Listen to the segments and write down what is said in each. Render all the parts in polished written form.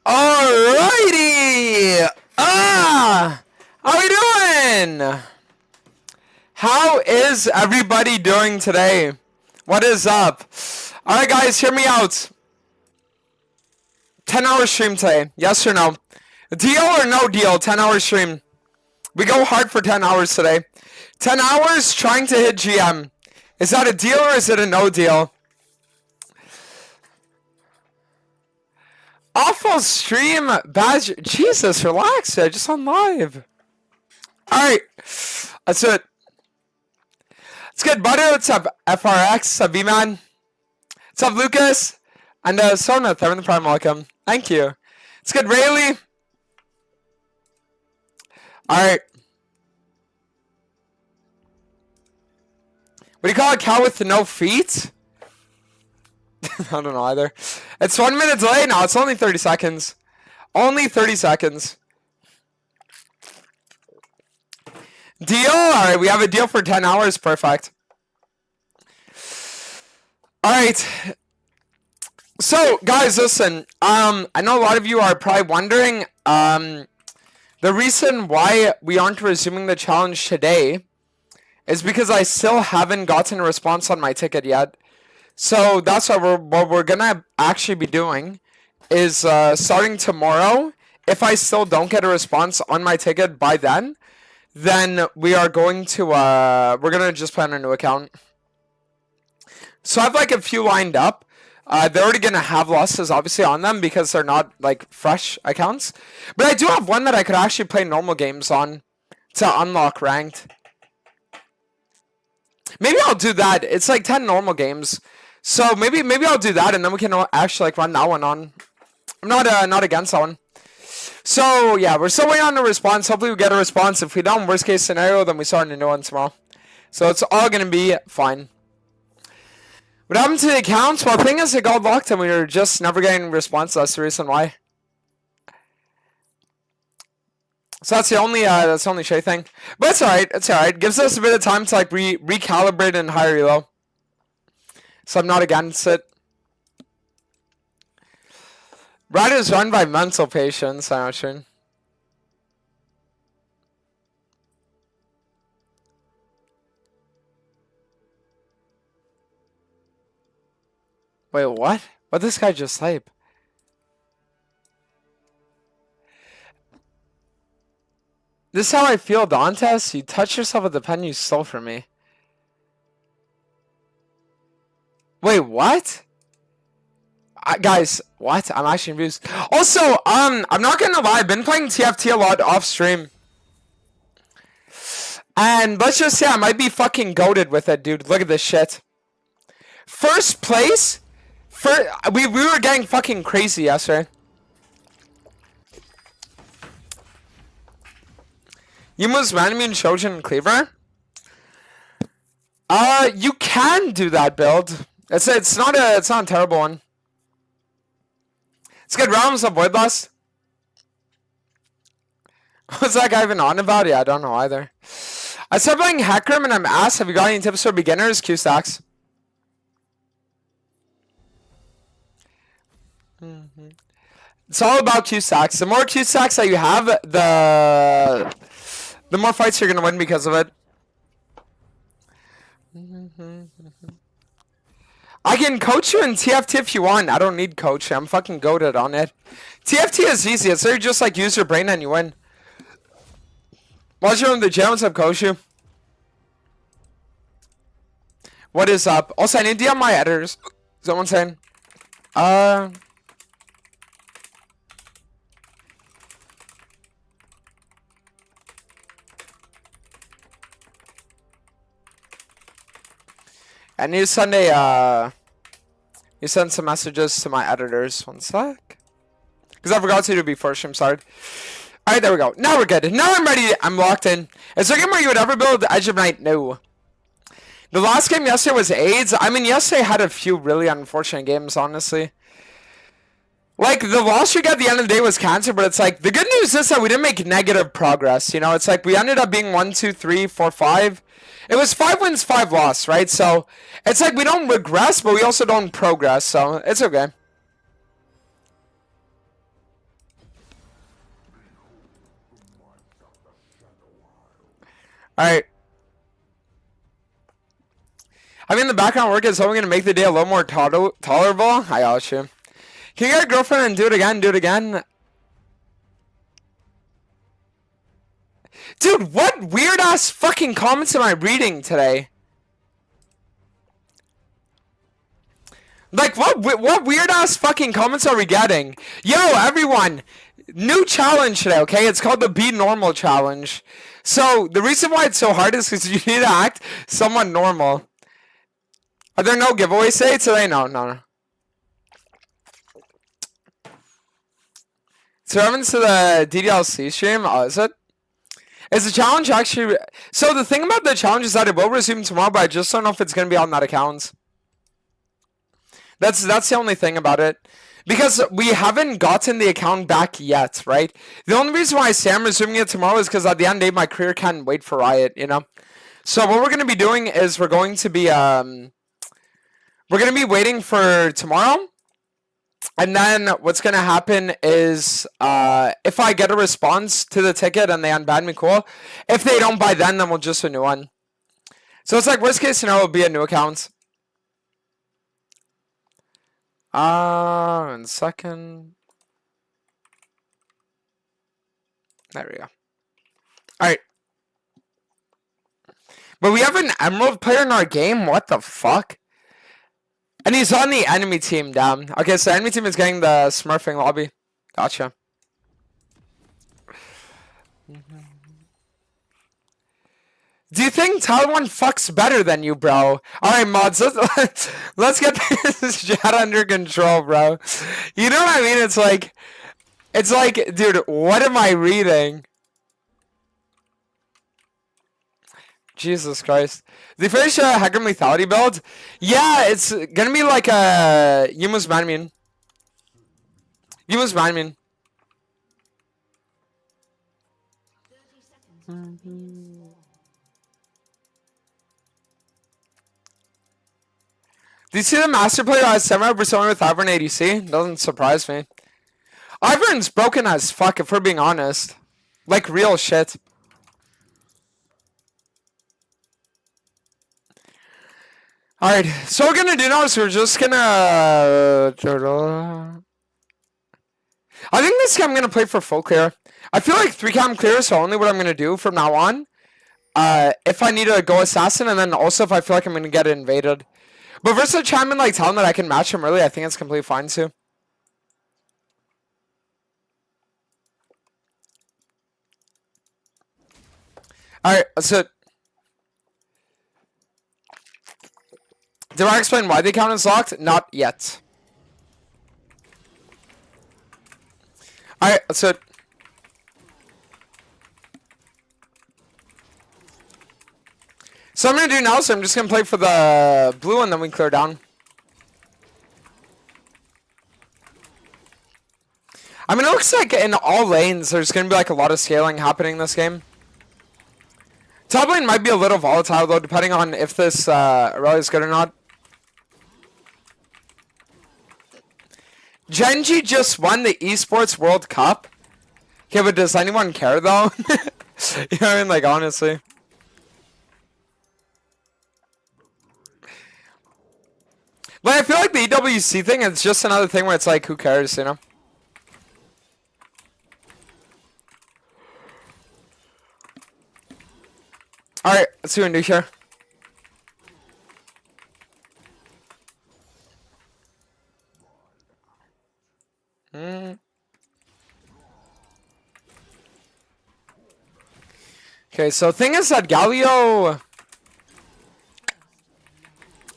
Alrighty! How we doing? How is everybody doing today? What is up? Alright guys, hear me out. 10-hour stream today. Yes or no? Deal or no deal? 10-hour stream. We go hard for 10 hours today. 10 hours trying to hit GM. Is that a deal or is it a no deal? Awful stream, Badger. Jesus, relax. I just on live. Alright. That's it. It's good, buddy. What's up, FRX? What's up, V-Man? What's up, Lucas? And Sona, they're in the prime. Welcome. Thank you. It's good, Rayleigh. Alright. What do you call a cow with no feet? I don't know either. It's 1 minute delay now. It's only 30 seconds. Only 30 seconds. Deal? Alright, we have a deal for 10 hours. Perfect. Alright. So, guys, listen. I know a lot of you are probably wondering the reason why we aren't resuming the challenge today is because I still haven't gotten a response on my ticket yet. So that's what we're gonna actually be doing is starting tomorrow. If I still don't get a response on my ticket by then we are going to we're gonna just plan a new account. So I have like a few lined up. They're already gonna have losses obviously on them because they're not like fresh accounts. But I do have one that I could actually play normal games on to unlock ranked. Maybe I'll do that. It's like 10 normal games. So maybe I'll do that and then we can actually like run that one on. I'm not against that one. So yeah, we're still waiting on a response. Hopefully we get a response. If we don't, worst case scenario, then we start a new one tomorrow. So it's all gonna be fine. What happened to the accounts? Well, the thing is it got locked and we were just never getting a response. That's the reason why. So that's the only shady thing. But it's alright, it's alright. Gives us a bit of time to like recalibrate and higher elo. So I'm not against it. Ride is run by mental patients, I'm not sure. Wait, what? What did this guy just type? This is how I feel, Dantes. You touch yourself with the pen you stole from me. Wait, what? Guys, what? I'm actually confused. Also, I'm not gonna lie. I've been playing TFT a lot off stream. And let's just say I might be fucking goated with it, dude. Look at this shit. First place? We were getting fucking crazy yesterday. You must random in Shojin and Cleaver? You can do that build. It's not a terrible one. It's good. Realms of Void Lust. What's that guy even on about? Yeah, I don't know either. I started playing Hecarim and I'm asked, have you got any tips for beginners? Q stacks. It's all about Q stacks. The more Q stacks that you have, the more fights you're gonna win because of it. I can coach you in TFT if you want. I don't need coach. I'm fucking goated on it. TFT is easy. It's literally just like use your brain and you win. Watch you in the gym. What's up, coach you? What is up? Also, I need to DM my editors. Someone saying. I need to send you send some messages to my editors. One sec. Because I forgot to do before stream started. Alright, there we go. Now we're good. Now I'm ready. I'm locked in. Is there a game where you would ever build Edge of Night? No. The last game yesterday was AIDS. I mean, yesterday had a few really unfortunate games, honestly. Like, the loss you got at the end of the day was cancer, but it's like, the good news is that we didn't make negative progress, you know? It's like, we ended up being 1, 2, 3, 4, 5. It was 5 wins, 5 loss, right? So, it's like, we don't regress, but we also don't progress, so it's okay. Alright. Having the background work is only going to make the day a little more tolerable. I got you. Can you get a girlfriend and do it again? Do it again? Dude, what weird ass fucking comments am I reading today? Like, what weird ass fucking comments are we getting? Yo, everyone, new challenge today, okay? It's called the Be Normal Challenge. So, the reason why it's so hard is because you need to act somewhat normal. Are there no giveaways today? No. So, what happens to the DDLC stream? Oh, is it? Is the challenge actually... So, the thing about the challenge is that it will resume tomorrow, but I just don't know if it's going to be on that account. That's the only thing about it. Because we haven't gotten the account back yet, right? The only reason why I say I'm resuming it tomorrow is because at the end of the day, my career can't wait for Riot, you know? So, what we're going to be doing is we're going to be waiting for tomorrow. And then what's going to happen is if I get a response to the ticket and they unban me, cool. If they don't by then we'll just do a new one. So it's like worst case scenario will be a new account. In a second. There we go. Alright. But we have an Emerald player in our game? What the fuck? And he's on the enemy team, damn. Okay, so enemy team is getting the smurfing lobby. Gotcha. Do you think Taiwan fucks better than you, bro? Alright, mods, let's get this chat under control, bro. You know what I mean? It's like, dude, what am I reading? Jesus Christ. The first Hecarim lethality build? Yeah, it's gonna be like a Yuma's Manmin. Yuma's Manmin. Do you see the master player has 700% with Ivern ADC? Doesn't surprise me. Ivern's broken as fuck if we're being honest. Like real shit. Alright, so what we're gonna do now is we're just gonna... I think this game I'm gonna play for full clear. I feel like 3-cam clear is only what I'm gonna do from now on. If I need to go assassin, and then also if I feel like I'm gonna get invaded. But versus a champion like Talon that I can match him early, I think it's completely fine too. Alright, so... Did I explain why the account is locked? Not yet. Alright, so... So I'm going to do now, so I'm just going to play for the blue and then we clear down. I mean, it looks like in all lanes there's going to be like a lot of scaling happening this game. Top lane might be a little volatile though, depending on if this rally is good or not. Genji just won the Esports World Cup. Okay, but does anyone care though? You know what I mean? Like, honestly. But I feel like the EWC thing is just another thing where it's like, who cares, you know? Alright, let's see what we do here. Okay, so the thing is that Galio...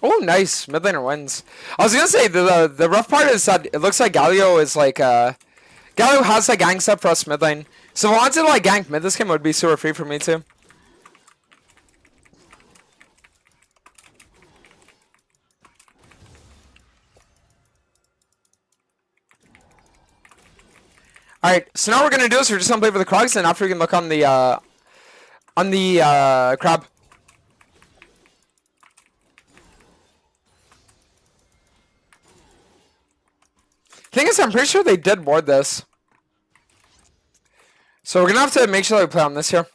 Oh, nice. Mid laner wins. I was gonna say, the rough part is that it looks like Galio is like, Galio has like gank set for us mid lane. So if I wanted to like gank mid this game, it would be super free for me too. Alright, so now what we're gonna do is we're just gonna play for the Krogs, and after we can look on the crab. Thing is, I'm pretty sure they did ward this. So we're gonna have to make sure that we play on this here.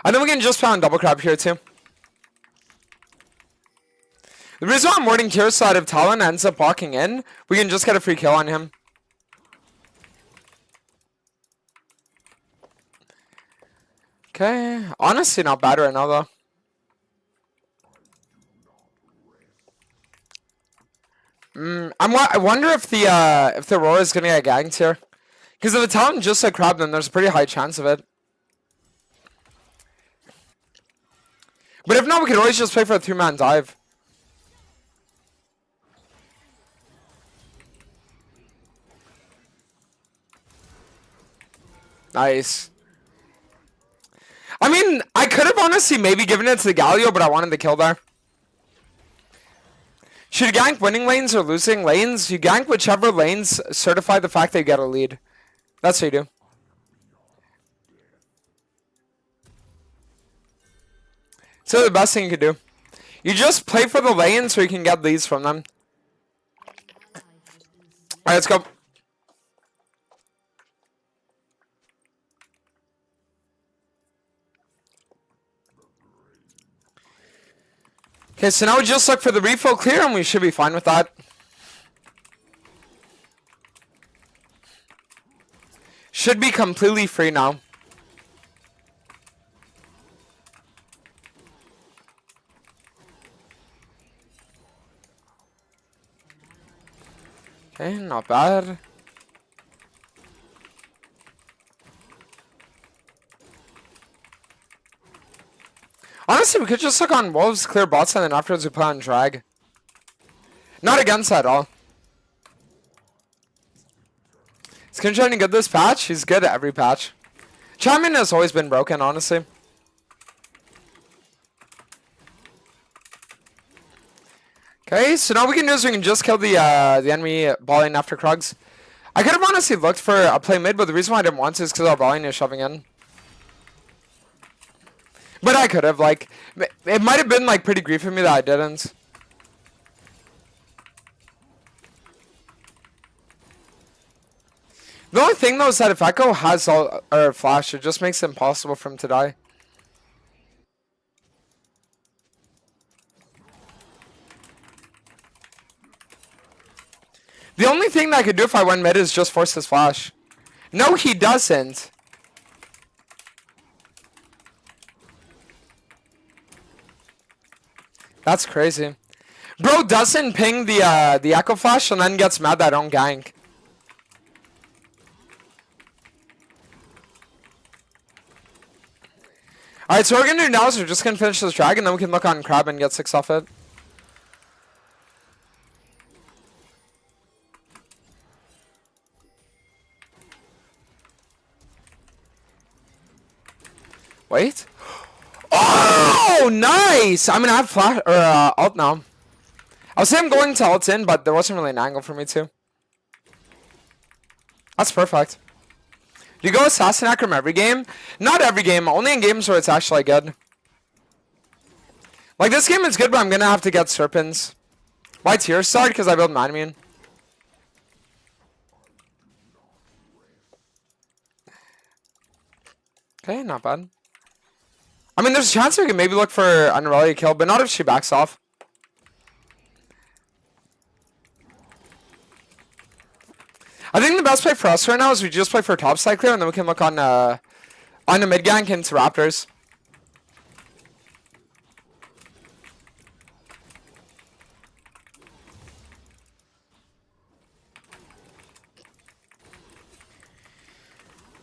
And then we can just play on double crab here too. The reason why I'm warding here is so that if Talon ends up walking in, we can just get a free kill on him. Okay, honestly not bad right now though. I wonder if the Aurora is gonna get ganked here. Because if the Talon just like crab, then there's a pretty high chance of it. But if not, we could always just play for a 3-man dive. Nice. I mean, I could have honestly maybe given it to the Galio, but I wanted the kill there. Should you gank winning lanes or losing lanes? You gank whichever lanes certify the fact that you get a lead. That's what you do. So the best thing you could do. You just play for the lanes so you can get leads from them. Alright, let's go. Okay, so now we just look for the refill clear and we should be fine with that. Should be completely free now. Okay, not bad. Honestly, we could just look on Wolves, clear bots, and then afterwards we play on Drag. Not against that at all. Is Kin trying to get this patch? He's good at every patch. Champion has always been broken, honestly. Okay, so now we can do is we can just kill the enemy balling after Krugs. I could have honestly looked for a play mid, but the reason why I didn't want to is because our balling is shoving in. But I could have, like, it might have been, like, pretty grief of me that I didn't. The only thing, though, is that if Echo has Flash, it just makes it impossible for him to die. The only thing that I could do if I went mid is just force his Flash. No, he doesn't. That's crazy. Bro doesn't ping the Echo Flash and then gets mad that I don't gank. Alright, so what we're gonna do now is we're just gonna finish this drag and then we can look on Crab and get 6 off it. Wait. Oh, nice! I mean, I have flash or alt now. I was saying I'm going to alt in, but there wasn't really an angle for me to. That's perfect. Do you go Assassin Hecarim every game? Not every game, only in games where it's actually good. Like this game is good, but I'm gonna have to get Serpents. Why tier start? Because I built Manamine. Okay, not bad. I mean, there's a chance we can maybe look for an Aurelia kill, but not if she backs off. I think the best play for us right now is we just play for top side clear, and then we can look on the mid gank into Raptors.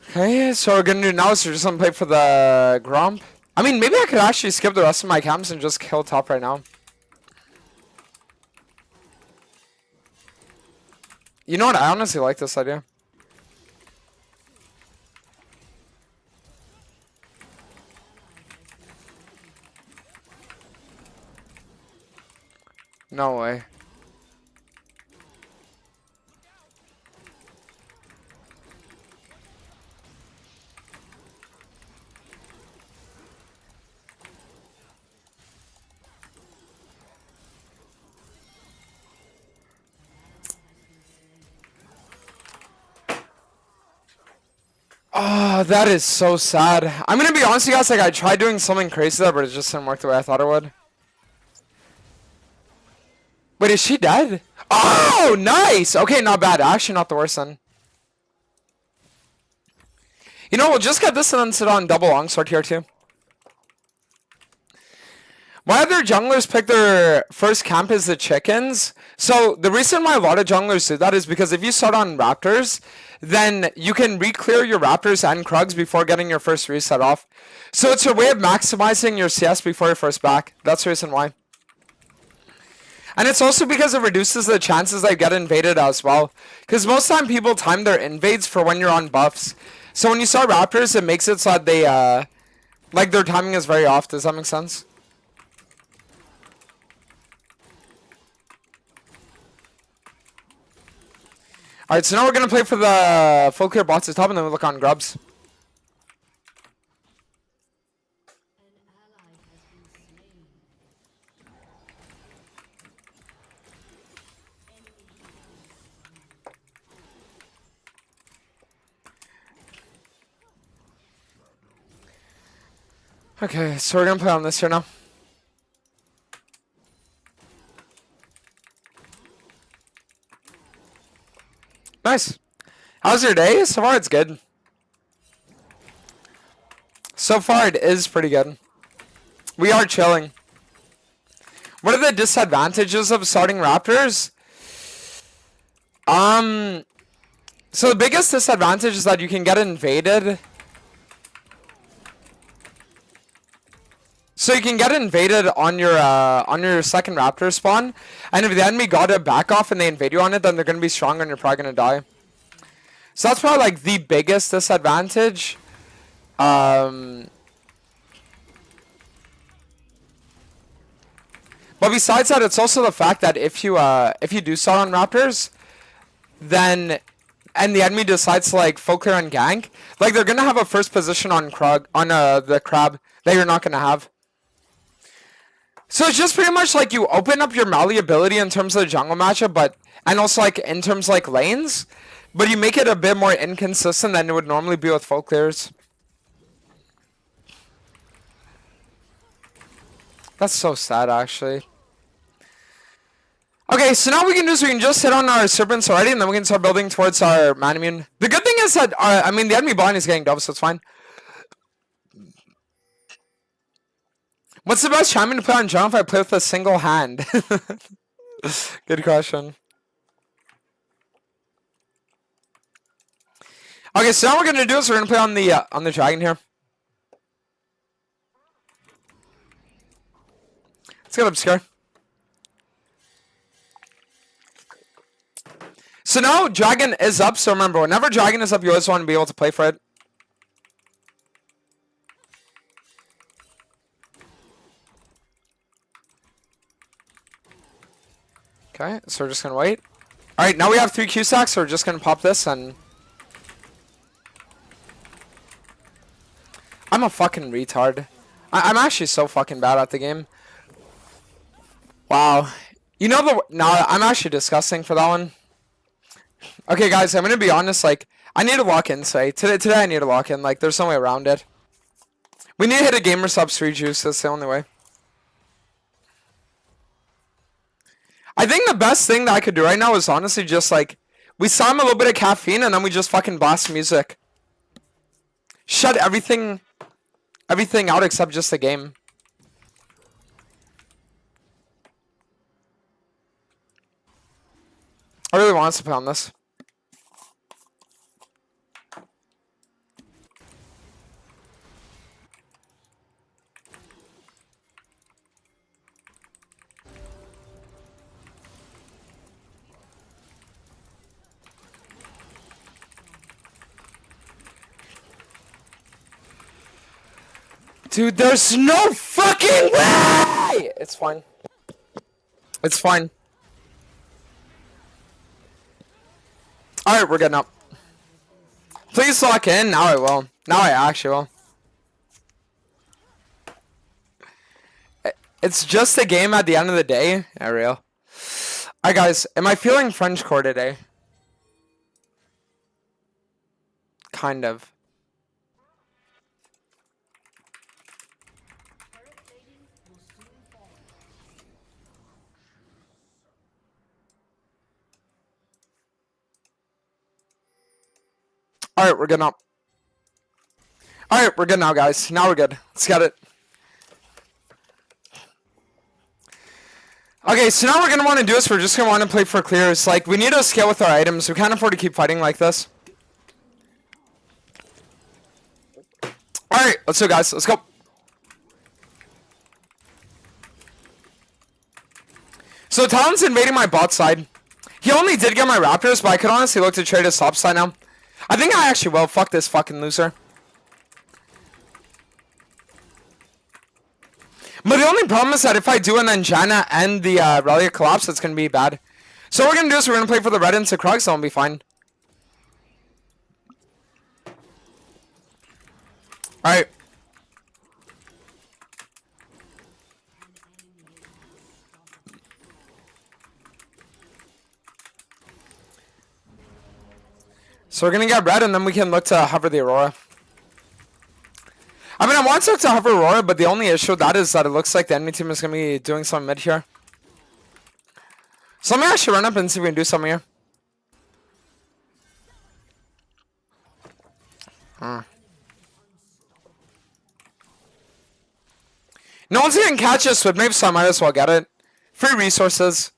Okay, so we're gonna do now is we're just gonna play for the Gromp. I mean, maybe I could actually skip the rest of my camps and just kill top right now. You know what? I honestly like this idea. No way. That is so sad. I'm gonna be honest with you guys, like I tried doing something crazy there, but it just didn't work the way I thought it would. Wait, is she dead? Oh, nice! Okay, not bad. Actually, not the worst then. You know, we'll just get this and then sit on double longsword here too. Why other junglers pick their first camp as the chickens? So the reason why a lot of junglers do that is because if you start on raptors, then you can re-clear your raptors and krugs before getting your first reset off. So it's a way of maximizing your CS before your first back. That's the reason why. And it's also because it reduces the chances they get invaded as well. Because most time people time their invades for when you're on buffs. So when you start raptors, it makes it so that they, like their timing is very off. Does that make sense? Alright, so now we're going to play for the full clear bots at top, and then we'll look on grubs. Okay, so we're going to play on this here now. Nice. How's your day? So far, it's good. So far, it is pretty good. We are chilling. What are the disadvantages of starting raptors? So the biggest disadvantage is that you can get invaded. So you can get invaded on your second raptor spawn, and if the enemy got a back off and they invade you on it, then they're gonna be stronger and you're probably gonna die. So that's probably like the biggest disadvantage. But besides that, it's also the fact that if you do start on raptors, then and the enemy decides to like full clear and gank, like they're gonna have a first position on the crab that you're not gonna have. So it's just pretty much like you open up your malleability in terms of the jungle matchup, and also like in terms of like lanes, but you make it a bit more inconsistent than it would normally be with full clears. That's so sad, actually. Okay, so now what we can do is we can just hit on our serpents already, and then we can start building towards our man immune. The good thing is that the enemy blind is getting dubs, so it's fine. What's the best champion to play on jungle if I play with a single hand? Good question. Okay, so now what we're gonna do is we're gonna play on the dragon here. Let's get obscure. So now dragon is up. So remember, whenever dragon is up, you always want to be able to play for it. Okay, so we're just gonna wait. All right, now we have 3 Q stacks, so we're just gonna pop this and. I'm a fucking retard. I'm actually so fucking bad at the game. Wow. You know I'm actually disgusting for that one. Okay, guys, I'm gonna be honest. Like, I need to lock in. Today I need to lock in. Like, there's no way around it. We need to hit a gamer sub 3 juice. That's the only way. I think the best thing that I could do right now is honestly just like we saw him a little bit of caffeine and then we just fucking blast music. Shut everything out except just the game. I really want us to play on this. Dude, there's no fucking way! It's fine. It's fine. Alright, we're getting up. Please lock in. Now I will. Now I actually will. It's just a game at the end of the day. Yeah, real. Alright, guys. Am I feeling French core today? Kind of. Alright, we're good now. Alright, we're good now, guys. Now we're good. Let's get it. Okay, so now what we're going to want to do is we're just going to want to play for clears. Like, we need to scale with our items. We can't afford to keep fighting like this. Alright, let's go, guys. Let's go. So, Talon's invading my bot side. He only did get my Raptors, but I could honestly look to trade his top side now. I think I actually will. Fuck this fucking loser. But the only problem is that if I do and then Janna and the Relia collapse, it's going to be bad. So what we're going to do is we're going to play for the red into Krugs, so I'll be fine. Alright. So we're going to get red and then we can look to hover the Aurora. I mean, I want to hover Aurora, but the only issue with that is that it looks like the enemy team is going to be doing some mid here. So let me actually run up and see if we can do something here. No one's going to catch us with maybe, so I might as well get it. Free resources.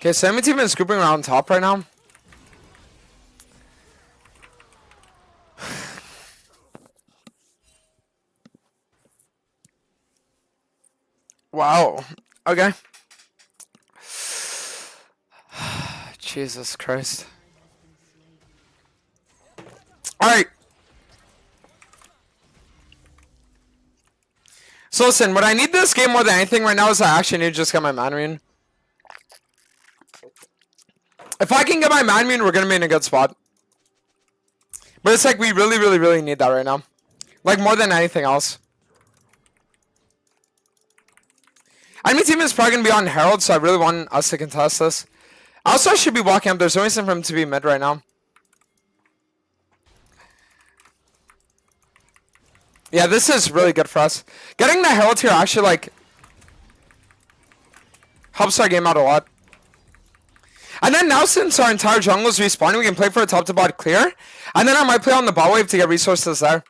Okay, so enemy team is grouping around top right now. Wow. Okay. Jesus Christ. Alright. So listen, what I need this game more than anything right now is I actually need to just get my mana rune. If I can get my mana rune, we're going to be in a good spot. But it's like we really need that right now. Like more than anything else. Enemy team is probably going to be on Herald, so I really want us to contest this. Also, I should be walking up. There's no reason for him to be mid right now. Yeah, this is really good for us. Getting the Herald here actually, like, helps our game out a lot. And then now, since our entire jungle is respawning, we can play for a top to bot clear. And then I might play on the bot wave to get resources there.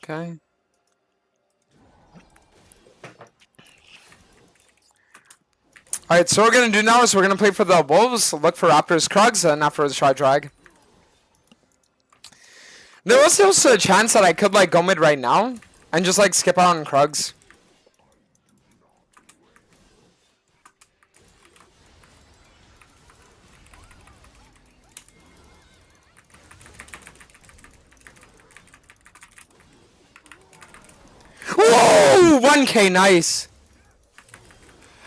Okay. Alright, so what we're going to do now is we're going to play for the Wolves, look for Raptors, Krugs, and afterwards try drag. There was also a chance that I could like go mid right now and just like skip out on Krugs. Whoa! 1k, nice.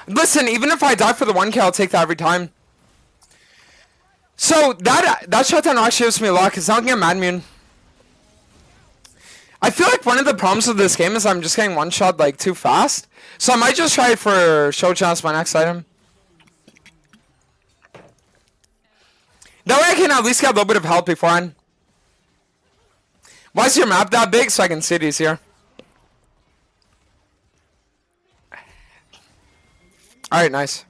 Listen, even if I die for the 1k, I'll take that every time. So, that shutdown actually gives me a lot, because now I can get Mad Immune. I feel like one of the problems with this game is I'm just getting one-shot, like, too fast. So I might just try it for Show Chance, my next item. That way I can at least get a little bit of help beforehand. Why is your map that big? So I can see these here. Alright, nice.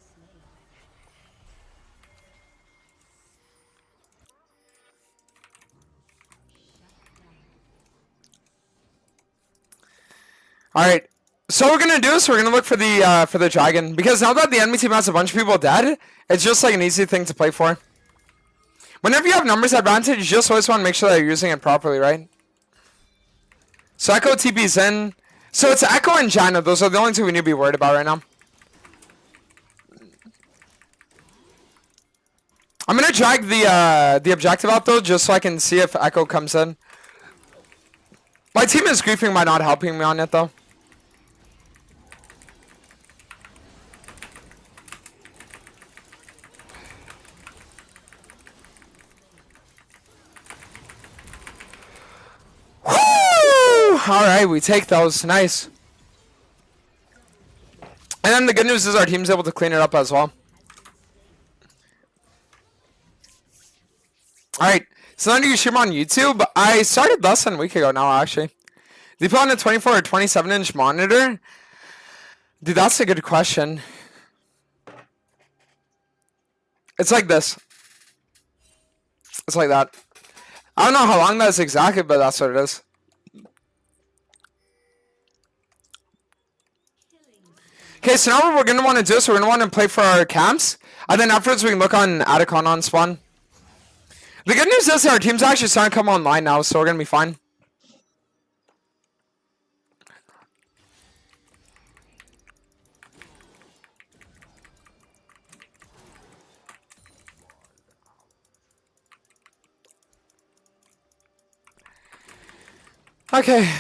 Alright. So what we're gonna do is we're gonna look for the dragon. Because now that the enemy team has a bunch of people dead, it's just like an easy thing to play for. Whenever you have numbers advantage, you just always want to make sure that you're using it properly, right? So Echo TP's in. So it's Echo and Janna. Those are the only two we need to be worried about right now. I'm gonna drag the objective out though, just so I can see if Echo comes in. My team is griefing by not helping me on it though. Alright, we take those. Nice. And then the good news is our team's able to clean it up as well. Alright, so now you stream on YouTube. I started less than a week ago now, actually. Do you put on a 24 or 27-inch monitor? Dude, that's a good question. It's like this. It's like that. I don't know how long that is exactly, but that's what it is. Okay, so now what we're going to want to do is we're going to want to play for our camps. And then afterwards we can look on Atacon on spawn. The good news is our team's actually starting to come online now, so we're going to be fine. Okay.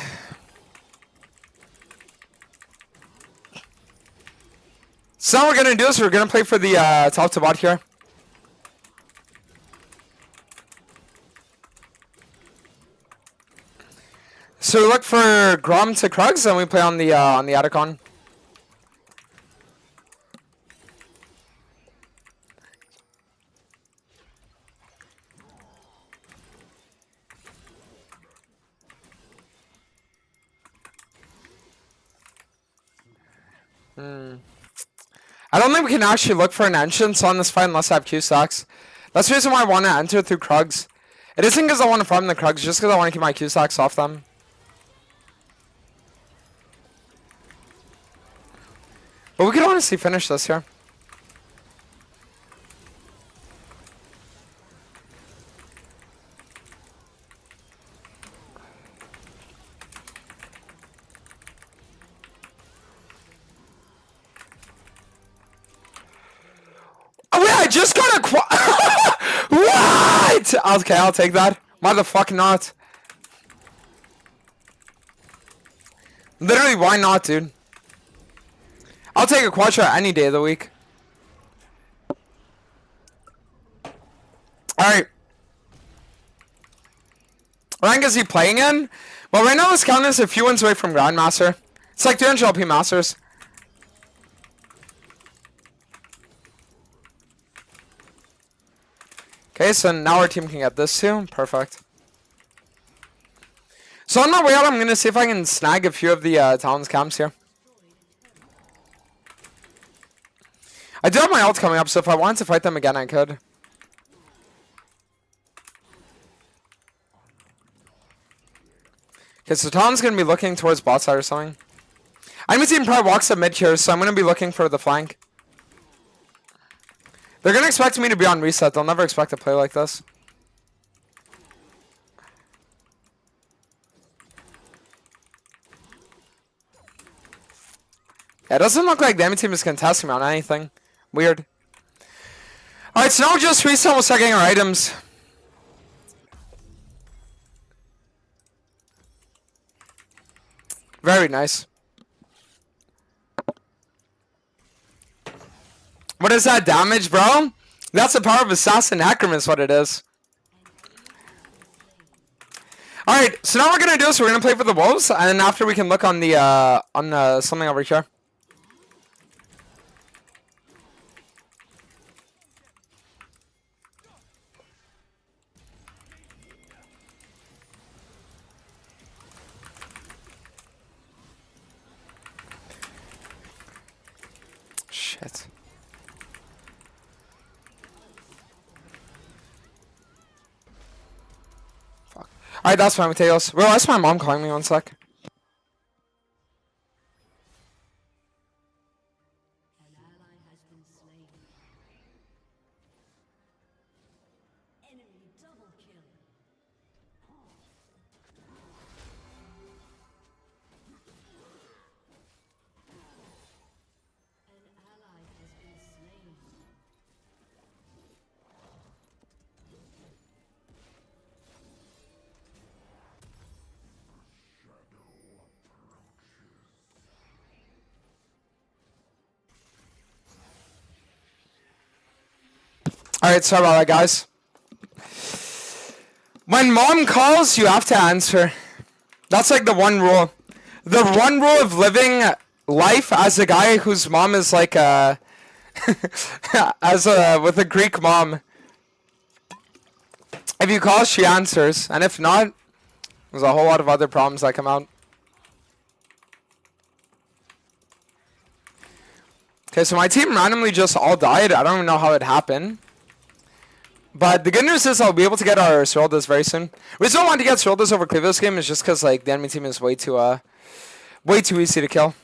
So now what we're going to do is we're going to play for the top to bot here. So we look for Grom to Krugs and we play on the Atacon. I don't think we can actually look for an entrance on this fight unless I have Q stacks. That's the reason why I want to enter through Krugs. It isn't because I want to farm the Krugs, just because I want to keep my Q stacks off them. But we could honestly finish this here. Oh wait, I just got a What? Okay, I'll take that. Motherfucking not. Literally, why not, dude? I'll take a quadra any day of the week. Alright. What rank is he playing in? Well, right now this count is a few wins away from Grandmaster. It's like 300 LP Masters. Okay, so now our team can get this too. Perfect. So on my way out, I'm going to see if I can snag a few of the Talon's camps here. I do have my ult coming up, so if I wanted to fight them again, I could. Okay, so Talon's going to be looking towards bot side or something. Enemy team probably walks up mid here, so I'm going to be looking for the flank. They're going to expect me to be on reset. They'll never expect to play like this. Yeah, it doesn't look like the enemy team is contesting me on anything. Weird. Alright, so now we'll just reset. We'll start getting our items. Very nice. What is that damage, bro? That's the power of Assassin Hecarim is what it is. Alright, so now what we're going to do is we're going to play for the Wolves, and then after we can look on the, something over here. Shit. Fuck. Alright, that's fine, Mateos. Well, that's my mom calling me, 1 sec. Alright, sorry about that, guys. When mom calls, you have to answer. That's like the one rule. The one rule of living life as a guy whose mom is like a with a Greek mom. If you call, she answers, and if not, there's a whole lot of other problems that come out. Okay, so my team randomly just all died. I don't even know how it happened. But the good news is I'll be able to get our Seroldas very soon. We still want to get Seroldas over Cleave this game. It's just because like the enemy team is way too easy to kill.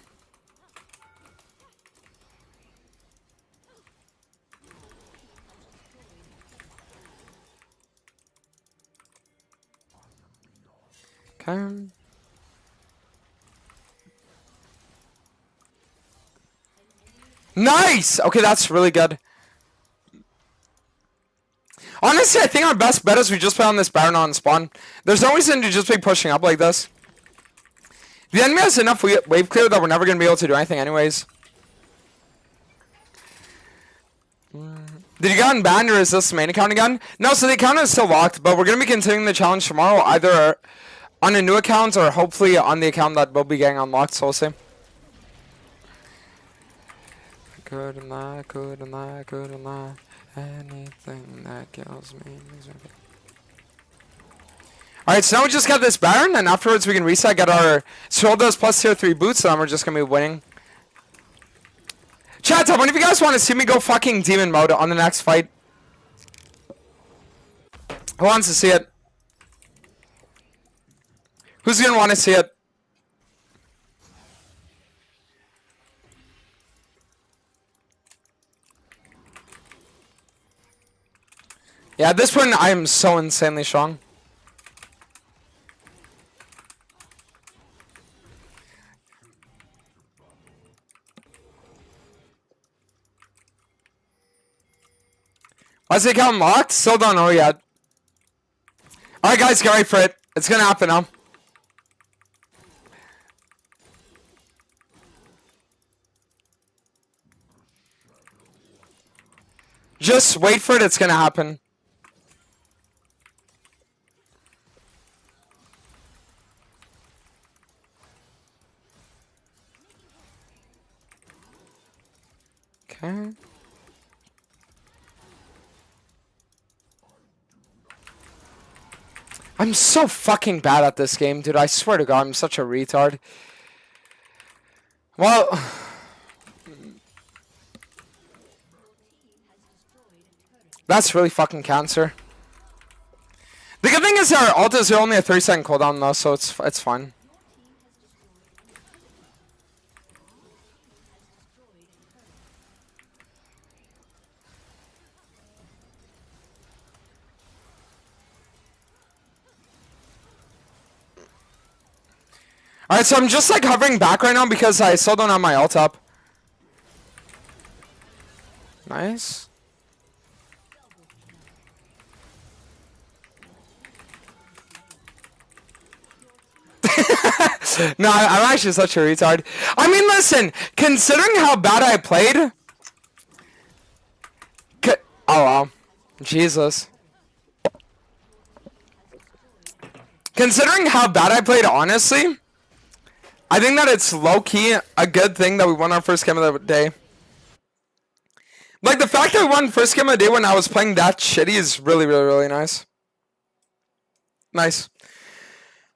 Okay. Nice! Okay, that's really good. Honestly, I think our best bet is we just play on this Baron on spawn. There's no reason to just be pushing up like this. The enemy has enough wave clear that we're never going to be able to do anything anyways. Did you get unbanned or is this the main account again? No, so the account is still locked, but we're going to be continuing the challenge tomorrow, either on a new account or hopefully on the account that will be getting unlocked, so we'll see. Couldn't lie, anything that kills me. Alright, so now we just got this Baron, and afterwards we can reset, get our Seroldas plus tier 3 boots, and then we're just gonna be winning. Chat, tell me if you guys want to see me go fucking demon mode on the next fight. Who wants to see it? Who's gonna want to see it? Yeah, at this point I am so insanely strong. Why's the account locked? Still don't know yet. Alright guys, get ready for it. It's gonna happen now. Just wait for it, it's gonna happen. Okay. I'm so fucking bad at this game, dude. I swear to God, I'm such a retard. Well, that's really fucking cancer. The good thing is our ultis are only a 30-second cooldown though, so it's fine. Alright, so I'm just like hovering back right now because I still don't have my ult up. Nice. No, I'm actually such a retard. I mean, listen, considering how bad I played... Oh, wow. Jesus. Considering how bad I played, honestly, I think that it's low-key a good thing that we won our first game of the day. Like, the fact that we won first game of the day when I was playing that shitty is really, really, really nice. Nice.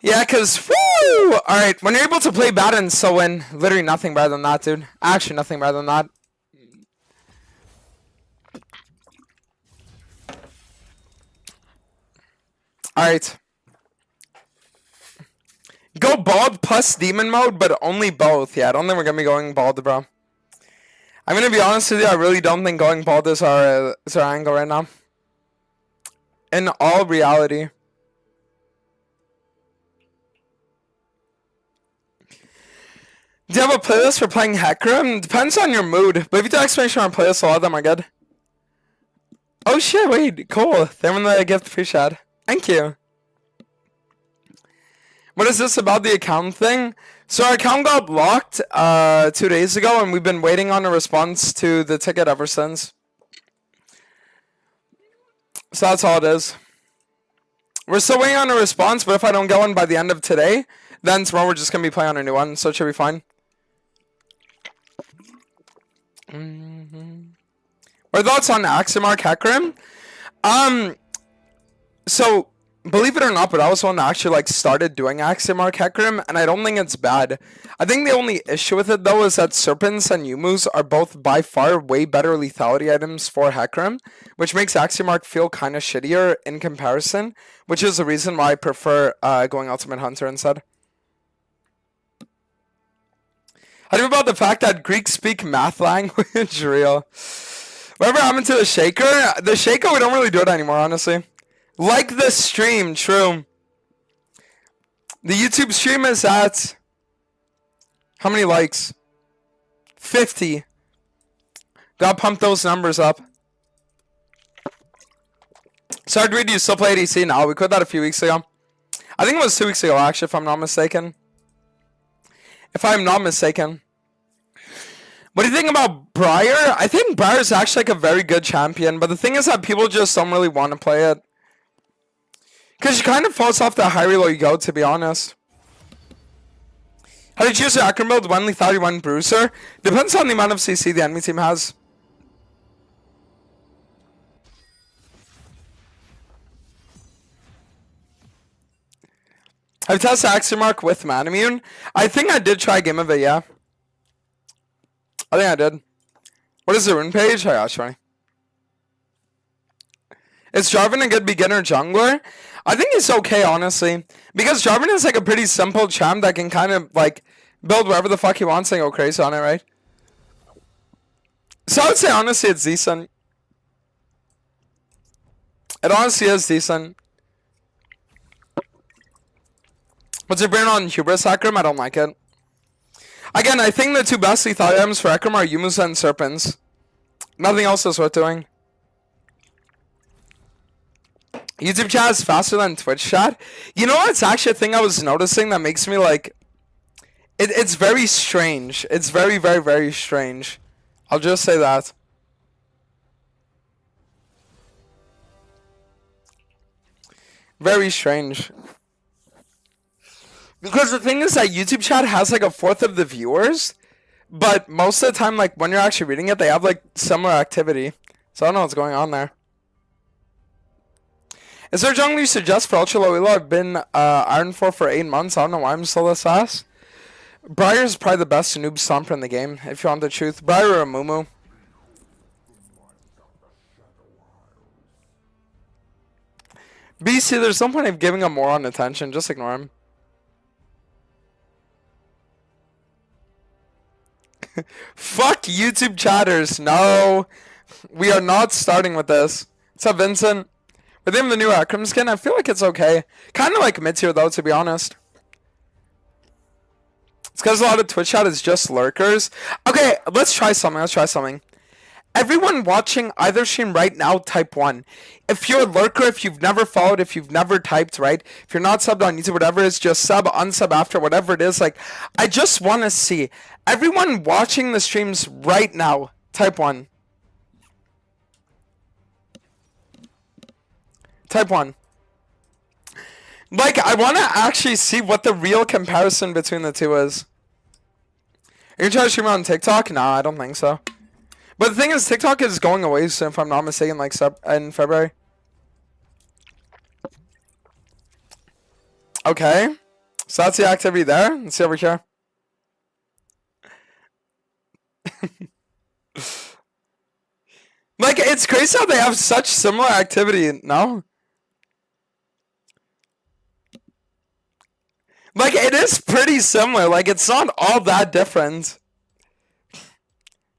Yeah, because, woo! Alright, when you're able to play bad and still win, literally nothing better than that, dude. Actually, nothing better than that. Alright. Go bald plus demon mode, but only both. Yeah, I don't think we're going to be going bald, bro. I'm going to be honest with you, I really don't think going bald is our angle right now. In all reality. Do you have a playlist for playing Hecarim? Depends on your mood, but if you do explanation on playlist, a lot of them are good. Oh shit, wait, cool. They're in the gift pre-chat. Thank you. What is this about the account thing? So our account got blocked 2 days ago, and we've been waiting on a response to the ticket ever since. So that's all it is. We're still waiting on a response, but if I don't get one by the end of today, Then tomorrow we're just gonna be playing on a new one, so it should be fine. What are thoughts on Aximark Hecarim? So believe it or not, but I was one that actually like started doing Aximark Hecarim, and I don't think it's bad. I think the only issue with it though is that Serpents and Yumus are both by far way better lethality items for Hecarim, which makes Aximark feel kind of shittier in comparison, which is the reason why I prefer going Ultimate Hunter instead. How do you feel about the fact that Greeks speak math language? Real. Whatever happened to the Shaker? The Shaker, we don't really do it anymore, honestly. Like the stream, true. The YouTube stream is at... How many likes? 50. Gotta pump those numbers up. Sorry, do you still play ADC now? We quit that a few weeks ago. I think it was 2 weeks ago, actually, if I'm not mistaken. If I'm not mistaken. What do you think about Briar? I think Briar is actually like a very good champion, but the thing is that people just don't really want to play it. Because she kind of falls off the high reload you go, to be honest. How do you choose your Hecarim build? One lethality, one bruiser? Depends on the amount of CC the enemy team has. I've tested Aximark with Manamune. I think I did try a game of it, yeah. I think I did. What is the rune page? I got you. Is Jarvan a good beginner jungler? I think it's okay, honestly. Because Jarvan is like a pretty simple champ that can kind of like build wherever the fuck he wants and go crazy on it, right? So I would say honestly it's decent. It honestly is decent. What's your brain on Hubris Hecarim? I don't like it. Again, I think the two best lethal items for Hecarim are Yumus and Serpents. Nothing else is worth doing. YouTube chat is faster than Twitch chat. You know what's actually a thing I was noticing that makes me like... It's very strange. It's very, very, very strange. I'll just say that. Very strange. Because the thing is that YouTube chat has like a fourth of the viewers, but most of the time, like when you're actually reading it, they have like similar activity. So I don't know what's going on there. Is there a jungle you suggest for ultra low elo? I've been Iron 4 for 8 months. I don't know why I'm still this ass. Briar's probably the best noob stomper in the game, if you want the truth. Briar or Mumu. BC, there's no point of giving him more on attention. Just ignore him. Fuck YouTube chatters. No. We are not starting with this. What's up, Vincent? With him, the new Hecarim skin, I feel like it's okay. Kind of like mid-tier, though, to be honest. It's because a lot of Twitch chat is just lurkers. Okay, let's try something. Let's try something. Everyone watching either stream right now, type 1. If you're a lurker, if you've never followed, if you've never typed, right? If you're not subbed on YouTube, whatever it is, just sub, unsub after, whatever it is. Like, I just want to see. Everyone watching the streams right now, type 1. Type 1. Like, I want to actually see what the real comparison between the two is. Are you trying to stream on TikTok? Nah, I don't think so. But the thing is, TikTok is going away soon, if I'm not mistaken, like in February. Okay. So that's the activity there. Let's see over here. Like, it's crazy how they have such similar activity, no? Like, it is pretty similar. Like, it's not all that different.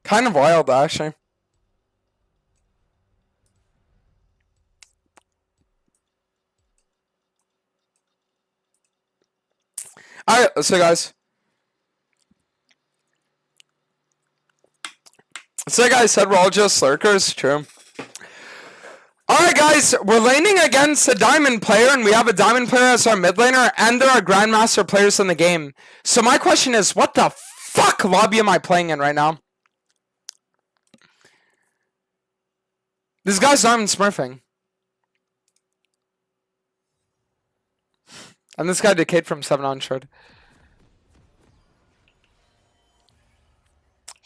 Kind of wild, actually. Alright, so guys. So guys said we're all just lurkers. True. Alright guys, we're laning against a diamond player, and we have a diamond player as our mid laner, and there are grandmaster players in the game. So my question is, what the fuck lobby am I playing in right now? This guy's not even smurfing. And this guy decayed from 7 on short.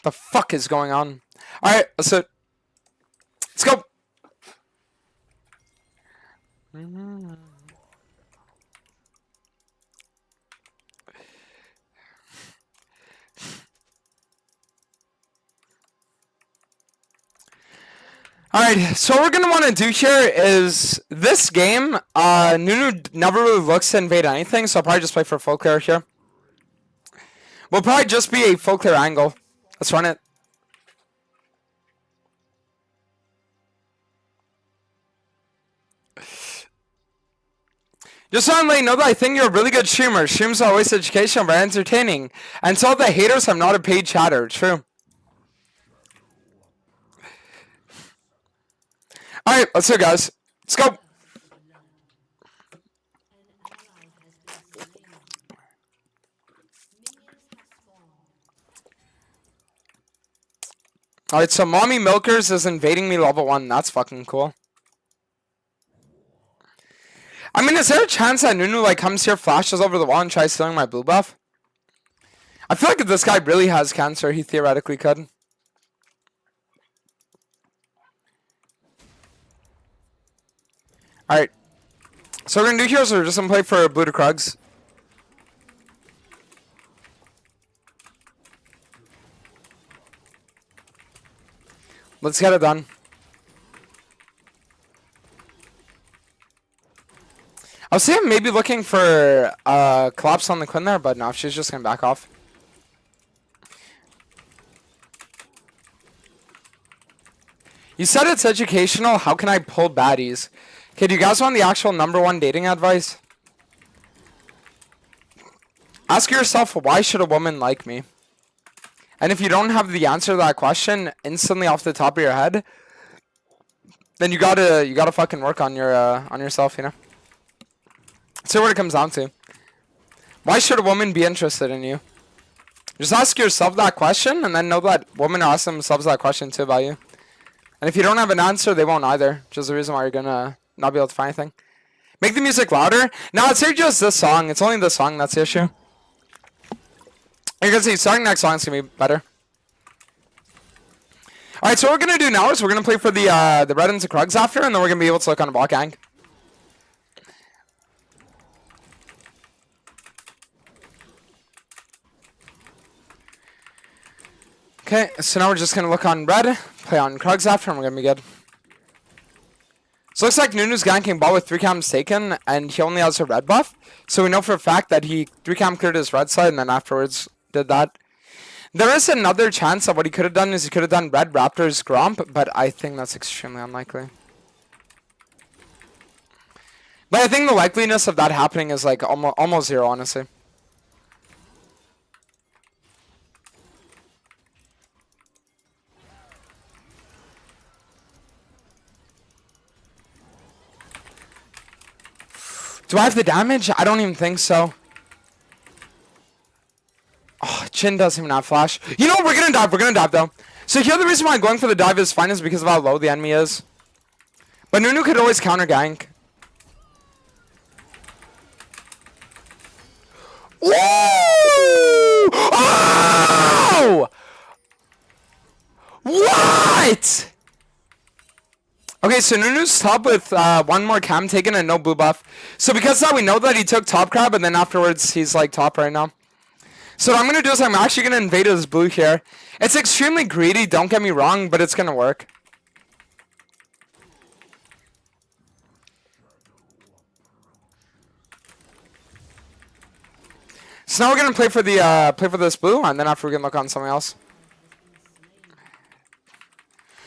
The fuck is going on? Alright, let's go. Alright, so what we're going to want to do here is this game, Nunu never really looks to invade anything, so I'll probably just play for full clear here. We'll probably just be a full clear angle. Let's run it. Just want to let you know that I think you're a really good streamer. Streams are always educational, but entertaining. And so the haters have not a paid chatter. True. Alright, let's go, guys. Let's go. Alright, so Mommy Milkers is invading me level 1. That's fucking cool. I mean, is there a chance that Nunu like comes here, flashes over the wall, and tries stealing my blue buff? I feel like if this guy really has cancer, he theoretically could. Alright. So we're gonna do here is we're just gonna play for blue to Krugs. Let's get it done. I was saying maybe looking for collapse on the Quinn there, but no, she's just gonna back off. You said it's educational. How can I pull baddies? Okay, do you guys want the actual #1 dating advice? Ask yourself, why should a woman like me? And if you don't have the answer to that question instantly off the top of your head, then you gotta fucking work on yourself, you know. See what it comes down to. Why should a woman be interested in you? Just ask yourself that question, and then know that women are asking themselves that question too about you. And if you don't have an answer, they won't either. Which is the reason why you're gonna not be able to find anything. Make the music louder. No, it's just this song. It's only the song that's the issue. You can see starting next song is gonna be better. All right, so what we're gonna do now is we're gonna play for the red into Krugs after, and then we're gonna be able to look on a block gang. Okay, so now we're just gonna look on red, play on Krugs after, and we're gonna be good. So it looks like Nunu's ganking ball with 3 cams taken, and he only has a red buff. So we know for a fact that he 3 cam cleared his red side, and then afterwards did that. There is another chance that what he could have done is he could have done red Raptors Gromp, but I think that's extremely unlikely. But I think the likeliness of that happening is like almost 0, honestly. Do I have the damage? I don't even think so. Oh, Chin doesn't even have flash. You know what? We're gonna dive. We're gonna dive though. So here the reason why going for the dive is fine is because of how low the enemy is. But Nunu could always counter gank. Woo! Oh! What? Okay, so Nunu's top with 1 more cam taken and no blue buff. So because of that, we know that he took top crab, and then afterwards he's like top right now. So what I'm going to do is I'm actually going to invade his blue here. It's extremely greedy, don't get me wrong, but it's going to work. So now we're going to play for this blue, and then after we can look on something else.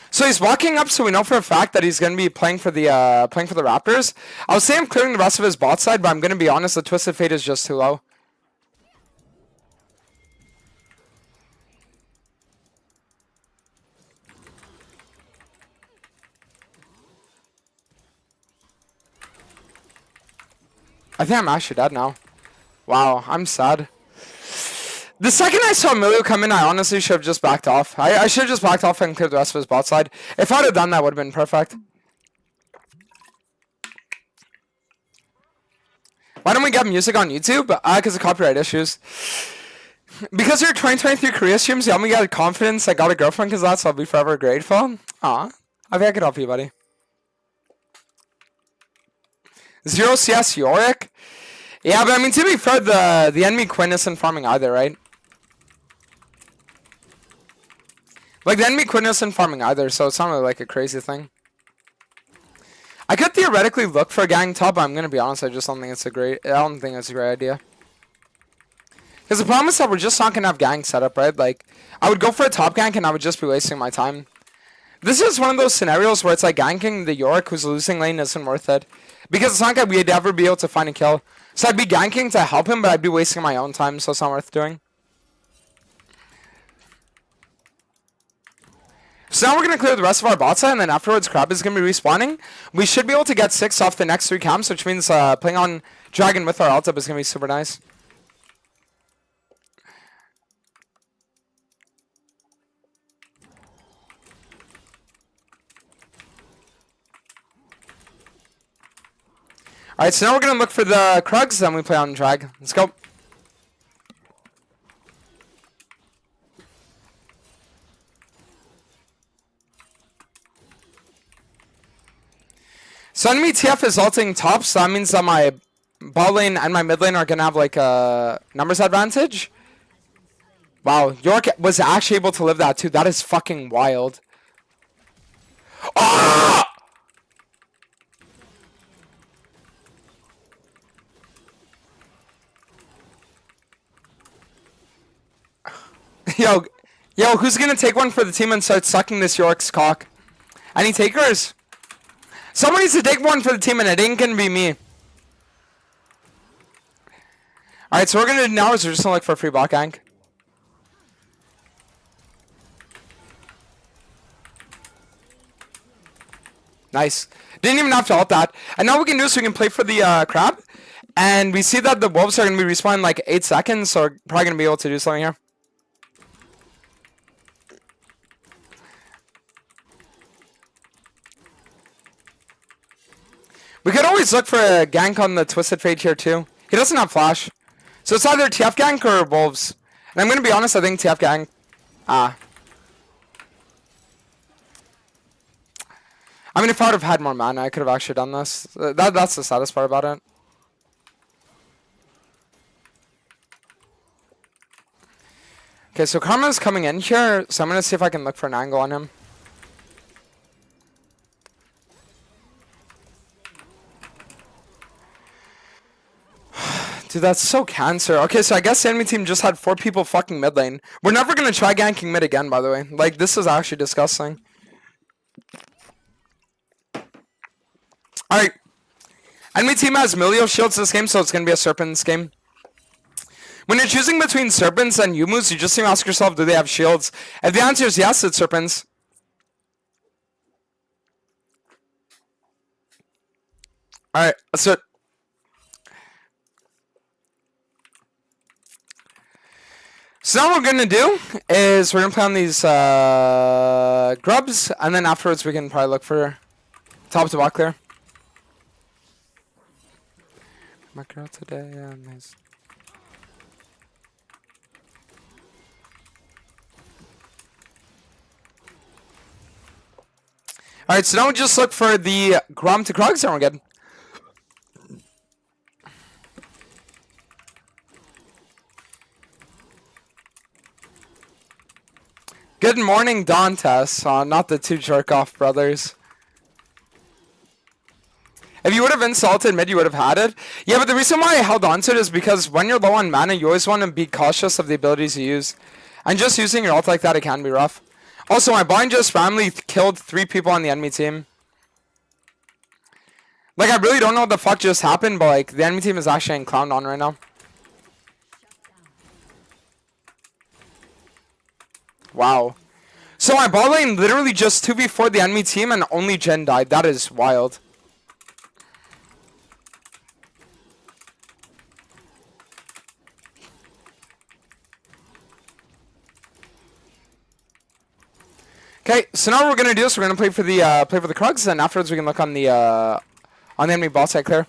So he's walking up, so we know for a fact that he's going to be playing for the Raptors. I would say I'm clearing the rest of his bot side, but I'm going to be honest, the Twisted Fate is just too low. I think I'm actually dead now. Wow, I'm sad. The second I saw Emilio come in, I honestly should have just backed off. I should have just backed off and cleared the rest of his bot side. If I'd have done that, would have been perfect. Why don't we get music on YouTube? Because of copyright issues. Because your 2023 Korea streams, you helped me get confidence. I got a girlfriend because that's. I'll be forever grateful. Aw. I think I could help you, buddy. 0 CS Yorick? Yeah, but I mean, to be fair, the enemy Quinn isn't farming either, right? Like, the enemy Quinn isn't farming either, so it's not really like a crazy thing. I could theoretically look for a gang top, but I'm gonna be honest, I just don't think it's a great idea. Because the problem is that we're just not gonna have gang set up, right? Like, I would go for a top gank and I would just be wasting my time. This is one of those scenarios where it's like ganking the Yorick who's losing lane isn't worth it. Because it's not like we'd ever be able to find a kill. So I'd be ganking to help him, but I'd be wasting my own time, so it's not worth doing. So now we're going to clear the rest of our bot side, and then afterwards Crab is going to be respawning. We should be able to get 6 off the next 3 camps, which means playing on Dragon with our ult up is going to be super nice. Alright, so now we're going to look for the Krugs, then we play on Drag. Let's go. So enemy TF is ulting top, so that means that my bot lane and my mid lane are going to have like a numbers advantage. Wow, York was actually able to live that too. That is fucking wild. Ah! Yo, who's gonna take one for the team and start sucking this York's cock? Any takers? Someone needs to take one for the team and it ain't gonna be me. Alright, so we're gonna do now is we're just gonna look for a free bot gank. Nice. Didn't even have to ult that. And now what we can do is we can play for the crab. And we see that the wolves are gonna be respawning in like 8 seconds, so we're probably gonna be able to do something here. We could always look for a gank on the Twisted Fate here too. He doesn't have flash. So it's either TF gank or wolves. And I'm going to be honest, I think TF gank. I mean, if I would have had more mana, I could have actually done this. That's the saddest part about it. Okay, so Karma's coming in here, so I'm going to see if I can look for an angle on him. Dude, that's so cancer. Okay, so I guess the enemy team just had 4 people fucking mid lane. We're never going to try ganking mid again, by the way. Like, this is actually disgusting. Alright. Enemy team has Milio shields this game, so it's going to be a Serpents game. When you're choosing between Serpents and Yumus, you just need to ask yourself, do they have shields? If the answer is yes, it's Serpents. Alright, that's it. So now what we're going to do is we're going to play on these grubs, and then afterwards we can probably look for top to bot clear. My girl today, yeah, nice. Alright, so now we just look for the Grom to Krugs, and we're good. Good morning, Dantes. Not the 2 jerk-off brothers. If you would have insulted mid, you would have had it. Yeah, but the reason why I held on to it is because when you're low on mana, you always want to be cautious of the abilities you use. And just using your ult like that, it can be rough. Also, my blind just randomly killed 3 people on the enemy team. Like, I really don't know what the fuck just happened, but like, the enemy team is actually in clown on right now. Wow. So my bot lane literally just 2v4 the enemy team and only Jen died. That is wild. Okay, so now what we're gonna do is we're gonna play for the Krugs, and afterwards we can look on the enemy bot side clear.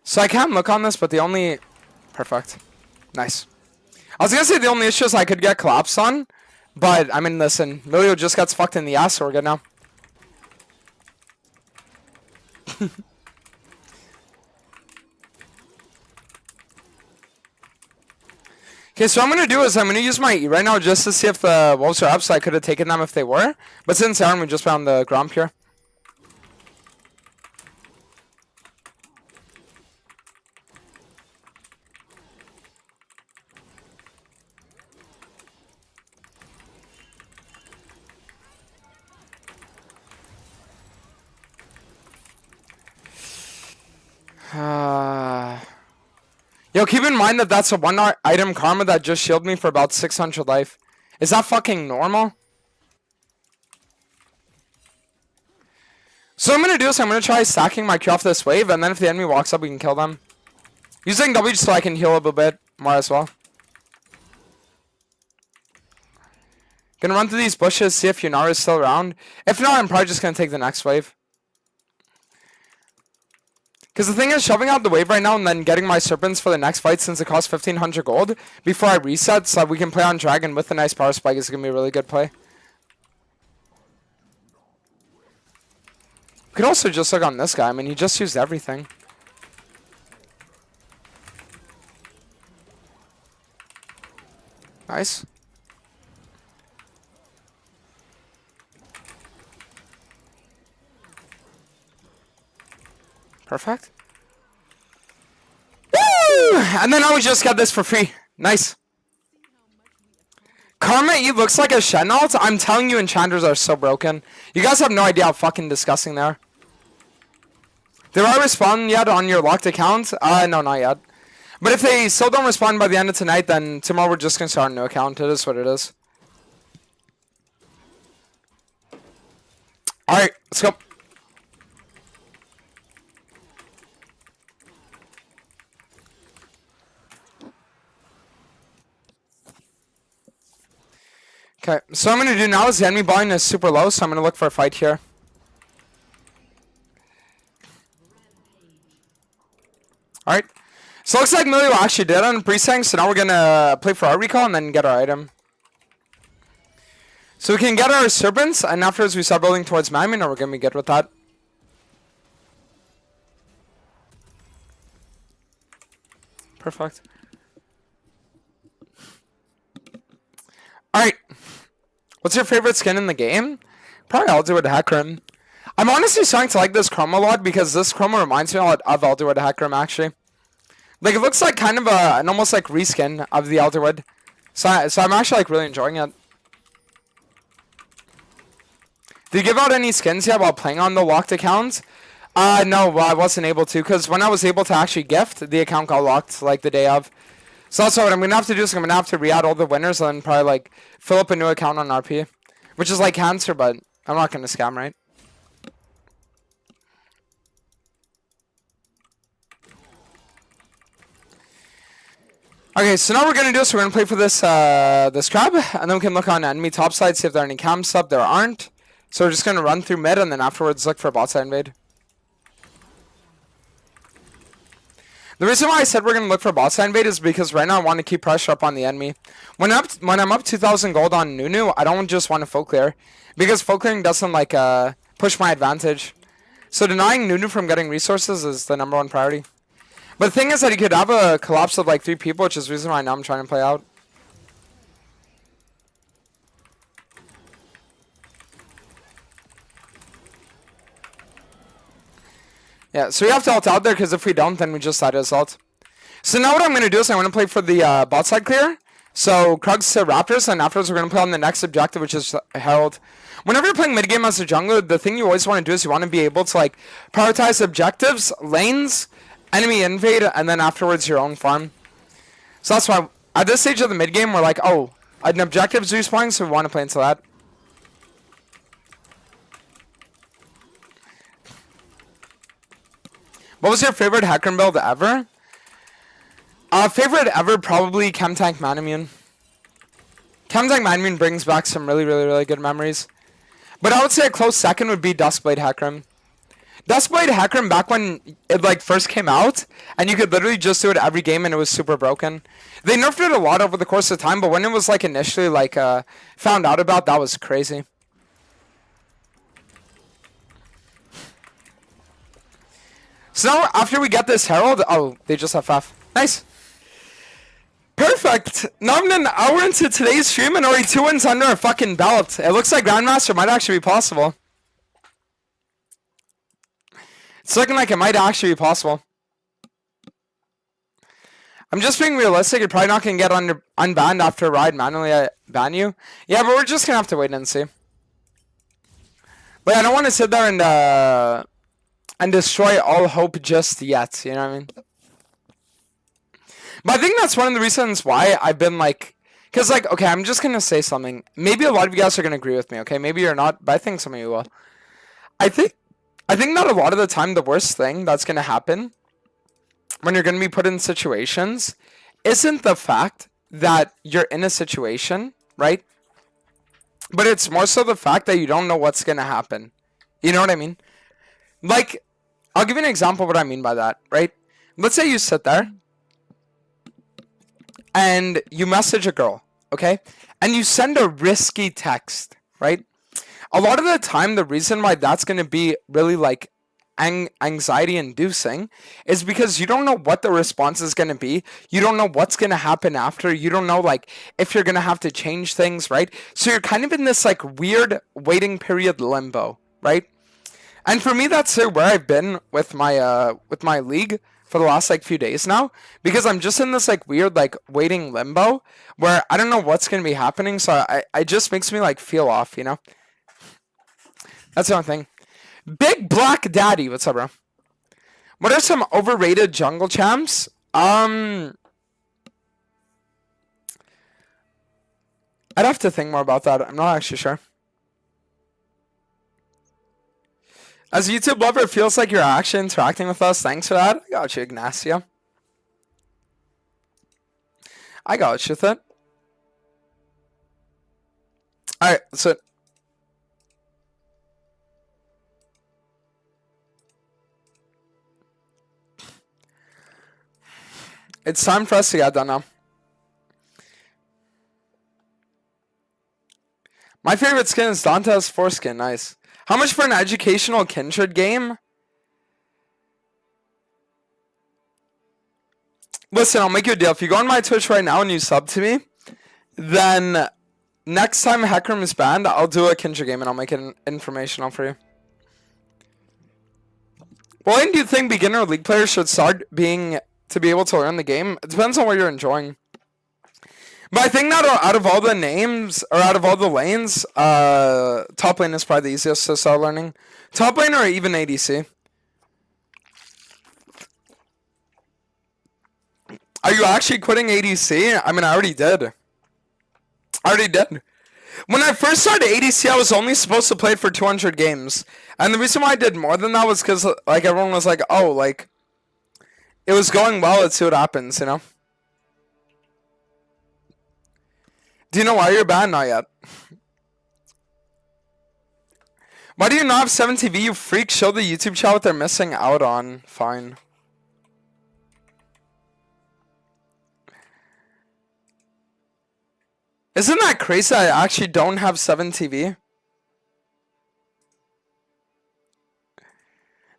So I can look on this, but the only... Perfect. Nice. I was gonna say the only issue is I could get collapsed on, but, I mean, listen, Milio just gets fucked in the ass, so we're good now. Okay, so what I'm going to do is I'm going to use my E right now just to see if the wolves are up, so I could have taken them if they were. But since they aren't, we just found the Gromp here. Yo, keep in mind that that's a one item karma that just shielded me for about 600 life. Is that fucking normal? So what I'm going to do is I'm going to try stacking my Q off this wave, and then if the enemy walks up, we can kill them. Using W so I can heal up a bit more as well. Gonna run through these bushes, see if Yunara is still around. If not, I'm probably just going to take the next wave. Because the thing is, shoving out the wave right now and then getting my serpents for the next fight, since it costs 1500 gold, before I reset, so we can play on dragon with a nice power spike, is going to be a really good play. We could also just look on this guy. I mean, he just used everything. Nice. Perfect. Woo! And then now we just got this for free. Nice. Karma E looks like a Shen ult. I'm telling you, enchanters are so broken. You guys have no idea how fucking disgusting they are. Did I respond yet on your locked account? No, not yet. But if they still don't respond by the end of tonight, then tomorrow we're just going to start a new account. It is what it is. Alright, let's go. Okay, so what I'm going to do now is the enemy volume is super low, so I'm going to look for a fight here. Alright, so it looks like Milio actually did on pre-sang, so now we're going to play for our recall and then get our item. So we can get our serpents, and afterwards we start building towards Mammoth, and we're going to be good with that. Perfect. Alright. What's your favorite skin in the game? Probably I'll do it Hecarim. I'm honestly starting to like this chroma a lot because this chroma reminds me a lot of Elderwood Hecarim actually. Like it looks like kind of an almost like reskin of the Elderwood. So I'm actually like really enjoying it. Did you give out any skins yet while playing on the locked account? No, I wasn't able to because when I was able to actually gift, the account got locked like the day of. So that's what I'm going to have to do is I'm going to have to re-add all the winners and then probably like fill up a new account on RP. Which is like cancer, but I'm not going to scam, right? Okay, so now what we're going to do is we're going to play for this this crab. And then we can look on enemy top side, see if there are any camps up. There aren't. So we're just going to run through mid and then afterwards look for a bot side invade. The reason why I said we're going to look for bot side invade is because right now I want to keep pressure up on the enemy. When I'm up 2,000 gold on Nunu, I don't just want to folk clear. Because folk clearing doesn't like push my advantage. So denying Nunu from getting resources is the #1 priority. But the thing is that he could have a collapse of like 3 people, which is the reason why now I'm trying to play out. Yeah, so we have to ult out there because if we don't, then we just side assault. So now what I'm going to do is I'm going to play for the bot side clear. So Krugs to Raptors, and afterwards we're going to play on the next objective, which is Herald. Whenever you're playing mid game as a jungler, the thing you always want to do is you want to be able to like prioritize objectives, lanes, enemy invade, and then afterwards your own farm. So that's why at this stage of the mid game we're like, oh, an objective's respawning, so we want to play into that. What was your favorite Hecarim build ever? Favorite ever, probably Chem Tank Manamune. Chem Tank Manamune brings back some really good memories. But I would say a close second would be Duskblade Hecarim. That's played Hecarim back when it like first came out, and you could literally just do it every game, and it was super broken. They nerfed it a lot over the course of time, but when it was like initially like found out about, that was crazy. So now after we get this Herald, oh, they just have FF. Nice. Perfect. Now I'm an hour into today's stream and already 2 wins under a fucking belt. It looks like Grandmaster might actually be possible. It's looking like it might actually be possible. I'm just being realistic. You're probably not going to get unbanned after a ride manually ban you. Yeah, but we're just going to have to wait and see. But I don't want to sit there and destroy all hope just yet. You know what I mean? But I think that's one of the reasons why I've been like... Because, like, okay, I'm just going to say something. Maybe a lot of you guys are going to agree with me, okay? Maybe you're not, but I think some of you will. I think that a lot of the time the worst thing that's going to happen when you're going to be put in situations isn't the fact that you're in a situation, right? But it's more so the fact that you don't know what's going to happen. You know what I mean? Like, I'll give you an example of what I mean by that, right? Let's say you sit there and you message a girl, okay? And you send a risky text, right? A lot of the time, the reason why that's going to be really, like, anxiety inducing is because you don't know what the response is going to be. You don't know what's going to happen after. You don't know, like, if you're going to have to change things, right? So you're kind of in this, like, weird waiting period limbo, right? And for me, that's where I've been with my league for the last, like, few days now, because I'm just in this, like, weird, like, waiting limbo where I don't know what's going to be happening. So it just makes me, like, feel off, you know? That's the only thing. Big Black Daddy, what's up, bro? What are some overrated jungle champs? I'd have to think more about that. I'm not actually sure. As a YouTube lover, it feels like you're actually interacting with us. Thanks for that. I got you, Ignacio. I got you with it. Alright, so... It's time for us to get done now. My favorite skin is Dante's foreskin. Nice. How much for an educational Kindred game? Listen, I'll make you a deal. If you go on my Twitch right now and you sub to me, then next time Hecarim is banned, I'll do a Kindred game and I'll make it informational for you. When do you think beginner league players should start being to be able to learn the game? It depends on what you're enjoying. But I think that out of all the names, or out of all the lanes, top lane is probably the easiest to start learning. Top lane or even ADC. Are you actually quitting ADC? I mean, I already did. When I first started ADC, I was only supposed to play it for 200 games. And the reason why I did more than that was because, like, everyone was like, oh, like, it was going well, let's see what happens, you know? Do you know why you're banned? Not yet. Why do you not have 7TV? You freak. Show the YouTube chat what they're missing out on. Fine. Isn't that crazy? I actually don't have 7TV.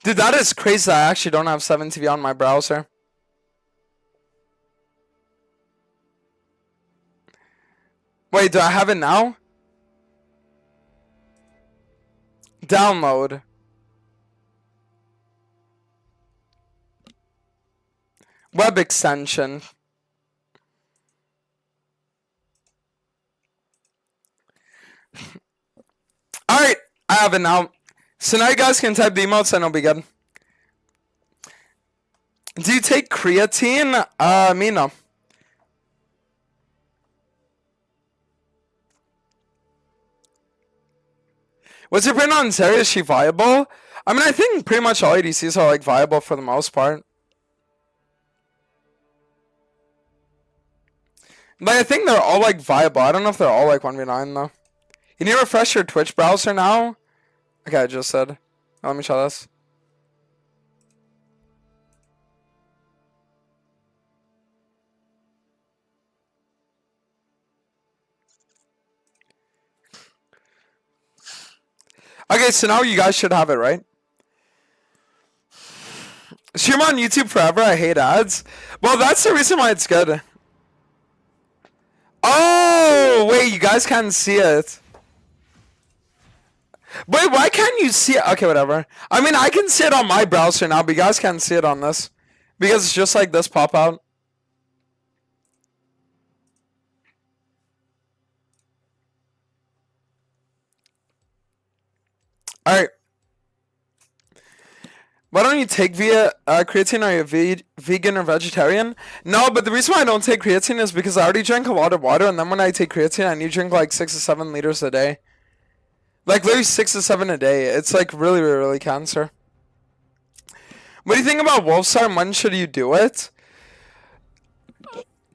Dude, that is crazy. I actually don't have 7TV on my browser. Wait, do I have it now? Download. Web extension. Alright, I have it now. So now you guys can type the emotes and it'll be good. Do you take creatine? Me no. What's your opinion on Zarya? Is she viable? I mean, I think pretty much all ADCs are, like, viable for the most part. But I think they're all, like, viable. I don't know if they're all, like, 1v9, though. You need to refresh your Twitch browser now? Okay, I just said. Let me try this. Okay, so now you guys should have it, right? Stream on YouTube forever. I hate ads. Well, that's the reason why it's good. Oh, wait, you guys can't see it. Wait, why can't you see it? Okay, whatever. I mean, I can see it on my browser now, but you guys can't see it on this. Because it's just like this pop out. Alright. Why don't you take via creatine? Are you vegan or vegetarian? No, but the reason why I don't take creatine is because I already drink a lot of water, and then when I take creatine, I need to drink like 6 to 7 liters a day. Like literally 6 to 7 a day. It's like really, really, really cancer. What do you think about Wolfstar and when should you do it?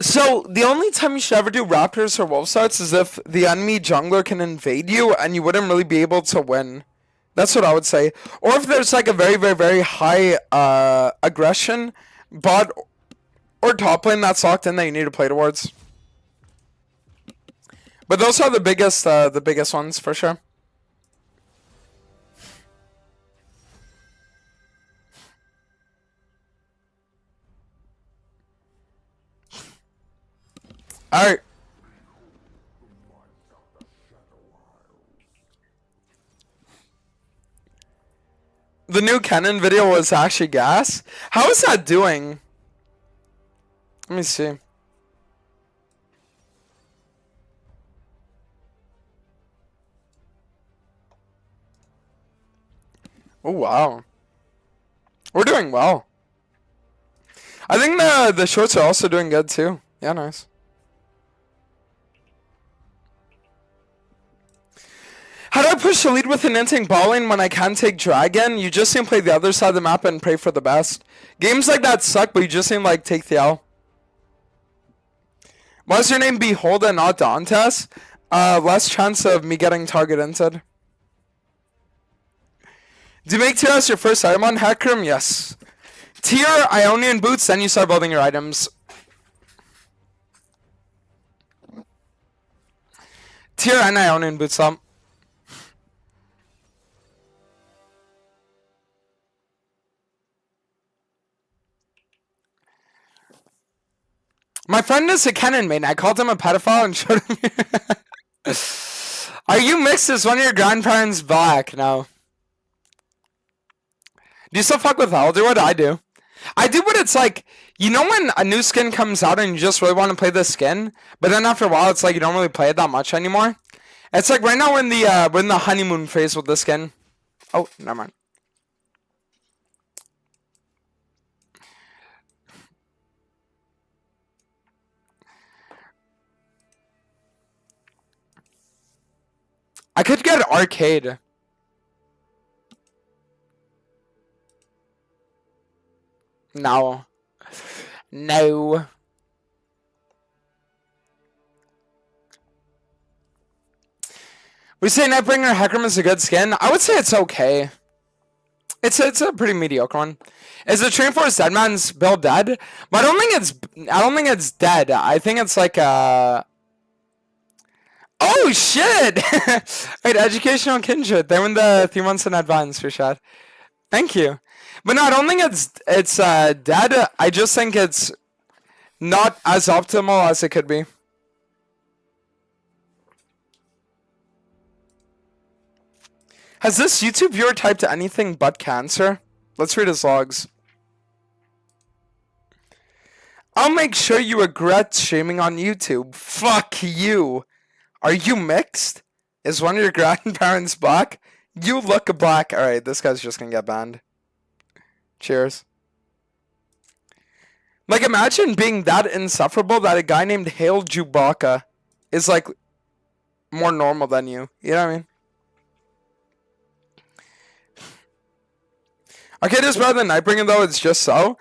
So, the only time you should ever do Raptors or Wolfstarts is if the enemy jungler can invade you and you wouldn't really be able to win. That's what I would say. Or if there's like a very, very, very high aggression bot or top lane that's locked in that you need to play towards. But those are the biggest ones for sure. Alright. The new Kennen video was actually gas. How is that doing? Let me see. Oh wow. We're doing well. I think the shorts are also doing good too. Yeah, nice. How do I push the lead with an inting balling when I can't take dragon? You just need to play the other side of the map and pray for the best. Games like that suck, but you just need to like take the L. Why does your name Behold and not Dantes? Less chance of me getting target inted. Do you make tier as your first item on Hecarim? Yes. Tier, Ionian boots, then you start building your items. Tier and Ionian boots up. My friend is a Kennen main. I called him a pedophile and showed him. Are you mixed? Is one of your grandparents black? No. Do you still fuck with Elderwood? I do. I do, but it's like, you know when a new skin comes out and you just really want to play the skin, but then after a while it's like you don't really play it that much anymore? It's like right now we're in the honeymoon phase with the skin. Oh, never mind. I could get arcade. No. No. We say Nightbringer Hecarim is a good skin. I would say it's okay. It's a pretty mediocre one. Is the Train Force Deadman's build dead? But I don't think it's dead. I think it's like oh shit! Wait, educational kindred. They win the 3 months in advance for shot. Thank you. But no, I don't think it's dead. I just think it's not as optimal as it could be. Has this YouTube viewer typed anything but cancer? Let's read his logs. I'll make sure you regret streaming on YouTube. Fuck you. Are you mixed? Is one of your grandparents black? You look black. Alright, this guy's just gonna get banned. Cheers. Like, imagine being that insufferable that a guy named Hail Chewbacca is, like, more normal than you. You know what I mean? Arcade is better than Nightbringer, though. It's just so.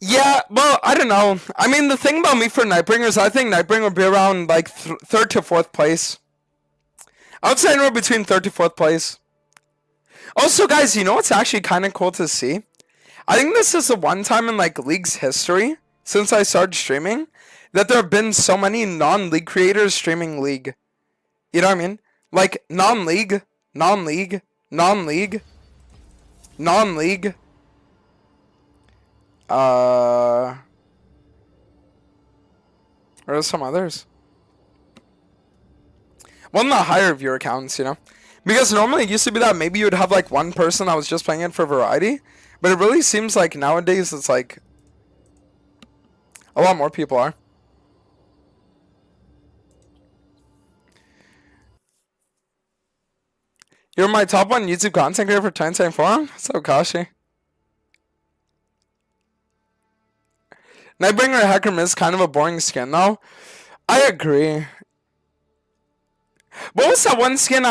Yeah, well, I don't know. I mean, the thing about me for Nightbringer is I think Nightbringer would be around, like, 3rd to 4th place. I would say anywhere between 3rd to 4th place. Also, guys, you know what's actually kind of cool to see? I think this is the one time in, like, League's history, since I started streaming, that there have been so many non-League creators streaming League. You know what I mean? Like, non-League, Non-league. Non-league. Non-league. Or some others. One of the higher viewer counts, you know? Because normally it used to be that maybe you would have like one person that was just playing it for variety. But it really seems like nowadays it's like a lot more people are. You're my top one YouTube content creator for 2024? So Kashi. Nightbringer Hecarim is kind of a boring skin though. I agree. What was that one skin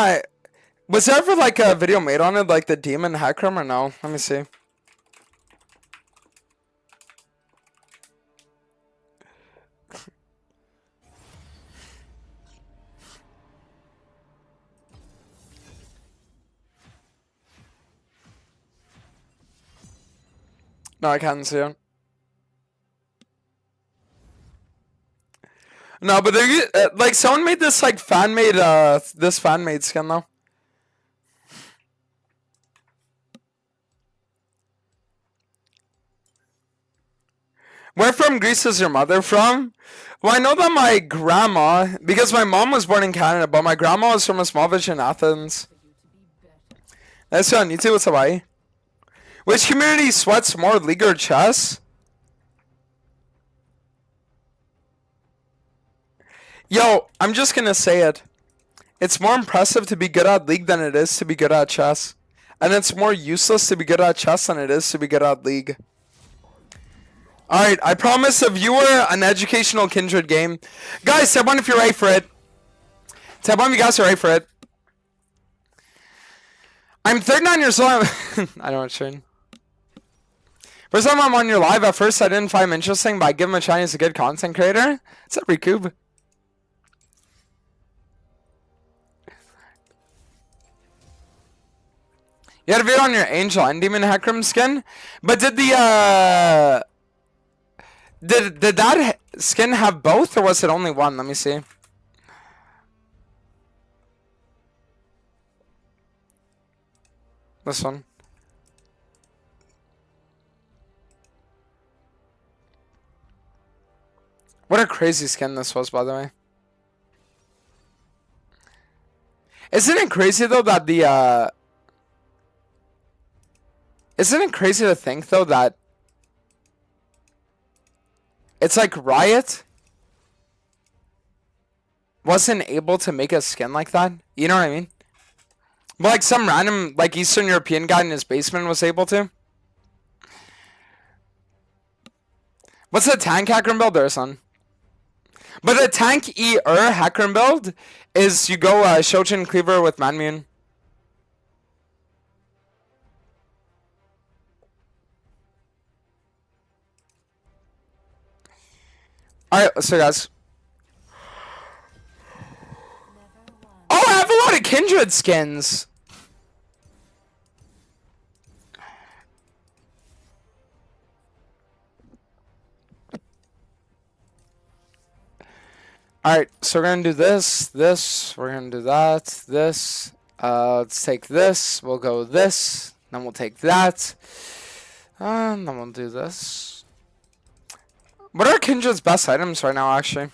was there ever like a video made on it, like the demon Hecarim or no? Let me see. No, I can't see it. No, but they like someone made this like fan made skin though. Where from Greece is your mother from? Well, I know that my grandma, because my mom was born in Canada, but my grandma was from a small village in Athens. That's on YouTube. What's Hawaii? Which community sweats more, League or chess? Yo, I'm just gonna say it. It's more impressive to be good at League than it is to be good at chess. And it's more useless to be good at chess than it is to be good at League. Alright, I promise a viewer an educational Kindred game. Guys, type 1 if you're ready for it. Type 1 if you guys are ready for it. I'm 39 years old. I know it's true. First time I'm on your live, at first I didn't find him interesting, but I give him a chance. He's a good content creator. What's up, Recoup? You had a video on your Angel and Demon Hecarim skin, but did the did that skin have both, or was it only one? Let me see. This one. What a crazy skin this was, by the way. Isn't it crazy though that the Isn't it crazy to think though that it's like Riot wasn't able to make a skin like that? You know what I mean? But like some random like Eastern European guy in his basement was able to. What's the tank Hecarim build there, son? But the tank Hecarim build is you go Shojin Cleaver with Manmune. Alright, so guys. Oh, I have a lot of Kindred skins. Alright, so we're gonna do this, we're gonna do that, this. Let's take this, we'll go this, then we'll take that. And then we'll do this. What are Kindred's best items right now, actually?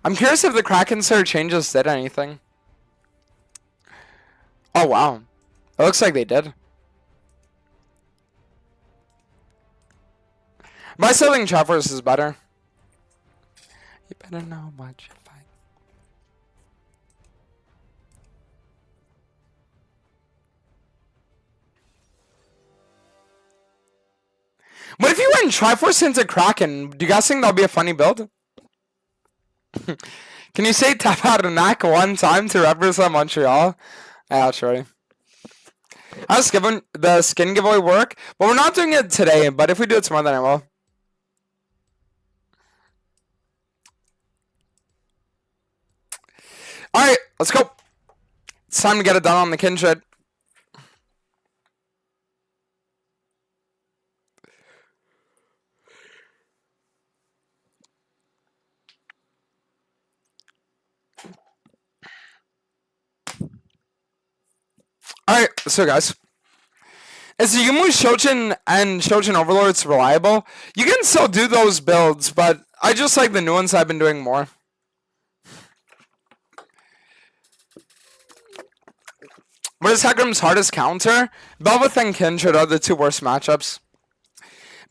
I'm curious if the Kraken Slayer changes did anything. Oh, wow. It looks like they did. But I still think Traverse is better. You better know what you're fighting. What if you went Triforce into Kraken? Do you guys think that'll be a funny build? Can you say Tabarnak one time to represent Montreal? Yeah, sure. I was given the skin giveaway work, but we're not doing it today. But if we do it tomorrow, then I will. Alright, let's go. It's time to get it done on the Kindred. Alright, so guys. Is the Yumu Shojin and Shojin Overlords reliable? You can still do those builds, but I just like the new ones I've been doing more. What is Hecarim's hardest counter? Belveth and Kindred are the two worst matchups.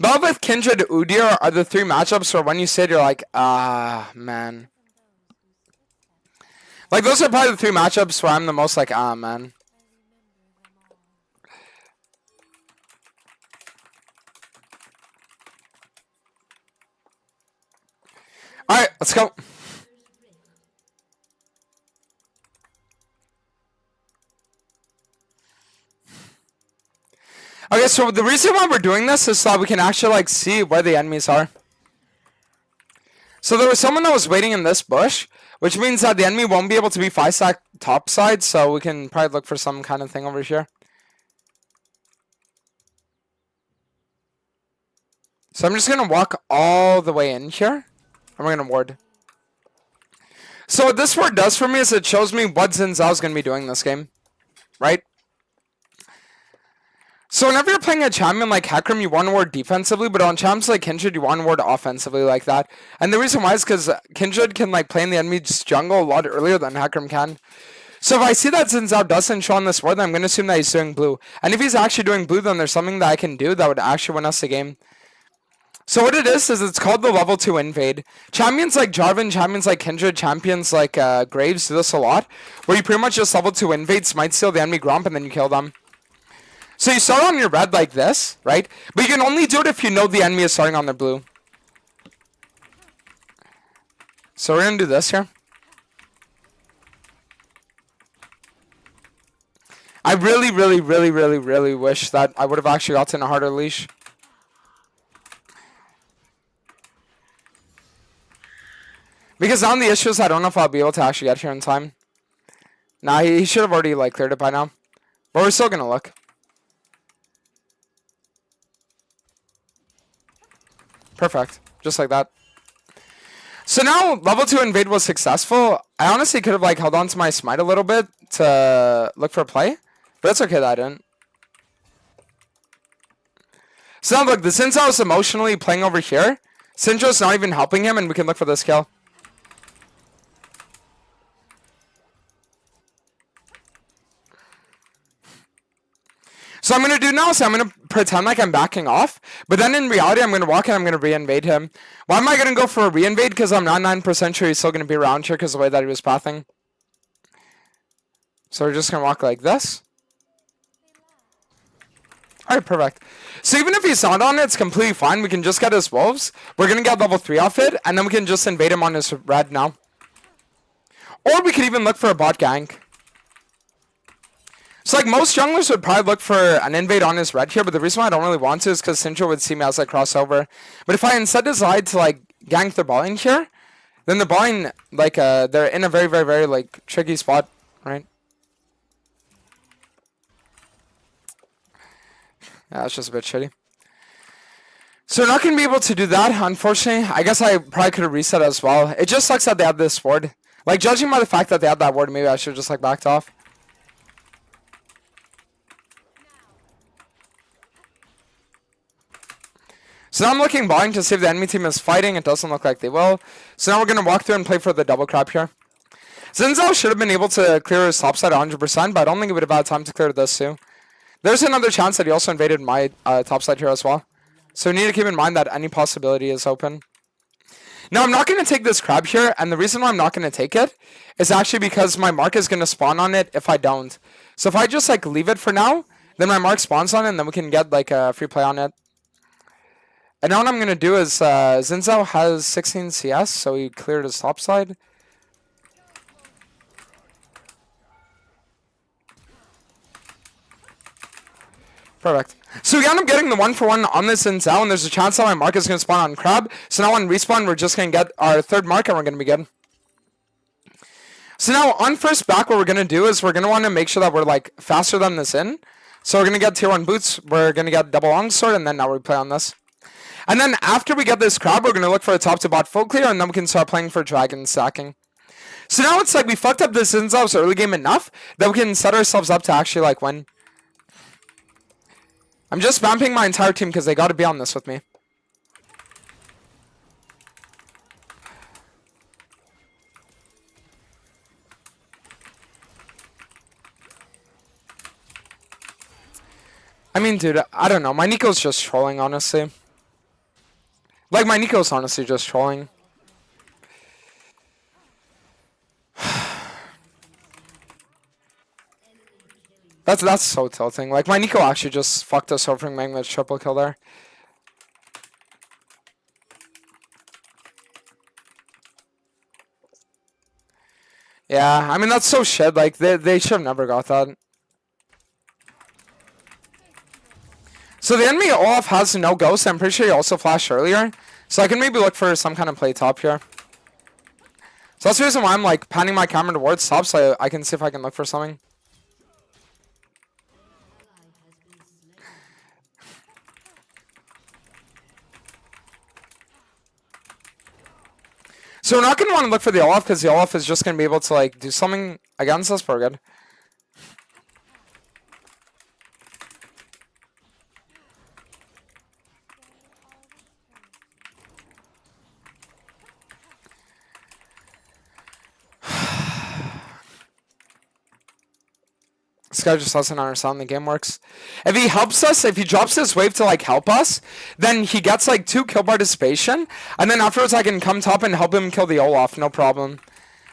Belveth, Kindred, Udyr are the three matchups where when you sit, you're like, man. Like, those are probably the three matchups where I'm the most like, man. Alright, let's go. Okay, so the reason why we're doing this is so that we can actually like see where the enemies are. So there was someone that was waiting in this bush, which means that the enemy won't be able to be 5-stack top side, so we can probably look for some kind of thing over here. So I'm just going to walk all the way in here, and we're going to ward. So what this ward does for me is it shows me what Xin Zhao is going to be doing this game, right? So whenever you're playing a champion like Hecarim, you want to ward defensively, but on champs like Kindred, you want to ward offensively like that. And the reason why is because Kindred can like play in the enemy's jungle a lot earlier than Hecarim can. So if I see that Xin Zhao doesn't show on this ward, then I'm going to assume that he's doing blue. And if he's actually doing blue, then there's something that I can do that would actually win us the game. So what it is it's called the level 2 invade. Champions like Jarvan, champions like Kindred, champions like Graves do this a lot, where you pretty much just level 2 invade, smite steal the enemy gromp, and then you kill them. So you start on your red like this, right? But you can only do it if you know the enemy is starting on their blue. So we're going to do this here. I really wish that I would have actually gotten a harder leash. Because now the issue is I don't know if I'll be able to actually get here in time. Nah, he should have already like cleared it by now. But we're still going to look. Perfect. Just like that. So now, level 2 invade was successful. I honestly could have like held on to my smite a little bit to look for a play. But it's okay that I didn't. So now look, the Xin Zhao is emotionally playing over here. Sinjo's not even helping him and we can look for this kill. So I'm going to do now, so I'm going to pretend like I'm backing off, but then in reality I'm going to walk and I'm going to re-invade him. Why am I going to go for a re-invade? Because I'm 99% sure he's still going to be around here because of the way that he was pathing. So we're just going to walk like this. Alright, perfect. So even if he's not on it, it's completely fine. We can just get his wolves. We're going to get level 3 off it, and then we can just invade him on his red now. Or we could even look for a bot gank. So like most junglers would probably look for an invade on his red here, but the reason why I don't really want to is because Sinjo would see me as I cross over. But if I instead decide to like gank their bot lane here, then the bot lane, like they're in a very like tricky spot, right? Yeah, that's just a bit shitty. So we're not going to be able to do that, unfortunately. I guess I probably could have reset as well. It just sucks that they had this ward. Like, judging by the fact that they had that ward, maybe I should have just like backed off. So now I'm looking blind to see if the enemy team is fighting. It doesn't look like they will. So now we're going to walk through and play for the double crab here. Xin Zhao should have been able to clear his top side 100%, but I don't think he would have had time to clear this too. There's another chance that he also invaded my top side here as well. So we need to keep in mind that any possibility is open. Now I'm not going to take this crab here, and the reason why I'm not going to take it is actually because my mark is going to spawn on it if I don't. So if I just like leave it for now, then my mark spawns on it, and then we can get like a free play on it. And now what I'm going to do is, Xin Zhao has 16 CS, so he cleared his top side. Perfect. So we end up getting the 1-for-1 on this Xin Zhao, and there's a chance that my mark is going to spawn on Crab. So now on respawn, we're just going to get our third mark, and we're going to be good. So now on first back, what we're going to do is we're going to want to make sure that we're like faster than this in. So we're going to get tier 1 boots, we're going to get double longsword, and then now we play on this. And then after we get this crab, we're going to look for a top to bot full clear, and then we can start playing for dragon stacking. So now it's like we fucked up this Xin Zhao's early game enough that we can set ourselves up to actually like win. I'm just vamping my entire team because they got to be on this with me. I mean, dude, I don't know. My Nico's just trolling, honestly. Like, my Nico's honestly just trolling. That's so tilting. Like, my Nico actually just fucked us over and Magma's triple kill there. Yeah, I mean, that's so shit. Like, they should have never got that. So the enemy Olaf has no ghost. I'm pretty sure he also flashed earlier. So I can maybe look for some kind of play top here. So that's the reason why I'm like panning my camera towards top so I can see if I can look for something. So we're not going to want to look for the Olaf because the Olaf is just going to be able to like do something against us for good. This guy just doesn't understand the game works. If he helps us, if he drops this wave to like help us, then he gets like 2 kill participation, and then afterwards I can come top and help him kill the Olaf, no problem.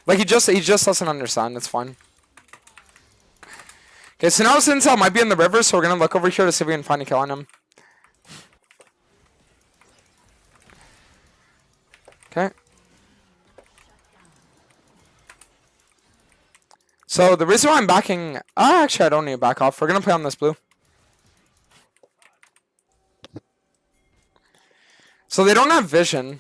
Like he just doesn't understand. It's fine. Okay, so now Sinzel might be in the river, so we're gonna look over here to see if we can find a kill on him. Okay. So the reason why I'm backing... actually, I don't need to back off. We're going to play on this blue. So they don't have vision.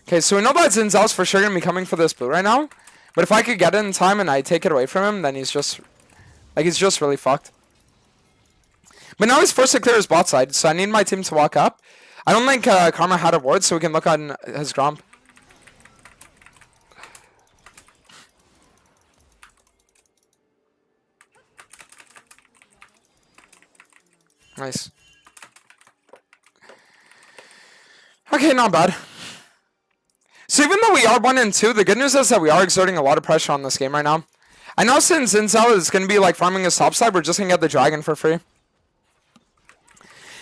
Okay, so we know that Zinzel's for sure going to be coming for this blue right now. But if I could get it in time and I take it away from him, then he's just... like, he's just really fucked. But now he's forced to clear his bot side, so I need my team to walk up. I don't think Karma had a ward, so we can look on his Gromp. Nice. Okay, not bad. So even though we are 1 and 2, the good news is that we are exerting a lot of pressure on this game right now. I know since Zinzel is going to be like farming his top side, we're just going to get the dragon for free.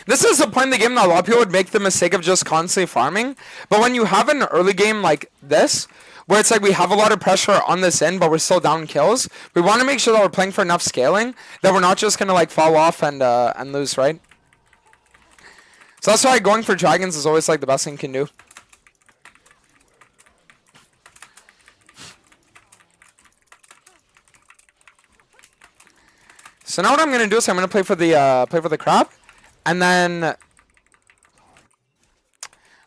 This is the point in the game that a lot of people would make the mistake of just constantly farming. But when you have an early game like this, where it's like we have a lot of pressure on this end, but we're still down kills, we want to make sure that we're playing for enough scaling, that we're not just going to like fall off and lose, right? So that's why going for dragons is always like the best thing you can do. So now what I'm going to do is I'm going to play for the crab. And then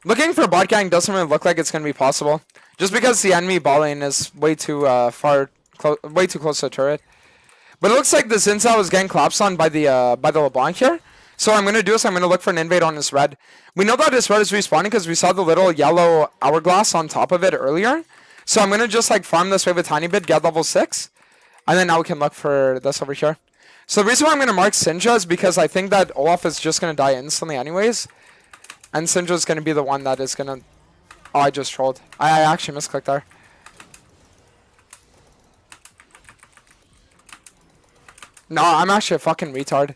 looking for bot gang doesn't really look like it's going to be possible. Just because the enemy bot lane is way too way too close to the turret. But it looks like the Zinzel is getting collapsed on by the LeBlanc here. So what I'm going to do is I'm going to look for an invade on his red. We know that his red is respawning because we saw the little yellow hourglass on top of it earlier. So I'm going to just like farm this wave a tiny bit, get level 6. And then now we can look for this over here. So the reason why I'm going to mark Syndra is because I think that Olaf is just going to die instantly anyways. And Syndra is going to be the one that is going to... Oh, I just trolled. I actually misclicked there. No, I'm actually a fucking retard.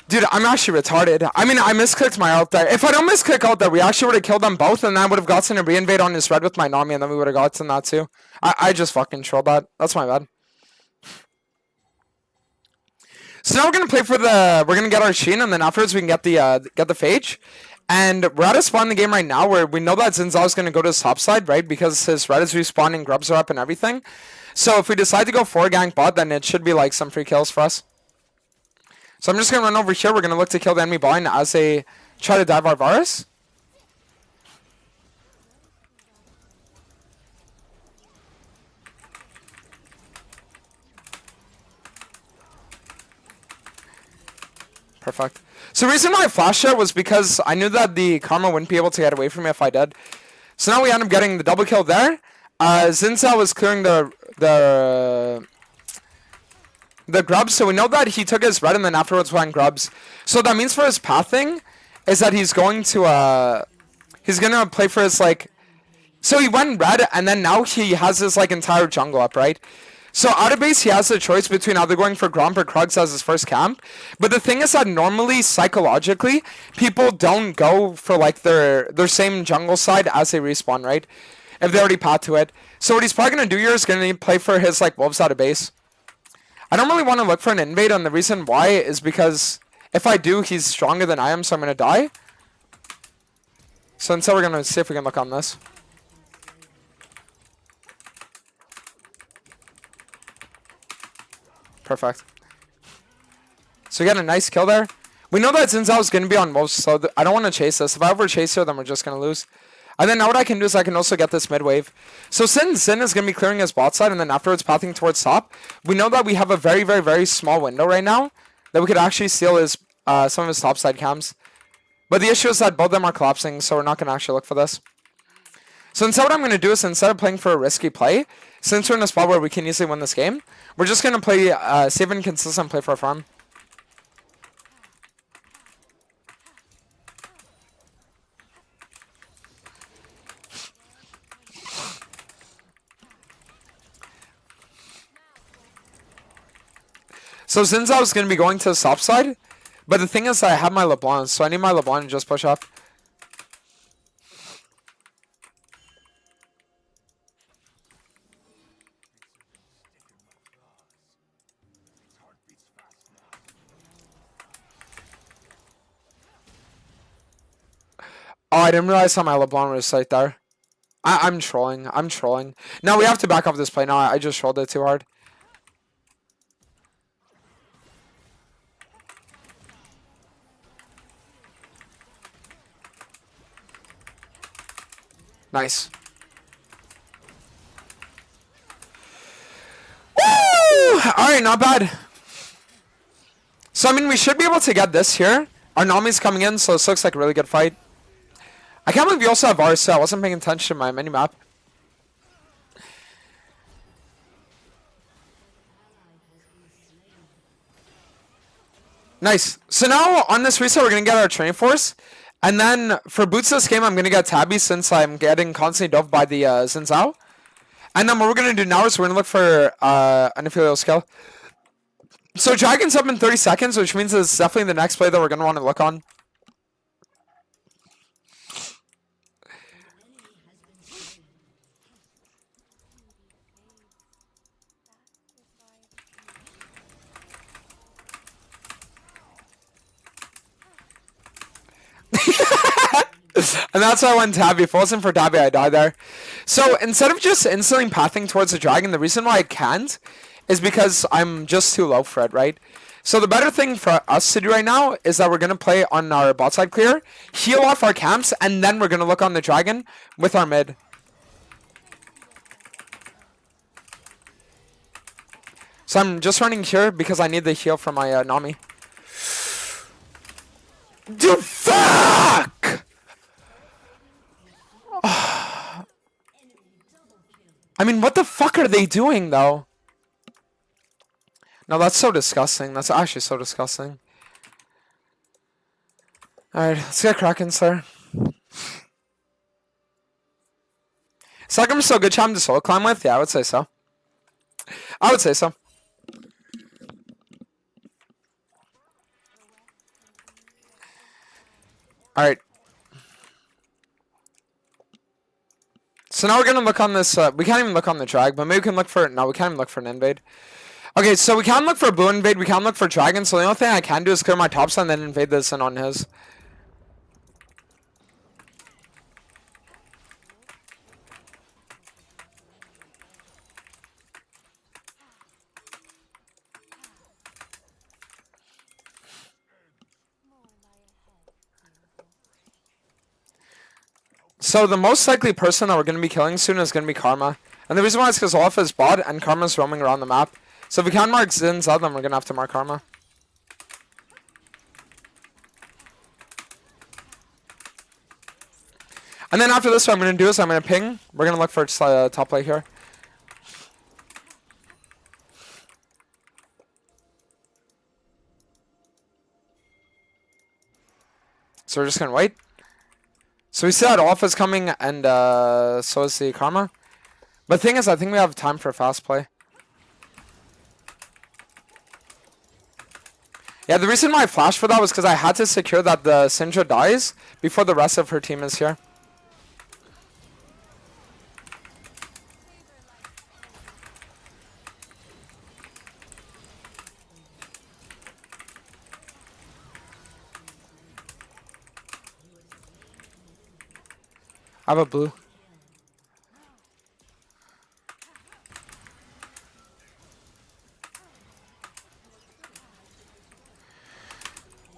Dude, I'm actually retarded. I mean, I misclicked my ult there. If I don't misclick ult there, we actually would have killed them both, and then I would have gotten a re-invade on his red with my Nami, and then we would have gotten that too. I just fucking trolled that. That's my bad. So now we're gonna play for the. We're gonna get our Sheen, and then afterwards we can get the Phage. And we're at a spot in the game right now where we know that Zinzel is gonna go to his top side, right? Because his red is respawning, grubs are up, and everything. So if we decide to go 4 gank bot, then it should be like some free kills for us. So I'm just gonna run over here. We're gonna look to kill the enemy bot lane as they try to dive our Varus. Perfect. So the reason why I flashed it was because I knew that the Karma wouldn't be able to get away from me if I did. So now we end up getting the double kill there. Zinzao was clearing the grubs, so we know that he took his red and then afterwards went grubs. So that means for his pathing is that he's going to play for his like. So he went red and then now he has his like entire jungle up, right? So out of base he has a choice between either going for Gromp or Krugs as his first camp. But the thing is that normally psychologically people don't go for like their same jungle side as they respawn, right? If they already path to it. So what he's probably gonna do here is gonna play for his like wolves out of base. I don't really want to look for an invade, and the reason why is because if I do, he's stronger than I am, so I'm gonna die. So instead we're gonna see if we can look on this. Perfect. So we got a nice kill there. We know that Zinzao is going to be on wolves, so I don't want to chase this. If I ever chase her, then we're just going to lose. And then now what I can do is I can also get this mid wave. So since Zin is going to be clearing his bot side and then afterwards pathing towards top, we know that we have a very, very, very small window right now that we could actually steal his some of his top side cams. But the issue is that both of them are collapsing, so we're not going to actually look for this. So instead what I'm going to do is instead of playing for a risky play, since we're in a spot where we can easily win this game, we're just going to play safe and consistent play for a farm. So Zinzao is going to be going to the top side, but the thing is I have my LeBlanc, so I need my LeBlanc to just push up. Oh, I didn't realize how my LeBlanc was right there. I'm trolling. I'm trolling. No, we have to back off this play now. I just trolled it too hard. Nice. Woo! Alright, not bad. So, I mean, we should be able to get this here. Our Nami's coming in, so this looks like a really good fight. I can't believe we also have ours, so I wasn't paying attention to my mini-map. Nice. So now, on this reset, we're going to get our training force. And then, for boots this game, I'm going to get Tabby since I'm getting constantly dove by the Zinzao. And then what we're going to do now is we're going to look for an affiliate skill. So Dragon's up in 30 seconds, which means it's definitely the next play that we're going to want to look on. And that's why I went Tabby. If it wasn't for Tabby, I'd die there. So instead of just instantly pathing towards the dragon, the reason why I can't is because I'm just too low for it, right? So the better thing for us to do right now is that we're going to play on our bot side clear, heal off our camps, and then we're going to look on the dragon with our mid. So I'm just running here because I need the heal for my Nami. Dude, fuck! I mean, what the fuck are they doing, though? No, that's so disgusting. That's actually so disgusting. Alright, let's get cracking, sir. Hecarim is still a good champ to solo climb with? Yeah, I would say so. I would say so. Alright. So now we're going to look on this, we can't even look on the drag, but maybe we can look for, no, we can't even look for an invade. Okay, so we can look for a blue invade, we can look for dragon, so the only thing I can do is clear my top side and then invade this in on his. So the most likely person that we're going to be killing soon is going to be Karma. And the reason why is because Olaf is bot and Karma's roaming around the map. So if we can't mark Zin's out, then we're going to have to mark Karma. And then after this, what I'm going to do is I'm going to ping. We're going to look for top play here. So we're just going to wait. So we see that Alpha's coming, and so is the Karma. But the thing is, I think we have time for a fast play. Yeah, the reason why I flashed for that was because I had to secure that the Syndra dies before the rest of her team is here. I have a blue.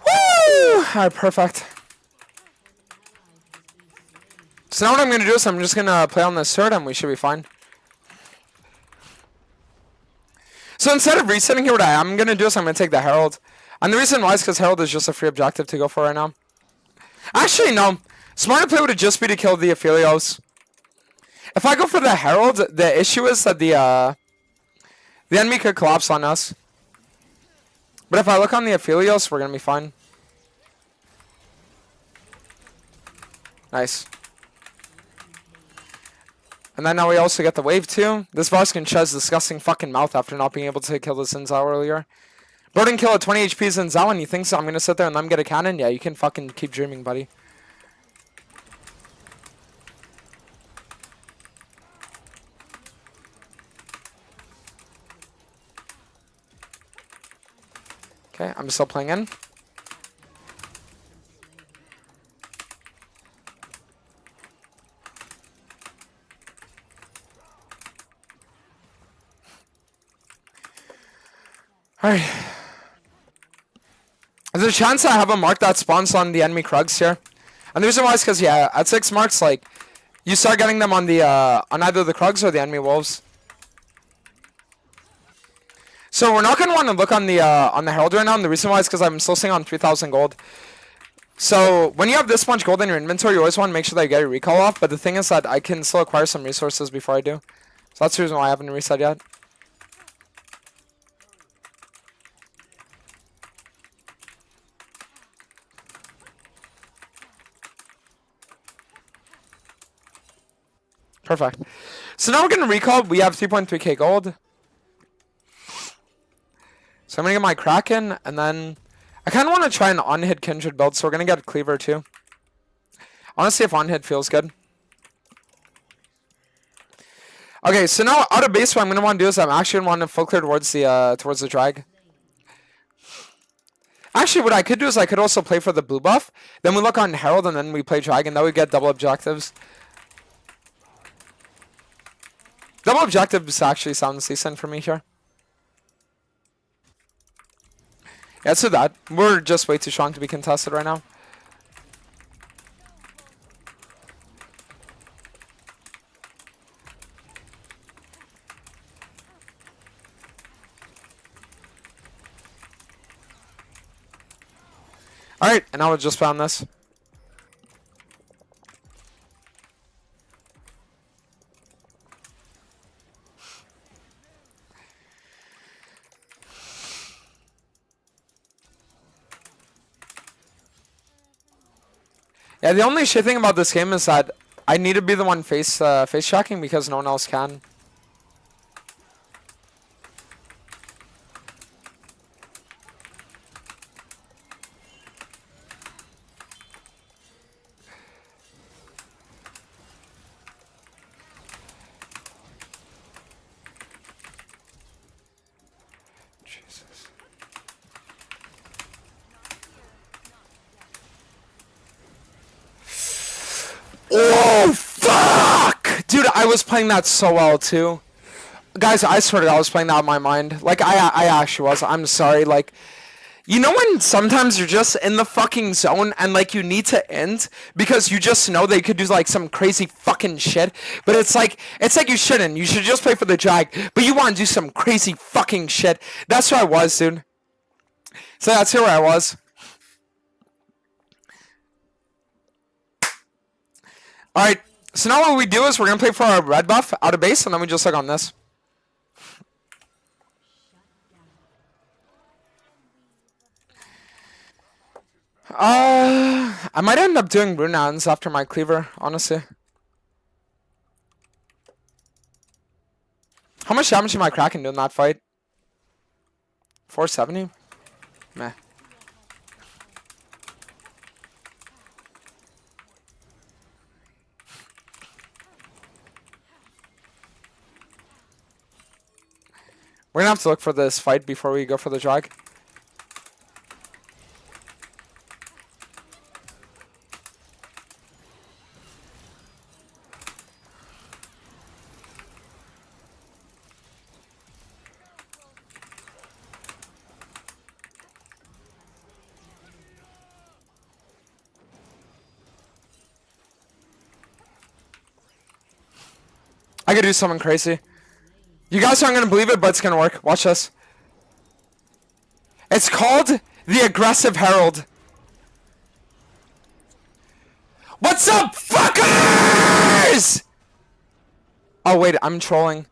Woo! Alright, perfect. So now what I'm going to do is I'm just going to play on this turret and we should be fine. So instead of resetting here, what I'm going to do is I'm going to take the Herald. And the reason why is because Herald is just a free objective to go for right now. Actually, no. Smarter play would just be to kill the Aphelios. If I go for the Herald, the issue is that the enemy could collapse on us. But if I look on the Aphelios, we're going to be fine. Nice. And then now we also get the wave too. This Vars can shut his disgusting fucking mouth after not being able to kill the Xin Zhao earlier. Bro didn't kill a 20 HP Xin Zhao and you think so I'm going to sit there and let him get a cannon? Yeah, you can fucking keep dreaming, buddy. Okay, I'm still playing in. Alright. There's a chance I have a mark that spawns on the enemy Krugs here. And the reason why is because, yeah, at 6 marks, like, you start getting them on the, on either the Krugs or the enemy Wolves. So we're not going to want to look on the Herald right now, and the reason why is because I'm still sitting on 3,000 gold. So when you have this much gold in your inventory, you always want to make sure that you get your recall off, but the thing is that I can still acquire some resources before I do. So that's the reason why I haven't reset yet. Perfect. So now we're going to recall. We have 3.3k gold. So I'm going to get my Kraken, and then I kind of want to try an on-hit Kindred build, so we're going to get Cleaver too. I want to see if on-hit feels good. Okay, so now out of base, what I'm going to want to do is I'm actually going to want to full clear towards the drag. Actually, what I could do is I could also play for the blue buff. Then we look on Herald, and then we play drag, and then we get double objectives. Double objectives actually sounds decent for me here. Yeah, let's do that. We're just way too strong to be contested right now. Alright, and now we'll just found this. Yeah, the only shit thing about this game is that I need to be the one face tracking because no one else can. Jesus. Oh, fuck! Dude, I was playing that so well, too. Guys, I swear to God, I was playing that in my mind. Like, I actually was. I'm sorry. Like, you know when sometimes you're just in the fucking zone and, like, you need to end because you just know they could do, like, some crazy fucking shit? But it's like you shouldn't. You should just play for the drag. But you want to do some crazy fucking shit. That's where I was, dude. So that's here where I was. Alright, so now what we do is we're gonna play for our red buff out of base, and then we just look on this. I might end up doing Runehounds after my cleaver, honestly. How much damage am I cracking doing that fight? 470? Meh. We're gonna have to look for this fight before we go for the drag. I could do something crazy. You guys aren't gonna believe it, but it's gonna work. Watch this. It's called the Aggressive Herald. What's up, fuckers? Oh wait, I'm trolling.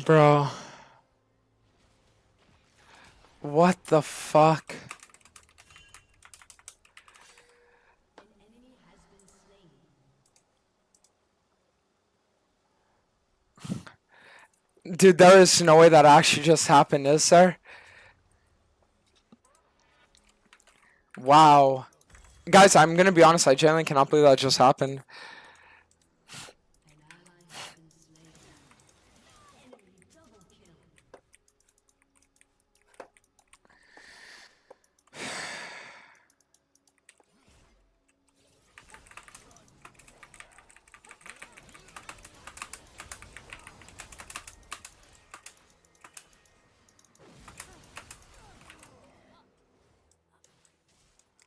Bro. What the fuck? Dude, there is no way that actually just happened, is there? Wow. Guys, I'm gonna be honest, I genuinely cannot believe that just happened.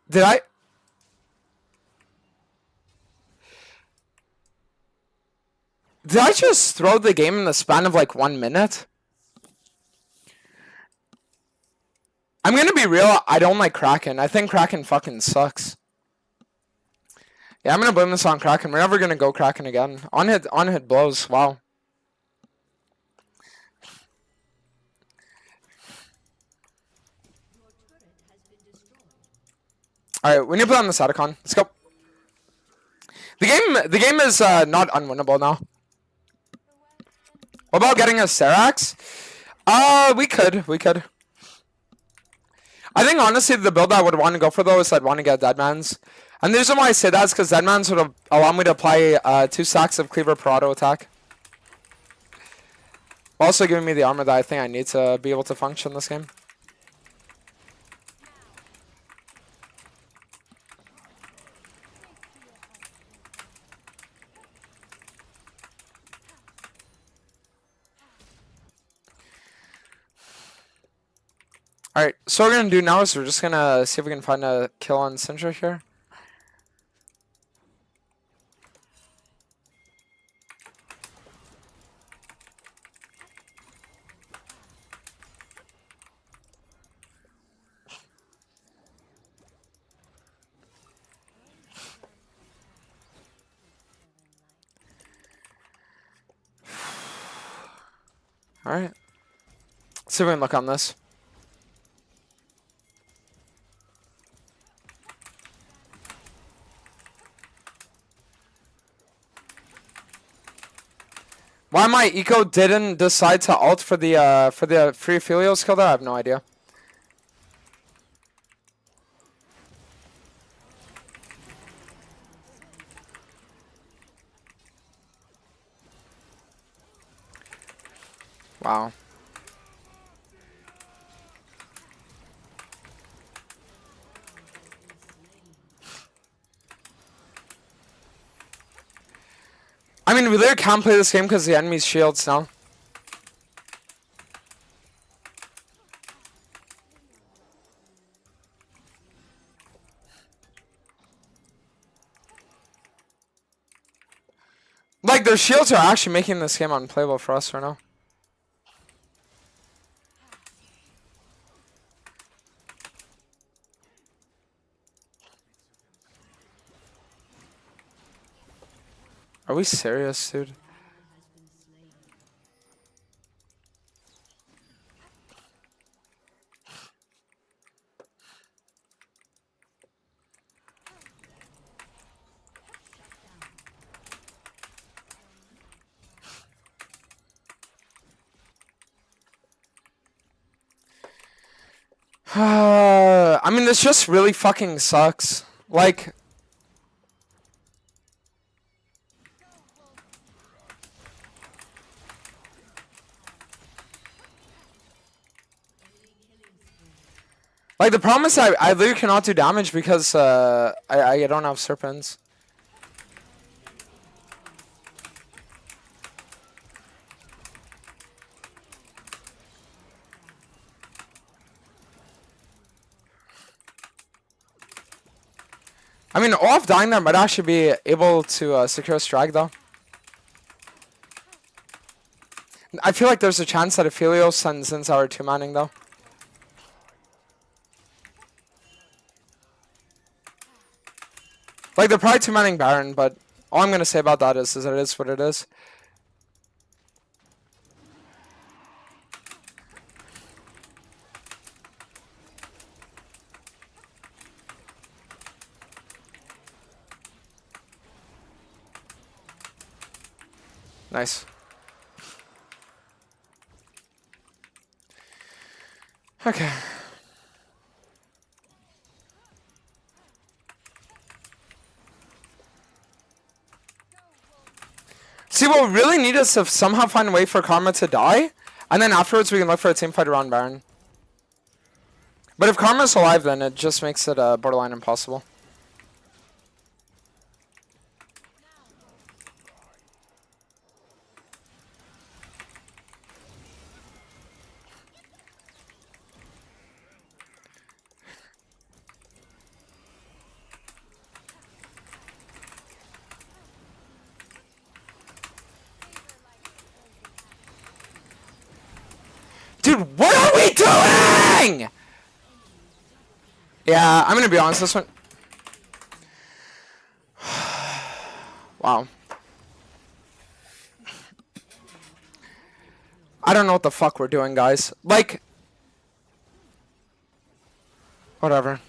Did I? Did I just throw the game in the span of like 1 minute? I'm gonna be real, I don't like Kraken. I think Kraken fucking sucks. Yeah, I'm gonna blame this on Kraken. We're never gonna go Kraken again. On hit blows. Wow. Alright, we need to play on the Sadicon. Let's go. The game is not unwinnable now. What about getting a Serax? We could. I think honestly the build I would want to go for though is I'd want to get Deadman's. And the reason why I say that is because Deadman's would allow me to apply 2 stacks of Cleaver per auto attack. Also giving me the armor that I think I need to be able to function this game. Alright, so what we're gonna do now is we're just gonna see if we can find a kill on Syndra here. Alright. Let's see if we can look on this. Why my eco didn't decide to ult for the free Filio skill there, I have no idea. Wow. I mean, we literally can't play this game because the enemy's shields now. Like, their shields are actually making this game unplayable for us right now. Are we serious, dude? I mean, this just really fucking sucks. Like... Like, the problem is I literally cannot do damage because I don't have serpents. I mean, off dying there might actually be able to secure a strike, though. I feel like there's a chance that Aphelios sends in our 2-manning, though. Like, they're probably 2-manning Baron, but all I'm going to say about that is that it is what it is. Nice. Okay. See, what we really need is to somehow find a way for Karma to die, and then afterwards we can look for a team fight around Baron. But if Karma's alive, then it just makes it borderline impossible. Dude, what are we doing? Yeah, I'm gonna be honest, this one... Wow. I don't know what the fuck we're doing, guys. Like... Whatever.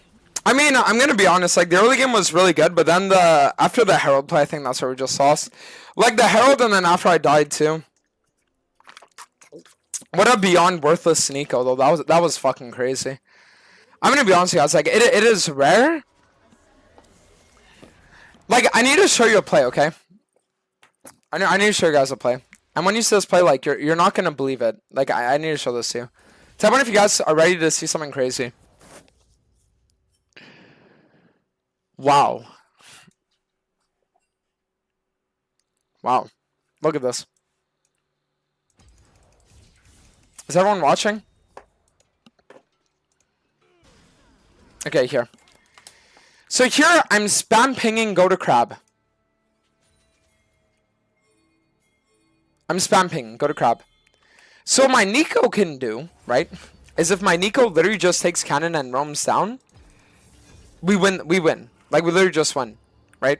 I mean, I'm gonna be honest, like, the early game was really good, but then after the Herald play, I think that's where we just lost. Like, the Herald and then after I died, too. What a beyond worthless Sneeko, though. That was fucking crazy. I'm gonna be honest with you guys, like, it is rare. Like, I need to show you a play, okay? I need to show you guys a play. And when you see this play, like, you're not gonna believe it. Like, I need to show this to you. Tell me if you guys are ready to see something crazy. Wow. Wow. Look at this. Is everyone watching? Okay, here. So here, I'm spam pinging go to crab. I'm spam pinging go to crab. So my Nico can do, right, is if my Nico literally just takes cannon and roams down, we win. Like, we literally just win, right?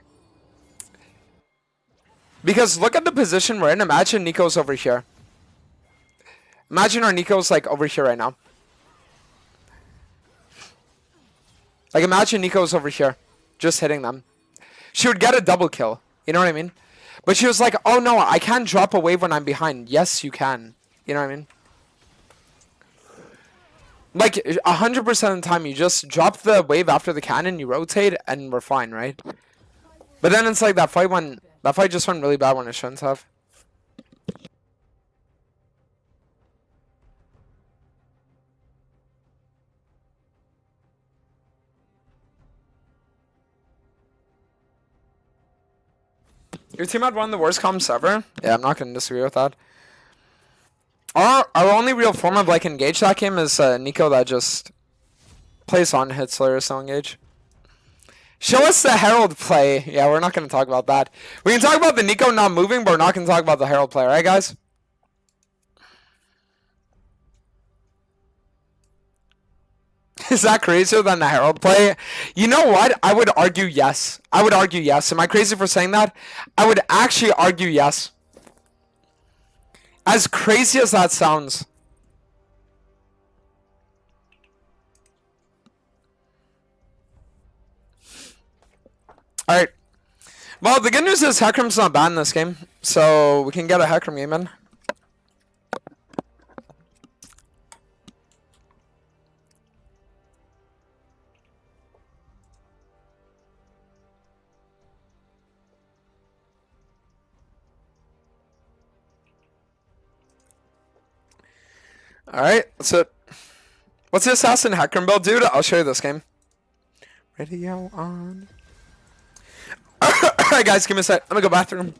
Because look at the position we're in. Imagine Nico's over here. Imagine our Nico's, like, over here right now. Like, imagine Nico's over here. Just hitting them. She would get a double kill. You know what I mean? But she was like, oh no, I can't drop a wave when I'm behind. Yes, you can. You know what I mean? Like, 100% of the time, you just drop the wave after the cannon, you rotate, and we're fine, right? But then it's like that fight just went really bad when it shouldn't have. Your team had one of the worst comps ever? Yeah, I'm not going to disagree with that. Our only real form of, like, engage that game is Nico that just plays on hit Slayer so engage. Show us the Herald play. Yeah, we're not going to talk about that. We can talk about the Nico not moving, but we're not going to talk about the Herald play, right, guys? Is that crazier than the Herald play? You know what? I would argue yes. I would argue yes. Am I crazy for saying that? I would actually argue yes. As crazy as that sounds. Alright. Well, the good news is Hecarim's not bad in this game. So we can get a Hecarim game in. Alright, that's it. What's the Assassin Hecarim build, dude? I'll show you this game. Radio on. Alright, guys, give me a sec. I'm gonna go bathroom.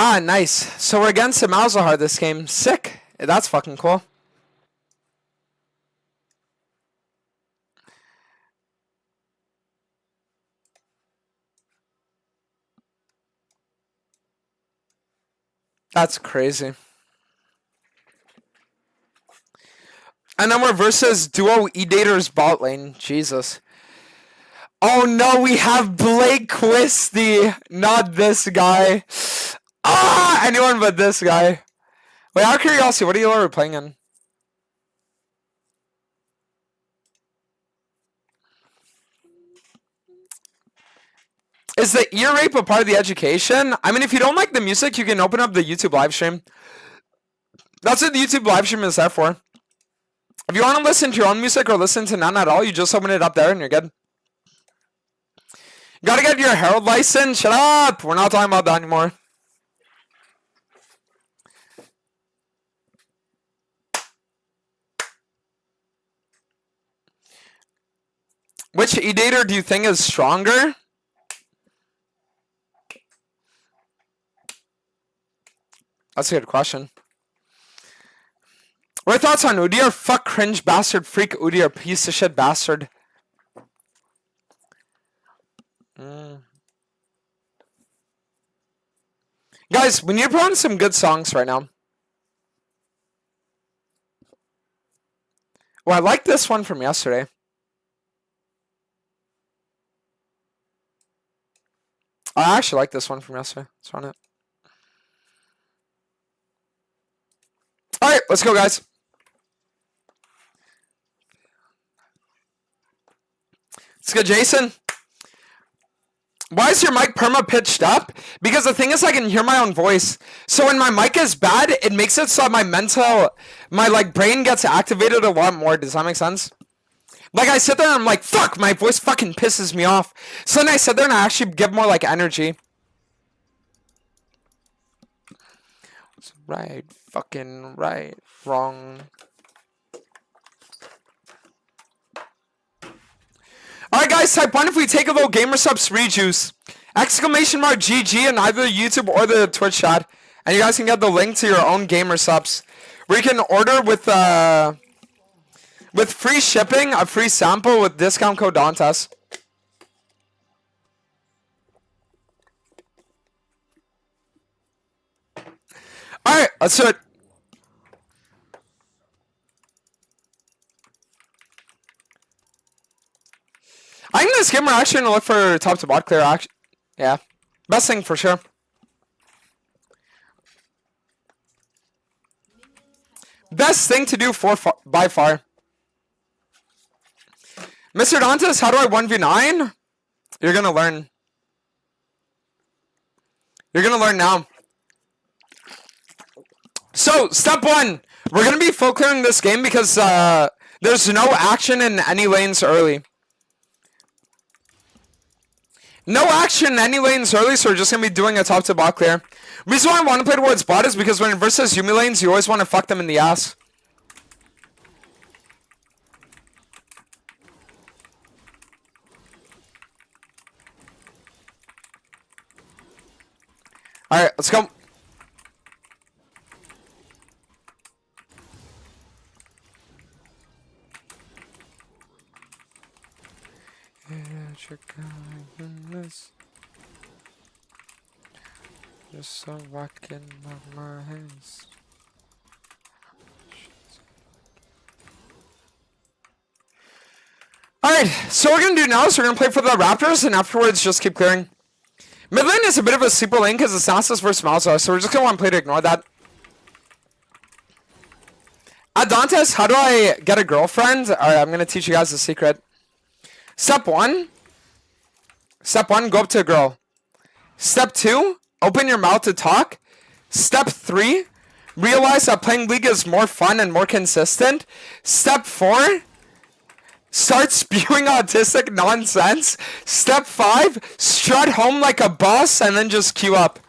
Ah, nice. So we're against Malzahar this game. Sick. That's fucking cool. That's crazy. And then we're versus Duo E-Dater's bot lane. Jesus. Oh no, we have Blake Quisty. Not this guy. Ah, anyone but this guy. Wait, out of curiosity, what are you ever playing in? Is the ear rape a part of the education? I mean, if you don't like the music, you can open up the YouTube live stream. That's what the YouTube live stream is there for. If you want to listen to your own music or listen to none at all, you just open it up there and you're good. You gotta get your Herald license. Shut up! We're not talking about that anymore. Which E-Dater do you think is stronger? That's a good question. What are your thoughts on Udyr? Fuck cringe bastard freak Udyr, piece of shit bastard. Guys, we need to put on some good songs right now. Well, I like this one from yesterday. I actually like this one from yesterday. Let's run it. Alright, let's go, guys. Let's go, Jason. Why is your mic perma pitched up? Because the thing is, I can hear my own voice. So when my mic is bad, it makes it so my like brain gets activated a lot more. Does that make sense? Like I sit there and I'm like, fuck, my voice fucking pisses me off. So then I sit there and I actually give more like energy. Right, fucking right, wrong. Alright guys, type 1 if we take a little gamer subs rejuice. Exclamation mark GG in either the YouTube or the Twitch chat. And you guys can get the link to your own gamer subs. Where you can order with free shipping, a free sample with discount code Dantes. let's do it. I think this game we're actually gonna look for top to bot clear. Action, yeah, best thing for sure. Best thing to do by far. Mr. Dantes, how do I 1v9? You're gonna learn. You're gonna learn now. So, step one. We're gonna be full clearing this game because there's no action in any lanes early. No action in any lanes early, so we're just gonna be doing a top to bot clear. Reason why I want to play towards bot is because when it versus Yumi lanes, you always want to fuck them in the ass. Alright, let's go. Just so rocking my hands. Alright, so what we're gonna do now is we're gonna play for the Raptors and afterwards just keep clearing. Mid lane is a bit of a sleeper lane because it's Nasus versus Malzahar, so we're just gonna want to play to ignore that. Dantes, how do I get a girlfriend? Alright, I'm gonna teach you guys the secret. Step one, go up to a girl. Step 2, open your mouth to talk. Step 3, realize that playing League is more fun and more consistent. Step 4, start spewing autistic nonsense. Step 5, strut home like a boss and then just queue up.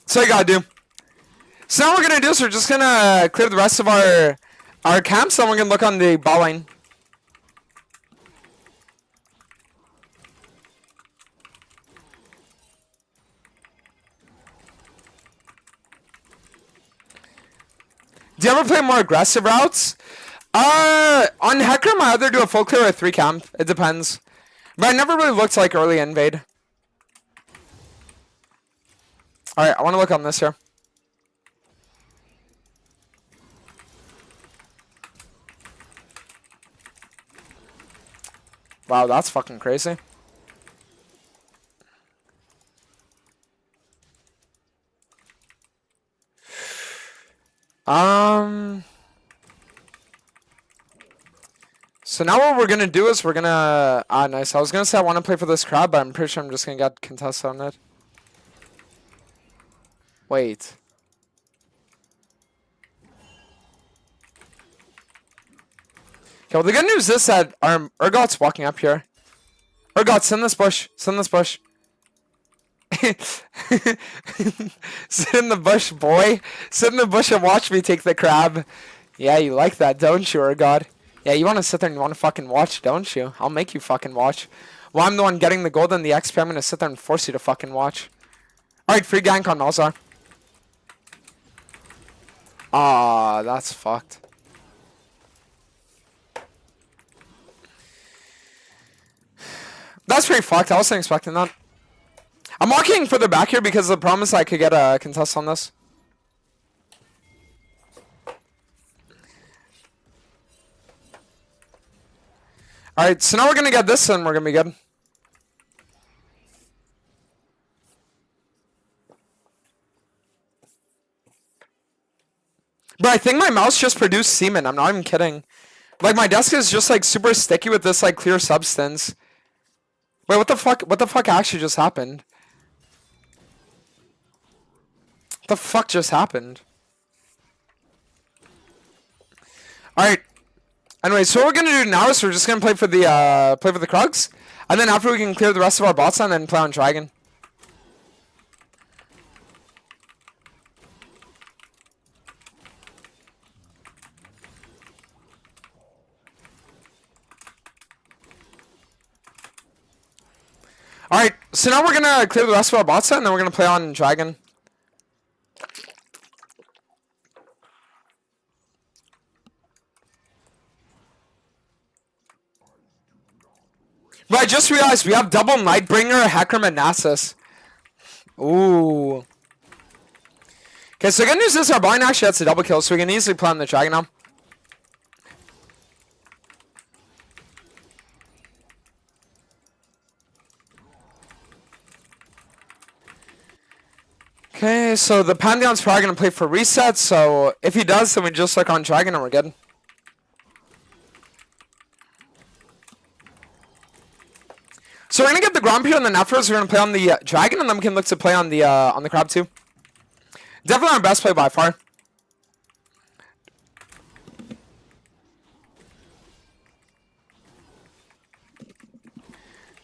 So you gotta do. So now what we're gonna do is we're just gonna clear the rest of our camps and we're gonna look on the ball lane. Do you ever play more aggressive routes? On Hecarim, I either do a full clear or a 3 camp. It depends. But I never really looked like early invade. Alright, I want to look on this here. Wow, that's fucking crazy. So now what we're gonna do is we're gonna nice. I was gonna say I want to play for this crab, but I'm pretty sure I'm just gonna get contested on it. Wait. Okay, well the good news is that our Urgot's walking up here. Urgot, sit in this bush. Sit in this bush. Sit in the bush, boy. Sit in the bush and watch me take the crab. Yeah, you like that, don't you, Urgot? Yeah, you want to sit there and you want to fucking watch, don't you? I'll make you fucking watch. Well, I'm the one getting the gold and the XP. I'm going to sit there and force you to fucking watch. Alright, free gank on Malzahar. Ah, that's fucked. That's pretty fucked. I wasn't expecting that. I'm walking further back here because the problem is I could get a contest on this. Alright, so now we're going to get this and we're going to be good. But I think my mouse just produced semen. I'm not even kidding. Like, my desk is just, like, super sticky with this, like, clear substance. Wait, what the fuck? What the fuck actually just happened? What the fuck just happened? Alright. Anyway, so what we're gonna do now is we're just gonna play for the Krugs. And then after we can clear the rest of our bots and then play on Dragon. Alright, so now we're gonna clear the rest of our bots and then we're gonna play on Dragon. But I just realized we have double Nightbringer, Hecarim, and Nasus. Ooh. Okay, so the good news is our blind actually has a double kill, so we can easily play on the dragon now. Okay, so the Pantheon's probably going to play for reset, so if he does, then we just look on dragon and we're good. So we're going to get the Gromp here on the Nephros, we're going to play on the dragon, and then we can look to play on the crab too. Definitely our best play by far.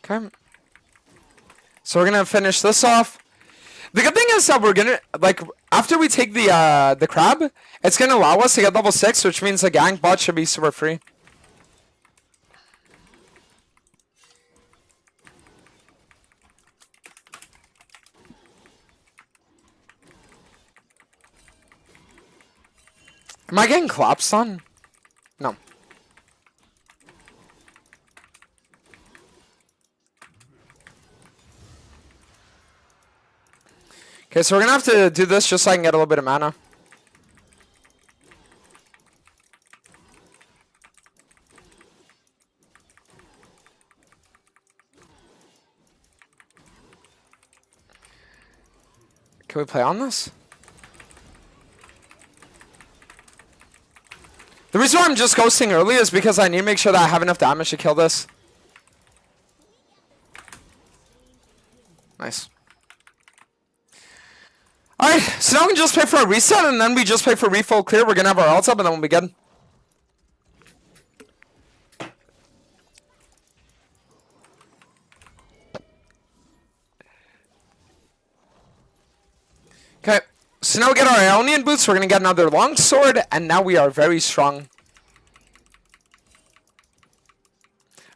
Okay. So we're going to finish this off. The good thing is that we're gonna, like, after we take the crab, it's gonna allow us to get level 6, which means the gank bot should be super free. Am I getting collapsed on? No. Okay, so we're gonna have to do this just so I can get a little bit of mana. Can we play on this? The reason why I'm just ghosting early is because I need to make sure that I have enough damage to kill this. Nice. Alright, so now we can just play for a reset, and then we just play for refill clear. We're gonna have our ults up, and then we'll be good. Okay, so now we get our Ionian boots. We're gonna get another long sword, and now we are very strong.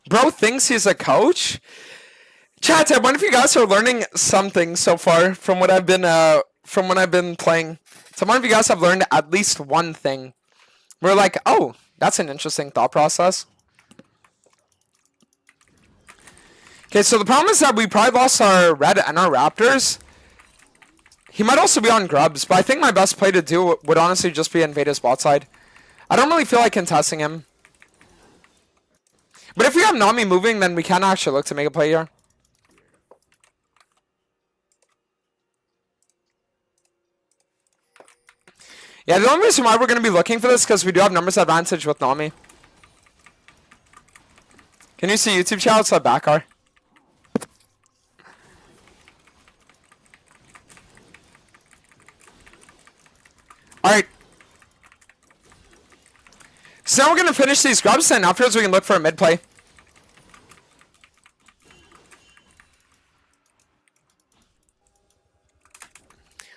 Bro thinks he's a coach? Chat, I wonder if you guys are learning something so far from what I've been playing. So I wonder if you guys have learned at least one thing. We're like, oh, that's an interesting thought process. Okay, so the problem is that we probably lost our red and our raptors. He might also be on grubs, but I think my best play to do would honestly just be invade his bot side. I don't really feel like contesting him. But if we have Nami moving, then we can actually look to make a play here. Yeah, the only reason why we're going to be looking for this is because we do have numbers advantage with Nami. Can you see YouTube chat outside back R? Alright. So now we're going to finish these grubs, and afterwards we can look for a mid play.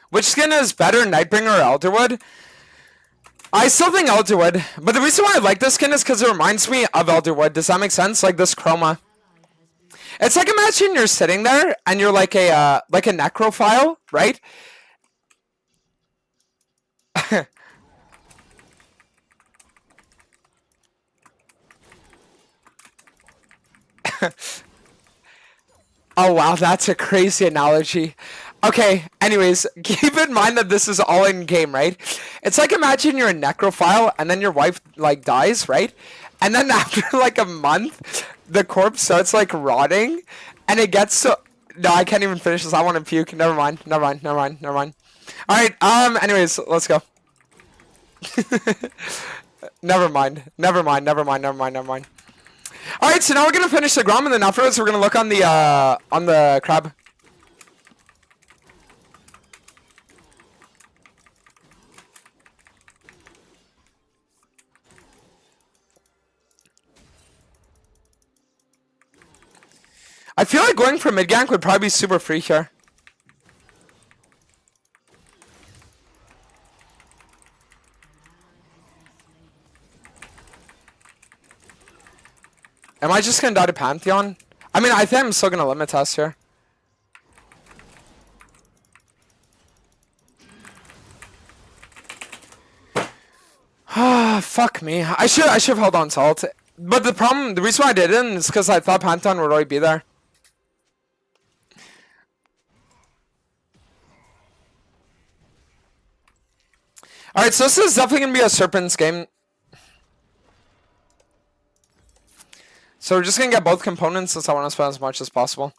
Which skin is better, Nightbringer or Elderwood? I still think Elderwood, but the reason why I like this skin is because it reminds me of Elderwood. Does that make sense? Like this chroma. It's like, imagine you're sitting there and you're like a necrophile, right? Oh wow, that's a crazy analogy. Okay, anyways, keep in mind that this is all in game, right? It's like, imagine you're a necrophile and then your wife like dies, right? And then after like a month, the corpse starts like rotting and it gets so... No, I can't even finish this. I want to puke. Never mind. Alright, anyways, let's go. Never mind. Alright, so now we're gonna finish the Grom, and then afterwards we're gonna look on the crab. I feel like going for mid gank would probably be super free here. Am I just gonna die to Pantheon? I mean, I think I'm still gonna limit test here. Ah, fuck me. I should have held on to ult. But the reason why I didn't is because I thought Pantheon would already be there. Alright, so this is definitely going to be a Serpents game. So we're just going to get both components since I want to spend as much as possible.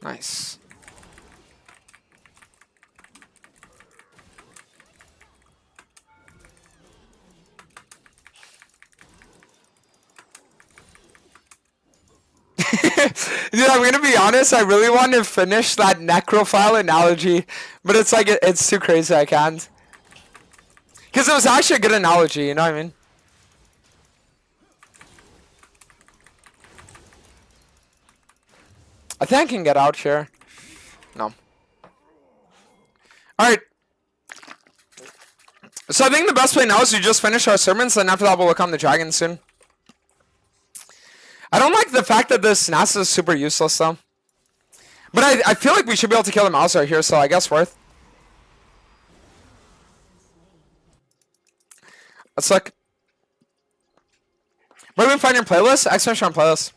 Nice. Dude, I'm gonna be honest, I really want to finish that necrophile analogy, but it's like, it's too crazy, I can't. Because it was actually a good analogy, you know what I mean? I think I can get out here. No. Alright. So I think the best way now is to just finish our sermons, and after that we'll look on the dragon soon. I don't like the fact that this Nasus is super useless though. But I feel like we should be able to kill the mouse right here, so I guess worth. Let's look. Where do we find your playlist? Exclamation on playlist.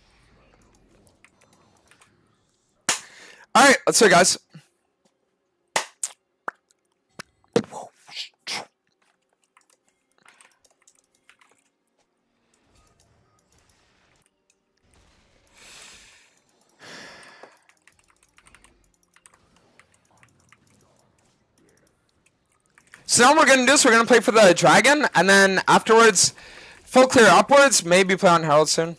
Alright, let's do it, guys. So now what we're going to do is we're going to play for the dragon, and then afterwards, full clear upwards, maybe play on Herald soon.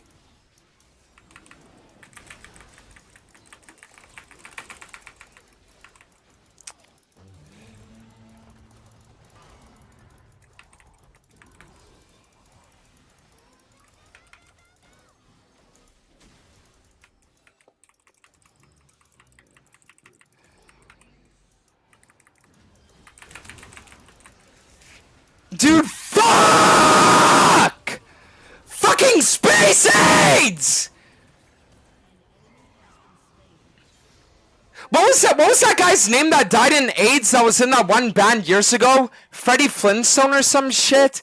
Dude, fuck! Fucking space AIDS! What was that guy's name that died in AIDS that was in that one band years ago? Freddie Flintstone or some shit?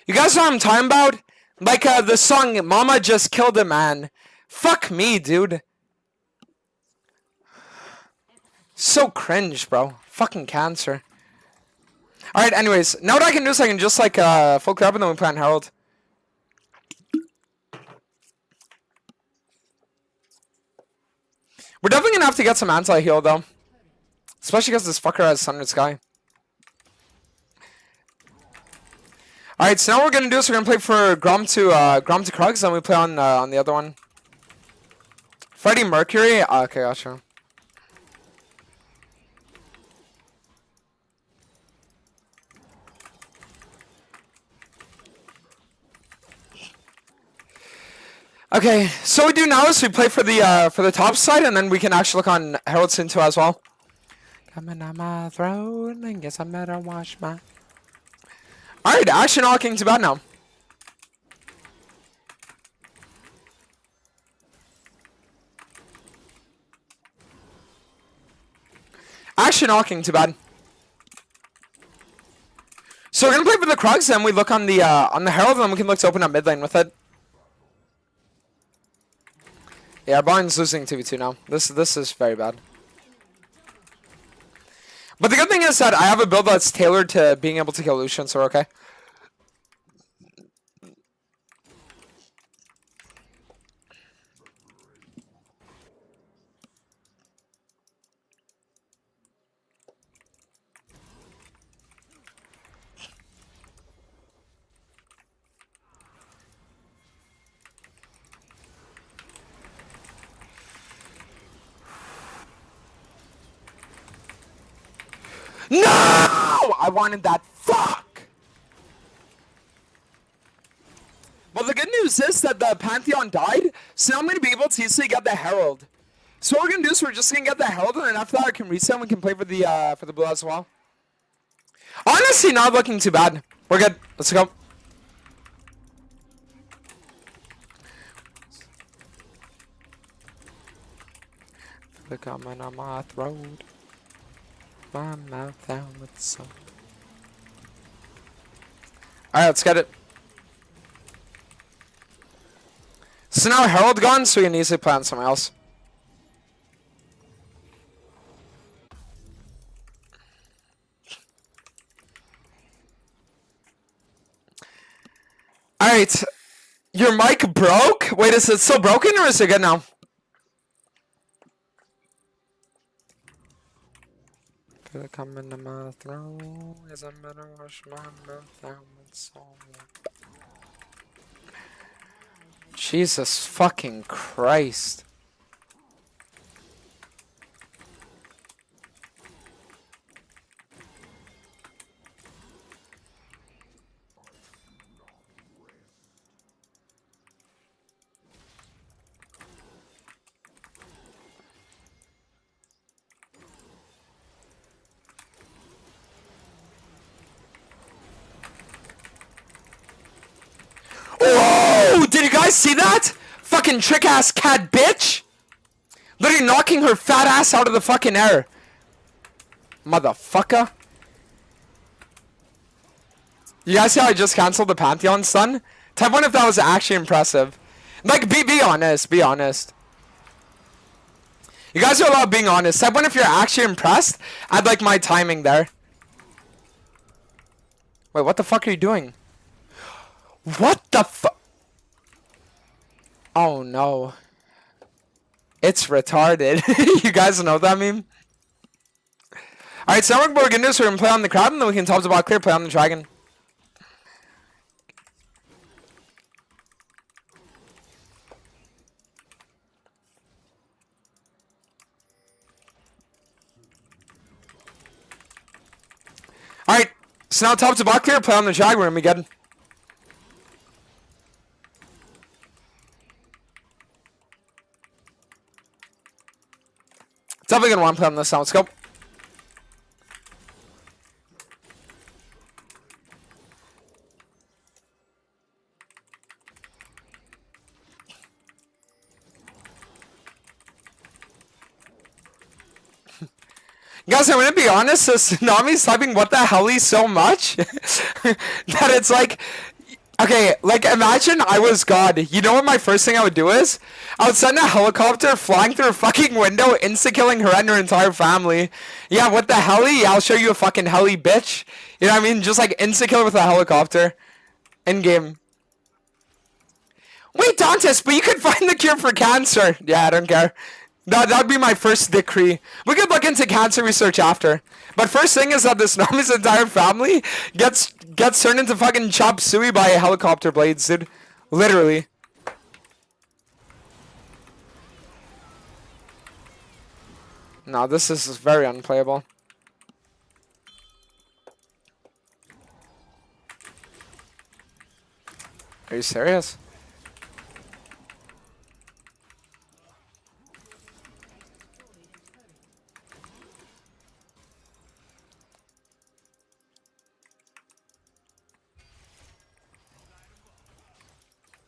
You guys know what I'm talking about? Like the song Mama Just Killed a Man. Fuck me, dude. So cringe, bro. Fucking cancer. Alright, anyways, now what I can do is I can just like full clear up and then we play on Herald. We're definitely gonna have to get some anti-heal though. Especially because this fucker has Sundered Sky. Alright, so now what we're gonna do is we're gonna play for Grom to Krugs, and we play on the other one. Freddie Mercury? Okay, gotcha. Okay, so what we do now is we play for the top side, and then we can actually look on Herald soon too as well. Coming on my throne, I guess I better wash my. Alright, action all king's about now. Action all king's bad. So we're gonna play for the Krugs, and we look on the Herald, and then we can look to open up mid lane with it. Yeah, our Barn's losing 2v2 now. This is very bad. But the good thing is that I have a build that's tailored to being able to kill Lucian, so we're okay. No! I wanted that. Fuck! Well, the good news is that the Pantheon died, so now I'm going to be able to easily get the Herald. So what we're gonna do is we're just gonna get the Herald, and then after that I can reset and we can play for the blue as well. Honestly, not looking too bad. We're good. Let's go. The comment on my throat. My mouth down with some. Alright, let's get it. So now Herald gone, so we can easily play on something else. Alright. Your mic broke? Wait, is it still broken or is it good now? Feel it coming to my throat. As I'm gonna wash my mouth down with salt. Jesus fucking Christ. Oh, did you guys see that? Fucking trick ass cat bitch. Literally knocking her fat ass out of the fucking air. Motherfucker. You guys see how I just canceled the Pantheon stun? Type 1 if that was actually impressive. Like, be honest, be honest. You guys are allowed being honest. Type 1 if you're actually impressed at, like, my timing there. Wait, what the fuck are you doing? What the fuck? Oh, no. It's retarded. You guys know that meme? Alright, so now what we're gonna do is we're gonna play on the crab and then we can top to bot clear, play on the dragon. Alright, so now top to bot clear, play on the dragon, we're gonna be good. Definitely gonna want to play on this now, let's go. Guys, I'm gonna be honest, this Nami's typing what the hell he's so much that it's like, okay, like imagine I was God. You know what my first thing I would do is? I would send a helicopter flying through a fucking window, insta-killing her and her entire family. Yeah, what the heli? Yeah, I'll show you a fucking heli, bitch. You know what I mean? Just like insta-kill with a helicopter. In-game. Wait, Dantes, but you could find the cure for cancer. Yeah, I don't care. That'd be my first decree. We could look into cancer research after. But first thing is that this Nami's entire family gets turned into fucking chop suey by helicopter blades, dude. Literally. No, this is very unplayable. Are you serious?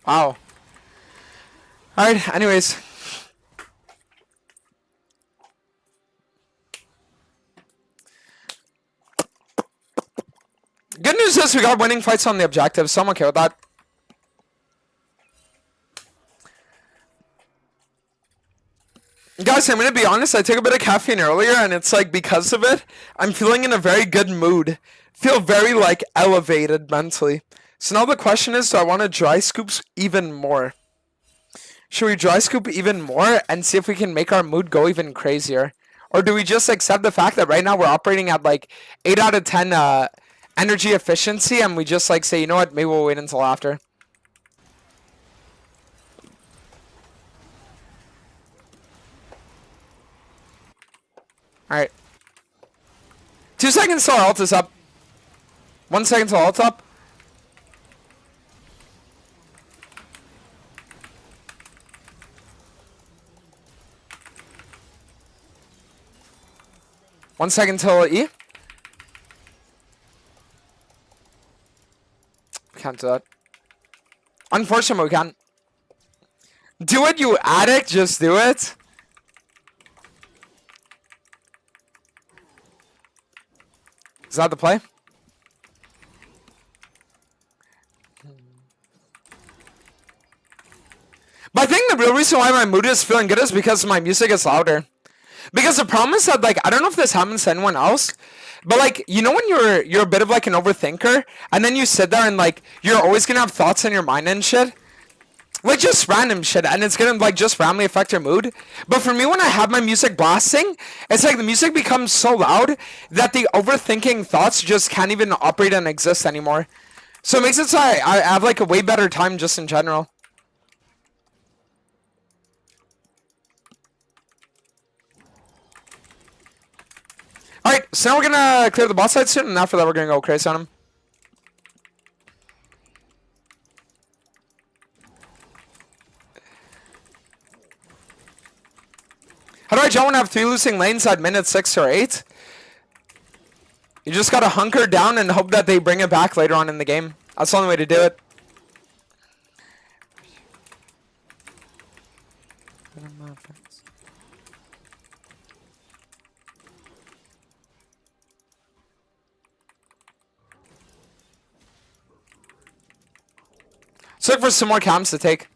Wow. Alright, anyways. Good news is we got winning fights on the objective, so I'm okay with that. Guys, I'm gonna be honest, I took a bit of caffeine earlier, and it's like, because of it, I'm feeling in a very good mood. Feel very, like, elevated mentally. So now the question is, do I want to dry scoops even more? Should we dry scoop even more and see if we can make our mood go even crazier? Or do we just accept the fact that right now we're operating at like 8 out of 10 energy efficiency and we just like say, you know what, maybe we'll wait until after. Alright. 2 seconds till our ult is up. 1 second till ult up. 1 second till E. Can't do that. Unfortunately, we can't. Do it, you addict. Just do it. Is that the play? But I think the real reason why my mood is feeling good is because my music is louder. Because the problem is that, like, I don't know if this happens to anyone else, but, like, you know when you're a bit of, like, an overthinker, and then you sit there and, like, you're always gonna have thoughts in your mind and shit? Like, just random shit, and it's gonna, like, just randomly affect your mood. But for me, when I have my music blasting, it's like the music becomes so loud that the overthinking thoughts just can't even operate and exist anymore. So it makes it so I have, like, a way better time just in general. Alright, so now we're gonna clear the boss side soon, and after that we're gonna go crazy on him. How do I jump when I have 3 losing lanes at minute 6 or 8? You just gotta hunker down and hope that they bring it back later on in the game. That's the only way to do it. Let's look for some more cams to take.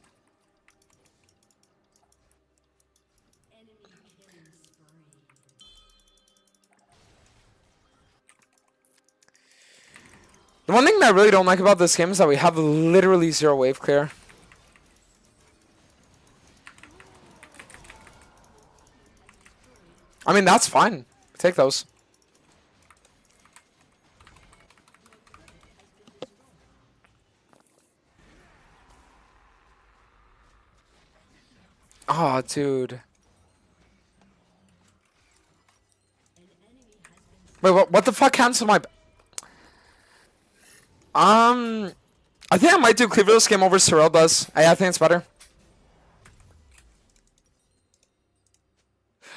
The one thing that I really don't like about this game is that we have literally 0 wave clear. I mean, that's fine. Take those. Oh, dude. Wait, what the fuck canceled my... I think I might do Cleaver this game over Cyril does. I think it's better.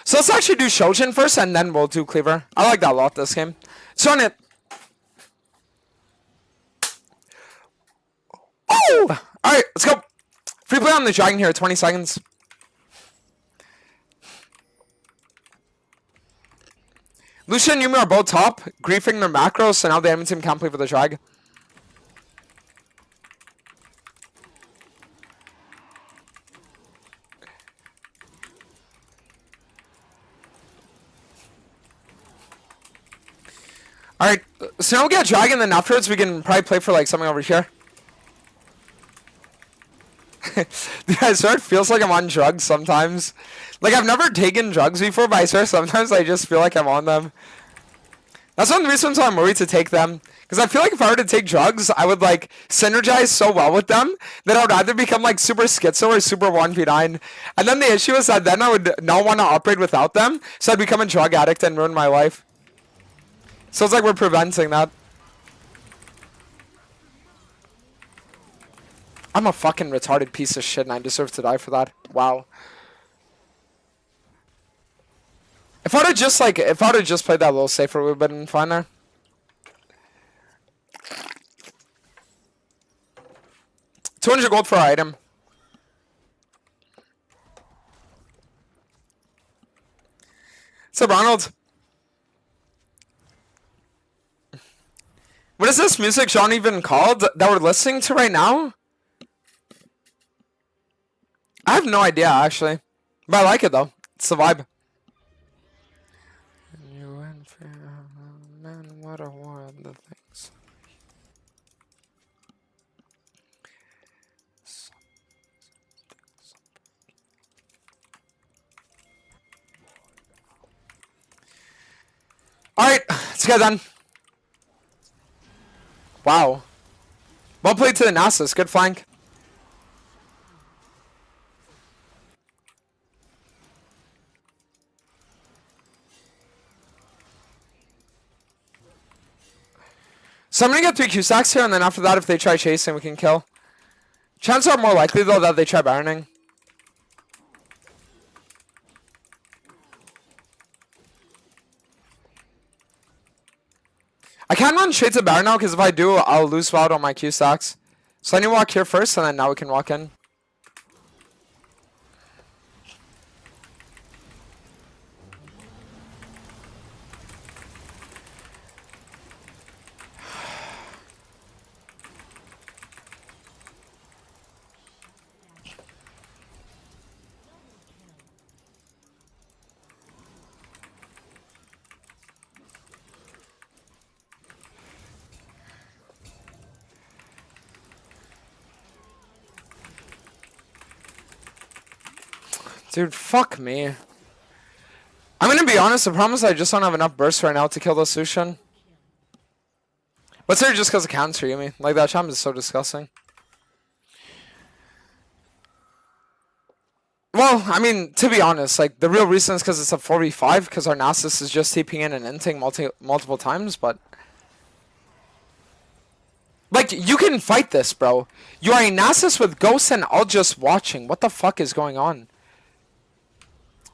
So let's actually do Shojin first, and then we'll do Cleaver. I like that a lot this game. So on it. Oh! Alright, let's go. Free play on the dragon here, 20 seconds. Lucia and Yumi are both top, griefing their macros, so now the enemy team can't play for the drag. Alright, so now we get dragon, then afterwards we can probably play for like something over here. Dude, I swear it feels like I'm on drugs sometimes. Like, I've never taken drugs before, but I swear sometimes I just feel like I'm on them. That's one of the reasons why I'm worried to take them. Because I feel like if I were to take drugs, I would, like, synergize so well with them that I would either become, like, super schizo or super 1v9. And then the issue is that then I would not want to operate without them, so I'd become a drug addict and ruin my life. So it's like we're preventing that. I'm a fucking retarded piece of shit and I deserve to die for that. Wow. If I would've just played that a little safer, we would've been fine there. $200 gold for our item. What's up, Ronald? What is this music genre even called that we're listening to right now? I have no idea, actually. But I like it, though. It's the vibe. You went for man, what a world of things. Alright, let's get done. Wow. Well played to the Nasus. Good flank. So I'm going to get 3 Q-Stacks here, and then after that, if they try chasing, we can kill. Chances are more likely, though, that they try Baroning. I can't run straight to Baron now, because if I do, I'll lose out on my Q stacks. So I need to walk here first, and then now we can walk in. Dude, fuck me. I'm gonna be honest, the problem is I just don't have enough bursts right now to kill this Lucian. But it's just because it can't stream me. Like, that champ is so disgusting. Well, I mean, to be honest, like, the real reason is because it's a 4v5, because our Nasus is just TPing in and inting multiple times, but... Like, you can fight this, bro. You are a Nasus with Ghost and all just watching. What the fuck is going on?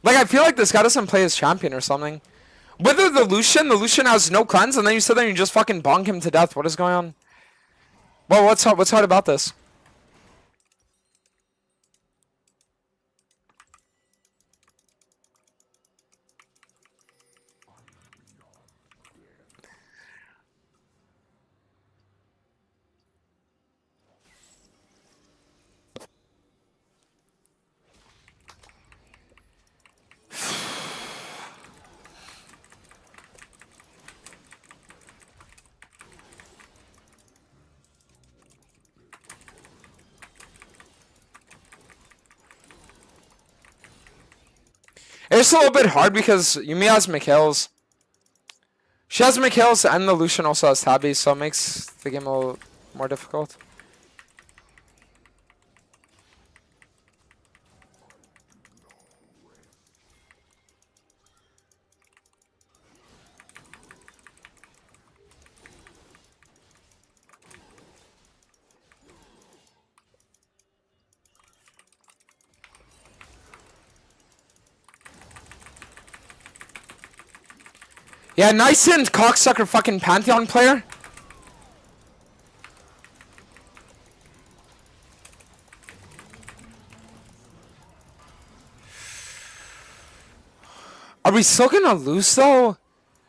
Like, I feel like this guy doesn't play as champion or something. Whether the Lucian has no cleanse, and then you sit there and you just fucking bonk him to death. What is going on? Well, what's hard about this? It's a little bit hard because Yumi has Mikhail's. She has Mikhail's and the Lucian also has Tabby, so it makes the game a little more difficult. Yeah, nice and cocksucker fucking Pantheon player. Are we still gonna lose though?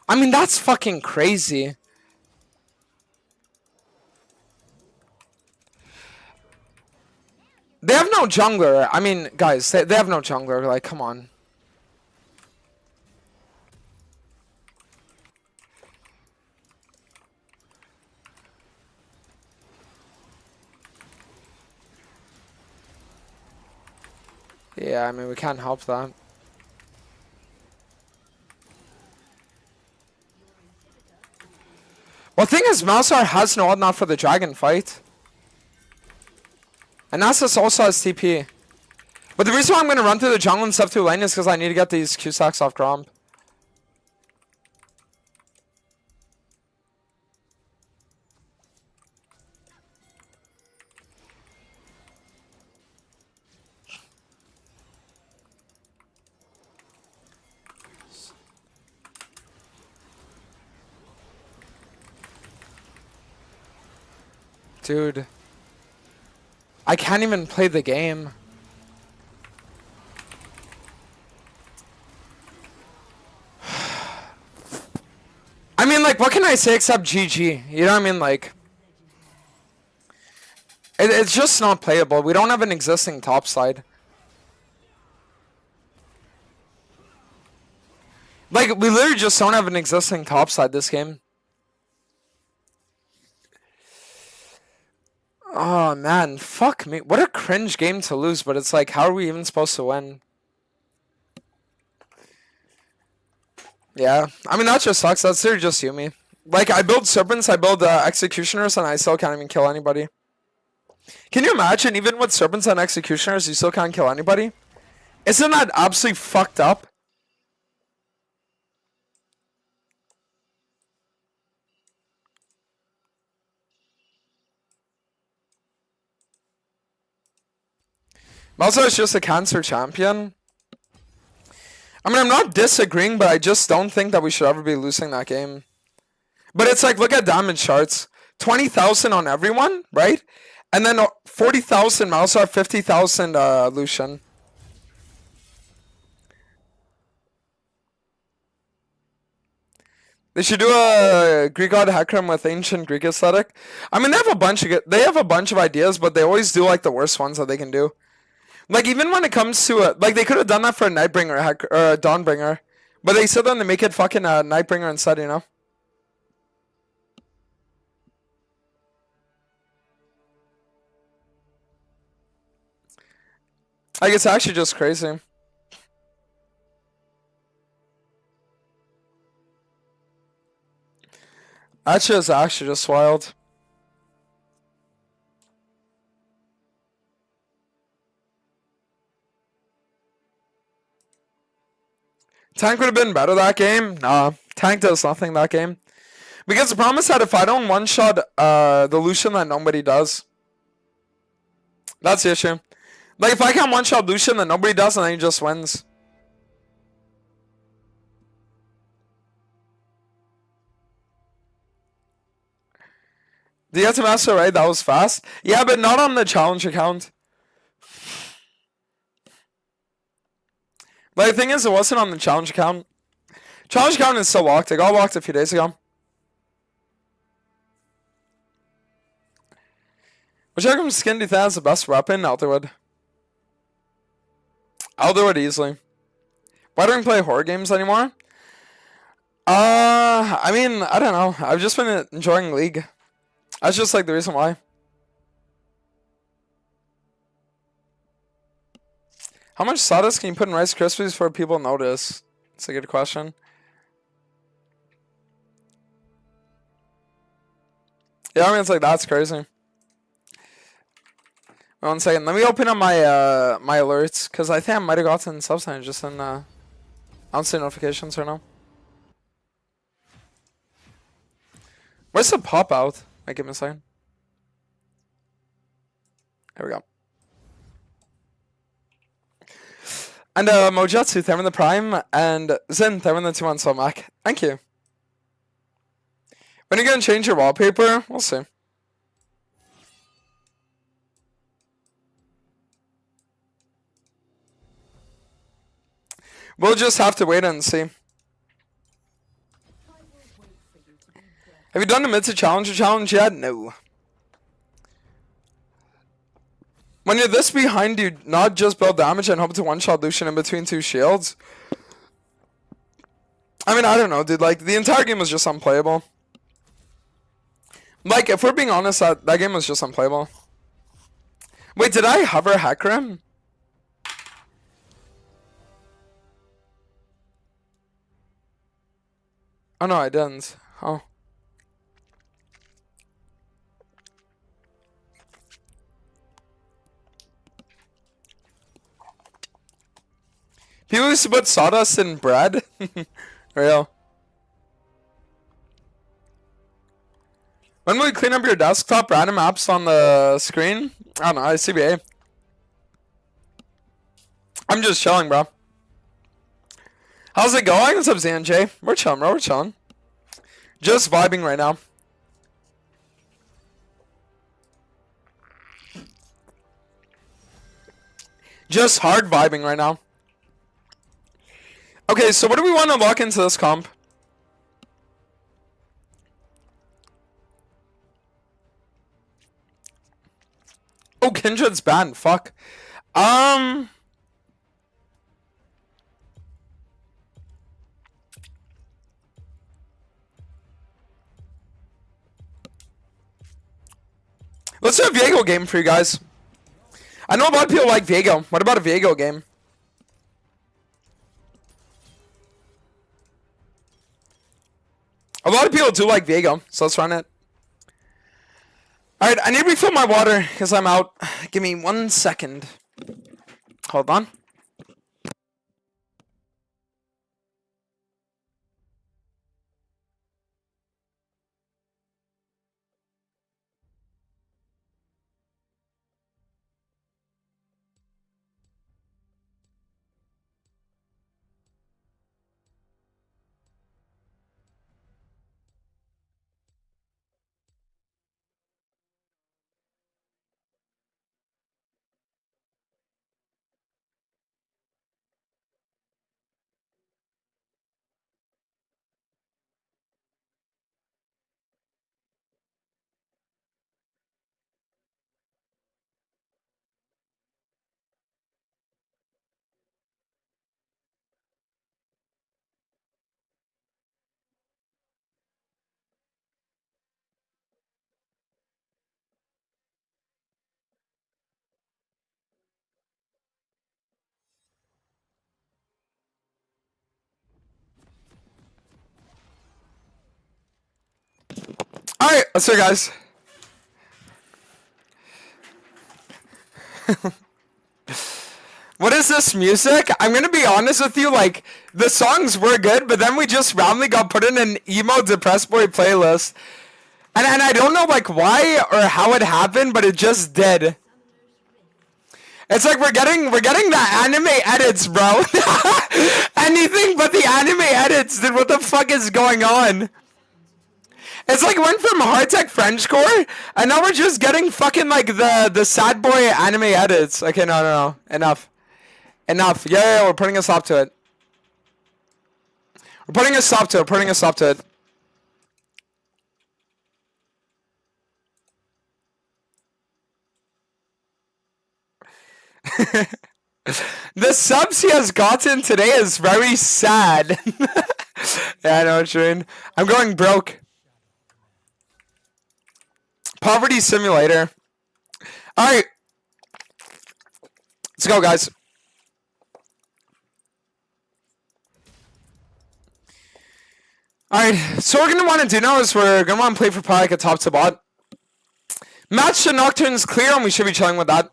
I mean, that's fucking crazy. They have no jungler. I mean, guys, they have no jungler. Like, come on. Yeah, I mean, we can't help that. Well, the thing is, Malzahar has no ult now for the dragon fight. And Nasus also has TP. But the reason why I'm going to run through the jungle and stuff through lane is because I need to get these Q stacks off Gromp. Dude. I can't even play the game. I mean, like, what can I say except GG? You know what I mean? Like, it's just not playable. We don't have an existing top side. Like, we literally just don't have an existing top side this game. Oh, man. Fuck me. What a cringe game to lose, but it's like, how are we even supposed to win? Yeah. I mean, that just sucks. That's literally just Yumi. Like, I build Serpents, I build Executioners, and I still can't even kill anybody. Can you imagine, even with Serpents and Executioners, you still can't kill anybody? Isn't that absolutely fucked up? Malzahar is just a cancer champion. I mean, I'm not disagreeing, but I just don't think that we should ever be losing that game. But it's like, look at damage charts. 20,000 on everyone, right? And then 40,000 Malzahar, 50,000 Lucian. They should do a Greek god Hecarim with ancient Greek aesthetic. I mean, they have a bunch of ideas, but they always do like the worst ones that they can do. Like even when it comes to like they could have done that for a Nightbringer or a Dawnbringer, but they said then they make it fucking a Nightbringer instead, you know. Like it's actually just crazy. That's just actually just wild. Tank would have been better that game. Nah, Tank does nothing that game. Because the problem is that if I don't one-shot the Lucian, then nobody does. That's the issue. Like, if I can't one-shot Lucian, then nobody does, and then he just wins. Do you have to master right? That was fast. Yeah, but not on the challenge account. But the thing is, it wasn't on the challenge account. Challenge account is still locked. It got locked a few days ago. Which Hecarim skin do you think has the best weapon? I'll do it. I'll do it easily. Why don't we play horror games anymore? I mean, I don't know. I've just been enjoying League. That's just like the reason why. How much sawdust can you put in Rice Krispies for people to notice? It's a good question. Yeah, I mean, it's like, that's crazy. 1 second. Let me open up my my alerts, because I think I might have gotten substance just in I don't see notifications right now. Where's the pop out? Wait, give me a second. There we go. And Mojutsu, Theron the Prime, and Zen, Theron the 2 months on Mac. Thank you. When are you gonna change your wallpaper? We'll see. We'll just have to wait and see. Have you done the Midset challenge yet? No. When you're this behind, you not just build damage and hope to one-shot Lucian in between 2 shields. I mean, I don't know, dude. Like, the entire game was just unplayable. Like, if we're being honest, that game was just unplayable. Wait, did I hover Hecarim? Oh, no, I didn't. Oh. People used to put sawdust in bread? Real. When will you clean up your desktop? Random apps on the screen? I don't know, ICBA. I'm just chilling, bro. How's it going? What's up, ZNJ? We're chilling, bro. We're chilling. Just vibing right now. Just hard vibing right now. Okay, so what do we want to lock into this comp? Oh, Kindred's banned. Fuck. Let's do a Viego game for you guys. I know a lot of people like Viego. What about a Viego game? A lot of people do like Viego, so let's run it. Alright, I need to refill my water because I'm out. Give me 1 second. Hold on. Alright, let's go, guys. What is this music? I'm gonna be honest with you, like, the songs were good, but then we just randomly got put in an emo depressed boy playlist. And I don't know, like, why or how it happened, but it just did. It's like we're getting the anime edits, bro. Anything but the anime edits, dude. What the fuck is going on? It's like went from hardtech Frenchcore, and now we're just getting fucking like the sad boy anime edits. Okay, no, enough. Yeah, we're putting a stop to it. We're putting a stop to it. The subs he has gotten today is very sad. Yeah, I know what you mean. I'm going broke. Poverty simulator. Alright. Let's go, guys. Alright, so what we're going to want to do now is we're going to want to play for probably like a top to bot. Match the Nocturne's clear, and we should be chilling with that.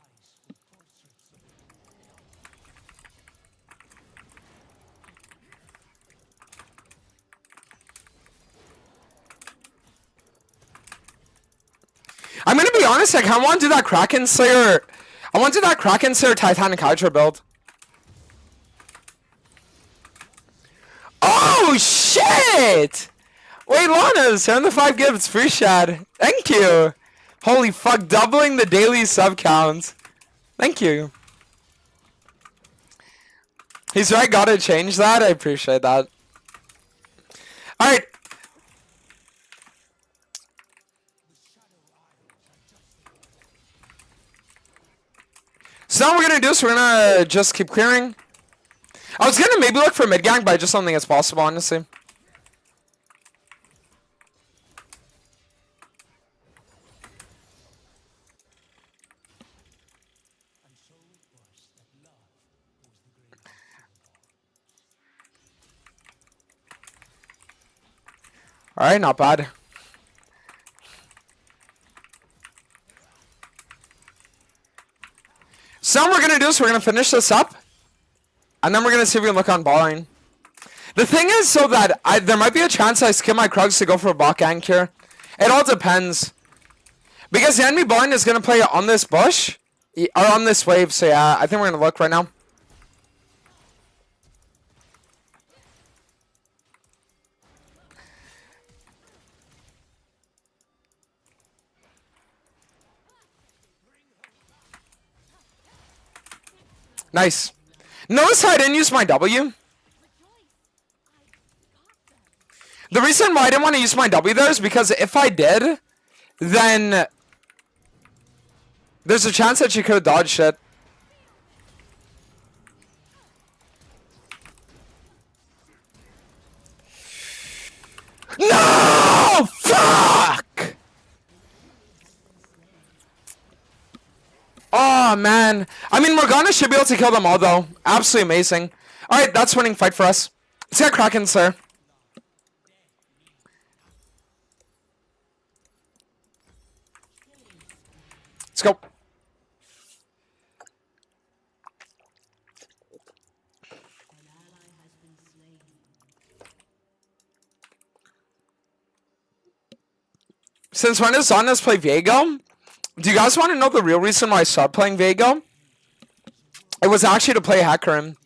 I'm going to be honest, like, I want to do that Kraken Slayer. I want to do that Kraken Slayer Titanic Hydra build. Oh, shit! Wait, Lana, 75 gifts, free shad. Thank you. Holy fuck, doubling the daily sub count. Thank you. He's right, gotta change that. I appreciate that. Alright. So now what we're gonna do is we're gonna just keep clearing. I was gonna maybe look for mid gang, but I just don't think it's possible, honestly. Alright, not bad. So what we're going to do is we're going to finish this up. And then we're going to see if we can look on ball line. The thing is so that there might be a chance I skip my Krugs to go for a bot gank here. It all depends. Because the enemy ball line is going to play on this bush. Or on this wave. So yeah, I think we're going to look right now. Nice. Notice how I didn't use my W. The reason why I didn't want to use my W there is because if I did, then there's a chance that she could have dodged it. No! Fuck! Oh, man. I mean, Morgana should be able to kill them all, though. Absolutely amazing. Alright, that's winning fight for us. Let's get Kraken, sir. Let's go. Since when does Zonas play Viego? Do you guys want to know the real reason why I stopped playing Viego? It was actually to play Hecarim.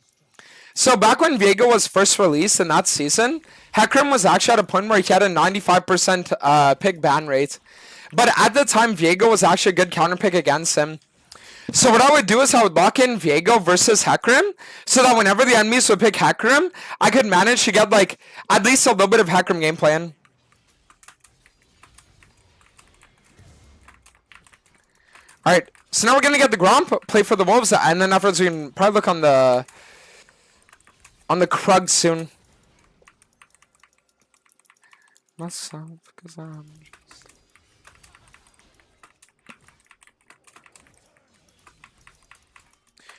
So back when Viego was first released in that season, Hecarim was actually at a point where he had a 95% pick ban rate. But at the time, Viego was actually a good counter pick against him. So what I would do is I would lock in Viego versus Hecarim, so that whenever the enemies would pick Hecarim, I could manage to get like at least a little bit of Hecarim gameplay in. Alright, so now we're gonna get the Gromp, play for the Wolves, and then afterwards we can probably look on the Krug soon. Myself, because I'm just...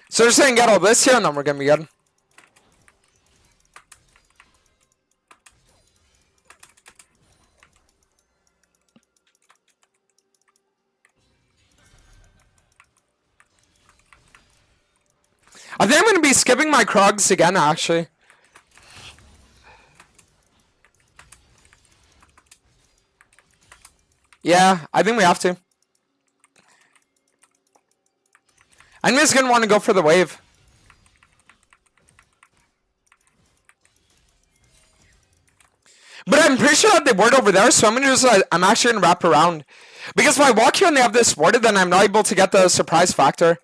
So they're saying get all this here, and then we're gonna be good. I think I'm going to be skipping my Krugs again, actually. Yeah, I think we have to. I'm just going to want to go for the wave. But I'm pretty sure that they ward over there, so I'm gonna just I'm actually gonna wrap around. Because if I walk here and they have this warded, then I'm not able to get the surprise factor.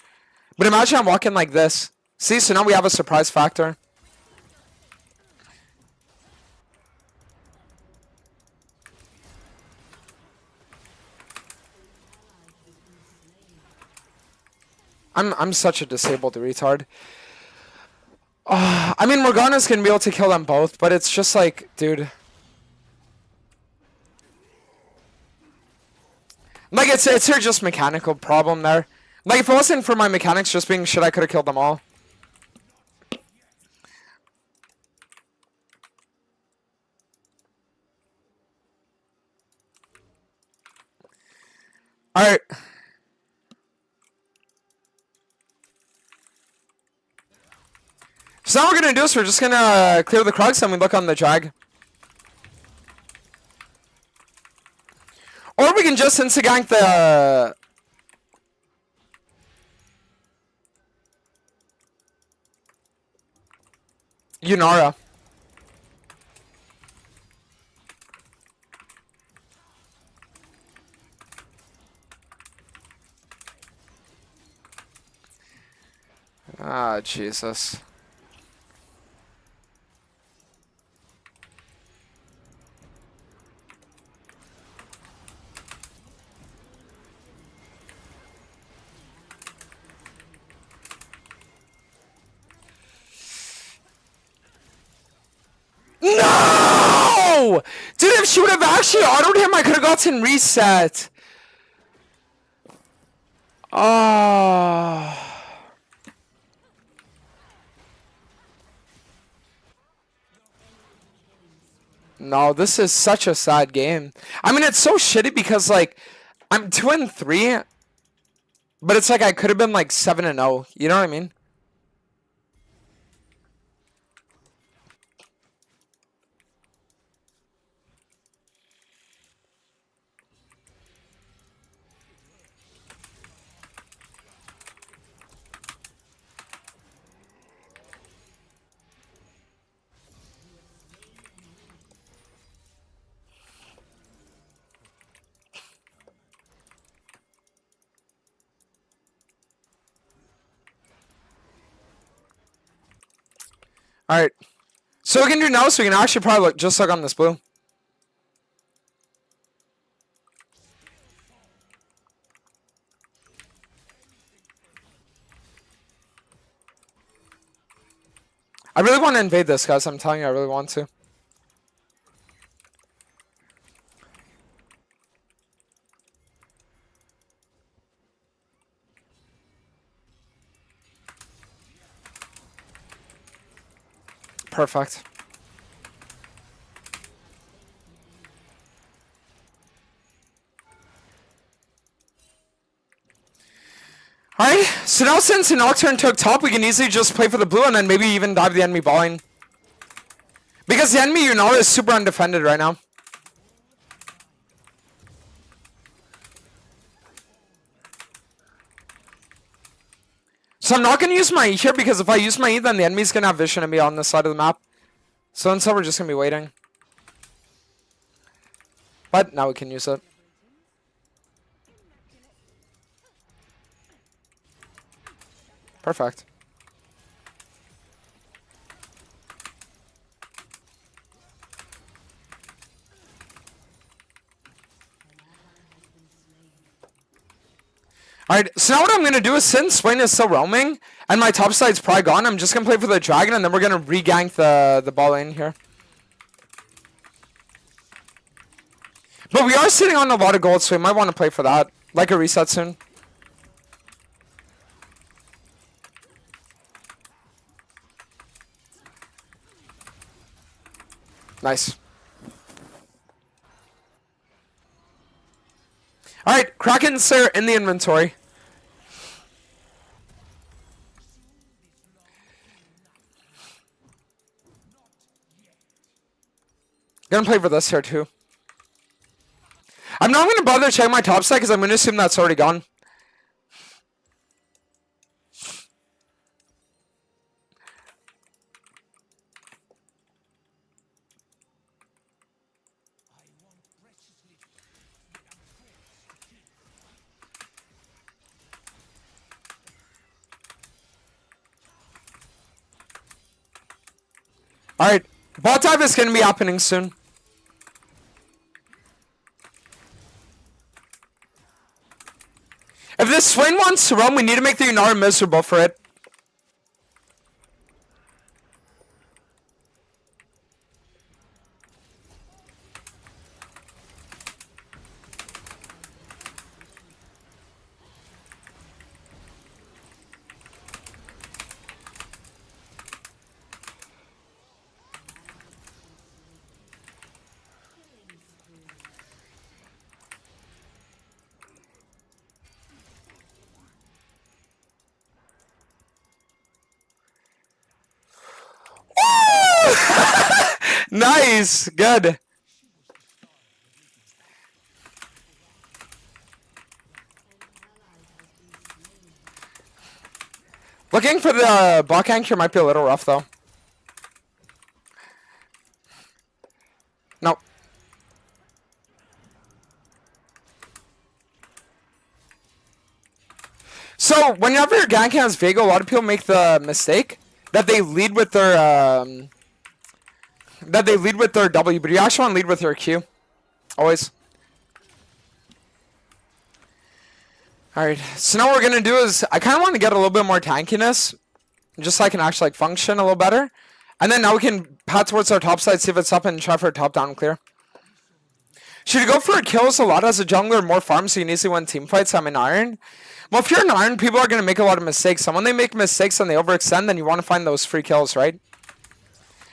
But imagine I'm walking like this. See, so now we have a surprise factor. I'm such a disabled retard. I mean, Morgana's gonna be able to kill them both, but it's just like, dude. Like, it's a just mechanical problem there. Like, if it wasn't for my mechanics just being shit, I could have killed them all. Alright. So now what we're gonna do is we're just gonna clear the Krugs and we look on the drag. Or we can just insta-gank the... Yunara. Ah, Jesus. No! Dude, if she would have actually autoed him, I could have gotten reset. Oh. No, this is such a sad game. I mean, it's so shitty because, like, I'm 2-3, but it's like I could have been, like, 7-0. You know what I mean? Alright. So we can do now, so we can actually probably just look on this blue. I really want to invade this, guys. I'm telling you, I really want to. Perfect. Alright, so now since the Nocturne took top, we can easily just play for the blue and then maybe even dive the enemy balling. Because the enemy Yunara is super undefended right now. So I'm not going to use my E here because if I use my E, then the enemy's going to have vision of me on this side of the map. So instead we're just going to be waiting. But now we can use it. Perfect. Alright, so now what I'm going to do is since Swain is still roaming, and my top side's probably gone, I'm just going to play for the dragon, and then we're going to re-gank the ball in here. But we are sitting on a lot of gold, so we might want to play for that. Like a reset soon. Nice. Alright, Kraken's there in the inventory. Gonna play for this here too. I'm not gonna bother checking my top side because I'm gonna assume that's already gone. Alright, bot dive is gonna be happening soon. If this Swain wants to run, we need to make the Yunara miserable for it. Nice, good. Looking for the bot gank here might be a little rough though. No. So whenever you're ganking as Vega, a lot of people make the mistake that they lead with their W, but you actually want to lead with your Q. Always. Alright, so now what we're gonna do is I kinda want to get a little bit more tankiness. Just so I can actually like function a little better. And then now we can pat towards our top side, see if it's up, and try for a top down clear. Should you go for kills a lot as a jungler, more farm, so you can easily win team fights? I'm in Iron. Well, if you're in Iron, people are going to make a lot of mistakes. And when they make mistakes and they overextend, then you want to find those free kills, right?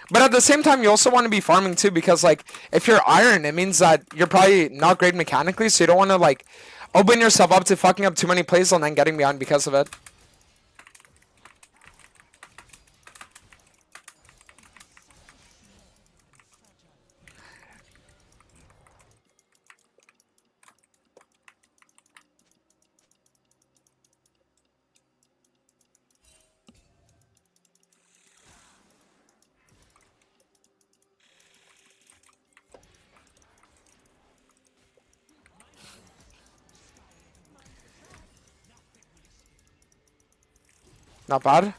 But at the same time, you also want to be farming too, because like if you're Iron, it means that you're probably not great mechanically, so you don't want to like open yourself up to fucking up too many plays and then getting behind because of it. Not bad.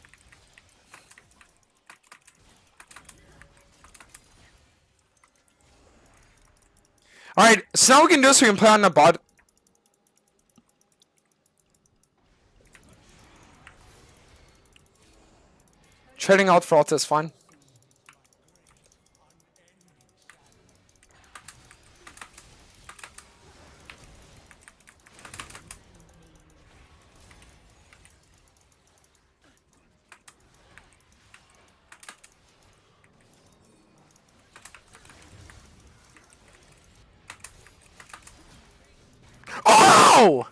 Alright, so now what we can do is we can play on the bot. Trading out for ult is fine. Oh!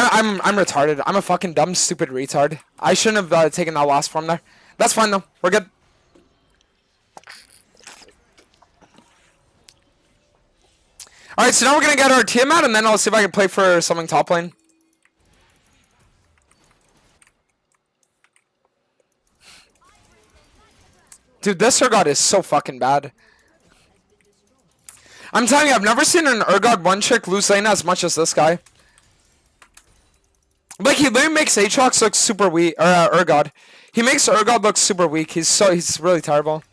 I'm retarded. I'm a fucking dumb, stupid retard. I shouldn't have taken that last form there. That's fine though. We're good. Alright, so now we're gonna get our Tiamat, and then I'll see if I can play for something top lane. Dude, this Urgot is so fucking bad. I'm telling you, I've never seen an Urgot one-trick lose lane as much as this guy. Like, he literally makes Aatrox look super weak, or Urgot. He makes Urgot look super weak. He's really terrible.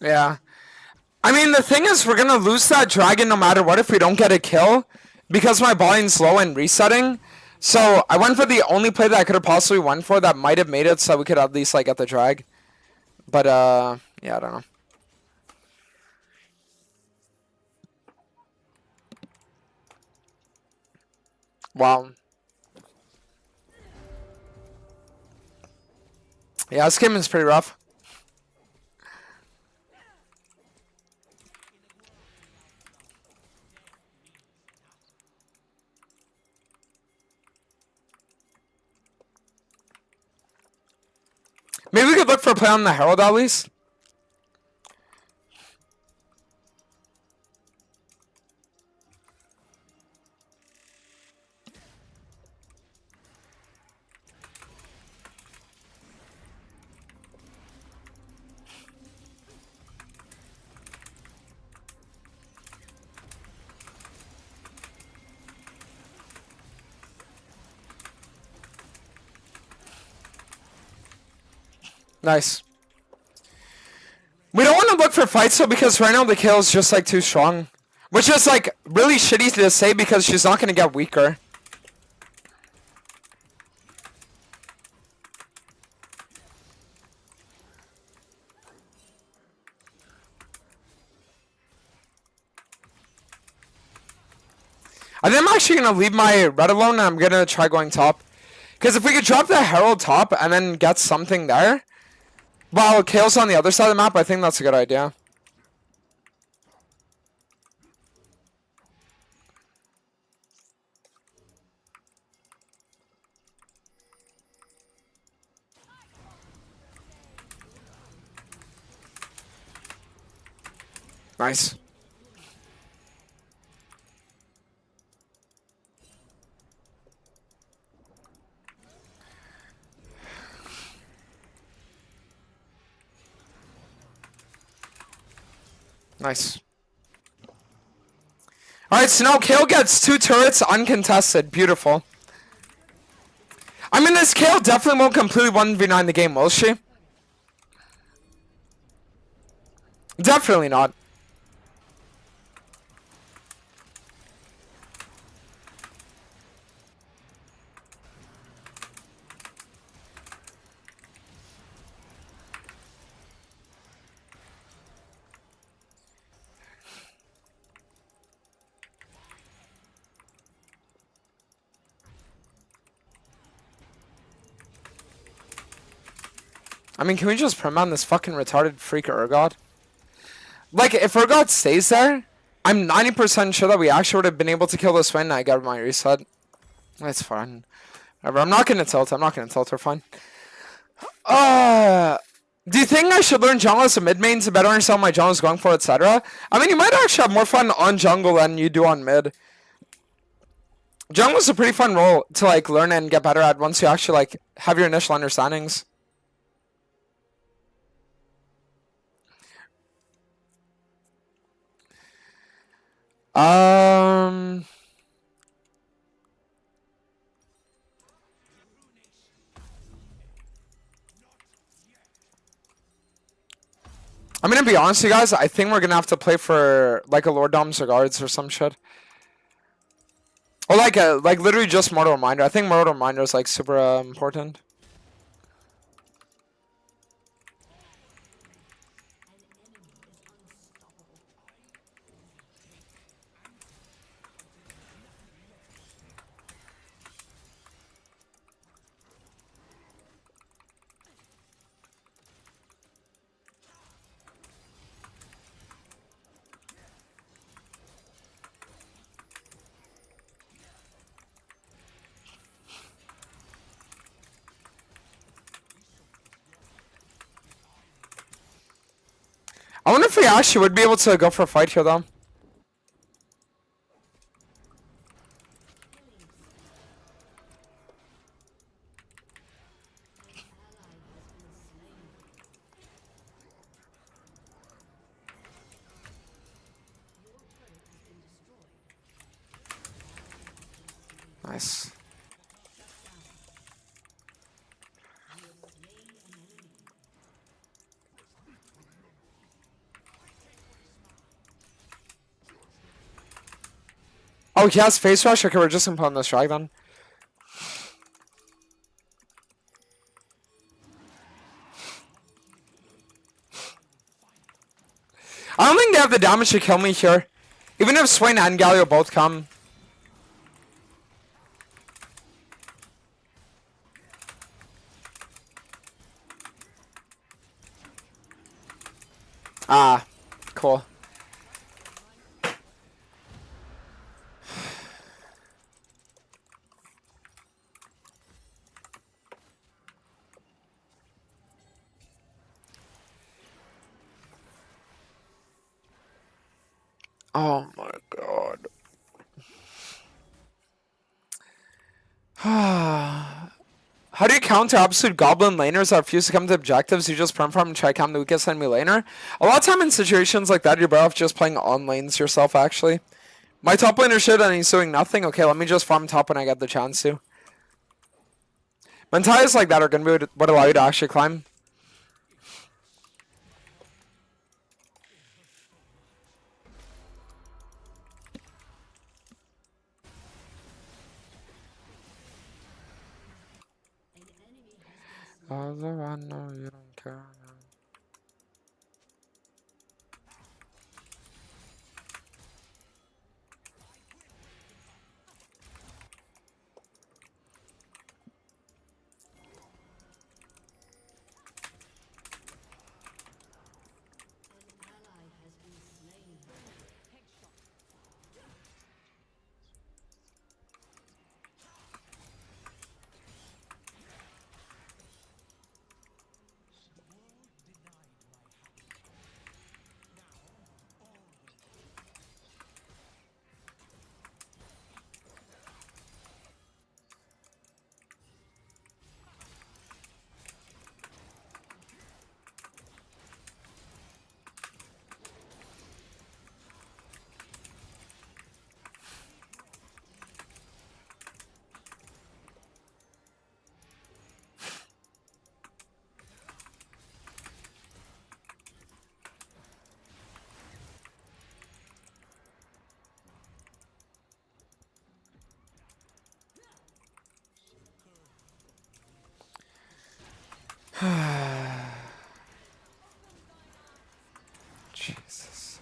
Yeah. I mean, the thing is, we're gonna lose that dragon no matter what if we don't get a kill, because my volume's low and resetting. So I went for the only play that I could have possibly won for that might have made it so we could at least like get the drag. But yeah, I don't know. Wow. Yeah, this game is pretty rough. Maybe we could look for a play on the Herald at least. Nice. We don't want to look for fights though because right now the kill is just like too strong. Which is like really shitty to say because she's not going to get weaker. I think I'm actually going to leave my red alone and I'm going to try going top. Because if we could drop the Herald top and then get something there, while Kale's on the other side of the map, I think that's a good idea. Nice. Nice. Alright, so now Kale gets 2 turrets uncontested. Beautiful. I mean, this Kale definitely won't completely 1v9 the game, will she? Definitely not. I mean, can we just prim on this fucking retarded freak Urgot? Like, if Urgot stays there, I'm 90% sure that we actually would have been able to kill this win. I got my reset. That's fine. Whatever, I'm not gonna tilt. I'm not gonna tilt. We're fine. Do you think I should learn jungle as a mid main to better understand what my jungle is going for, etc.? I mean, you might actually have more fun on jungle than you do on mid. Jungle is a pretty fun role to like learn and get better at once you actually like have your initial understandings. I'm gonna be honest with you guys, I think we're gonna have to play for like a Lord Doms or guards or some shit. Or like literally just Mortal Reminder. I think Mortal Reminder is like super important. I wonder if we actually would be able to go for a fight here though. Nice. Oh, he has face rush? Okay, we're just gonna put on the strike then. I don't think they have the damage to kill me here. Even if Swain and Galio both come. Ah, cool. Oh my god. How do you counter absolute goblin laners that refuse to come to objectives? You just perm farm and try to count the weakest enemy laner? A lot of time in situations like that, you're better off just playing on lanes yourself, actually. My top laner shit and he's doing nothing? Okay, let me just farm top when I get the chance to. Mentalities like that are going to be what allow you to actually climb. Although I know you don't care. Jesus.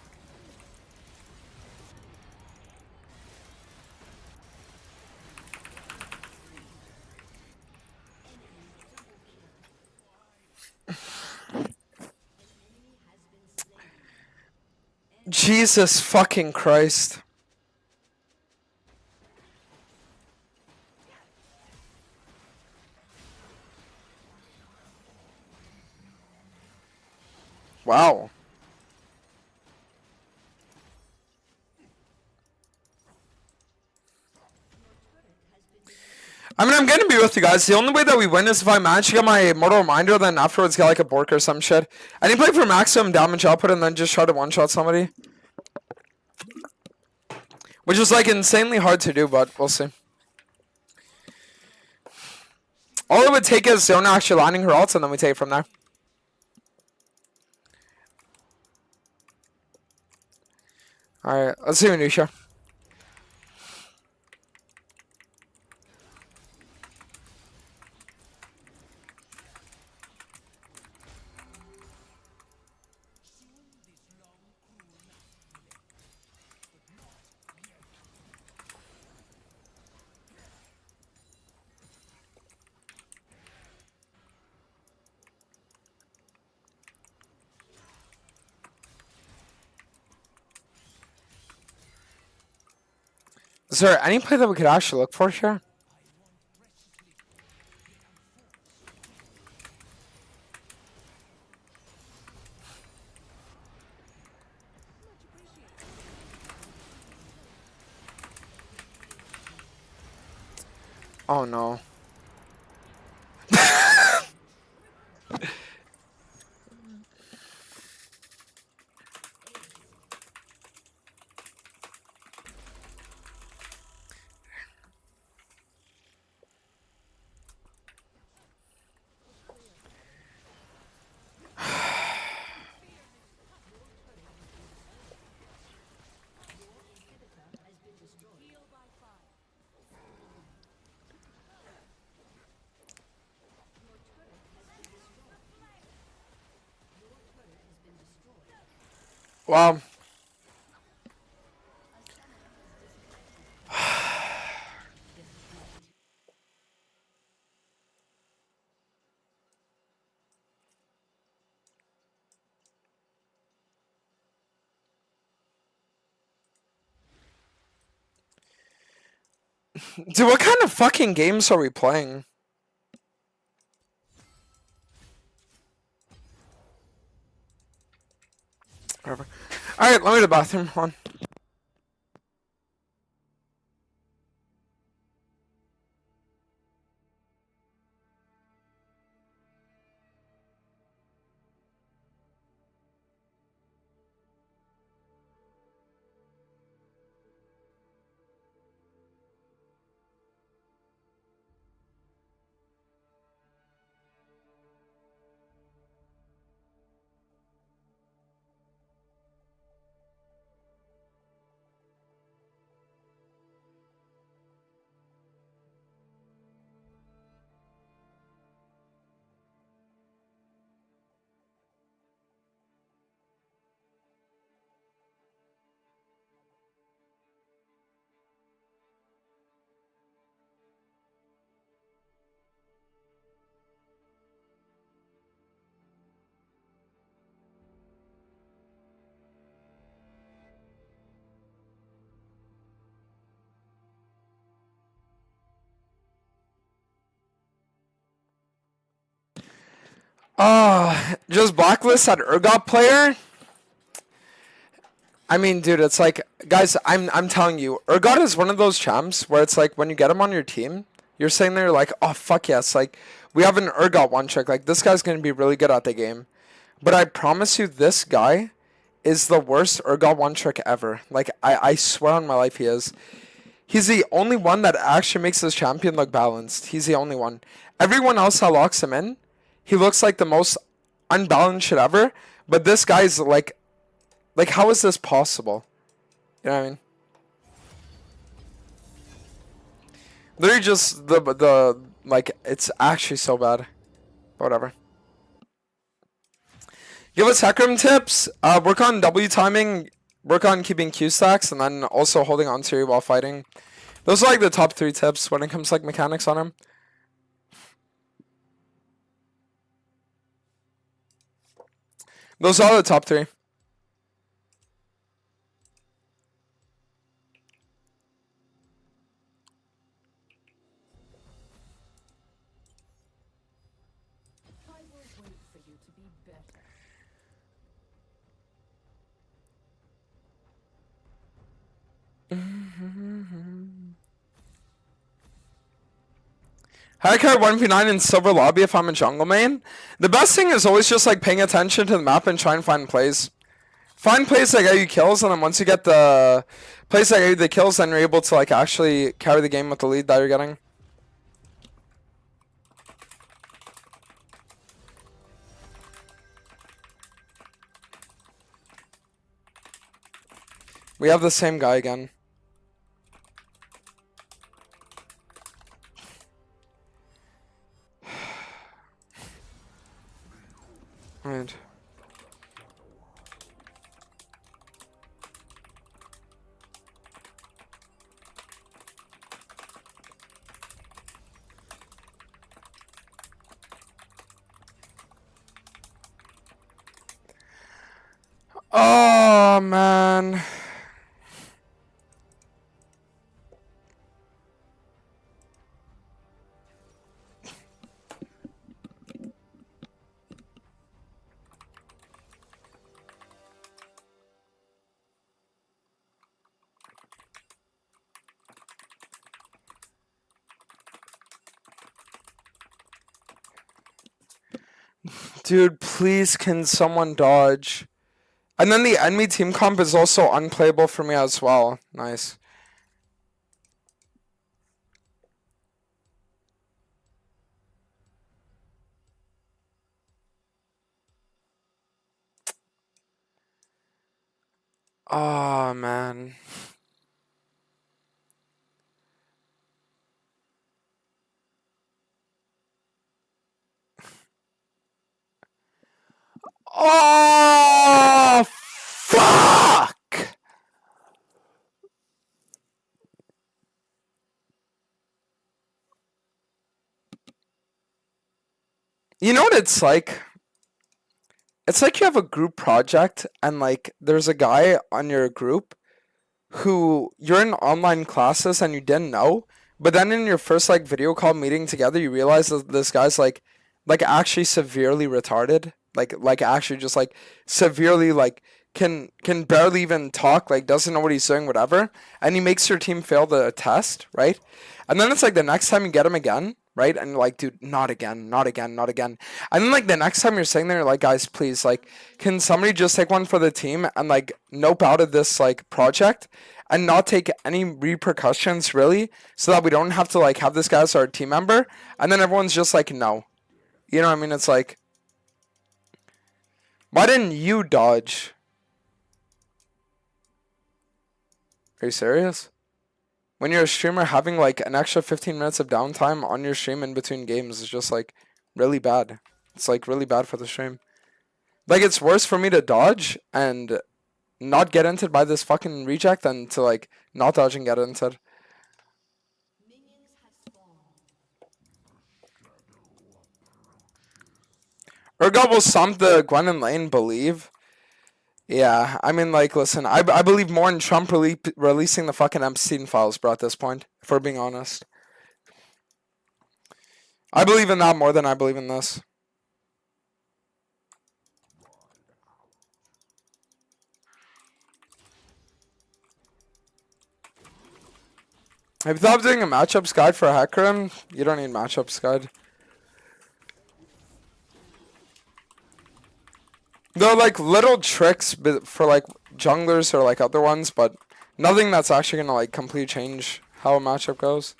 Jesus fucking Christ. Wow. I mean, I'm gonna be with you guys. The only way that we win is if I manage to get my Mortal Reminder, then afterwards get like a Bork or some shit. I need to play for maximum damage output and then just try to one-shot somebody. Which is like insanely hard to do, but we'll see. All it would take is Zona actually landing her ults and then we take it from there. Alright, let's see Minutia. Is there any play that we could actually look for here? Oh no. Well, dude, what kind of fucking games are we playing? Whatever. Alright, let me to the bathroom. Hold on. Just blacklist that Urgot player? I mean, dude, it's like, guys, I'm telling you, Urgot is one of those champs where it's like when you get him on your team, you're sitting there like, oh fuck yes, like we have an Urgot one trick, like this guy's gonna be really good at the game. But I promise you, this guy is the worst Urgot one trick ever. Like I swear on my life, he is. He's the only one that actually makes his champion look balanced. He's the only one. Everyone else that locks him in, he looks like the most unbalanced shit ever. But this guy's like, how is this possible? You know what I mean? Literally just the like, it's actually so bad. Whatever. Give us Hecarim tips. Work on W timing. Work on keeping Q stacks, and then also holding on to you while fighting. Those are like the top 3 tips when it comes to like mechanics on him. Those are the top 3. Highcard 1v9 in silver lobby if I'm a jungle main. The best thing is always just like paying attention to the map and try and find plays. Find plays that get you kills, and then once you get the plays that get you the kills, then you're able to like actually carry the game with the lead that you're getting. We have the same guy again. Right. Oh man. Dude, please can someone dodge? And then the enemy team comp is also unplayable for me as well. Nice. Oh man. Oh Fuck! You know what it's like? It's like you have a group project and like there's a guy on your group who you're in online classes and you didn't know, but then in your first like video call meeting together you realize that this guy's like actually severely retarded. Like actually just like severely like can barely even talk, like doesn't know what he's doing, whatever, and he makes your team fail the test, right? And then it's like the next time you get him again, right? And you're like, dude, not again, not again, not again. And then like the next time you're sitting there, you're like, guys, please, like, can somebody just take one for the team and like nope out of this like project and not take any repercussions really, so that we don't have to like have this guy as our team member. And then everyone's just like, no. You know what I mean? It's like, why didn't you dodge? Are you serious? When you're a streamer, having like an extra 15 minutes of downtime on your stream in between games is just like really bad. It's like really bad for the stream. Like it's worse for me to dodge and not get entered by this fucking reject than to like not dodge and get entered. Urgot will stomp the Gwen and Lane, believe. Yeah, I mean, like, listen, I believe more in Trump releasing the fucking Epstein files, bro, at this point, if we're being honest. I believe in that more than I believe in this. Have you thought of doing a matchups guide for Hecarim? You don't need matchups guide. They're like little tricks for like junglers or like other ones, but nothing that's actually gonna like completely change how a matchup goes.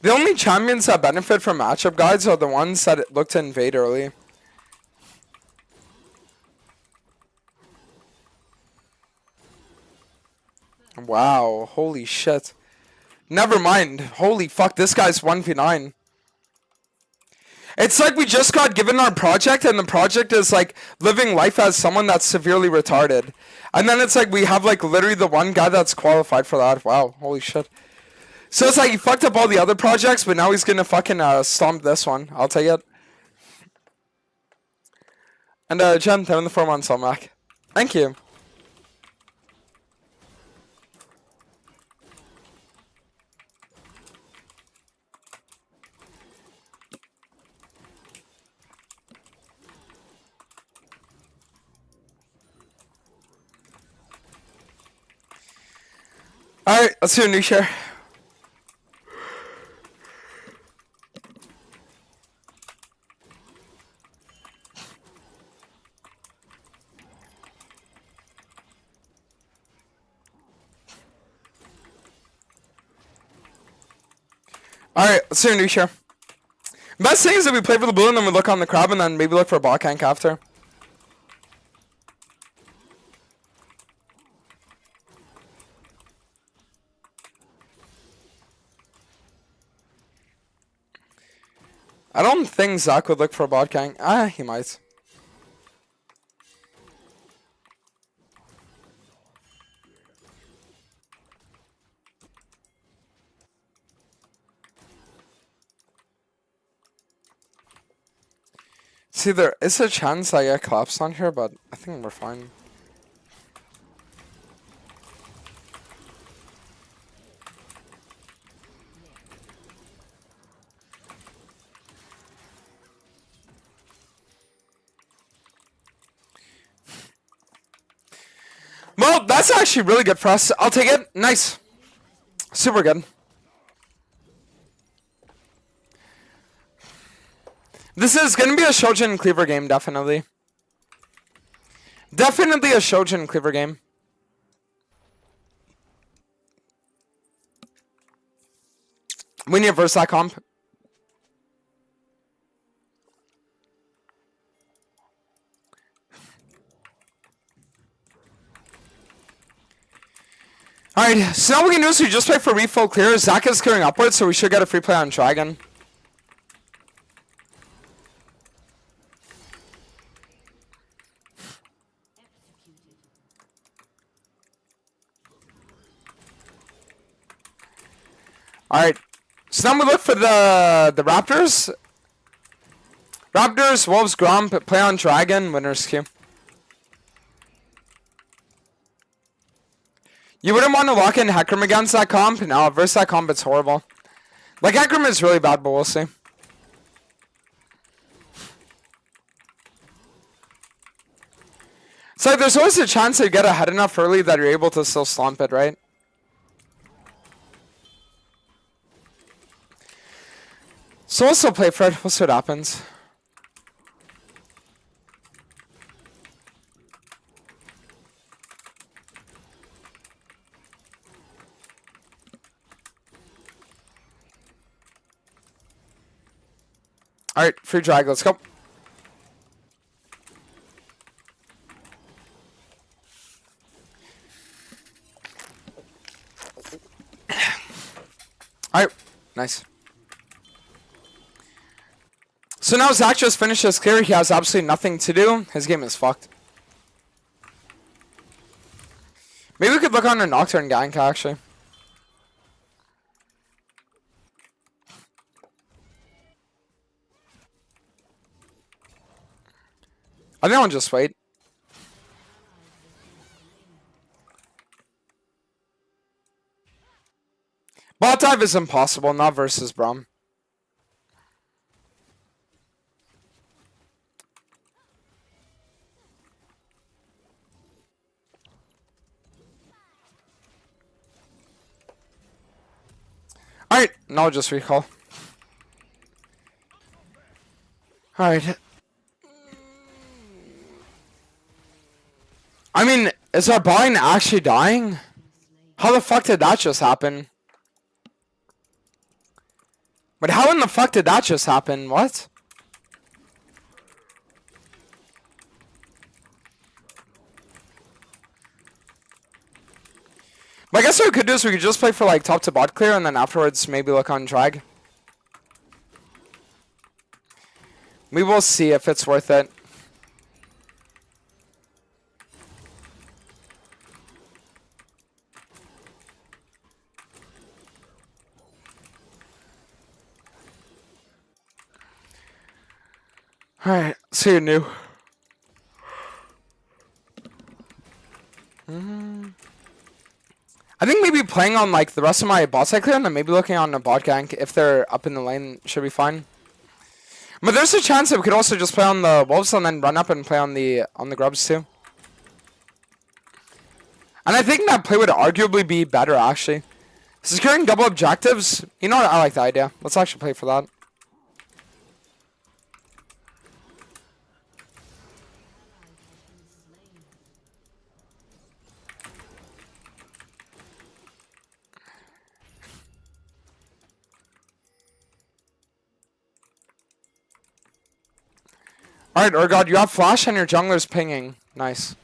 The only champions that benefit from matchup guides are the ones that look to invade early. Wow, holy shit. Never mind. Holy fuck, this guy's 1v9. It's like we just got given our project and the project is like living life as someone that's severely retarded. And then it's like we have like literally the one guy that's qualified for that. Wow, holy shit. So it's like he fucked up all the other projects, but now he's gonna fucking stomp this one. I'll take it. And Jen, they're in the 4 months, I'm back. Thank you. Alright, let's do a new share. Alright, let's do a new share. Best thing is that we play for the blue and then we look on the crab and then maybe look for a bot gank after. I don't think Zach would look for a bot gank. Ah, he might. See, there is a chance I get collapsed on here, but I think we're fine. Well, that's actually really good for us. I'll take it. Nice. Super good. This is going to be a Shojin Cleaver game, definitely. Definitely a Shojin Cleaver game. We need a Versa comp. Alright, so now what we can do is we just play for refill clear. Zach is clearing upwards, so we should get a free play on Dragon. Alright, so now we look for the Raptors. Raptors, Wolves, Gromp, play on Dragon, winner's queue. You wouldn't want to lock in Hecarim against that comp? No, versus that comp it's horrible. Like, Hecarim is really bad, but we'll see. It's like there's always a chance that you get ahead enough early that you're able to still slump it, right? So we'll still play for it. We'll see what happens. Alright, free drag, let's go. Alright, nice. So now Zach just finished his clear. He has absolutely nothing to do. His game is fucked. Maybe we could look on a Nocturne gank, actually. I think I'll just wait. Bot dive is impossible, not versus Braum. Alright, now I'll just recall. Alright. I mean, is our bot actually dying? How the fuck did that just happen? But how in the fuck did that just happen? What? But I guess what we could do is we could just play for like top to bot clear and then afterwards maybe look on drag. We will see if it's worth it. Alright, see you new. I think maybe playing on like the rest of my bot side clear and then maybe looking on a bot gank if they're up in the lane should be fine. But there's a chance that we could also just play on the Wolves and then run up and play on the Grubs too. And I think that play would arguably be better actually. Securing double objectives, you know what, I like the idea. Let's actually play for that. Alright, Urgot, you have flash and your jungler's pinging. Nice.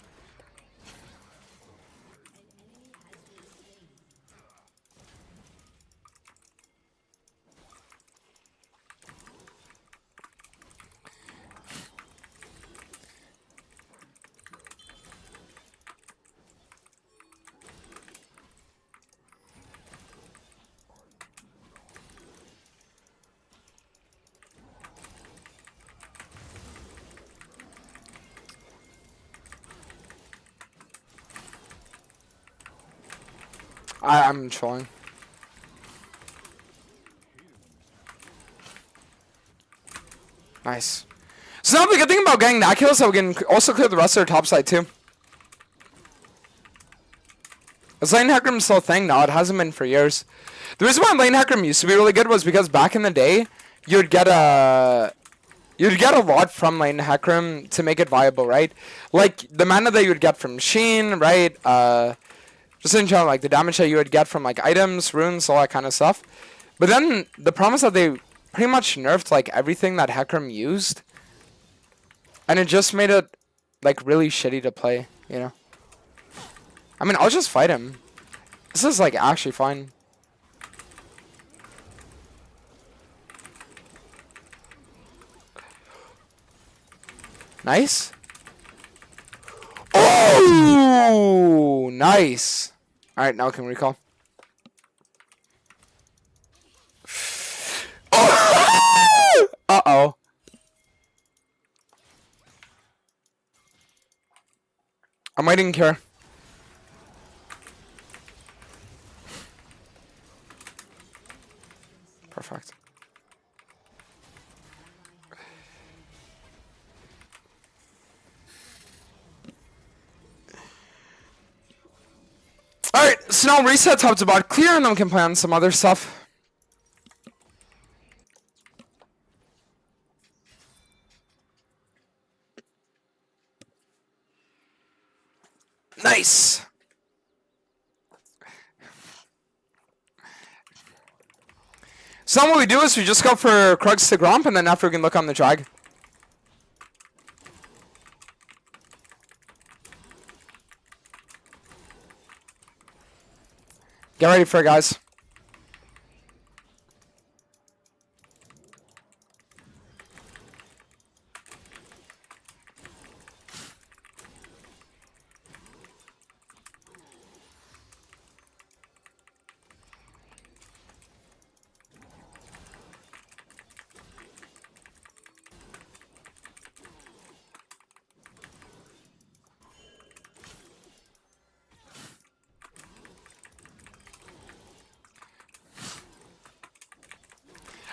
I'm trolling. Nice. So now the good thing about getting that kill is that we can also clear the rest of their top side too. Is lane Hecarim still a thing? No, it hasn't been for years. The reason why lane Hecarim used to be really good was because back in the day, you'd get a lot from lane Hecarim to make it viable, right? Like the mana that you would get from Sheen, right? Just in general, like the damage that you would get from like items, runes, all that kind of stuff. But then the problem is that they pretty much nerfed like everything that Hecarim used, and it just made it like really shitty to play, you know. I mean, I'll just fight him. This is like actually fine. Nice. Oh, nice. All right, now can we recall? Oh! Uh-oh. I might even care. Perfect. Alright, so now reset top to bot clear, and then we can play on some other stuff. Nice! So now what we do is we just go for Krugs to Gromp, and then after we can look on the drag. Get ready for it, guys.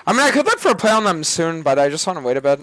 I mean, I could look for a play on them soon, but I just want to wait a bit.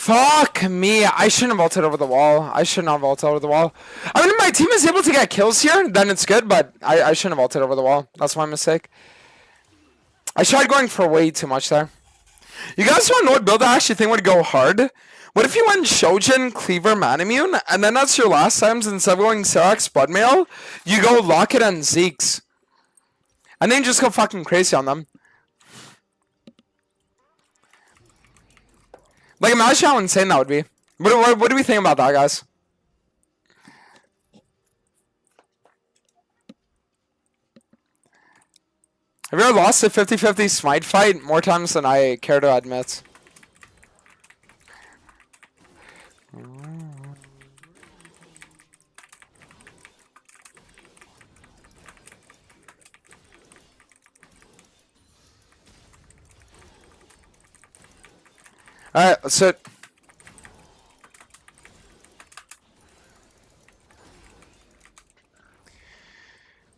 Fuck me. I shouldn't have vaulted over the wall. I should not have vaulted over the wall. I mean, if my team is able to get kills here, then it's good, but I shouldn't have vaulted over the wall. That's my mistake. I tried going for way too much there. You guys want to know what build I actually think would go hard? What if you went Shojin, Cleaver, Manimune, and then that's your last times, instead of going Serac, Budmail, you go Locket and Zeeks. And then just go fucking crazy on them. Like, imagine how insane that would be. What do we think about that, guys? Have you ever lost a 50-50 smite fight? More times than I care to admit. Alright, let's sit.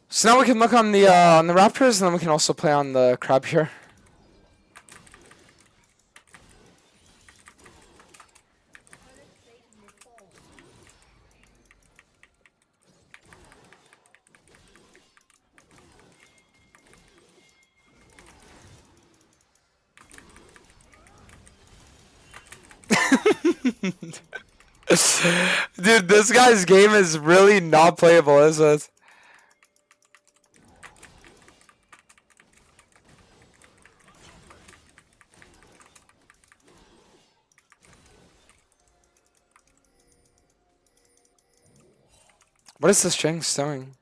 So now we can look on the Raptors, and then we can also play on the Crab here. Dude, this guy's game is really not playable, is it? What is this Jinx doing?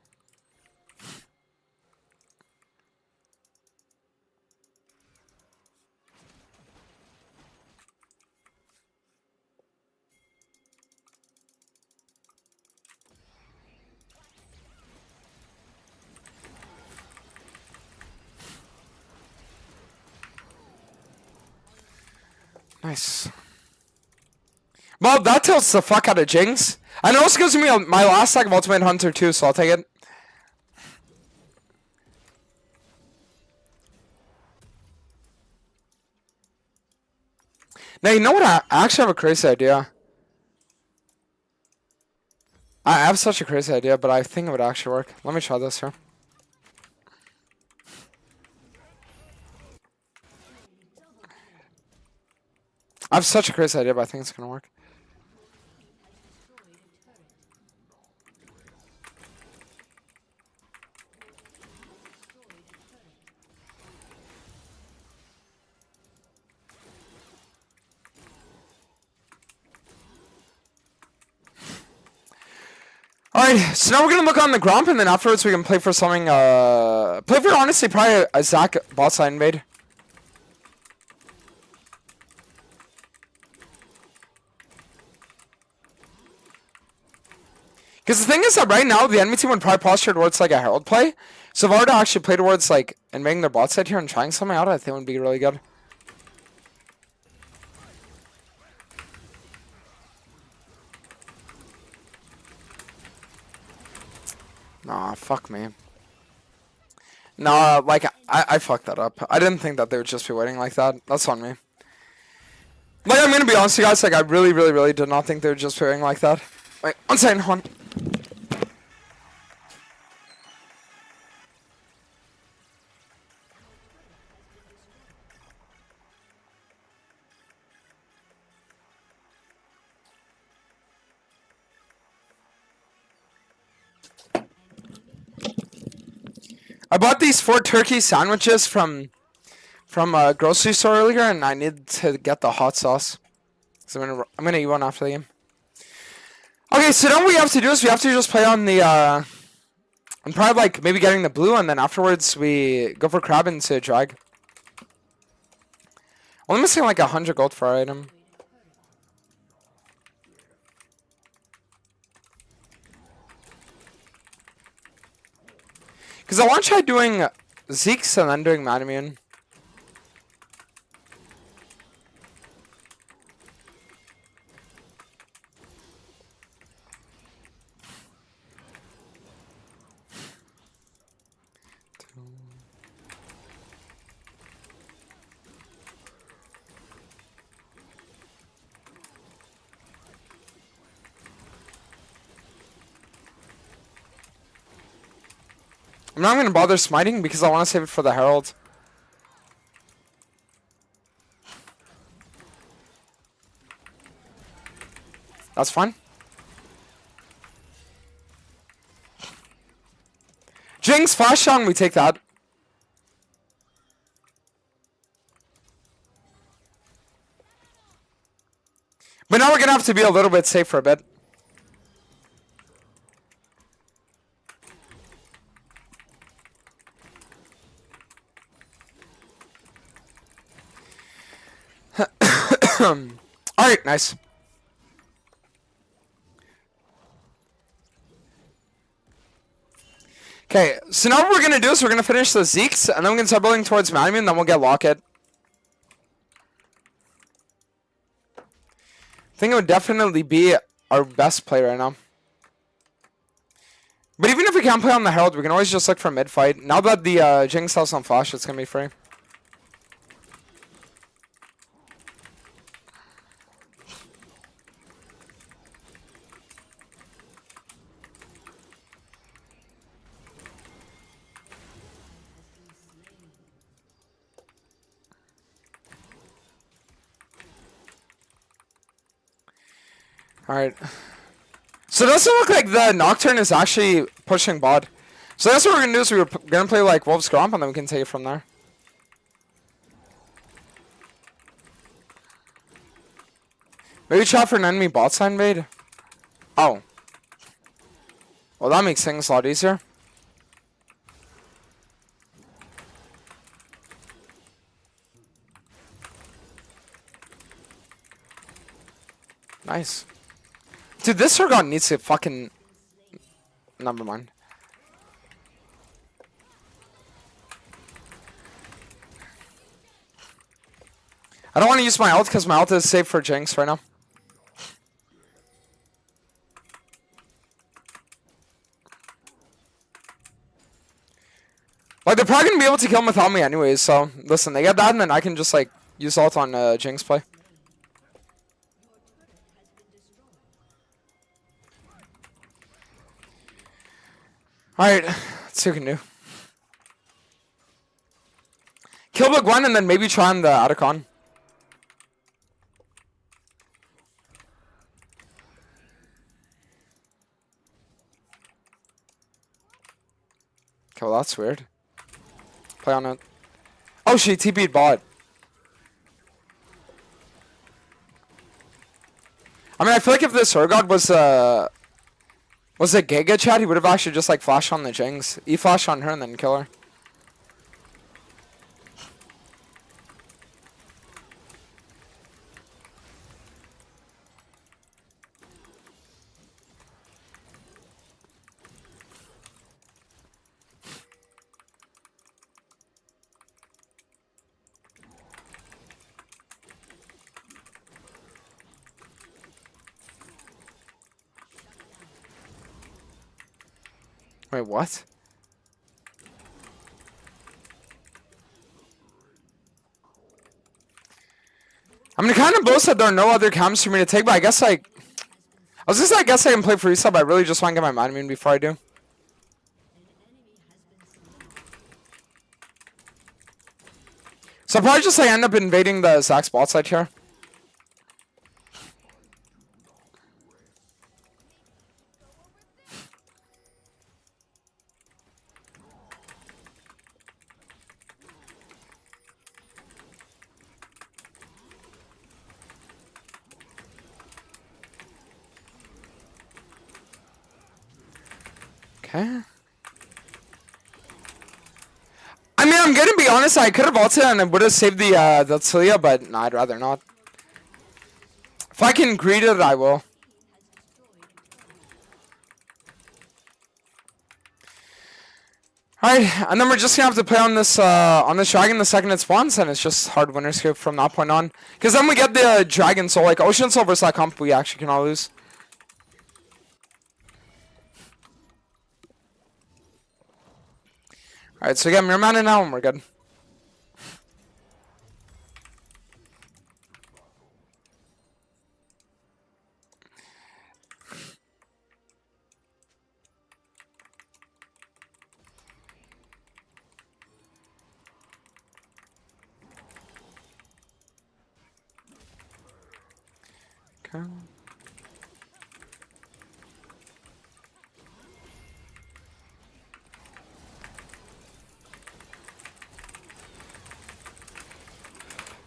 Nice. Well, that tilts the fuck out of Jinx. And it also gives me my last stack of Ultimate Hunter too, so I'll take it. Now, you know what? I actually have a crazy idea. I have such a crazy idea, but I think it would actually work. Let me try this here. I have such a crazy idea, but I think it's gonna work. Alright, so now we're gonna look on the Gromp, and then afterwards we can play for something, play for, honestly, probably a Zac bot side invade. Because the thing is that right now, the enemy team would probably posture towards, like, a Herald play. So if I were to actually play towards, like, invading their bot side here and trying something out, I think it would be really good. Nah, fuck me. Nah, like, I fucked that up. I didn't think that they would just be waiting like that. That's on me. Like, I'm gonna be honest with you guys, like, I really did not think they would just be waiting like that. Wait, one second, hold on. I bought these 4 turkey sandwiches from a grocery store earlier, and I need to get the hot sauce. So I'm gonna eat one after the game. Okay, so now what we have to do is we have to just play on the I'm probably like maybe getting the blue, and then afterwards we go for crab into drag. Only missing like 100 gold for our item. Because I want to try doing Zeke's and then doing Madamune. I'm not going to bother smiting because I want to save it for the Herald. That's fine. Jinx, flash down, we take that. But now we're going to have to be a little bit safe for a bit. Alright, nice. Okay, so now what we're going to do is we're going to finish the Zeeks, and then we're going to start building towards Madamune, and then we'll get Locket. I think it would definitely be our best play right now. But even if we can't play on the Herald, we can always just look for mid-fight. Now that the Jinx has some flash, it's going to be free. Alright. So it doesn't look like the Nocturne is actually pushing bot. So that's what we're going to do is we're going to play like Wolf's Gromp, and then we can take it from there. Maybe try for an enemy bot side invade? Oh. Well, that makes things a lot easier. Nice. Dude, this Sorgon needs to fucking... Never mind. I don't want to use my ult because my ult is safe for Jinx right now. Like, they're probably going to be able to kill him without me anyways, so... Listen, they get that and then I can just, like, use ult on Jinx play. Alright, let's see what we can do. Kill the Gwen and then maybe try on the Atacon. Okay, well that's weird. Play on it. Oh, she TP'd bot. I mean, I feel like if this Urgot was a Giga Chat, he would have actually just like flashed on the Jinx. E-flash on her and then kill her. Wait, what? I mean, it kind of blows that there are no other camps for me to take, but I guess like... I was gonna say, I guess I can play free sub, but I really just want to get my mana immune before I do. So I'll probably just like end up invading the Zac bot side here. Okay. I mean, I'm gonna be honest, I could have ulted and it would have saved the Talia, but no, I'd rather not. If I can greet it, I will. Alright, and then we're just gonna have to play on this dragon the second it spawns, and it's just hard winner scope from that point on. Because then we get the dragon, so like Ocean Soul versus that comp, we actually cannot lose. Alright, so we get Mirror Mana now, and we're good. Okay.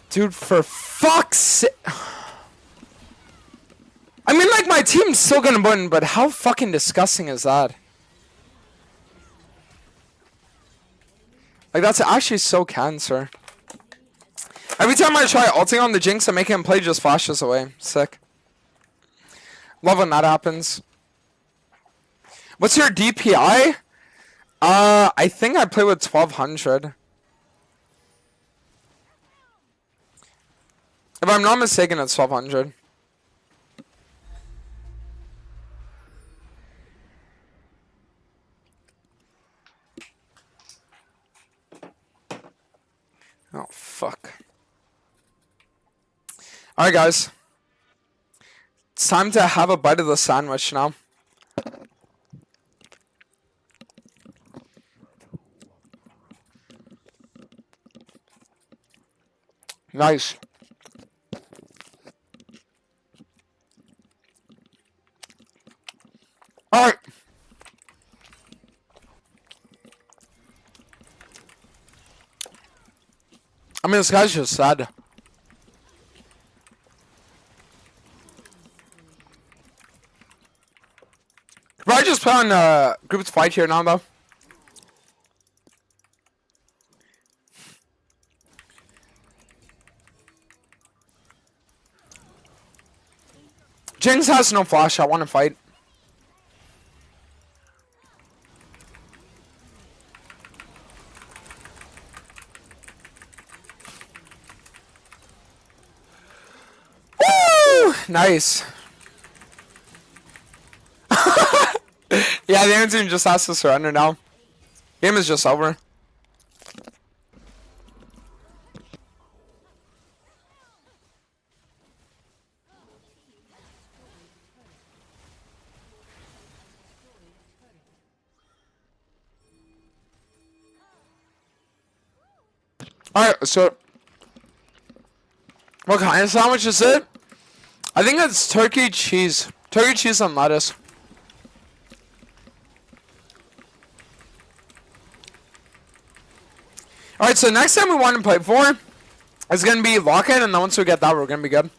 Dude, for fuck's sake. I mean, like, my team's still gonna win, but how fucking disgusting is that? Like, that's actually so cancer. Every time I try ulting on the Jinx and making him play, just flashes away. Sick. Love when that happens. What's your DPI? I think I play with 1200. If I'm not mistaken, it's 1200. Oh, fuck. Alright, guys. It's time to have a bite of the sandwich now. Nice. Alright. I mean, this guy's just sad. Could I just play on group's fight here now, though? Jinx has no flash. I want to fight. Woo! Nice. Yeah, the enemy team just has to surrender now. Game is just over. Alright, so what kind of sandwich is it? I think it's turkey cheese. Turkey cheese and lettuce. Alright, so next time we want to play for is going to be lock-in, and then once we get that, we're going to be good.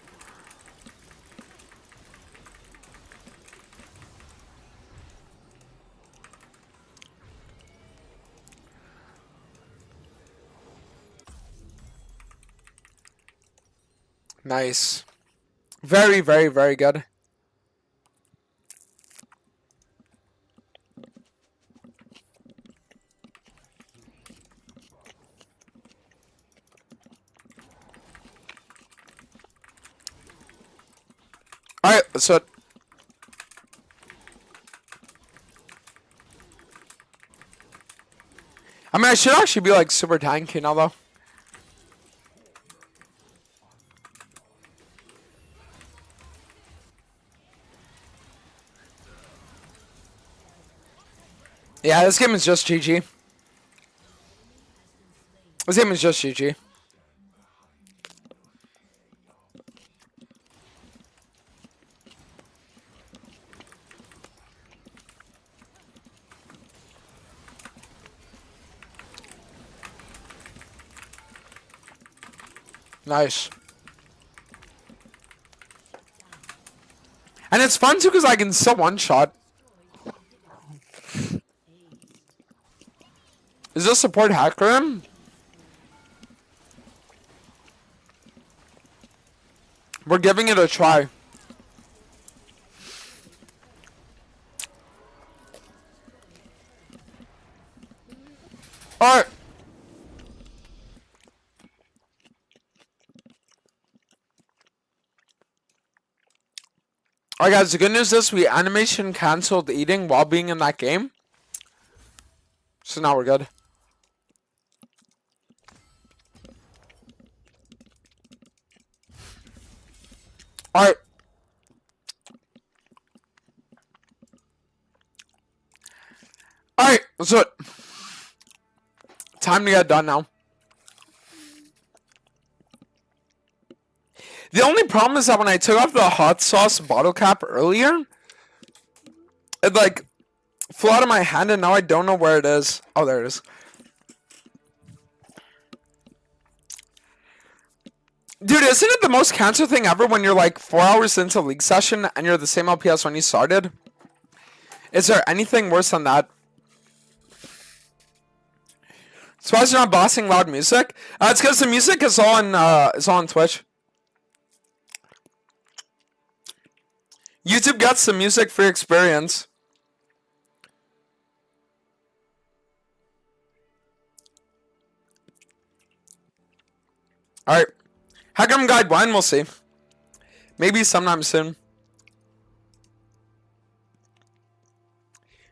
Nice. Very, very, very good. Alright, so I mean, I should actually be like super tanky now though. Yeah, this game is just GG. This game is just GG. Nice. And it's fun too because I can still one-shot. Is this support Hecarim? We're giving it a try. Alright. Alright guys, the good news is we animation cancelled eating while being in that game. So now we're good. Alright. Alright, let's do it. Time to get done now. The only problem is that when I took off the hot sauce bottle cap earlier, it like flew out of my hand and now I don't know where it is. Oh, there it is. Dude, isn't it the most cancer thing ever when you're like 4 hours into League session and you're the same LPS when you started? Is there anything worse than that? Surprised you're not bossing loud music? It's because the music is on Twitch. YouTube gets the music free experience. Alright. Hecarim Guide 1, we'll see. Maybe sometime soon.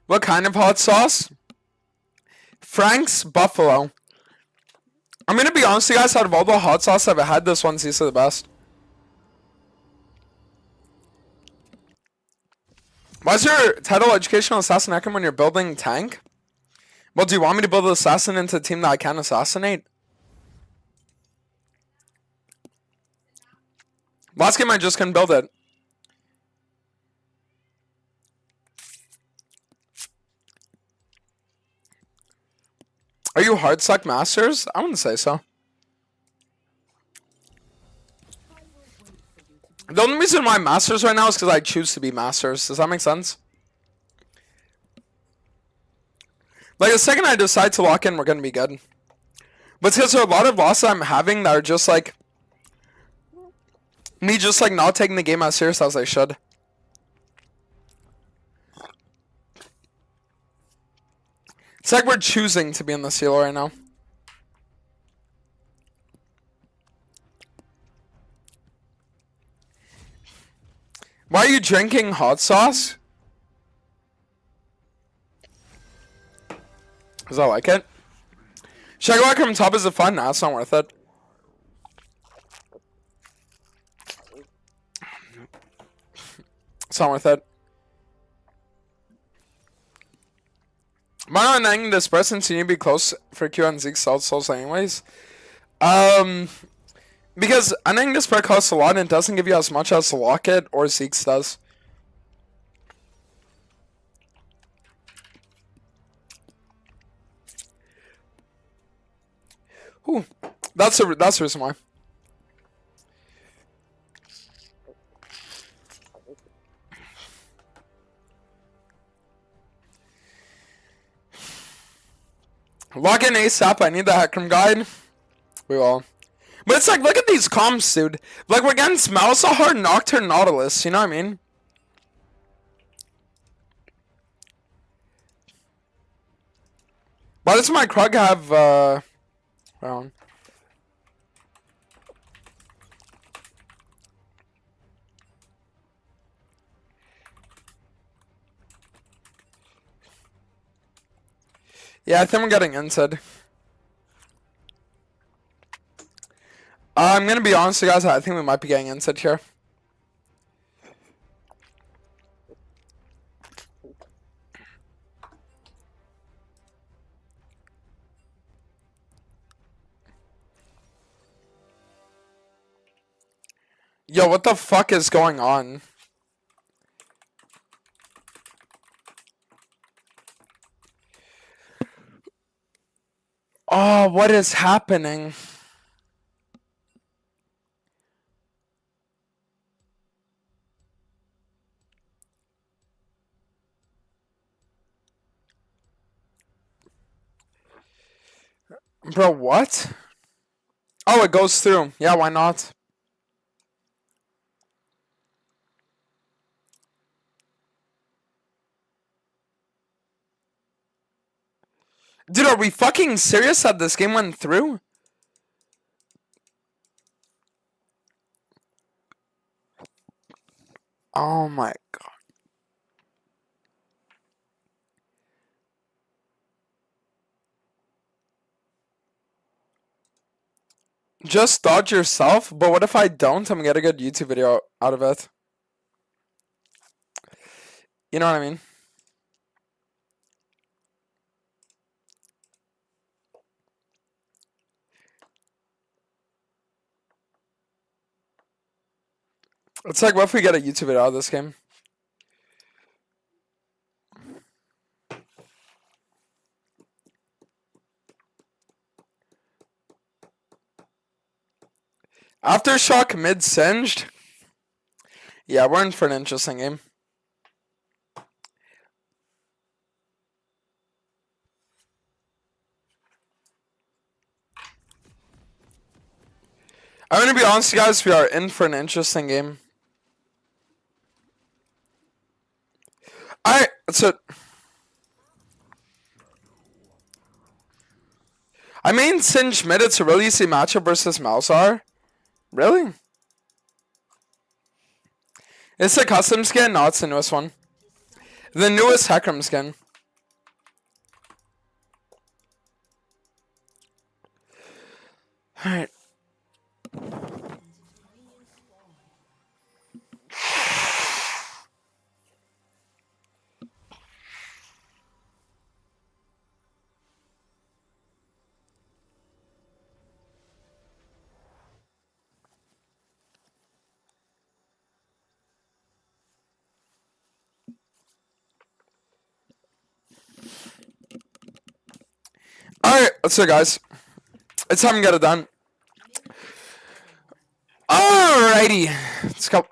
What kind of hot sauce? Frank's Buffalo. I'm gonna be honest with you guys, out of all the hot sauce I've had, this one seems the best. Why is your title Educational Assassin Hecarim when you're building tank? Well, do you want me to build an assassin into a team that I can assassinate? Last game I just couldn't build it. Are you hard suck masters? I wouldn't say so. The only reason why I'm masters right now is because I choose to be masters. Does that make sense? Like the second I decide to lock in, we're gonna be good. But because there are a lot of losses I'm having that are just like me just like not taking the game as serious as I should. It's like we're choosing to be in the seal right now. Why are you drinking hot sauce? Because I like it. Should I go back from top? Is it fun? Nah, it's not worth it. It's not worth it. Why not ending this person so you need to be close for Q and Zeke sell souls anyways? Because I think this part costs a lot and it doesn't give you as much as Locket or Zeke's does. Ooh, that's the reason why. Log in ASAP. I need the Hecarim guide. We will. But it's like, look at these comps, dude. Like, we're against Malzahar, Nocturne, Nautilus. You know what I mean? Why does my Krug have, well... Yeah, I think we're getting inted. I'm gonna be honest with you guys, I think we might be getting inted here. Yo, what the fuck is going on? Oh, what is happening? Bro, what? Oh, it goes through. Yeah, why not? Dude, are we fucking serious that this game went through? Oh my god. Just dodge yourself? But what if I don't? I'm gonna get a good YouTube video out of it. You know what I mean? It's like, what if we get a YouTube video out of this game? Aftershock mid-singed? Yeah, we're in for an interesting game. I'm gonna be honest, guys, we are in for an interesting game. Alright, so... I mean, Singed mid, it's a really easy matchup versus Malzahar. Really? It's a custom skin? No, it's the newest one. The newest Hecarim skin. Alright. Alright, let's go, guys. It's time to get it done. Alrighty. Let's go.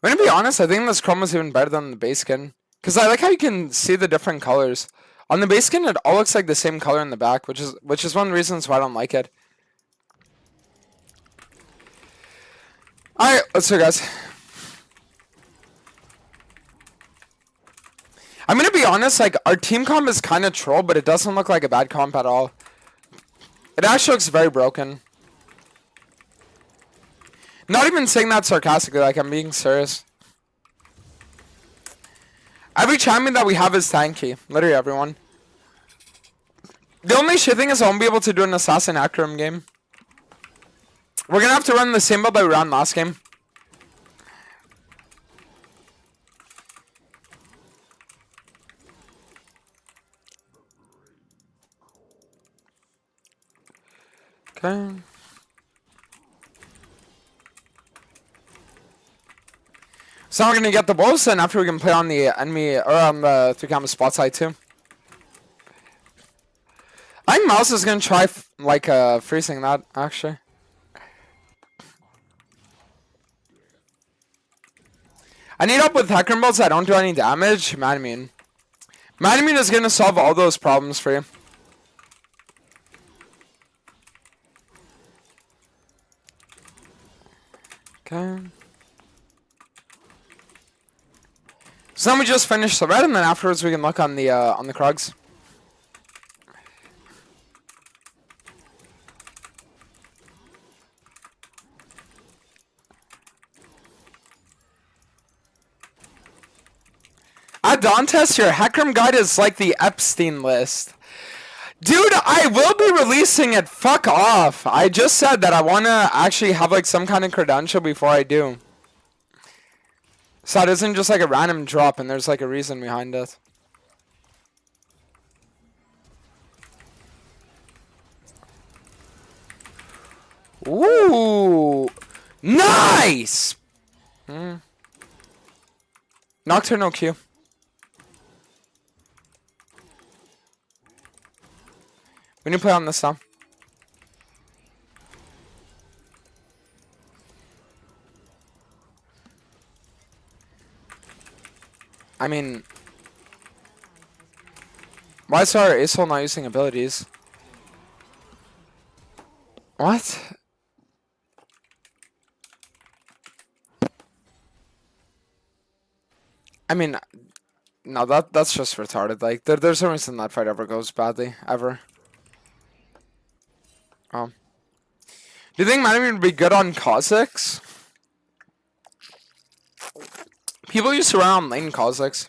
I'm gonna be honest, I think this chrome is even better than the base skin. Because I like how you can see the different colors. On the base skin, it all looks like the same color in the back, which is one of the reasons why I don't like it. Alright, let's go, guys. I'm gonna be honest, like, our team comp is kind of troll, but it doesn't look like a bad comp at all. It actually looks very broken. Not even saying that sarcastically, like, I'm being serious. Every champion that we have is tanky. Literally everyone. The only shit thing is I won't be able to do an Assassin Hecarim game. We're gonna have to run the same build that we ran last game. Okay. So now we're gonna get the wolves, and after we can play on the enemy or on the 3-camera spot side too. I think Mouse is gonna try freezing that actually. I need help with Hecarim bolts that don't do any damage. Manamune is gonna solve all those problems for you. Okay. So then we just finish the red, and then afterwards we can look on the Krugs. At Dantes, your Hecarim guide is like the Epstein list. Dude, I will be releasing it. Fuck off. I just said that I want to actually have like some kind of credential before I do. So it isn't just like a random drop and there's like a reason behind it. Ooh. Nice! Nocturnal Q. We need to play on this now. I mean, why is our Aesol not using abilities? What? I mean, no, that's just retarded. Like, there's no reason that fight ever goes badly, ever. Do you think Manamune would be good on Kha'Zix? People used to run on lane Kha'Zix.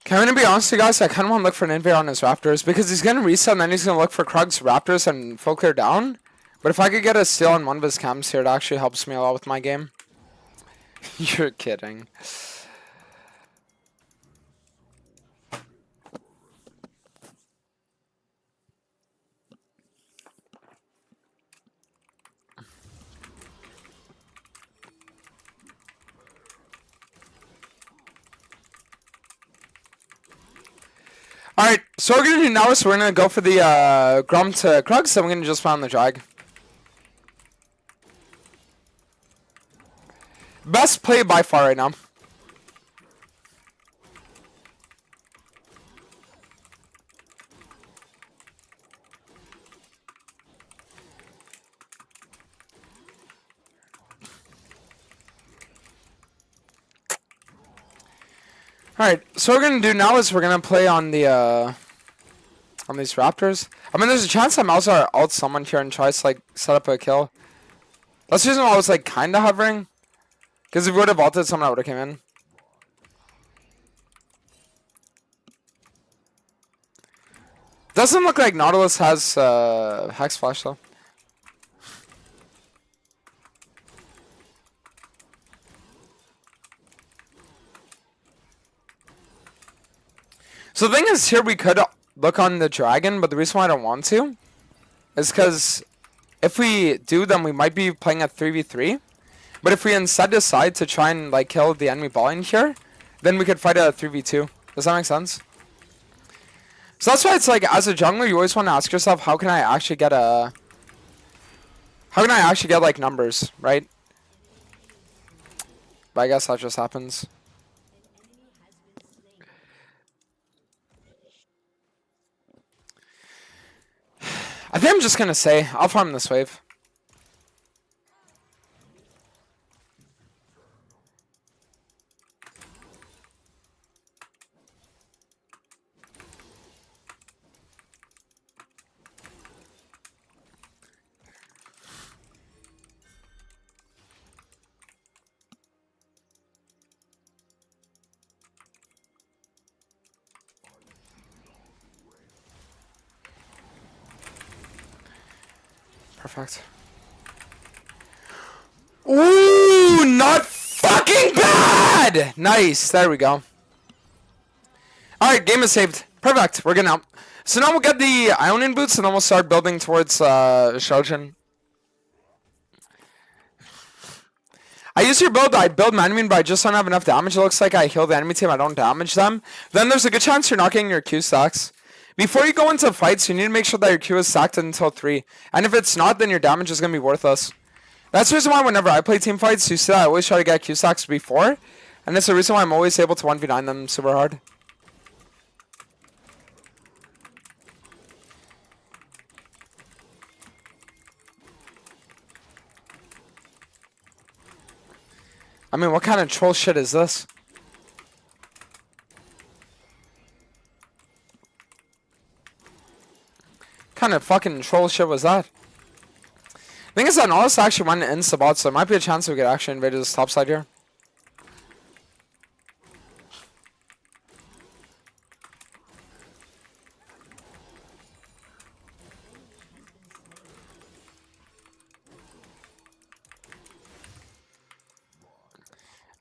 Okay, I'm gonna be honest with you guys, I kinda wanna look for an invade on his Raptors because he's gonna reset and then he's gonna look for Krug's Raptors and full clear down. But if I could get a steal on one of his camps here, it actually helps me a lot with my game. You're kidding. Alright, so what we're gonna do now is we're gonna go for the Grom to Krugs, and we're gonna just find the drag. Best play by far right now. Alright, so what we're gonna do now is we're gonna play on the on these Raptors. I mean, there's a chance that Malzahar ults someone here and tries to like set up a kill. That's the reason why I was like kinda hovering. Because if we would have ulted someone, I would have came in. Doesn't look like Nautilus has Hex Flash though. So the thing is, here we could look on the dragon, but the reason why I don't want to is because if we do, then we might be playing a 3v3. But if we instead decide to try and like kill the enemy ball in here, then we could fight a 3v2. Does that make sense? So that's why it's like, as a jungler, you always want to ask yourself, how can I actually get like numbers, right? But I guess that just happens. I think I'm just gonna say, I'll farm this wave. Perfect. Ooh, not fucking bad! Nice, there we go. Alright, game is saved. Perfect, we're getting out. So now we'll get the Ionian boots and then we'll start building towards Shojin. I use your build, I build Manamune, but I just don't have enough damage. It looks like I heal the enemy team, I don't damage them. Then there's a good chance you're not getting your Q stacks. Before you go into fights, you need to make sure that your Q is stacked until 3. And if it's not, then your damage is going to be worthless. That's the reason why whenever I play team fights, you see that I always try to get Q stacks before. And that's the reason why I'm always able to 1v9 them super hard. I mean, what kind of troll shit is this? What kind of fucking troll shit was that? Thing is that Nautilus actually went into the bot, so there might be a chance we could actually invade this top side here.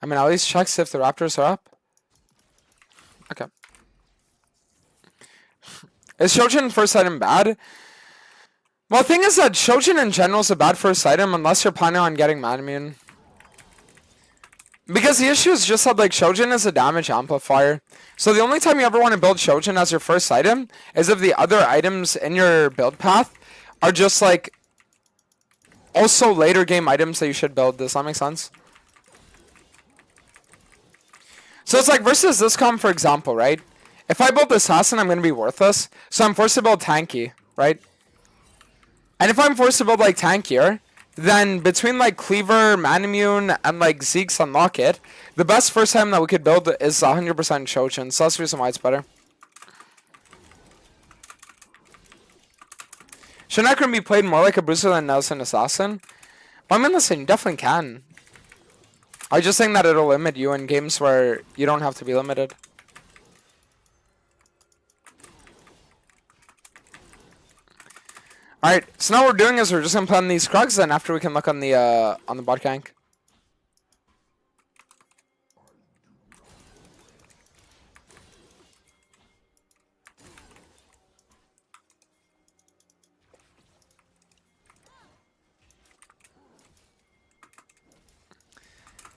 I mean, at least check if the Raptors are up. Okay. Is Shojin first item bad? Well, the thing is that Shojin in general is a bad first item unless you're planning on getting Manamune. Because the issue is just that like Shojin is a damage amplifier. So the only time you ever want to build Shojin as your first item is if the other items in your build path are just like also later game items that you should build. Does that make sense? So it's like versus this comp, for example, right? If I build Assassin, I'm going to be worthless. So I'm forced to build Tanky, right? And if I'm forced to build like Tankier, then between like Cleaver, Manamune, and like Zeke's Unlock It, the best first time that we could build is 100% Shojin. So that's the reason why it's better. Should Hecarim be played more like a bruiser than Nelson Assassin? Well, I mean, listen, you definitely can. I just think that it'll limit you in games where you don't have to be limited. Alright, so now what we're doing is we're just gonna plan these Krugs, and after we can look on the bot gank.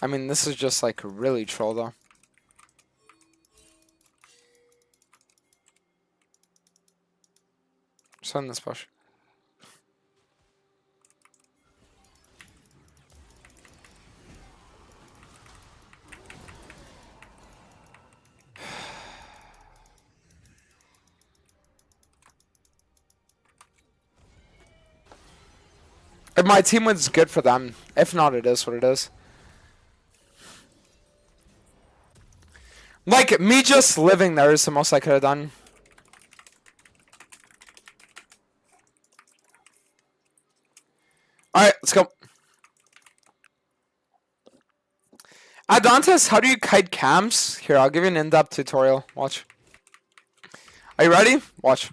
I mean, this is just like really troll though. Just on this push. If my team wins, good for them. If not, it is what it is. Like, me just living there is the most I could have done. Alright, let's go. Adontis, how do you kite cams? Here, I'll give you an in-depth tutorial. Watch. Are you ready? Watch.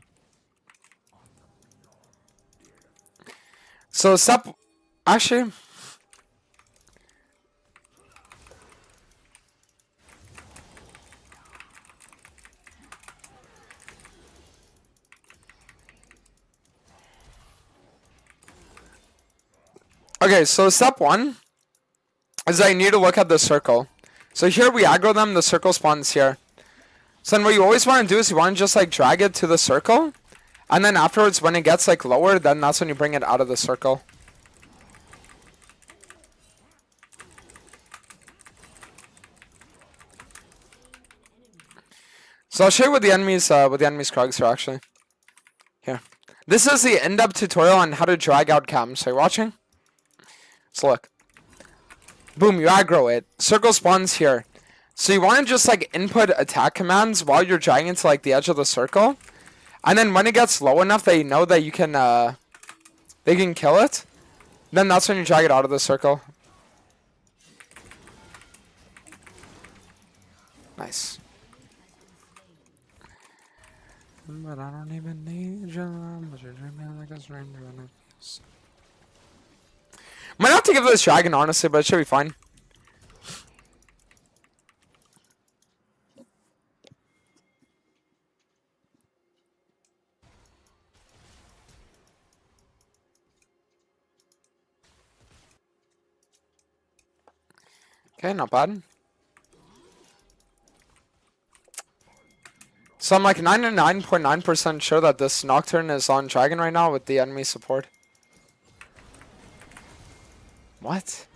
So, step... Actually... Okay, so step 1 is that you need to look at the circle. So here we aggro them, the circle spawns here. So then what you always want to do is you want to just like drag it to the circle. And then afterwards when it gets like lower, then that's when you bring it out of the circle. So I'll show you what the enemies Krugs are actually. Here. This is the in-depth tutorial on how to drag out cams. So you're watching? So look. Boom, you aggro it. Circle spawns here. So you want to just like input attack commands while you're dragging to like the edge of the circle. And then when it gets low enough that you know that you can they can kill it, then that's when you drag it out of the circle. Nice. But I don't even need you. But you're dreaming like a stranger. Might not have to give this dragon, honestly, but it should be fine. Okay, not bad. So I'm like 99.9% sure that this Nocturne is on dragon right now with the enemy support. What?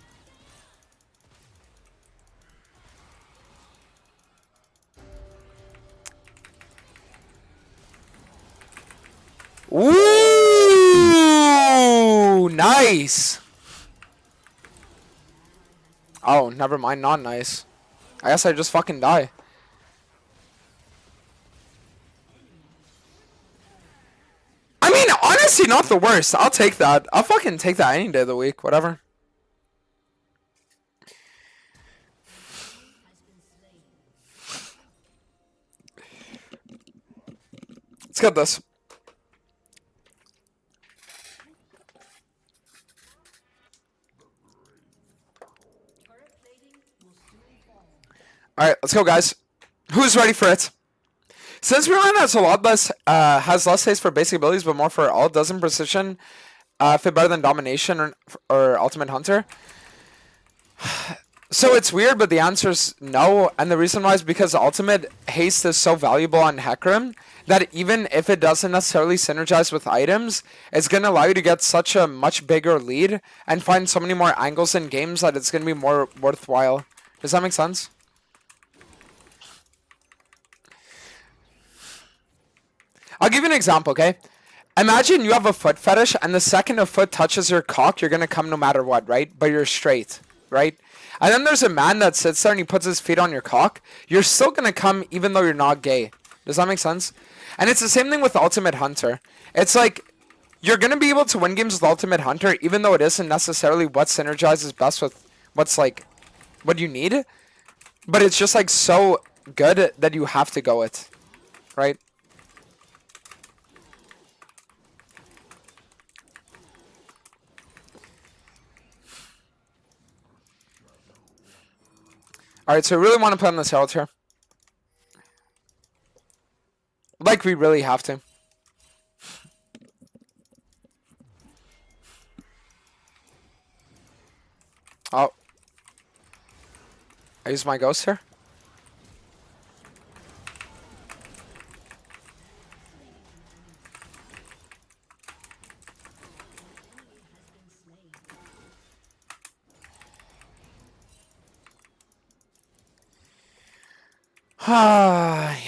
Ooh, nice. Oh, never mind, not nice. I guess I just fucking die. I mean, honestly, not the worst. I'll take that. I'll fucking take that any day of the week, whatever. Let's get this. Alright, let's go, guys. Who's ready for it? Since Rewind has a lot less, has less taste for basic abilities, but more for all, doesn't Precision fit better than Domination or Ultimate Hunter? So it's weird, but the answer is no, and the reason why is because Ultimate Haste is so valuable on Hecarim that even if it doesn't necessarily synergize with items, it's going to allow you to get such a much bigger lead and find so many more angles in games that it's going to be more worthwhile. Does that make sense? I'll give you an example, okay? Imagine you have a foot fetish, and the second a foot touches your cock, you're going to come no matter what, right? But you're straight, right? And then there's a man that sits there and he puts his feet on your cock. You're still going to come even though you're not gay. Does that make sense? And it's the same thing with Ultimate Hunter. It's like, you're going to be able to win games with Ultimate Hunter even though it isn't necessarily what synergizes best with what's like, what you need. But it's just like so good that you have to go it, right? Alright, so we really want to play on this Herald here. Like, we really have to. Oh. I use my ghost here.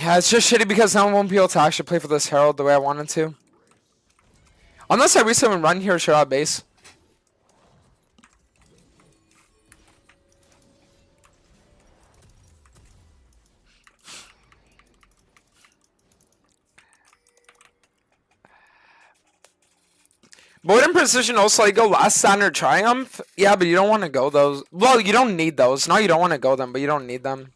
Yeah, it's just shitty because now I won't be able to actually play for this Herald the way I wanted to. Unless I reset and run here, sure, out base. But wouldn't Precision also like go last standard triumph? Yeah, but you don't want to go those. Well, you don't need those. No, you don't want to go them, but you don't need them.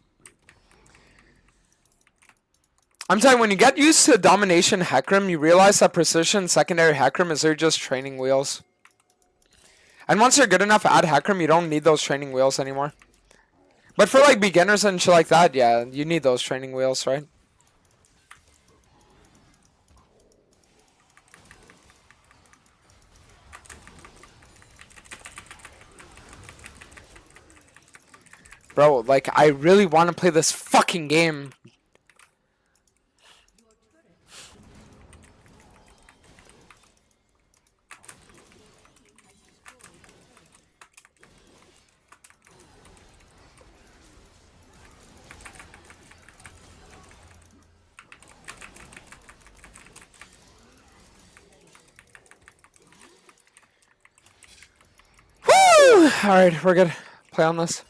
I'm telling you, when you get used to Domination Hecarim, you realize that Precision secondary Hecarim is there just training wheels. And once you're good enough at Hecarim, you don't need those training wheels anymore. But for like beginners and shit like that, yeah, you need those training wheels, right? Bro, like, I really want to play this fucking game. Woo! Alright, we're good. Play on this.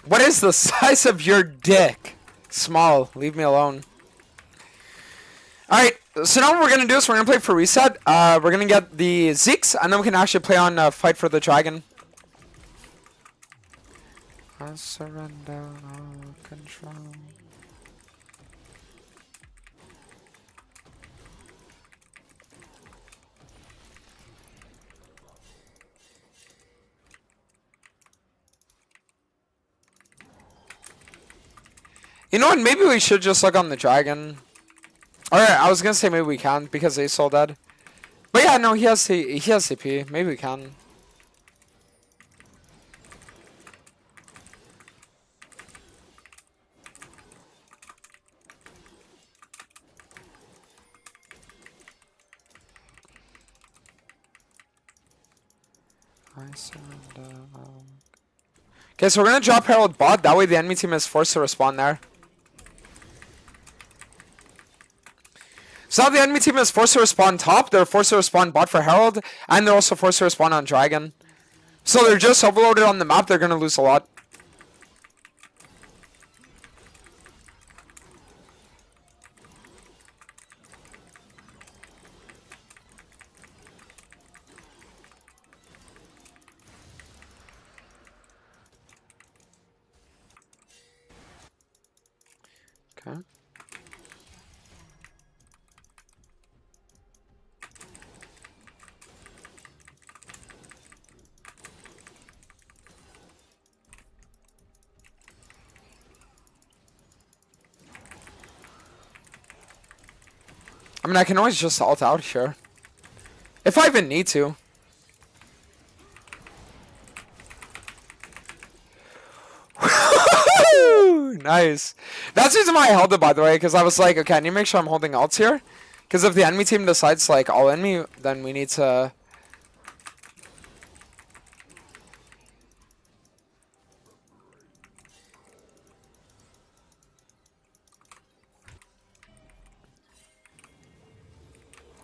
What is the size of your dick? Small. Leave me alone. Alright, so now what we're going to do is we're going to play for reset. We're going to get the Zeeks, and then we can actually play on Fight for the Dragon. I surrender all control. You know what? Maybe we should just look on the dragon. Alright, I was gonna say maybe we can because they sold dead. But yeah, no, he has CP. Maybe we can. I surrender. Okay, so we're gonna drop Herald bot. That way the enemy team is forced to respond there. So now the enemy team is forced to respond top. They're forced to respond bot for Herald, and they're also forced to respond on Dragon. So they're just overloaded on the map. They're gonna lose a lot. Okay. I mean, I can always just ult out here. If I even need to. Nice. That's the reason why I held it, by the way, because I was like, okay, I need to make sure I'm holding ults here. Because if the enemy team decides, like, all in me, then we need to...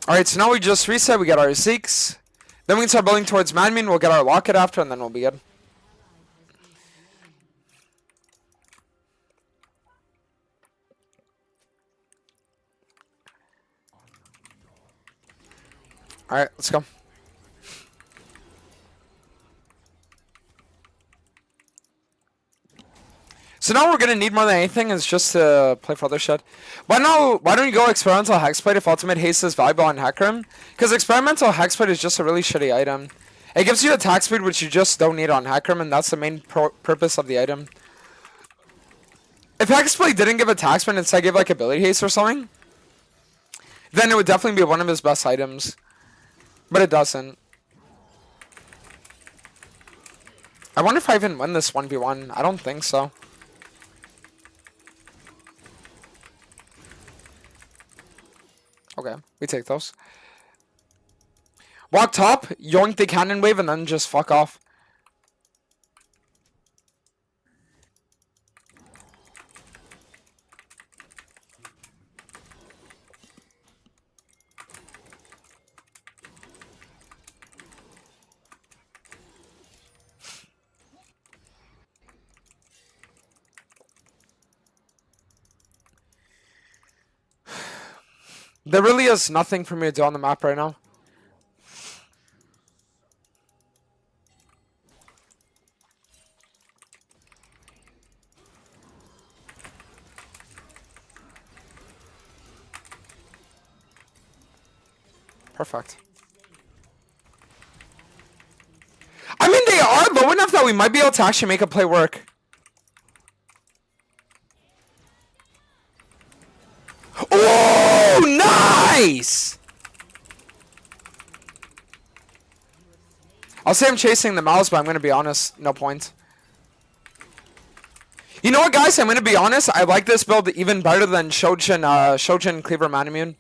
Alright, so now we just reset, we get our Zeeks. Then we can start building towards Manmin, we'll get our Locket after, and then we'll be good. Alright, let's go. So now we're gonna need more than anything is just to play for other shit. Why don't you go Experimental Hexblade if Ultimate Haste is valuable on Hecarim? Because Experimental Hexblade is just a really shitty item. It gives you attack speed which you just don't need on Hecarim, and that's the main purpose of the item. If Hexblade didn't give attack speed and instead gave like ability haste or something, then it would definitely be one of his best items. But it doesn't. I wonder if I even win this 1v1. I don't think so. Okay, we take those. Walk top, yoink the cannon wave, and then just fuck off. There really is nothing for me to do on the map right now. Perfect. I mean, they are low enough that we might be able to actually make a play work. Oh, nice! I'll say I'm chasing the mouse, but I'm going to be honest, no point. You know what, guys? I'm going to be honest. I like this build even better than Shojin Cleaver Manamune.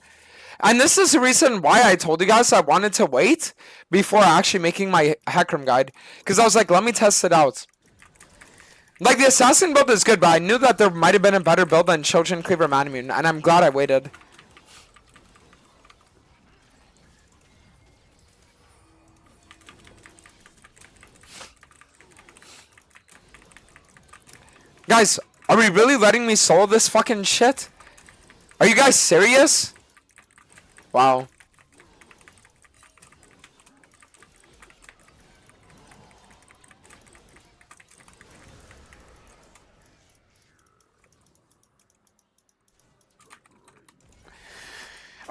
And this is the reason why I told you guys I wanted to wait before actually making my Hecarim guide. Because I was like, let me test it out. Like, the Assassin build is good, but I knew that there might have been a better build than Shojin Cleaver Manamune. And I'm glad I waited. Guys, are we really letting me solo this fucking shit? Are you guys serious? Wow.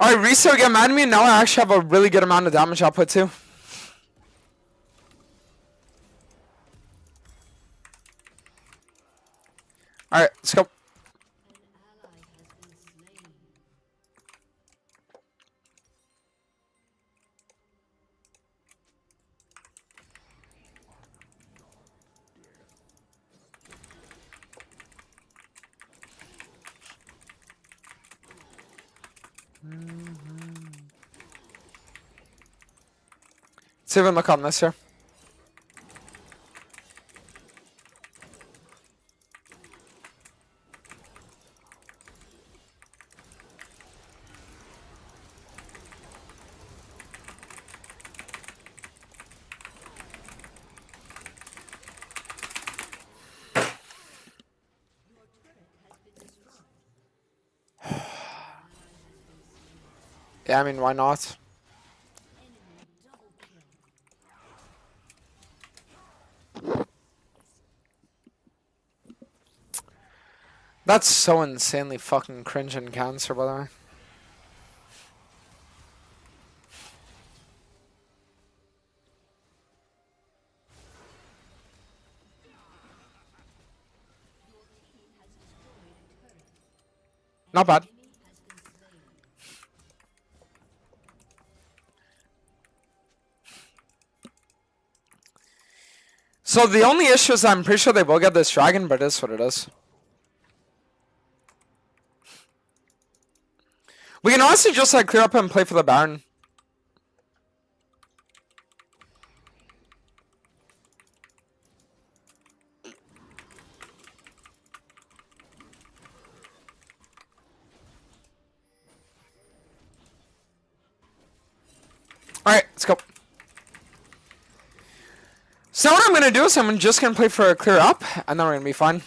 Alright, Riso, get mad at me. Now I actually have a really good amount of damage output too. Alright, let's go. Let's even look on this here. Yeah, I mean, why not? That's so insanely fucking cringe and cancer, by the way. Not bad. So the only issue is I'm pretty sure they will get this dragon, but it is what it is. We can honestly just like clear up and play for the Baron. Alright, let's go. So what I'm going to do is I'm just going to play for a clear up, and then we're going to be fine.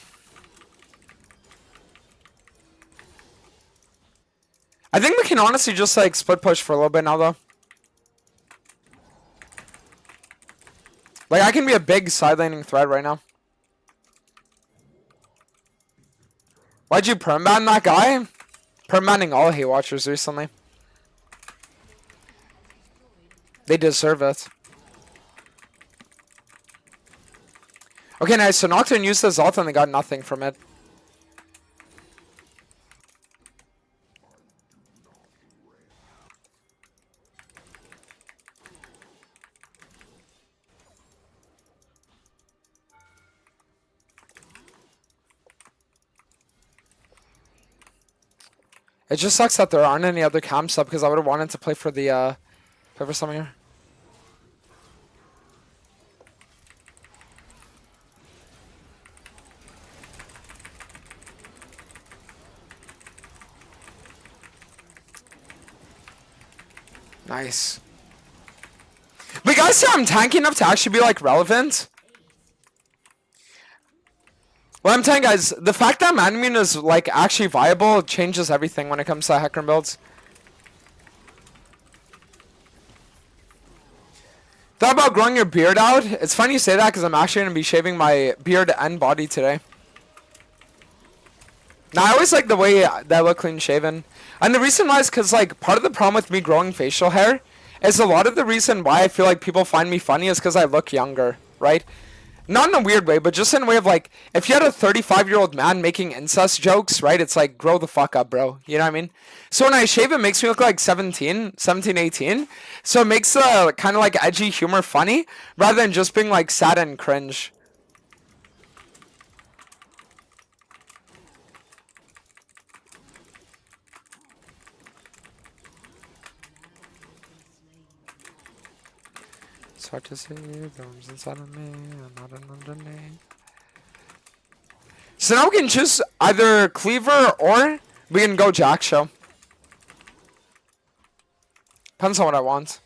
I think we can honestly just like split push for a little bit now though. Like I can be a big side laning threat right now. Why'd you permaban that guy? Permabanning all hate watchers recently. They deserve it. Okay, nice. So Nocturne used his ult and they got nothing from it. It just sucks that there aren't any other camps up because I would have wanted to play for the play for some here. Nice. But you guys see I'm tanky enough to actually be like relevant? Well, I'm telling you guys, the fact that Manamune is like actually viable changes everything when it comes to Hecarim builds. Thought about growing your beard out? It's funny you say that because I'm actually going to be shaving my beard and body today. Now, I always like the way that I look clean shaven. And the reason why is because like part of the problem with me growing facial hair is a lot of the reason why I feel like people find me funny is because I look younger, right? Not in a weird way, but just in a way of like, if you had a 35-year-old man making incest jokes, right? It's like, grow the fuck up, bro. You know what I mean? So when I shave, it makes me look like 17, 18. So it makes the kind of like edgy humor funny, rather than just being like sad and cringe. It's hard to see the arms inside of me, I'm not an underneath. So now we can choose either Cleaver or we can go Jack Show. Depends on what I want.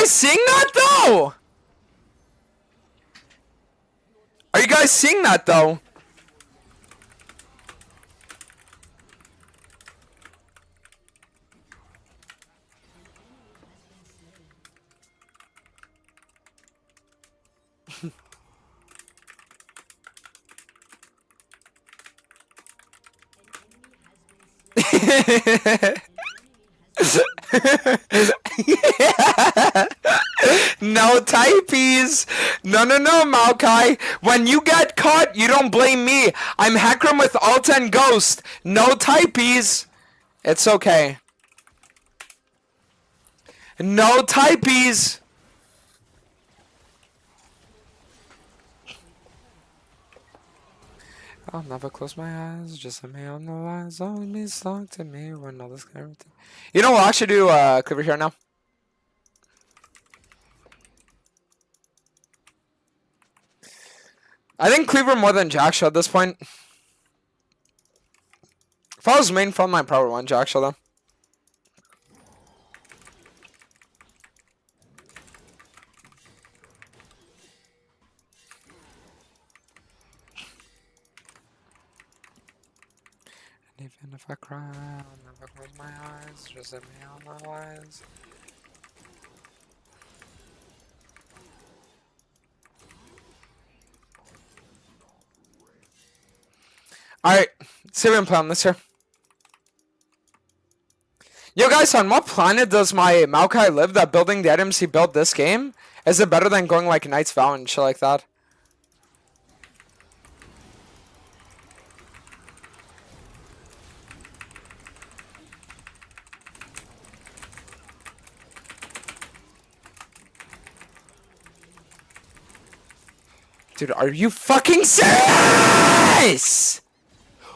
guys seeing that though? Are you guys seeing that though? No typees. No, Maokai. When you get caught, you don't blame me. I'm Hecarim with Alt and Ghost. No typees. It's okay. No typees. I'll never close my eyes, just let me on the lines. Only means long to me when all this kind of thing. You know, we'll actually do Cleaver here now. I think Cleaver more than Jackshot at this point. If I was main front line, probably one Jackshot though. And even if I cry, I'll never close my eyes, just let me on my lines. Alright, see what I'm playing this here. Yo guys, on what planet does my Maokai live that building the items he built this game? Is it better than going like Knight's Vow and shit like that? Dude, are you fucking serious?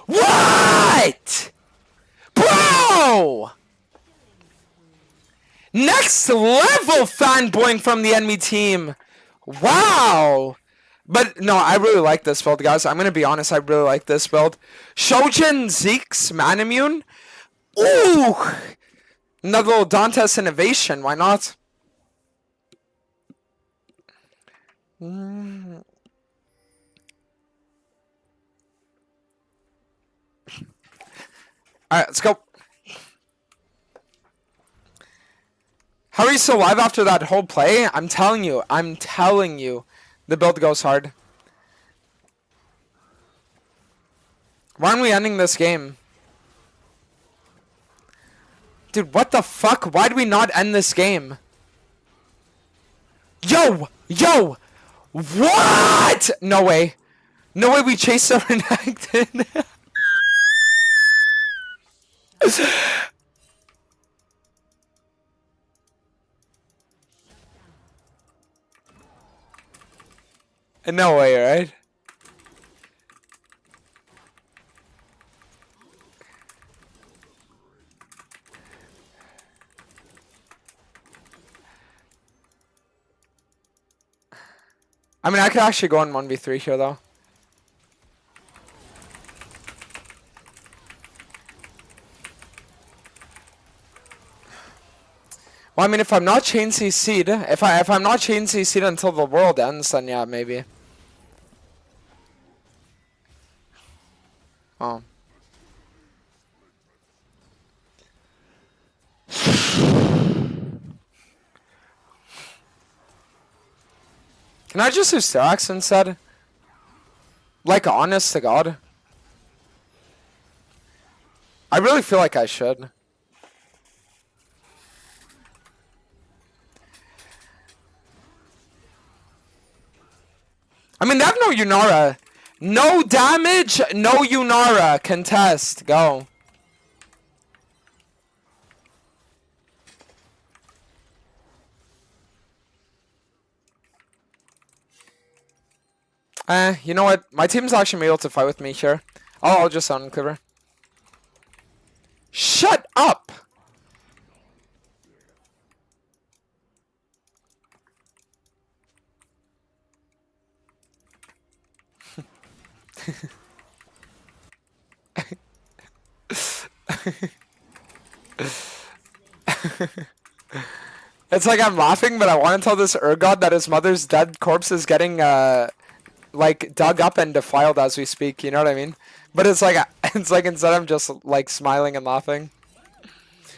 What? Bro! Next level fanboying from the enemy team. Wow. But no, I really like this build, guys. I'm going to be honest. I really like this build. Shojin, Zeke's Manimune. Ooh. Another little Dantes innovation. Why not? Alright, let's go. How are you still alive after that whole play? I'm telling you, the build goes hard. Why aren't we ending this game? Dude, what the fuck? Why do we not end this game? Yo! What? No way. No way we chased our Renekton. No way, right? I mean, I could actually go on 1v3 here, though. Well, I mean, if I'm not chain CC'd, if I'm not chain CC'd until the world ends, then yeah, maybe. Oh. Can I just do Sterak's instead? Like, honest to God. I really feel like I should. I mean, they have no Yunara. No damage, no Yunara. Contest. Go. You know what? My team's actually able to fight with me here. I'll just sound clever. Shut up! It's like I'm laughing, but I want to tell this Urgot that his mother's dead corpse is getting like dug up and defiled as we speak. You know what I mean? But it's like instead I'm just like smiling and laughing.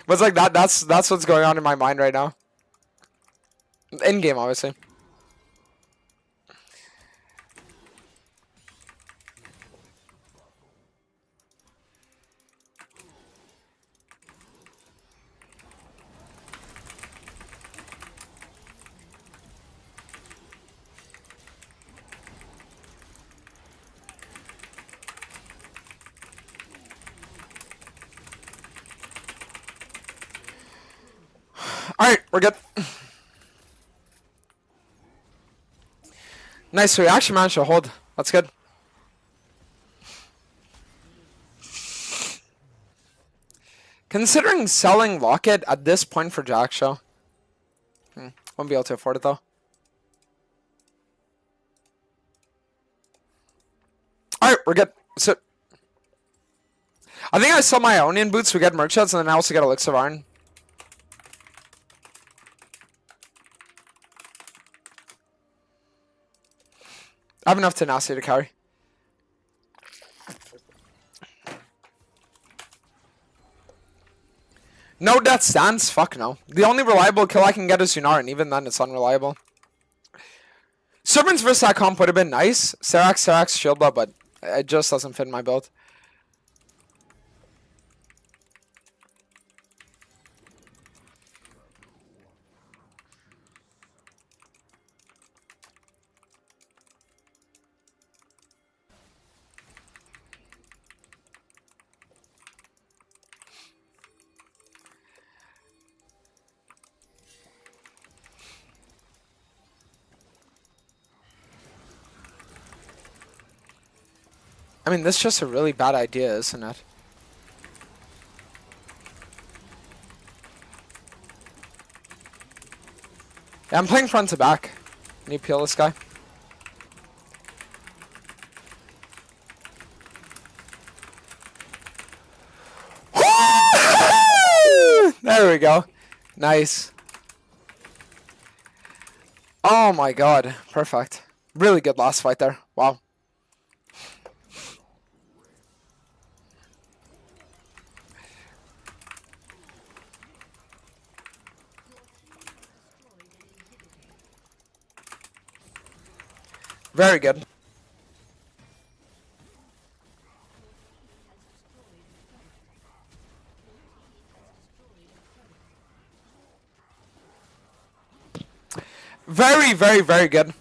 But it's like that's what's going on in my mind right now. In game, obviously. All right, we're good. Nice. We actually managed to hold. That's good. Considering selling Locket at this point for Jack Show. Won't be able to afford it though. Alright, we're good. So I think I sell my Ionian boots, we get merchants, and then I also get Elixir of Iron. I have enough tenacity to carry. No death stance? Fuck no. The only reliable kill I can get is Yunar, and even then it's unreliable. Serpents versus that comp would have been nice. Serax, Shield Blood, but it just doesn't fit in my build. I mean, this is just a really bad idea, isn't it? Yeah, I'm playing front to back. Can you peel this guy? There we go. Nice. Oh my god. Perfect. Really good last fight there. Wow. Very good. Very, very, very good.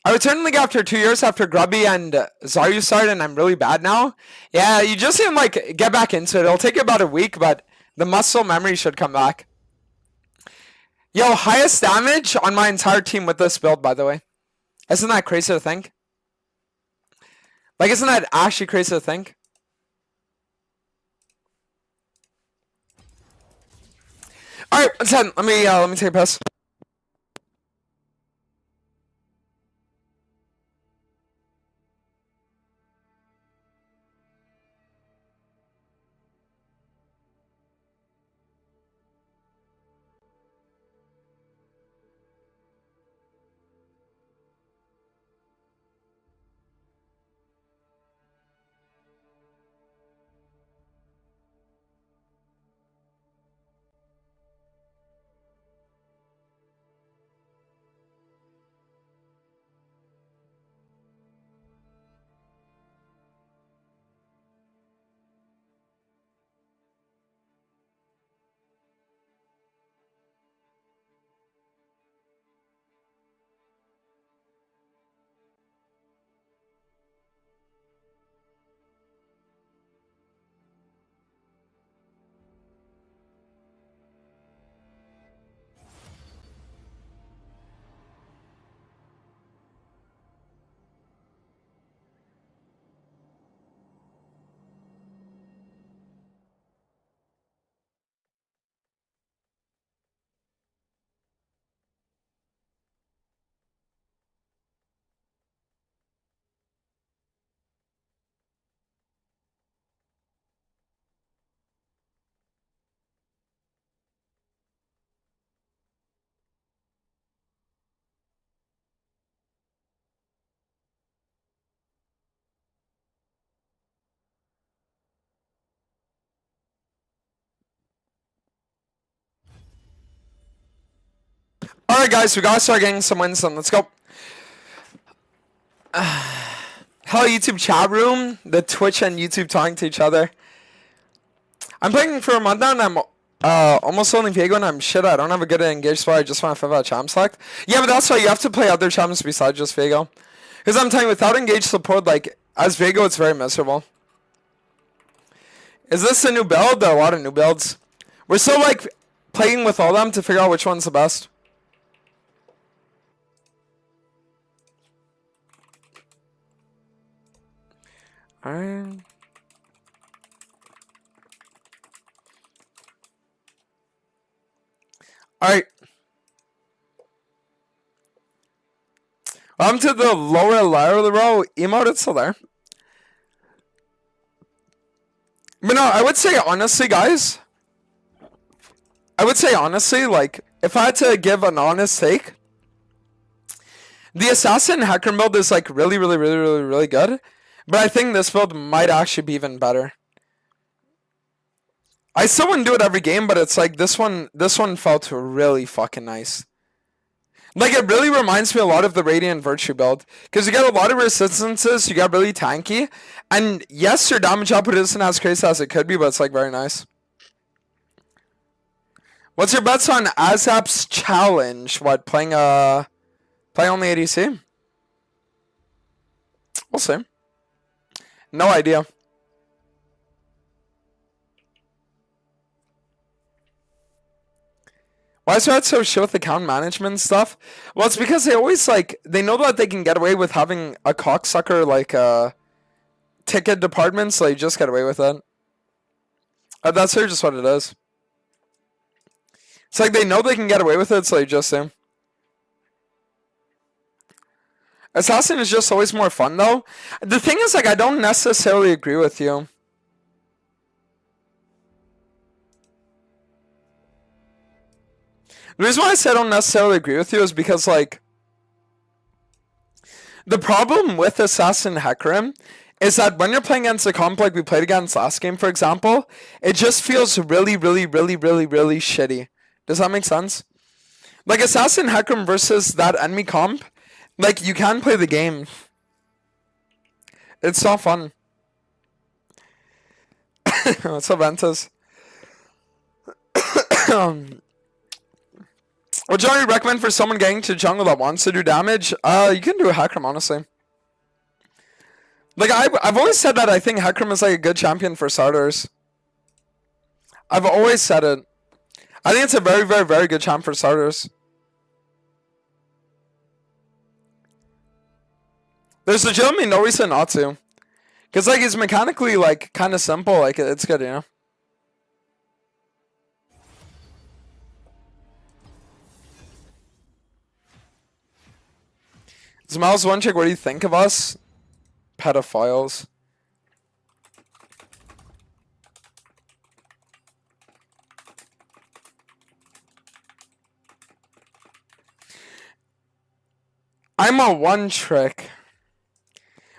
I returned the league after 2 years after Grubby and Zaryu started, and I'm really bad now. Yeah, you just need to like get back into it. It'll take you about a week, but the muscle memory should come back. Yo, highest damage on my entire team with this build, by the way. Isn't that crazy to think? Like, isn't that actually crazy to think? All right, 10. Let me take a piss. Alright guys, we gotta start getting some wins then. Let's go. Hello YouTube chat room. The Twitch and YouTube talking to each other. I'm playing for a month now and I'm almost only Viego and I'm shit. I don't have a good engaged spot. I just want to 5-out champ select. Yeah, but that's why you have to play other champs besides just Viego. Because I'm telling you, without engaged support, like, as Viego, it's very miserable. Is this a new build? There are a lot of new builds. We're still, like, playing with all of them to figure out which one's the best. Alright. Alright. I'm to the lower layer of the row. Emote, it's still there. But no, I would say honestly, guys. I would say honestly, like, if I had to give an honest take, the Assassin Hecarim build is like really good. But I think this build might actually be even better. I still wouldn't do it every game, but it's like this one felt really fucking nice. Like, it really reminds me a lot of the Radiant Virtue build. Because you get a lot of resistances, you get really tanky. And yes, your damage output isn't as crazy as it could be, but it's like very nice. What's your bets on Azap's challenge? What, playing only ADC? We'll see. No idea. Why is that so shit with account management stuff? Well, it's because they always, like, they know that they can get away with having a cocksucker, like, ticket department, so you just get away with it. That's really just what it is. It's like they know they can get away with it, so you just do. Assassin is just always more fun, though. The thing is, like, I don't necessarily agree with you. The reason why I say I don't necessarily agree with you is because, like, the problem with Assassin Hecarim is that when you're playing against a comp like we played against last game, for example, it just feels really shitty. Does that make sense? Like, Assassin Hecarim versus that enemy comp, like, you can play the game. It's not fun. What's up, Ventus? What genre do you recommend for someone getting to jungle that wants to do damage? You can do a Hecarim, honestly. Like, I've always said that I think Hecarim is like a good champion for starters. I've always said it. I think it's a very good champ for starters. There's legitimately no reason not to. Because, like, it's mechanically, like, kind of simple. Like, it's good, you know? Smiles one chick, what do you think of us? Pedophiles. I'm a one trick.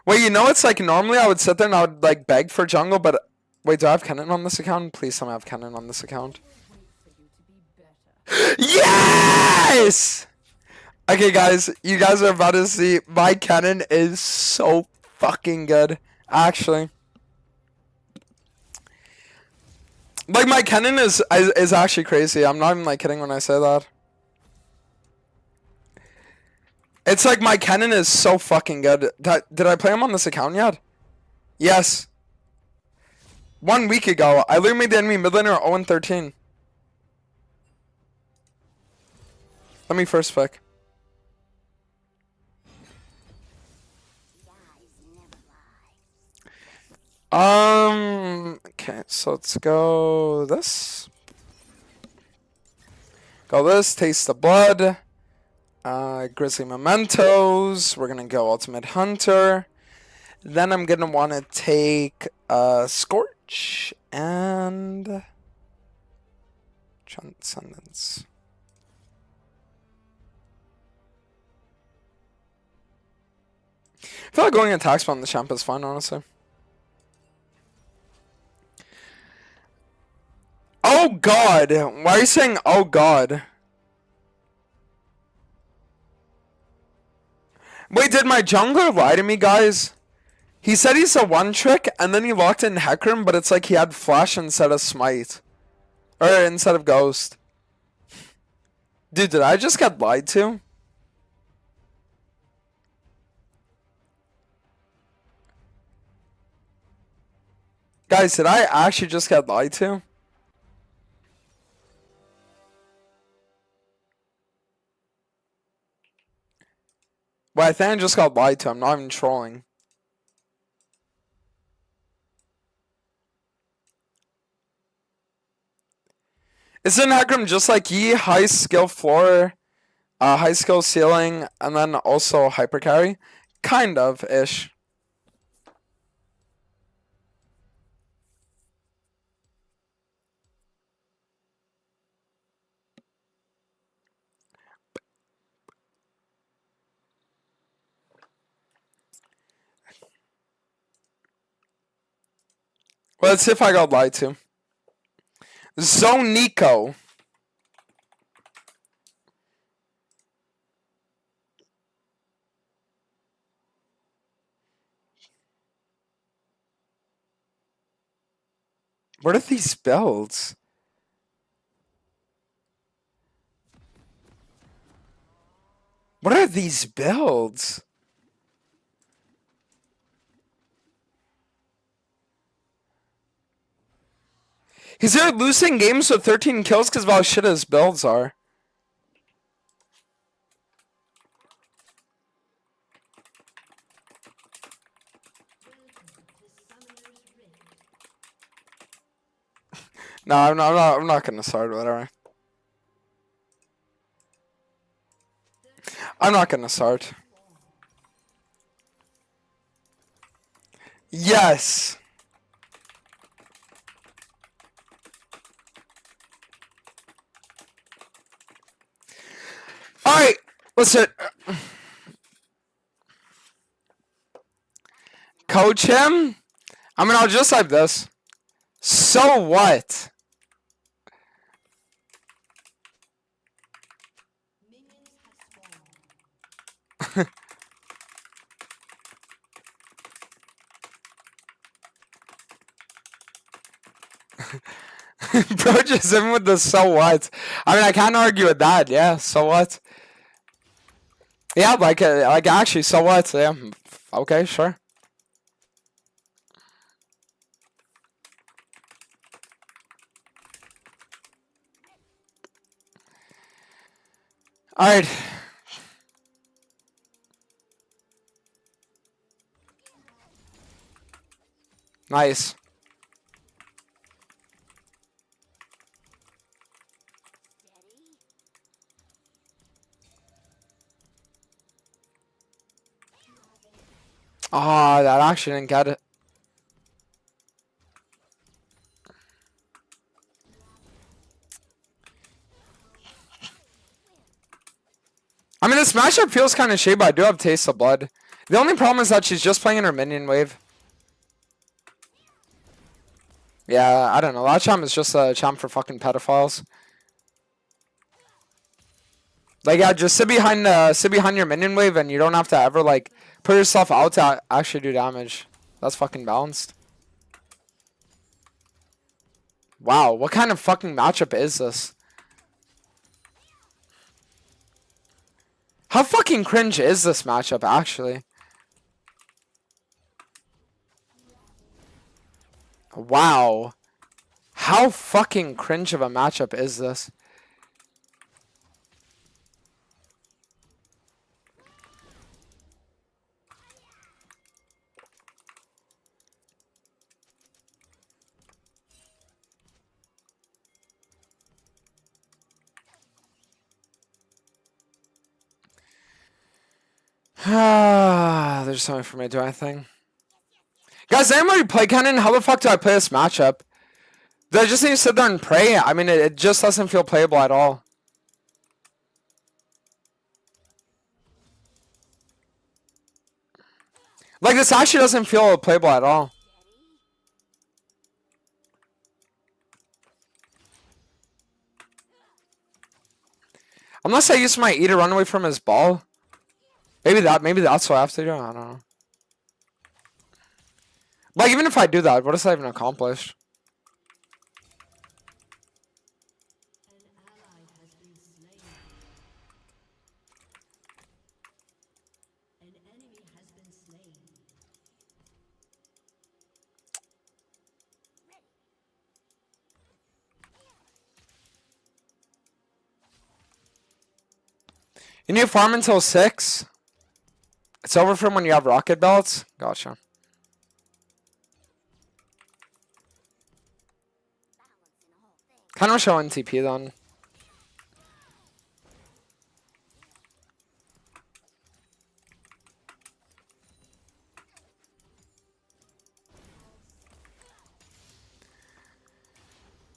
Wait, you know, it's like normally I would sit there and I would like beg for jungle, but wait, do I have Kennen on this account? Please tell me I have Kennen on this account. Yes! Okay, guys, you guys are about to see my Kennen is so fucking good, actually. Like, my Kennen is actually crazy. I'm not even like kidding when I say that. It's like my Kennen is so fucking good. Did I play him on this account yet? Yes. 1 week ago, I literally made the enemy mid laner 0-13. Let me first pick. Okay, so let's go this. Go this, taste the blood. Grizzly Mementos. We're gonna go Ultimate Hunter. Then I'm gonna wanna take Scorch and Transcendence. I feel like going attack spell on the champ is fun, honestly. Oh god! Why are you saying oh god? Wait, did my jungler lie to me, guys? He said he's a one trick, and then he locked in Hecarim, but it's like he had Flash instead of Smite. Or instead of Ghost. Dude, did I just get lied to? Guys, did I actually just get lied to? Well, I think I just got lied to. I'm not even trolling. Isn't Hecarim just like Yi, high skill floor, high skill ceiling, and then also hyper carry? Kind of ish. Well, let's see if I got lied to. Zonico. What are these builds? What are these builds? He's there losing games with 13 kills because of how shit his builds are. No, I'm not gonna start, whatever. I'm not gonna start. Yes. Alright, listen. Coach him? I mean, I'll just like this. So what? Bro, just in with the so what. I mean, I can't argue with that. Yeah, so what? Yeah, like actually, so what? Yeah, okay, sure. All right. Nice. Ah, that actually didn't get it. I mean, this matchup feels kind of shady, but I do have Taste of Blood. The only problem is that she's just playing in her minion wave. Yeah, I don't know. That champ is just a champ for fucking pedophiles. Like, yeah, just sit behind your minion wave, and you don't have to ever like put yourself out to actually do damage. That's fucking balanced. Wow, what kind of fucking matchup is this? How fucking cringe is this matchup, actually? Wow. How fucking cringe of a matchup is this? There's something for me to do anything. Guys, I already play Cannon. How the fuck do I play this matchup? Do I just need to sit there and pray? I mean, it just doesn't feel playable at all. Like, this actually doesn't feel playable at all. Unless I use my E to run away from his ball. Maybe that's what I have to do. I don't know. Like, even if I do that, what does that even accomplish? You need to farm until 6. It's over from when you have rocket belts. Gotcha. Kind of showing TP then.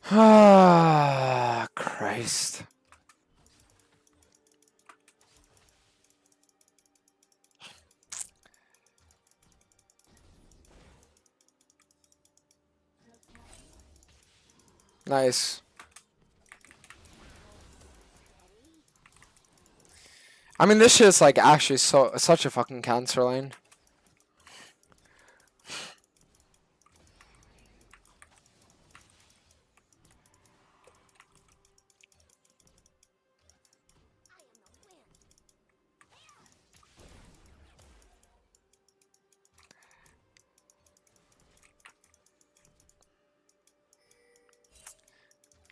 Ah, Christ. Nice. I mean, this shit's like actually such a fucking cancer lane.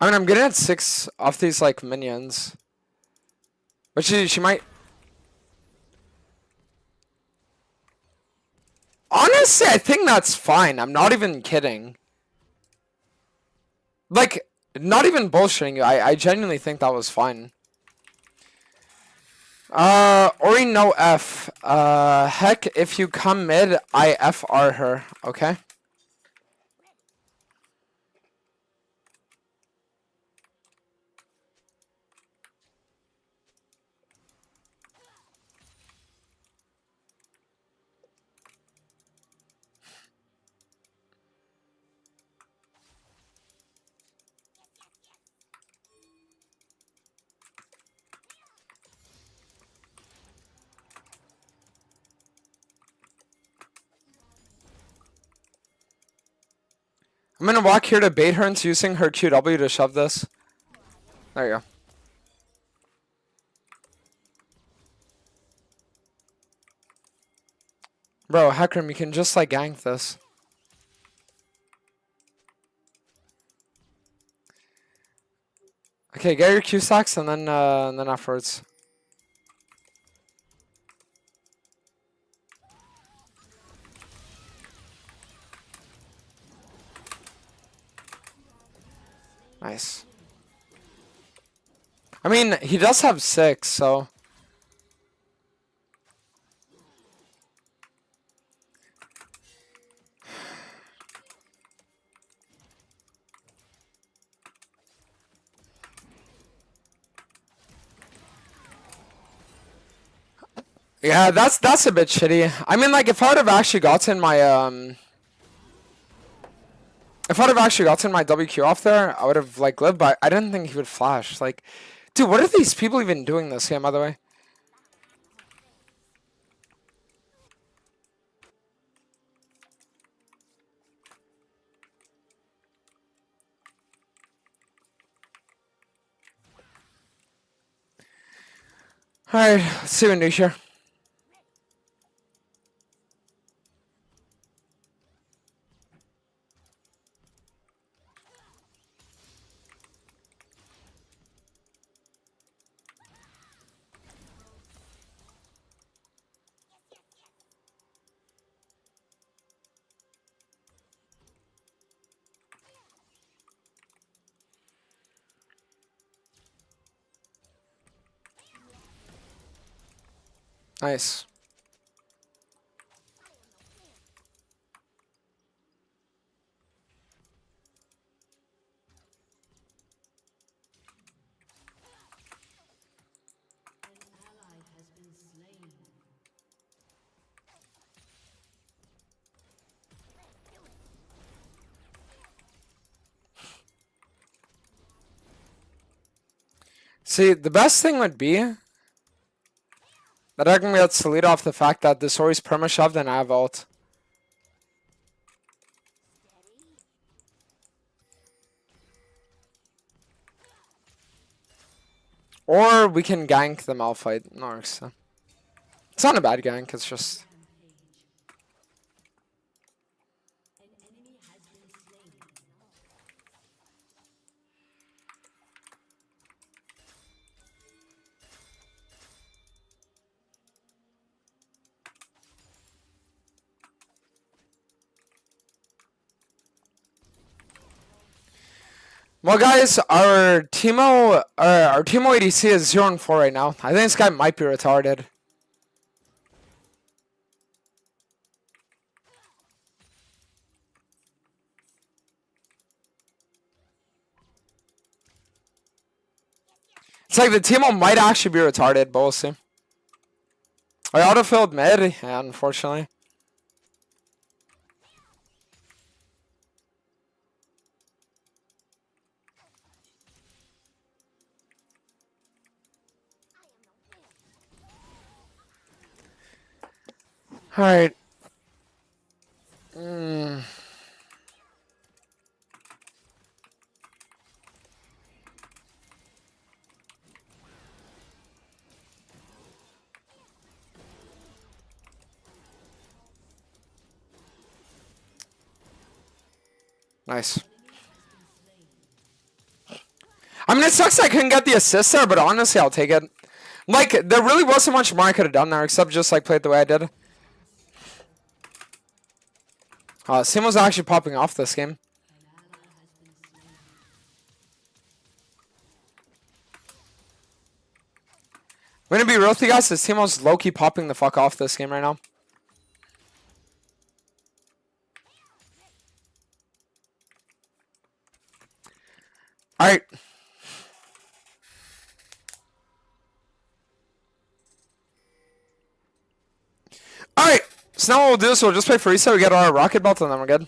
I mean, I'm getting at 6 off these like minions, but she might. Honestly, I think that's fine. I'm not even kidding. Like, not even bullshitting you. I genuinely think that was fine. Ori no F. Heck, if you come mid, I FR her, okay? I'm gonna walk here to bait her into using her QW to shove this. There you go. Bro, Hecarim, you can just like gank this. Okay, get your Q stacks and then afterwards. Nice. I mean, he does have 6, so. Yeah, that's a bit shitty. I mean, like, if I would have actually gotten my if I'd have actually gotten my WQ off there, I would have like lived. But I didn't think he would flash. Like, dude, what are these people even doing this game? By the way. All right, let's see what we do here. Nice. See, the best thing would be That I can get Salida off the fact that this always perma shoved and I have ult. Or we can gank the Malphite. No, it's not a bad gank, it's just... Well, guys, our Teemo ADC is 0-4 right now. I think this guy might be retarded. It's like the Teemo might actually be retarded, but we'll see. I autofilled mid, yeah, unfortunately. Alright. Nice. I mean, it sucks I couldn't get the assist there, but honestly, I'll take it. Like, there really wasn't much more I could have done there, except just, like, play it the way I did. Simo's actually popping off this game. I'm gonna be real with you guys, this Simo's low-key popping the fuck off this game right now. Alright. Alright, so now what we'll do is we'll just play for reset, we get our rocket belt, and then we're good.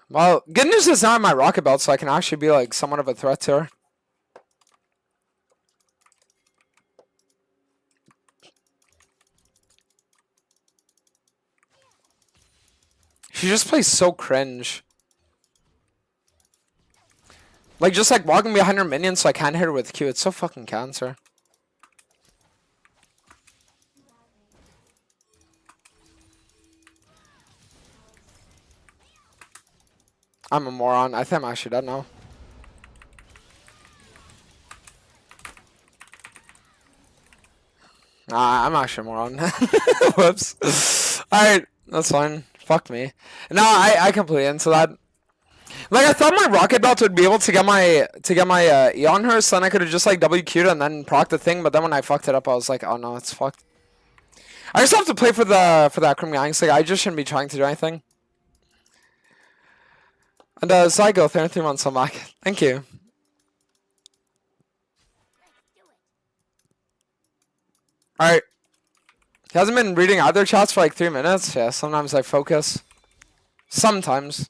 Well, good news is now I have my rocket belt, so I can actually be like somewhat of a threat to her. She just plays so cringe. Like, just like walking behind her minions so I can't hit her with Q. It's so fucking cancer. I'm a moron. I think I'm actually dead now. Nah, I'm actually a moron. Whoops. Alright, that's fine. Fuck me. No, I completely into that. Like, I thought my rocket belt would be able to get my E on her, so then I could have just like WQ'd and then proc the thing, but then when I fucked it up, I was like, oh no, it's fucked. I just have to play for that Hecarim gangs. Like, I just shouldn't be trying to do anything. And Zygo, 33 months on back. Thank you. Alright. He hasn't been reading either chats for like 3 minutes. Yeah, sometimes I focus. Sometimes.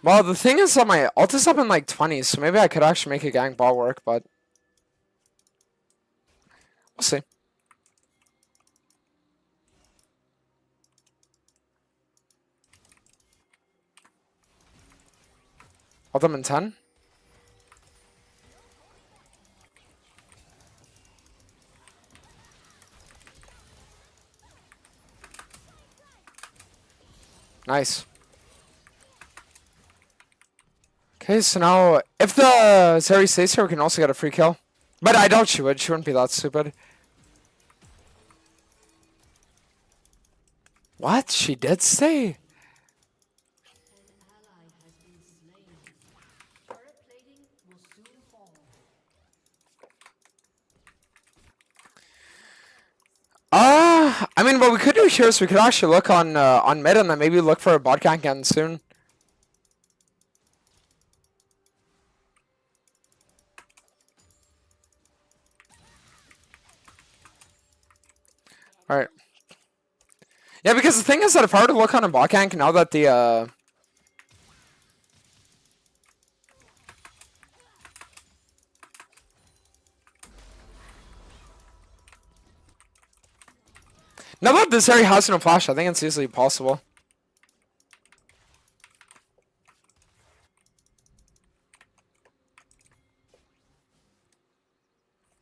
Well, the thing is that my ult is up in like 20s, so maybe I could actually make a gang ball work, but we'll see. Ult them in 10. Nice. Okay, so now, if the Zeri stays here, we can also get a free kill. But I doubt she would. She wouldn't be that stupid. What? She did stay? mean, what we could do here is we could actually look on mid and then maybe look for a bot gank again soon. All right. Yeah, because the thing is that if I were to look on a bot gank now that the now that this area has no flash, I think it's easily possible.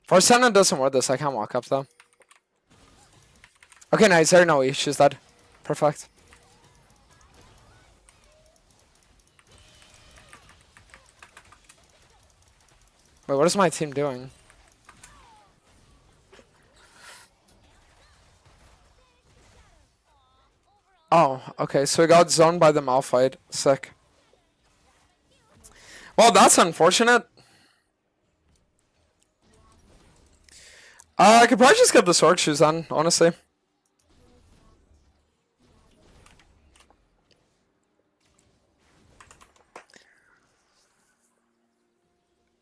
For Senna doesn't work this, I can't walk up though. Okay, nice. There, no, she's dead. Perfect. Wait, what is my team doing? Oh, okay, so we got zoned by the Malphite. Sick. Well, that's unfortunate. I could probably just get the sword shoes on, honestly.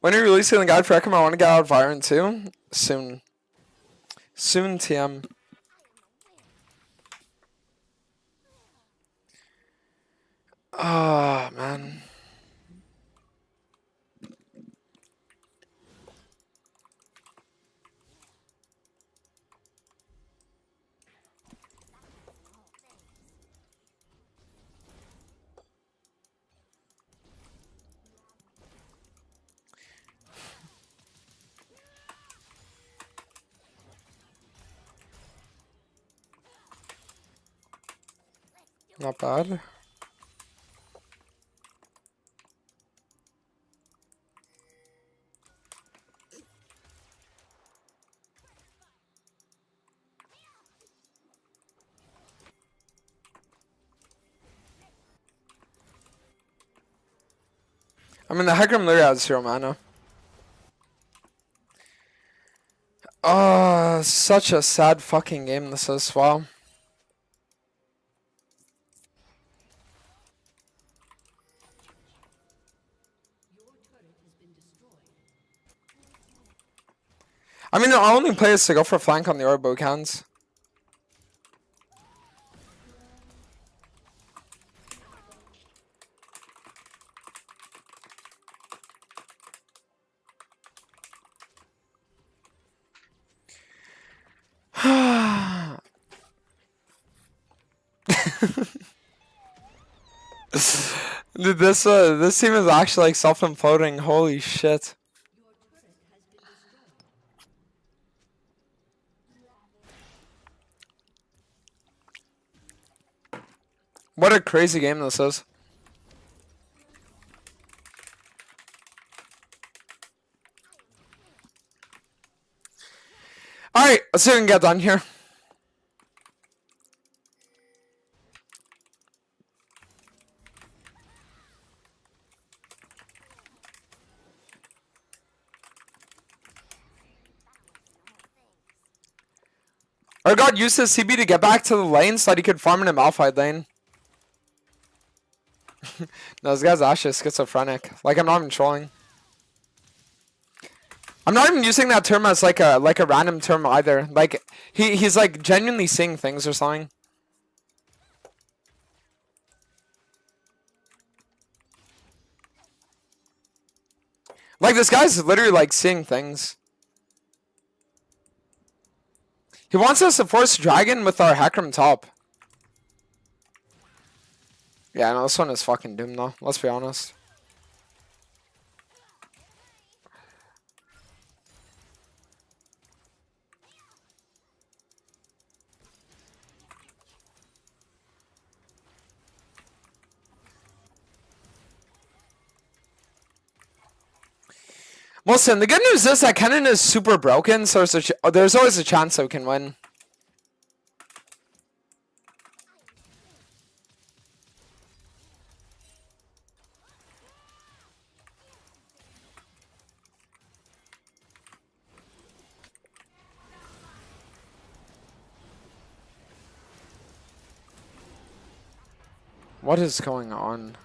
When are you releasing the guide for Hecarim? I want to get out of Iron too. Soon. Soon, TM. Ah, man. Not bad. I mean, the Hecarim literally has 0 mana. Oh, such a sad fucking game this is. Wow. I mean, the only play is to go for flank on the Orbo cans. Dude, this team is actually like self-imploding. Holy shit. What a crazy game this is. Alright, let's see if we can get done here. Our god used his CB to get back to the lane so that he could farm in a Malphite lane. No, this guy's actually schizophrenic. Like, I'm not even trolling. I'm not even using that term as like a random term either. Like, he's like genuinely seeing things or something. Like, this guy's literally like seeing things. He wants us to force Dragon with our Hecarim top. Yeah, no, this one is fucking doomed though. Let's be honest. Listen, the good news is that Kennen is super broken, so there's always a chance that we can win. What is going on?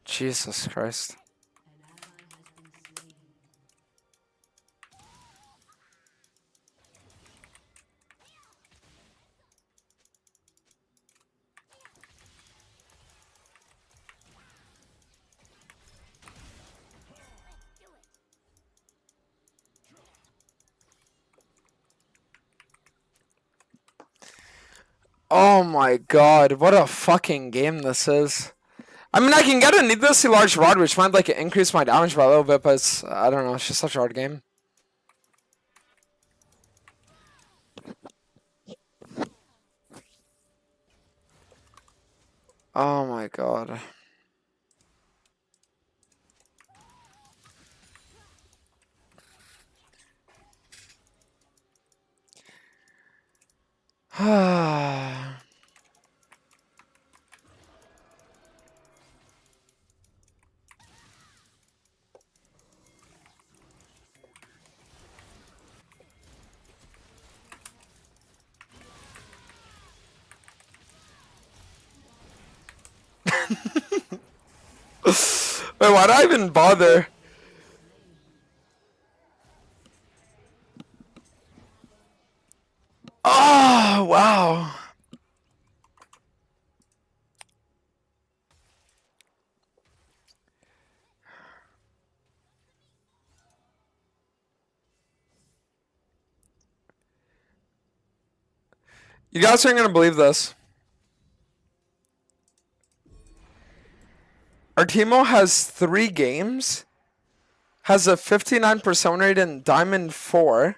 Jesus Christ. Oh my god, what a fucking game this is. I mean, I can get a needlessly large rod, which might like increase my damage by a little bit, but it's, I don't know, it's just such a hard game. Oh my god. Wait, why'd I even bother? Oh, wow. You guys aren't gonna believe this. Our teamo has 3 games, has a 59% win rate in Diamond 4,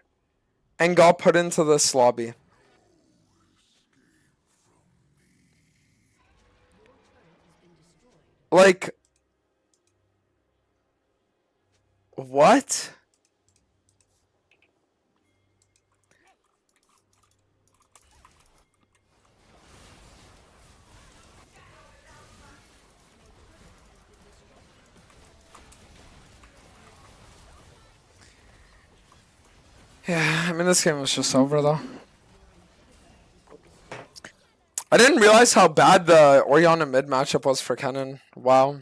and got put into this lobby. Like, what? Yeah, I mean, this game was just over, though. I didn't realize how bad the Orianna mid matchup was for Kennen. Wow.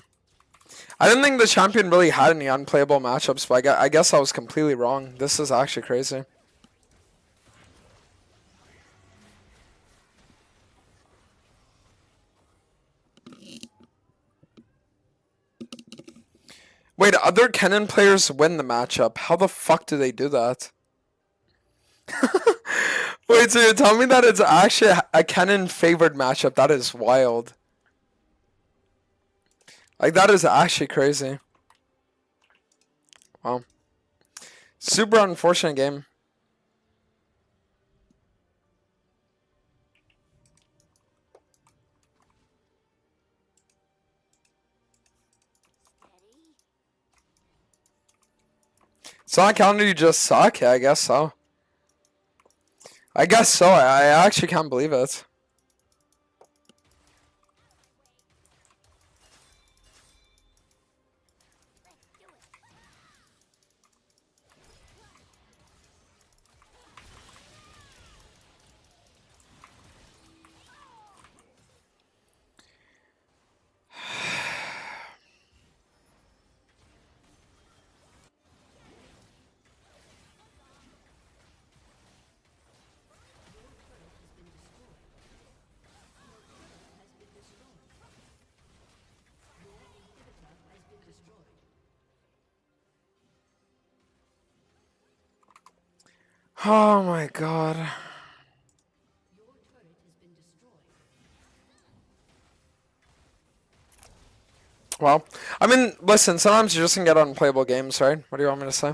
I didn't think the champion really had any unplayable matchups, but I guess I was completely wrong. This is actually crazy. Wait, other Kennen players win the matchup. How the fuck do they do that? Wait, so you're telling me that it's actually a Kennen favored matchup? That is wild. Like, that is actually crazy. Wow. Super unfortunate game. It's not counting you just suck? Yeah, I guess so. I guess so. I actually can't believe it. Oh my god. Well, I mean, listen, sometimes you just can get unplayable games, right? What do you want me to say?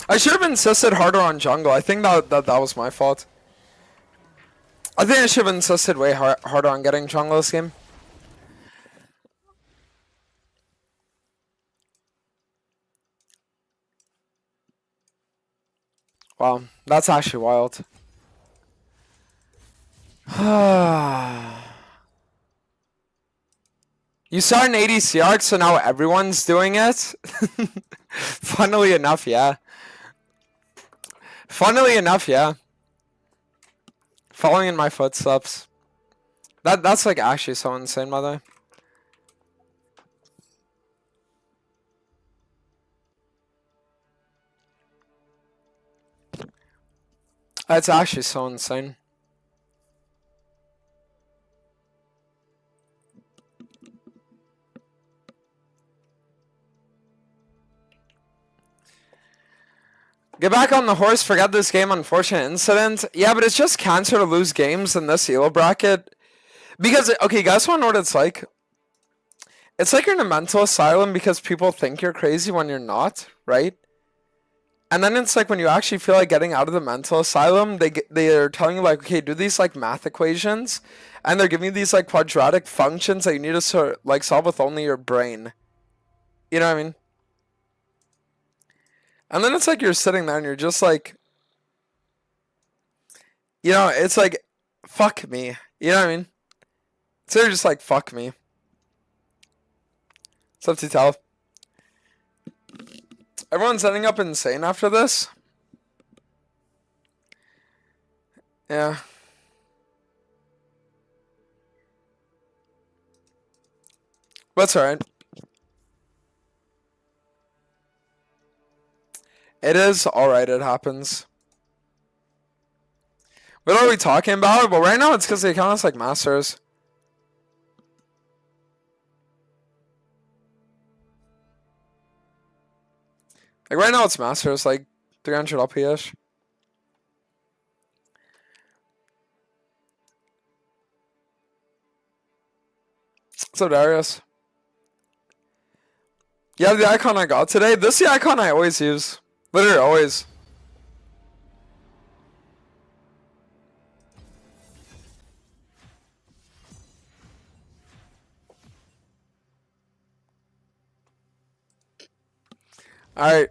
I should have insisted harder on jungle. I think that was my fault. I think I should have insisted way harder on getting jungle this game. Wow, that's actually wild. You saw an ADC arc, so now everyone's doing it? Funnily enough, yeah. Funnily enough, yeah. Following in my footsteps. That's like actually so insane, by the way. That's actually so insane. Get back on the horse, forget this game, unfortunate incident. Yeah, but it's just cancer to lose games in this elo bracket. Because, okay, you guys want to know what it's like? It's like you're in a mental asylum because people think you're crazy when you're not, right? And then it's like when you actually feel like getting out of the mental asylum, they're telling you like, okay, do these like math equations, and they're giving you these like quadratic functions that you need to solve with only your brain. You know what I mean? And then it's like you're sitting there and you're just like, you know, it's like, fuck me. You know what I mean? So they're just like, fuck me. It's up to tell. Everyone's ending up insane after this. Yeah. That's alright. It is alright, it happens. What are we talking about? Well, right now it's because the account is like masters. Like right now it's masters, like 300 LP-ish. What's up, Darius? Yeah, the icon I got today. This is the icon I always use. Literally always. Alright.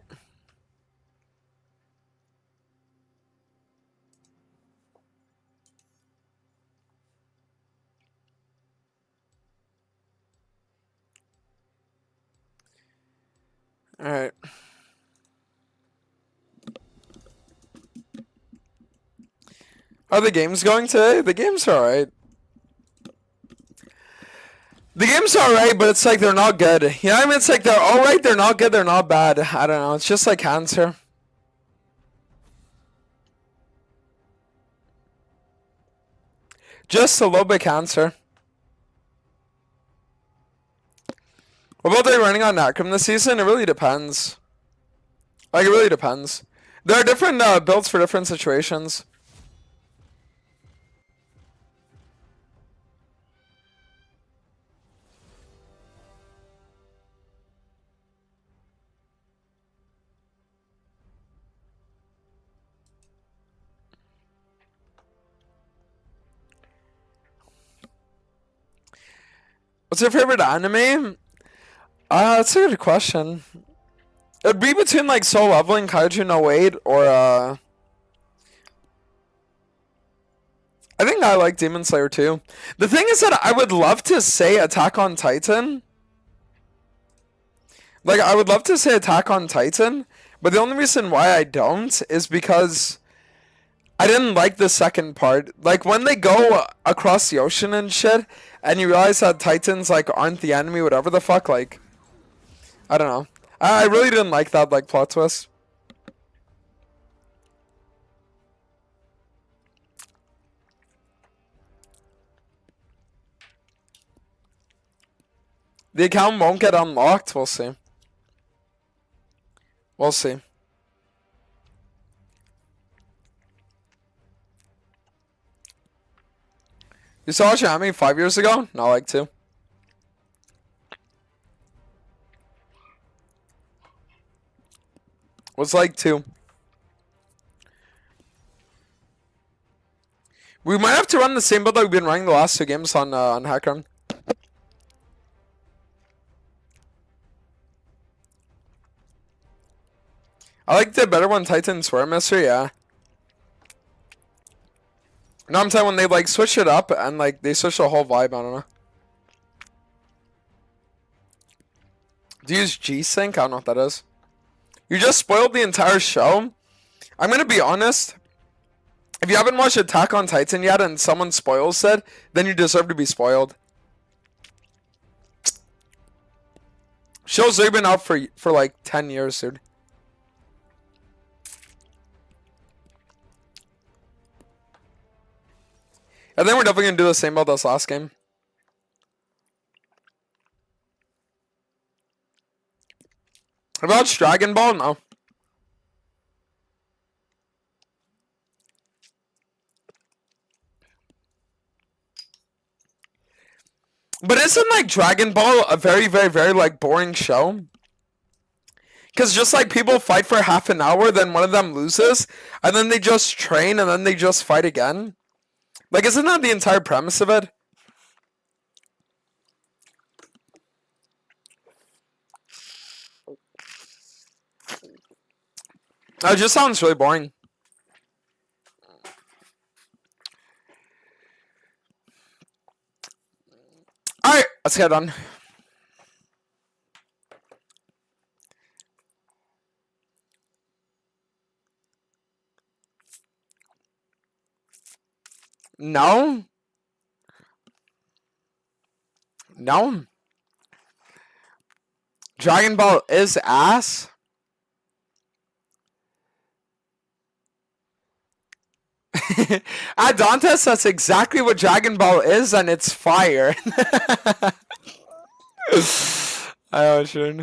Alright. How are the games going today? The games are alright. The games are alright, but it's like they're not good. You know what I mean? It's like they're alright, they're not good, they're not bad. I don't know. It's just like cancer. Just a little bit cancer. What about they running on Hecarim this season? It really depends. Like, it really depends. There are different builds for different situations. What's your favorite anime? That's a good question. It'd be between like Soul Leveling, Kaiju no 8, or I think I like Demon Slayer too. The thing is that I would love to say Attack on Titan. Like, I would love to say Attack on Titan, but the only reason why I don't is because I didn't like the second part. Like, when they go across the ocean and shit, and you realize that Titans, like, aren't the enemy, whatever the fuck, like, I don't know. I really didn't like that, like, plot twist. The account won't get unlocked, we'll see. We'll see. You saw Shami 5 years ago? Not like 2. Was like 2. We might have to run the same build that we've been running the last 2 games on Hecarim. I like the better one, Titan Swear Mystery, yeah. No, I'm saying when they like switch it up and like they switch the whole vibe. I don't know. Do you use G-Sync? I don't know what that is. You just spoiled the entire show. I'm gonna be honest. If you haven't watched Attack on Titan yet and someone spoils it, then you deserve to be spoiled. Show's already been out for like 10 years, dude. I think we're definitely gonna do the same about this last game. About Dragon Ball? No. But isn't like Dragon Ball a very, very, very like boring show? Because just like people fight for half an hour, then one of them loses, and then they just train, and then they just fight again. Like, isn't that the entire premise of it? It just sounds really boring. Alright, let's get on. No. No. Dragon Ball is ass. At Dantes, that's exactly what Dragon Ball is, and it's fire. Oh, sure.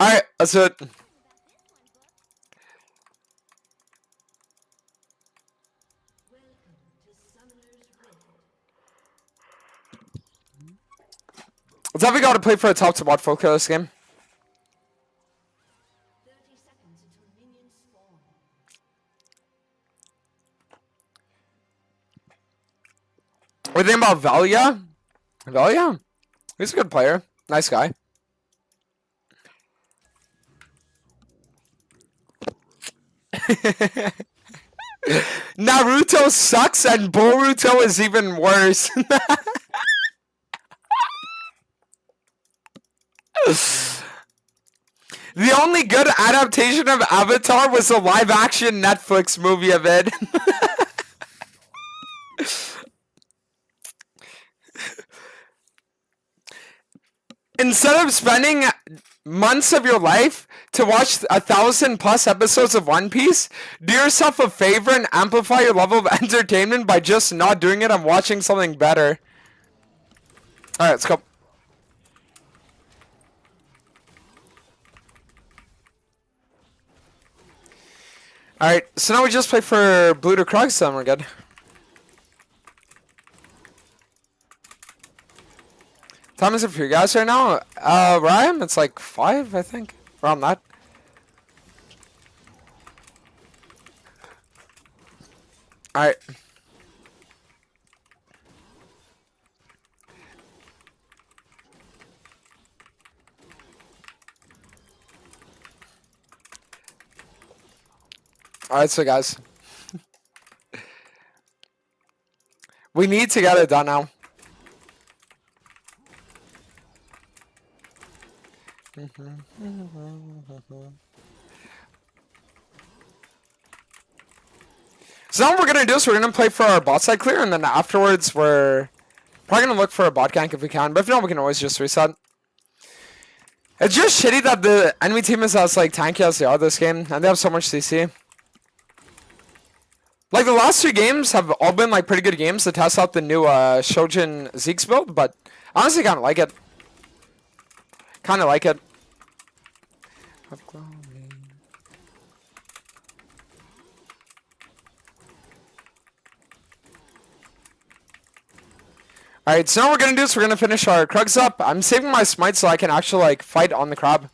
Alright, let's do it. Let's have we got to play for a top to bot focus this game. What do you think about Valia? Valia? He's a good player. Nice guy. Naruto sucks and Boruto is even worse. The only good adaptation of Avatar was the live-action Netflix movie of it. Instead of spending months of your life to watch 1,000+ episodes of One Piece, do yourself a favor and amplify your level of entertainment by just not doing it and watching something better. Alright, let's go. Alright, so now we just play for blue to Krugs, then we're good. Time is it for you guys right now? Ryan, it's like 5, I think. Around that. Alright. Alright, so guys. We need to get it done now. So now what we're gonna do is we're gonna play for our bot side clear, and then afterwards we're probably gonna look for a bot gank if we can. But if not, we can always just reset. It's just shitty that the enemy team is as like tanky as they are this game, and they have so much CC. Like the last 2 games have all been like pretty good games to test out the new Shojin Zeke's build, but honestly, kind of like it. Kind of like it. Alright, so now what we're gonna do is we're gonna finish our Krugs up. I'm saving my smite so I can actually like fight on the crab.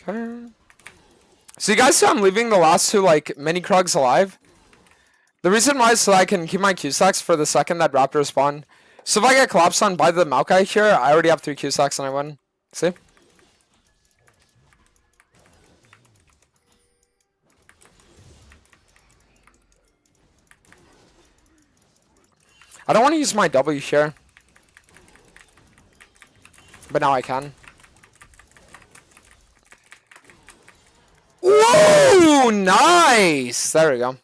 Okay. So you guys see I'm leaving the last two, like, mini Krugs alive? The reason why is so that I can keep my Q-Stacks for the second that Raptors spawn. So if I get collapsed on by the Maokai here, I already have 3 Q-Stacks and I win. See? I don't want to use my W here. But now I can. Whoa! Nice! There we go.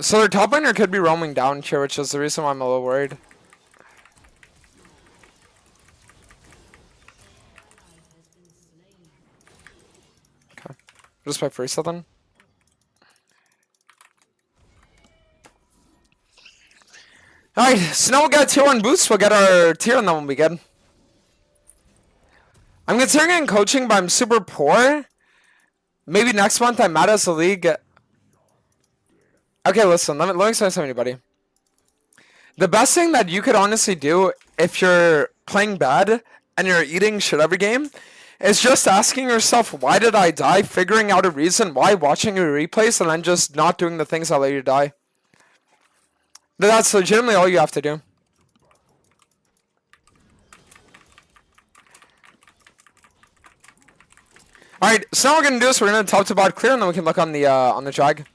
So their top laner could be roaming down here, which is the reason why I'm a little worried. Okay. Just play free set then. Alright, so now we'll get a tier 1 boost, we'll get our tier and then we'll be good. I'm considering getting coaching, but I'm super poor. Maybe next month I'm mad as a league. Okay, listen, let me explain something, buddy. The best thing that you could honestly do if you're playing bad and you're eating shit every game is just asking yourself, why did I die? Figuring out a reason why, watching your replays, and then just not doing the things that let you die. That's legitimately all you have to do. Alright, so now what we're gonna do is we're gonna top to bot clear and then we can look on the drag.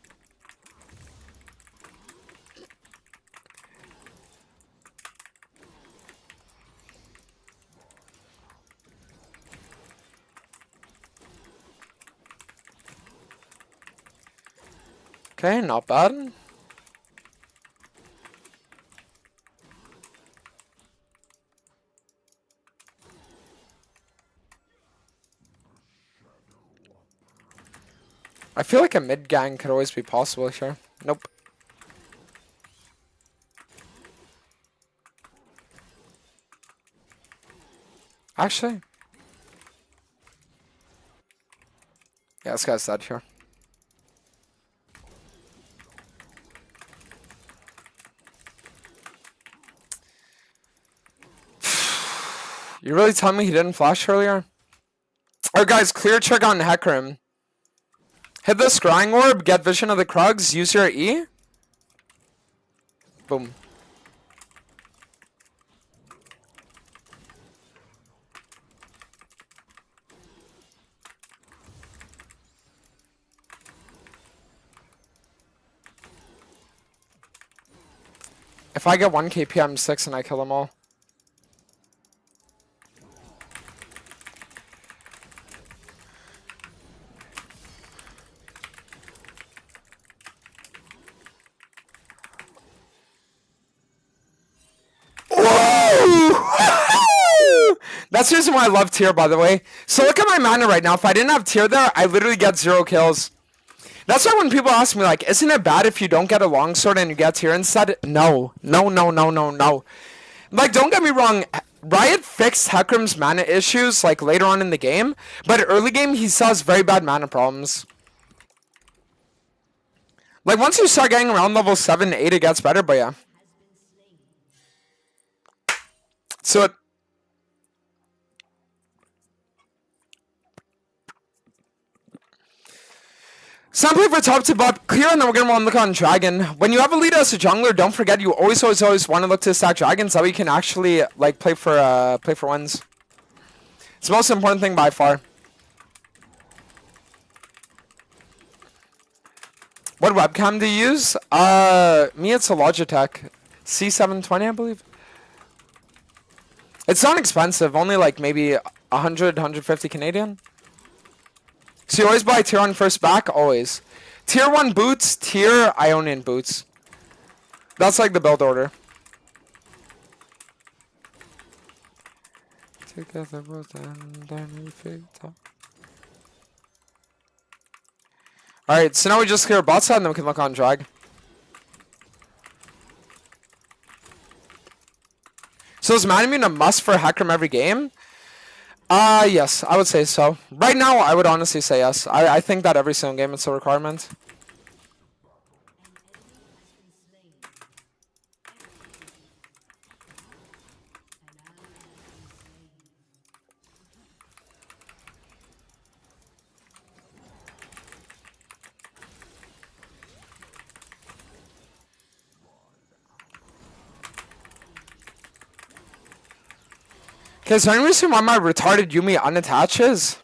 Okay, not bad. I feel like a mid gang could always be possible here. Nope. Actually. Yeah, this guy's dead here. You really telling me he didn't flash earlier? Alright guys, clear check on Hecarim. Hit the scrying orb, get vision of the Krugs, use your E. Boom. If I get 1 KP, I'm 6 and I kill them all. That's the reason why I love tier, by the way. So look at my mana right now. If I didn't have tier there, I literally get 0 kills. That's why when people ask me, like, isn't it bad if you don't get a longsword and you get tier instead? No. No, no, no, no, no. Like, don't get me wrong. Riot fixed Hecarim's mana issues, like, later on in the game. But early game, he still has very bad mana problems. Like, once you start getting around level 7, 8, it gets better, but yeah. So So I'm playing for top to bot clear, and then we're going to want to look on Dragon. When you have a lead as a jungler, don't forget you always want to look to stack Dragons so you can actually like play for wins. It's the most important thing by far. What webcam do you use? Me it's a Logitech C720, I believe. It's not expensive, only like maybe 100, 150 Canadian. So you always buy tier 1 first back, always. Tier 1 boots, tier Ionian boots. That's like the build order. Together with Alright, so now we just clear bot side and then we can look on drag. So is Manamune a must for Hecarim every game? Yes, I would say so. Right now, I would honestly say yes. I think that every single game it's a requirement. Okay, is there any reason why my retarded Yumi unattaches?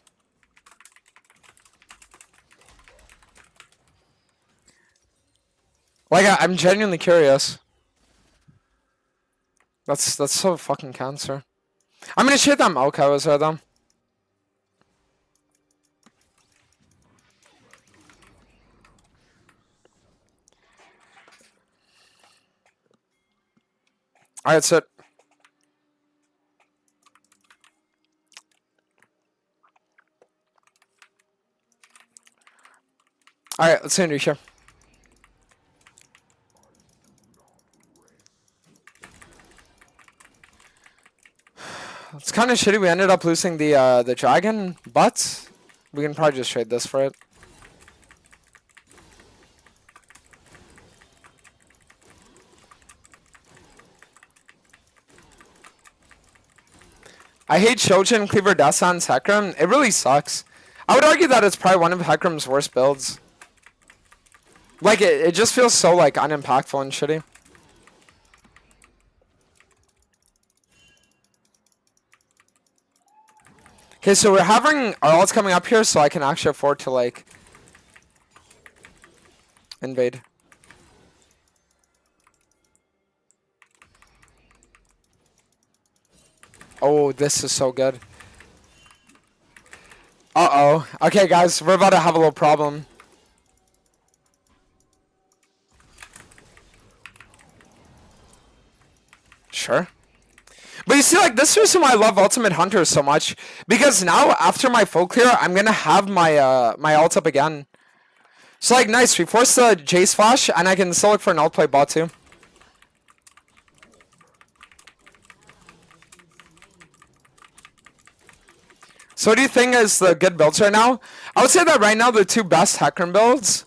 Like, I'm genuinely curious. That's so fucking cancer. I'm gonna shit them. Okay, was there them? Alright, that's it. Alright, let's see what we do here. It's kind of shitty we ended up losing the dragon, but we can probably just trade this for it. I hate Shojin, Cleaver, Dasan's Hecarim. It really sucks. I would argue that it's probably one of Hecarim's worst builds. Like, it just feels so, like, unimpactful and shitty. Okay, so we're having our ults coming up here, so I can actually afford to, like, invade. Oh, this is so good. Uh-oh. Okay, guys, we're about to have a little problem. Sure. But you see, like, this is the reason why I love Ultimate Hunter so much. Because now, after my full clear, I'm gonna have my my ult up again. So, like, nice. We force the Jace Flash, and I can still look for an ult play bot, too. So what do you think is the good builds right now? I would say that right now the two best Hecarim builds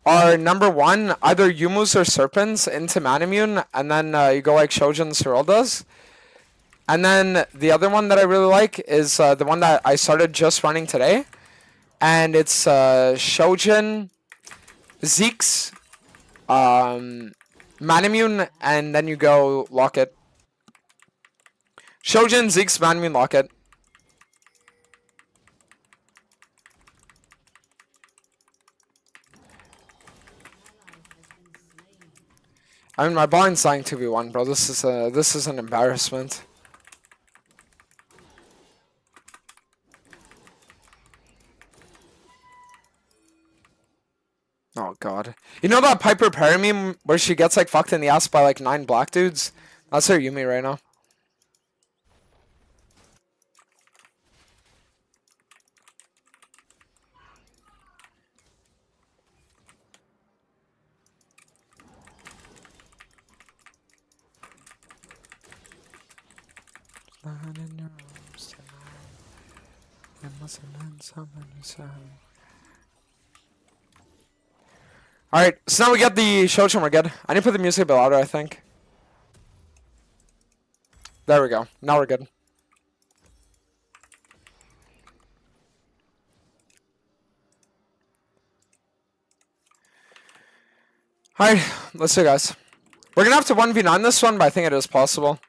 are number one, either Yumus or Serpents into Manamune, and then you go like Shojin Seroldas. And then the other one that I really like is the one that I started just running today. And it's Shojin, Zeke's, Manamune, and then you go Locket. Shojin, Zeke's, Manamune, Locket. I mean, my bond's dying 2v1, bro. This is an embarrassment. Oh god. You know that Piper Perry meme where she gets like fucked in the ass by like 9 black dudes? That's her Yumi right now. Alright, so now we get the Shojin, we're good. I need to put the music a bit louder, I think. There we go. Now we're good. Alright, let's see, guys. We're gonna have to 1v9 this one, but I think it is possible.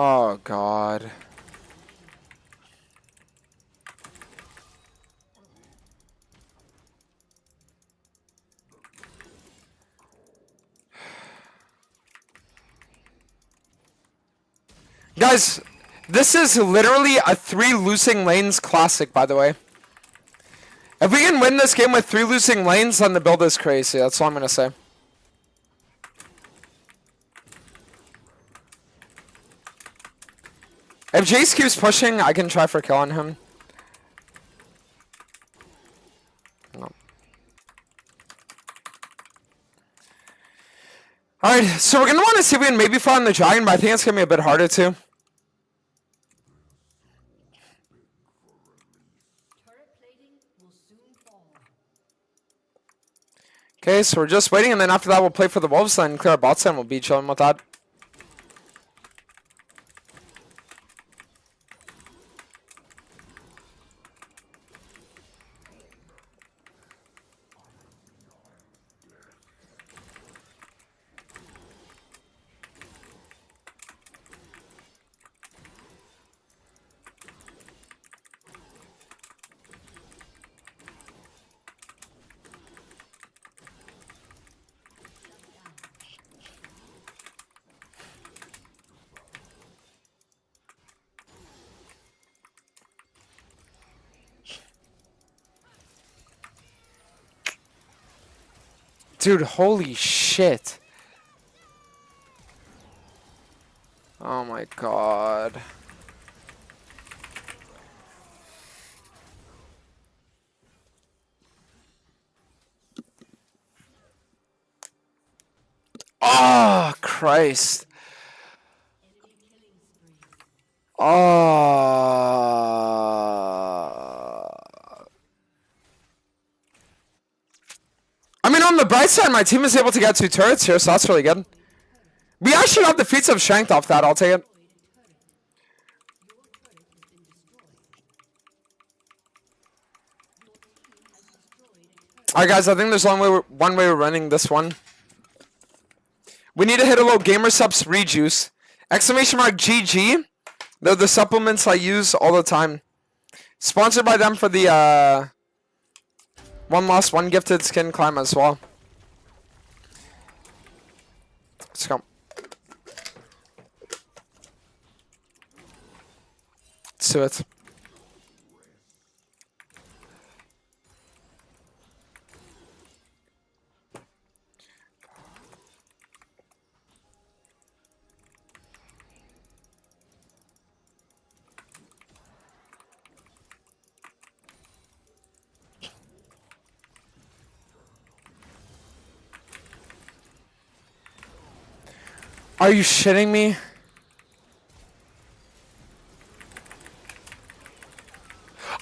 Oh god. Guys, this is literally a 3 losing lanes classic, by the way. If we can win this game with 3 losing lanes, then the build is crazy. That's all I'm gonna say. If Jace keeps pushing, I can try for kill on him. No. Alright, so we're gonna want to see if we can maybe farm the dragon, but I think it's gonna be a bit harder too. Okay, so we're just waiting, and then after that we'll play for the Wolves, then clear our bots, and we'll be chilling with that. Dude, holy shit. Oh my god. Oh, Christ. I mean, on the bright side, my team is able to get 2 turrets here, so that's really good. We actually have the feats of strength off that. I'll take it. Alright, guys, I think there's one way we're running this one. We need to hit a little gamer subs rejuice. Exclamation mark GG. They're the supplements I use all the time. Sponsored by them for the one lost, one gifted skin climb as well. Let's go. Let's do it. Are you shitting me?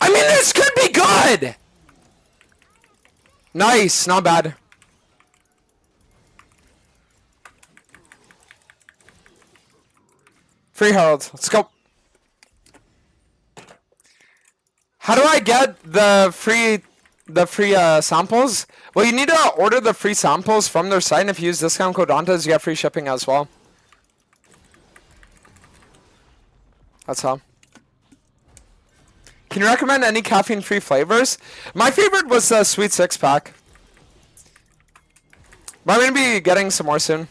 I mean, this could be good! Nice, not bad. Free Herald, let's go. How do I get the free samples? Well, you need to order the free samples from their site, and if you use discount code Dantes, you get free shipping as well. That's how. Can you recommend any caffeine-free flavors? My favorite was the Sweet 6-pack. But I'm going to be getting some more soon.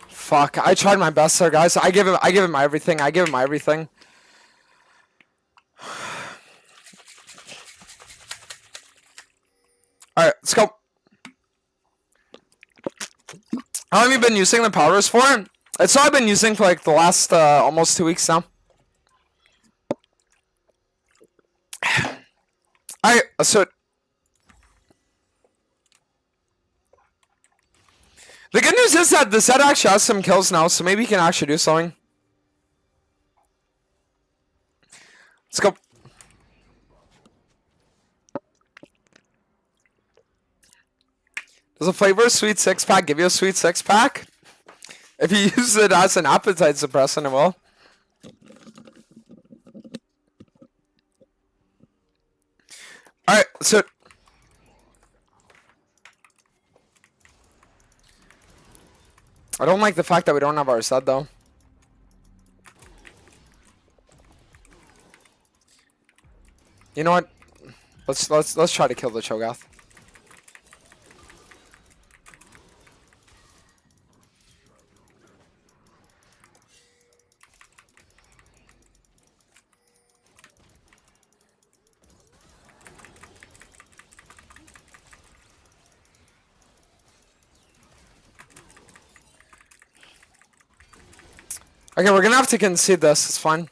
Fuck, I tried my best there, guys. I give him my everything. I give him my everything. Alright, let's go. How long have you been using the powders for? It's all I've been using for like the last almost 2 weeks now. Alright, so the good news is that the set actually has some kills now, so maybe he can actually do something. Let's go. Does a flavor Sweet 6-pack give you a Sweet 6-pack? If you use it as an appetite suppressant, it will. Alright, so I don't like the fact that we don't have our set though. You know what? Let's try to kill the Cho'Gath. Okay, we're gonna have to concede this. It's fine.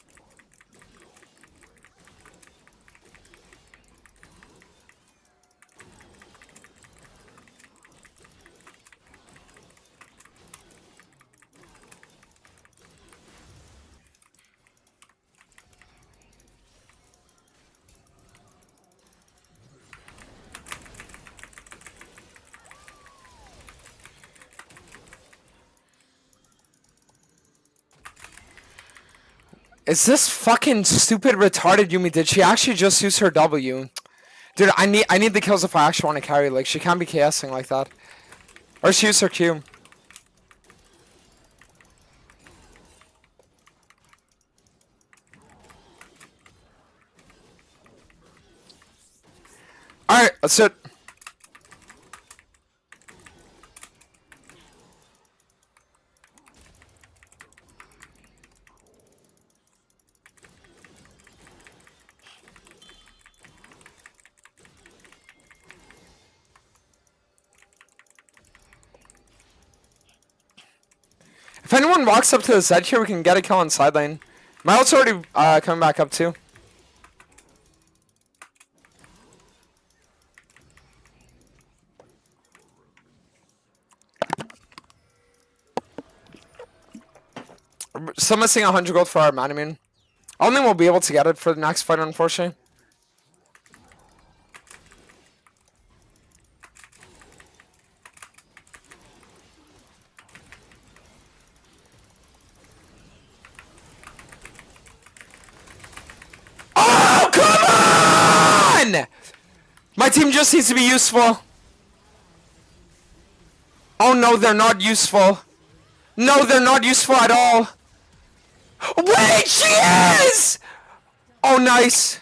Is this fucking stupid retarded Yumi? Did she actually just use her W? Dude, I need the kills if I actually want to carry. Like, she can't be KSing like that. Or she used her Q. Alright, that's it. If anyone walks up to the edge here, we can get a kill on side lane. My ult's already coming back up too. Still missing 100 gold for our Manamune. I don't think we'll be able to get it for the next fight, unfortunately. Oh, come on! My team just needs to be useful. Oh no, they're not useful. No, they're not useful at all. Wait, she is! Oh, nice.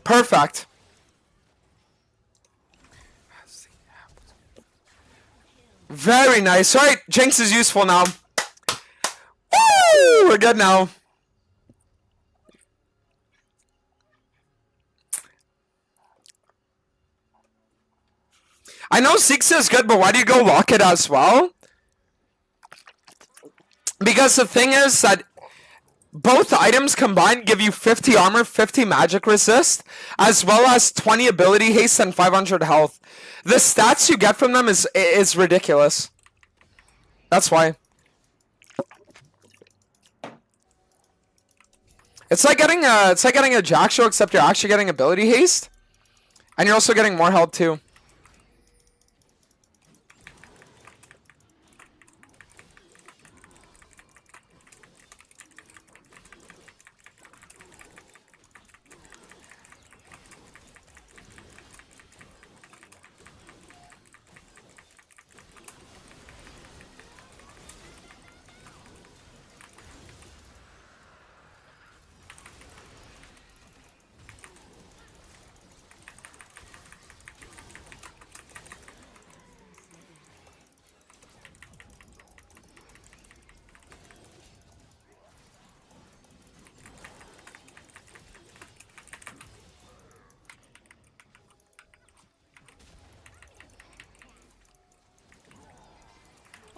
Perfect. Very nice. Alright, Jinx is useful now. Woo! We're good now. I know Ziggs is good, but why do you go Rocket as well? Because the thing is that both items combined give you 50 armor, 50 magic resist, as well as 20 ability haste and 500 health. The stats you get from them is ridiculous. That's why. It's like getting a Jack Show, except you're actually getting ability haste, and you're also getting more health too.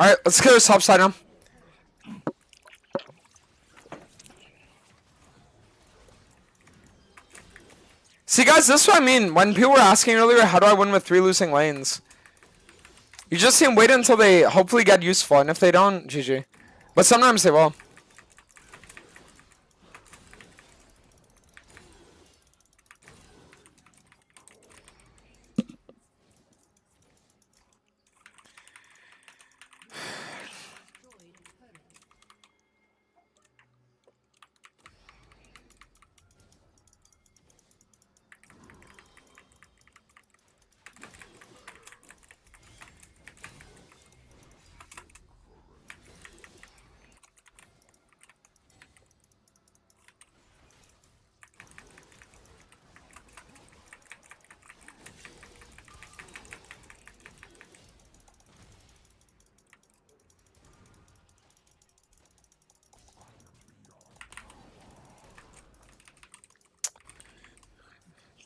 Alright, let's get this top side now. See guys, this is what I mean. When people were asking earlier, how do I win with 3 losing lanes? You just need to wait until they hopefully get useful, and if they don't, GG. But sometimes they will.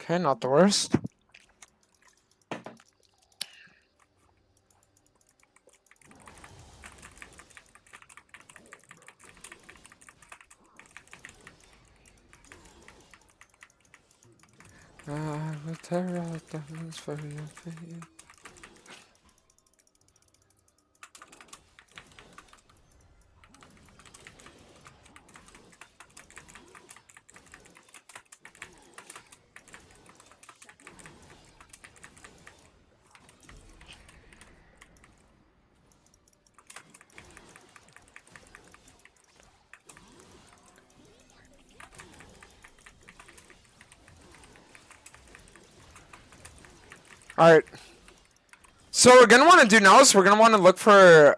Okay, not the worst. I will tear out diamonds for your face. Alright. So what we're going to want to do now is we're going to want to look for...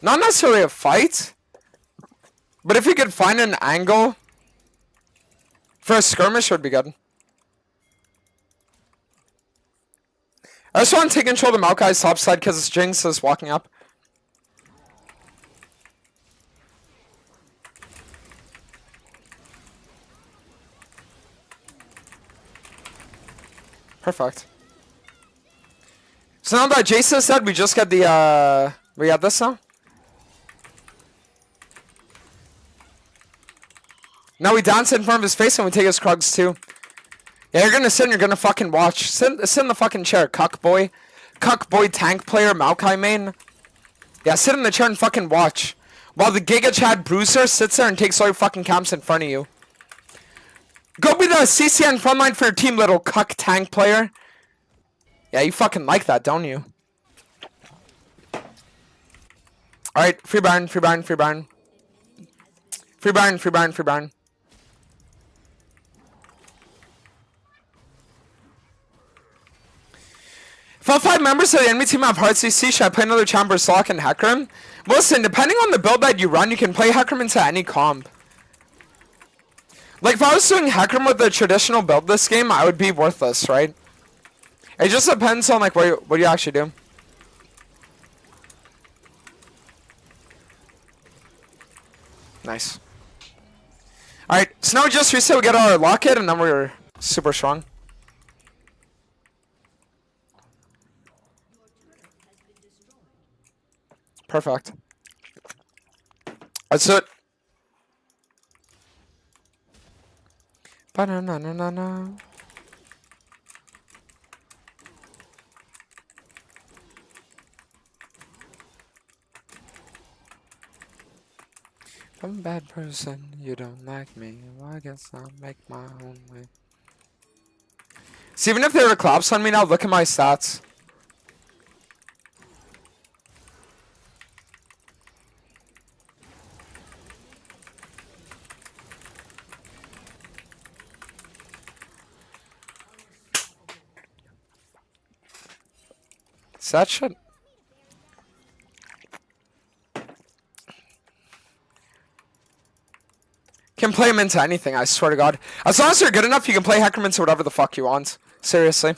not necessarily a fight. But if we could find an angle for a skirmish would be good. I just want to take control of the Maokai's top side because it's Jinx is walking up. Perfect. So now that Jason said, we just get the, we got this now? Now we dance in front of his face and we take his Krugs too. Yeah, you're gonna sit and you're gonna fucking watch. Sit in the fucking chair, cuck boy. Cuck boy tank player, Maokai main. Yeah, sit in the chair and fucking watch. While the Giga Chad Bruiser sits there and takes all your fucking camps in front of you. Go be the CCN frontline for your team, little cuck tank player. Yeah, you fucking like that, don't you? Alright, free Baron, free Baron, free Baron. Free Baron, free Baron, free Baron. If all 5 members of the enemy team have hard CC, should I play another Chamber Slock and Hecarim? Listen, depending on the build that you run, you can play Hecarim into any comp. Like, if I was doing Hecarim with the traditional build this game, I would be worthless, right? It just depends on, like, what you actually do. Nice. Alright, so now we just reset, we get our locket, and then we're super strong. Perfect. That's it. Ba-na-na-na-na-na. I'm a bad person, you don't like me. Well, I guess I'll make my own way. See, even if there were collapse on me now, look at my stats. So that should... Can play him into anything, I swear to God. As long as you're good enough, you can play Hecarim into whatever the fuck you want. Seriously.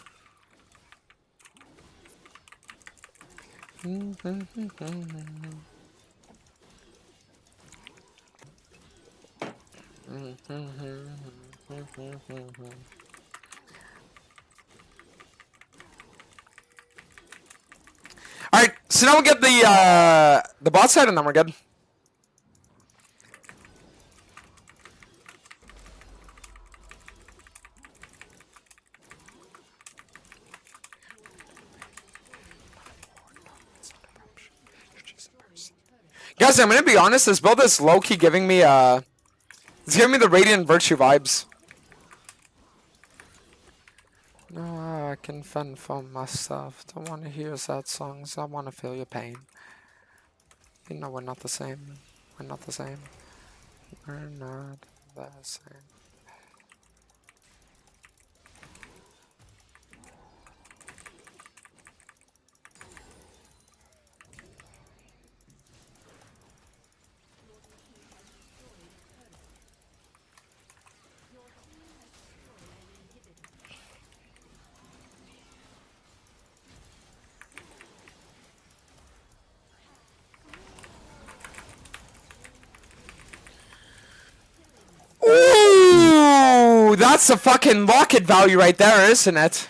Alright, so now we'll get the bot side and then we're good. Guys, I'm gonna be honest, this build is low-key giving me it's giving me the Radiant Virtue vibes. No, I can fend for myself. Don't want to hear sad songs. I want to feel your pain. You know we're not the same. We're not the same. We're not the same. Ooh, that's a fucking locket value right there, isn't it?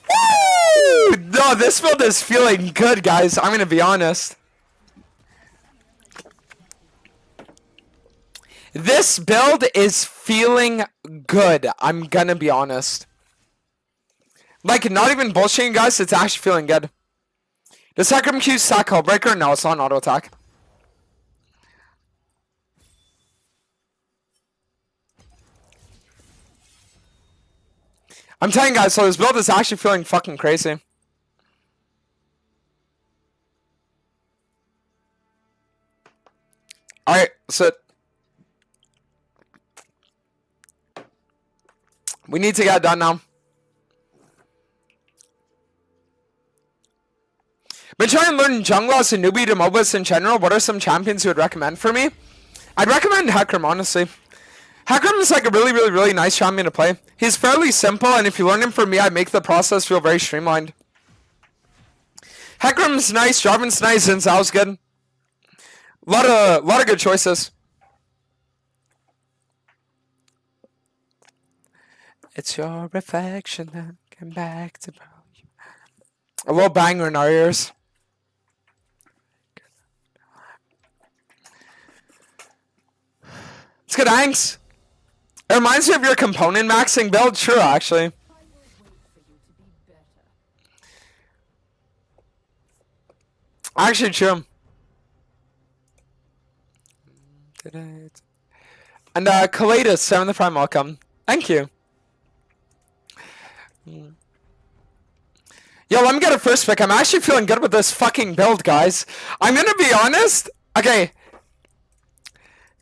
Woo! No, this build is feeling good, guys. I'm gonna be honest. This build is feeling good. I'm gonna be honest. Like, not even bullshitting, guys. It's actually feeling good. Does Hecarim Q stack Hullbreaker? No, it's not an auto attack. I'm telling you guys, so this build is actually feeling fucking crazy. Alright, so... We need to get it done now. Been trying to learn jungle as a newbie to MOBAs in general. What are some champions you would recommend for me? I'd recommend Hecarim, honestly. Hecarim is like a really, really, really nice champion to play. He's fairly simple, and if you learn him from me, I make the process feel very streamlined. Hecarim's nice, Jarvan's nice, and Zhao's good. Lot of good choices. It's your reflection that came back to you. A little banger in our ears. It's good, thanks. It reminds me of your component maxing build. True, actually. Actually, true. And Kalatus, 7 the Prime, welcome. Thank you. Yo, let me get a first pick. I'm actually feeling good with this fucking build, guys. I'm gonna be honest. Okay.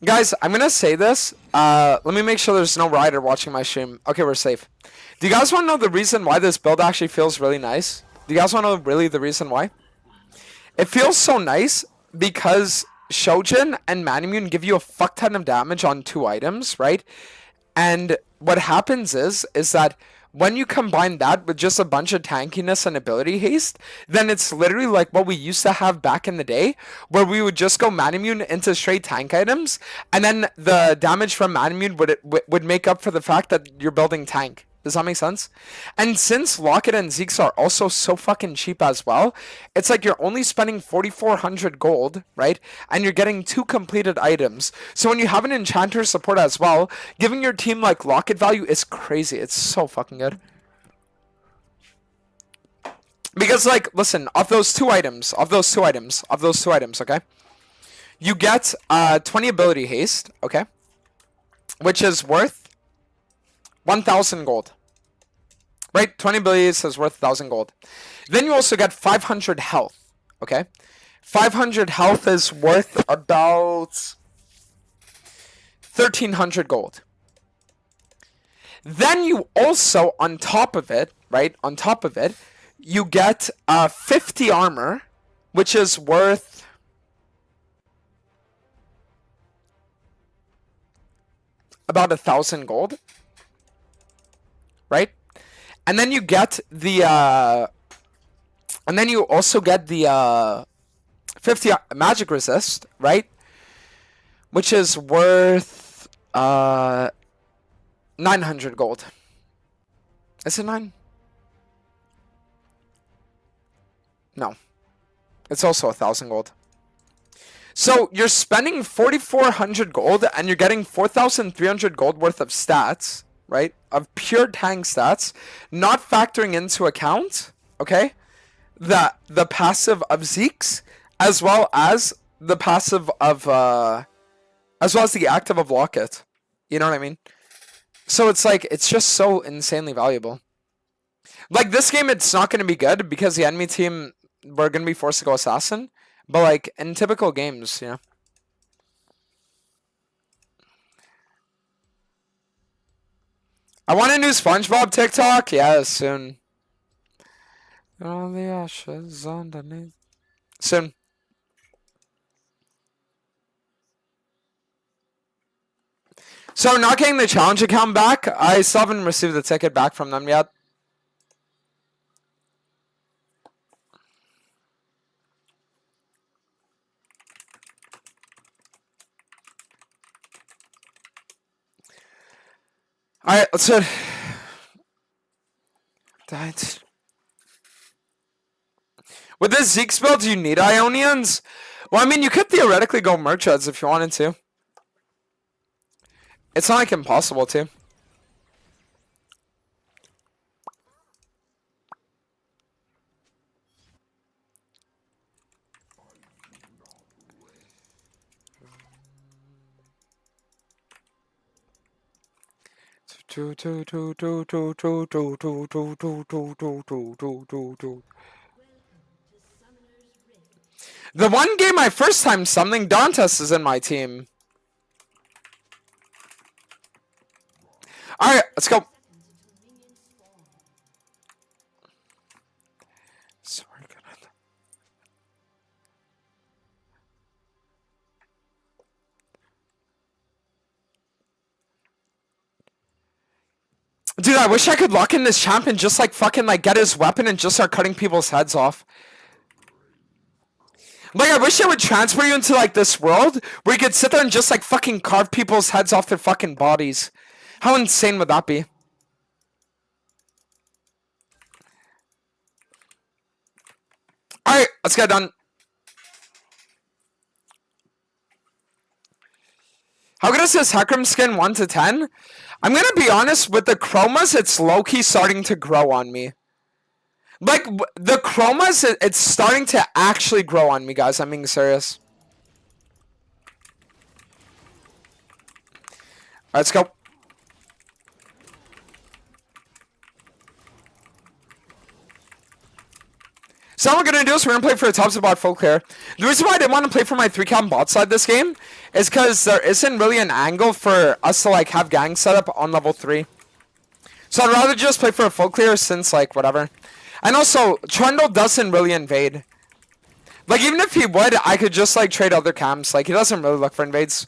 Guys, I'm gonna say this. Let me make sure there's no rider watching my stream. Okay, we're safe. Do you guys want to know the reason why this build actually feels really nice? Do you guys want to know really the reason why? It feels so nice because Shojin and Manamune give you a fuck ton of damage on 2 items, right? And what happens is that when you combine that with just a bunch of tankiness and ability haste, then it's literally like what we used to have back in the day, where we would just go Manamune into straight tank items, and then the damage from Manamune would make up for the fact that you're building tank. Does that make sense? And since Locket and Zeke's are also so fucking cheap as well, it's like you're only spending 4,400 gold, right? And you're getting 2 completed items. So when you have an enchanter support as well, giving your team like Locket value is crazy. It's so fucking good. Because like, listen, of those two items, okay? You get 20 ability haste, okay? Which is worth 1,000 gold. Right? 20 abilities is worth 1,000 gold. Then you also get 500 health. Okay? 500 health is worth about 1,300 gold. Then you also, on top of it, right? On top of it, you get 50 armor, which is worth about 1,000 gold. Right? And then you get the and then you also get the 50 magic resist, right? Which is worth 900 gold. Is it 9? No. It's also 1,000 gold. So you're spending 4,400 gold and you're getting 4,300 gold worth of stats, right? Of pure tank stats, not factoring into account, okay, the passive of Zeke's, as well as the passive of as well as the active of Locket. You know what I mean? So it's like, it's just so insanely valuable. Like this game, it's not going to be good because the enemy team, we're going to be forced to go assassin, but like in typical games, you know. I want a new SpongeBob TikTok. Yeah, soon. All the ashes underneath. Soon. So, not getting the challenge account back. I still haven't received the ticket back from them yet. Alright, let's do it. Died. With this Zeke spell, do you need Ionians? Well, I mean, you could theoretically go Merchants if you wanted to. It's not like impossible to. The one game my first time summoning Dantes is in my team. Alright, let's go. Sorry, God. Dude, I wish I could lock in this champ and just like fucking like get his weapon and just start cutting people's heads off. Like, I wish I would transfer you into like this world where you could sit there and just like fucking carve people's heads off their fucking bodies. How insane would that be? Alright, let's get done. How good is this Hecarim skin 1 to 10? I'm gonna be honest, with the chromas, it's low-key starting to grow on me. Like, the chromas, it's starting to actually grow on me, guys. I'm being serious. Alright, let's go. So what we're going to do is we're going to play for a top to bot full clear. The reason why I didn't want to play for my 3-cam bot side this game is because there isn't really an angle for us to like have gang set up on level 3. So I'd rather just play for a full clear since like whatever. And also, Trundle doesn't really invade. Like even if he would, I could just like trade other cams. Like he doesn't really look for invades.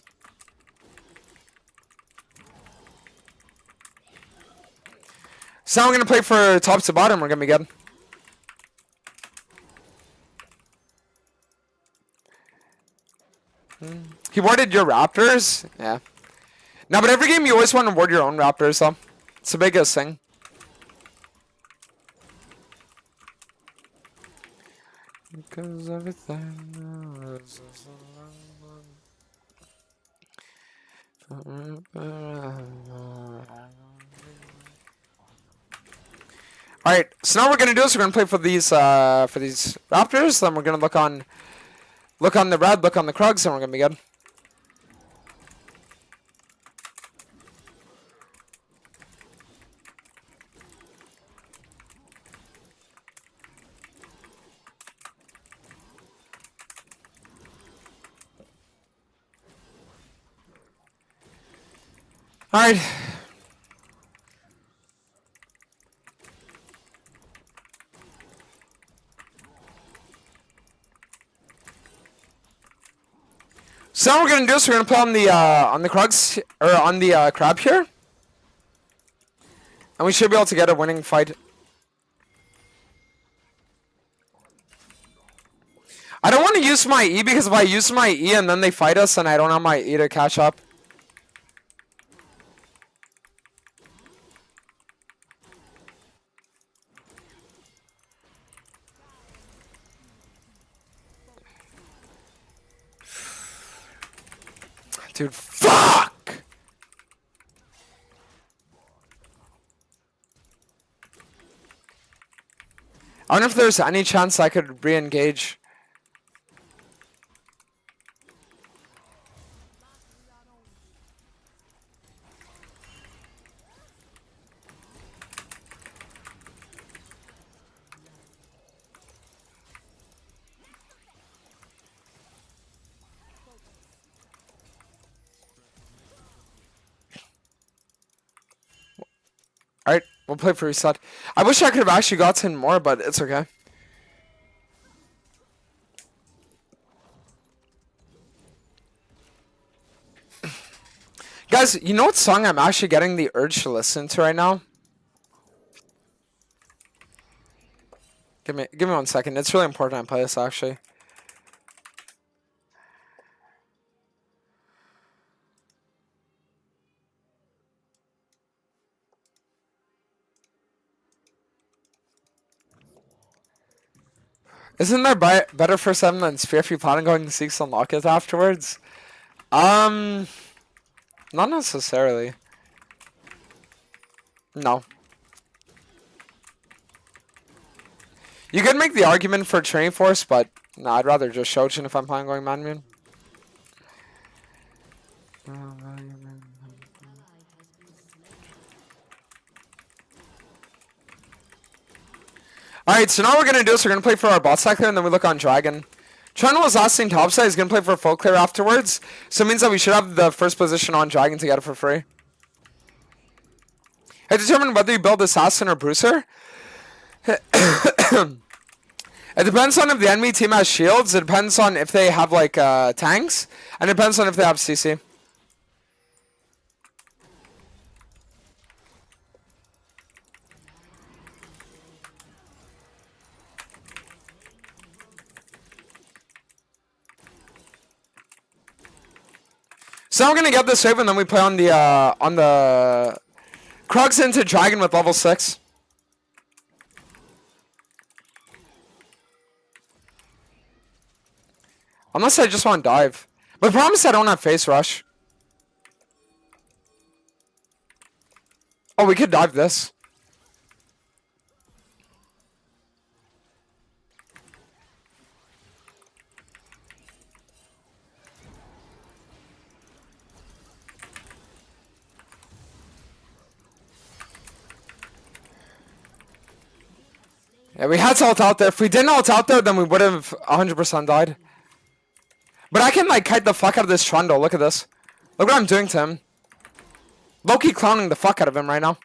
So now we're going to play for top to bottom. We're going to be good. He warded your raptors? Yeah. No, but every game you always want to ward your own raptors, though. It's the biggest thing. Because everything is Alright, so now what we're gonna do is we're gonna play for these raptors, then we're gonna look on the red, look on the Krugs, and we're gonna be good. Alright. So what we're gonna do is we're gonna play on the Krugs or on the crab here. And we should be able to get a winning fight. I don't want to use my E because if I use my E and then they fight us and I don't have my E to catch up. Dude, fuck! I wonder if there's any chance I could re-engage. Alright, we'll play for reset. I wish I could have actually gotten more, but it's okay. Guys, you know what song I'm actually getting the urge to listen to right now? Give me 1 second. It's really important I play this actually. Isn't there better for 7 than Sphere if you plan on going to Seeks Unlock It afterwards? Not necessarily. No. You could make the argument for Training Force, but no, I'd rather just Shojin if I'm planning on going Man Moon. Alright, so now what we're going to do is we're going to play for our bot side clear and then we look on Dragon. Trundle was last seen topside, he's going to play for a full clear afterwards. So it means that we should have the first position on Dragon to get it for free. I determine whether you build Assassin or Bruiser. It depends on if the enemy team has shields. It depends on if they have like tanks, and it depends on if they have CC. So I'm gonna get this wave and then we play on the Krugs into Dragon with level 6. Unless I just want to dive. But promise I don't have face rush. Oh, we could dive this. Yeah, we had to ult out there. If we didn't ult out there, then we would have 100% died. But I can like kite the fuck out of this Trundle. Look at this. Look what I'm doing to him. Low-key clowning the fuck out of him right now.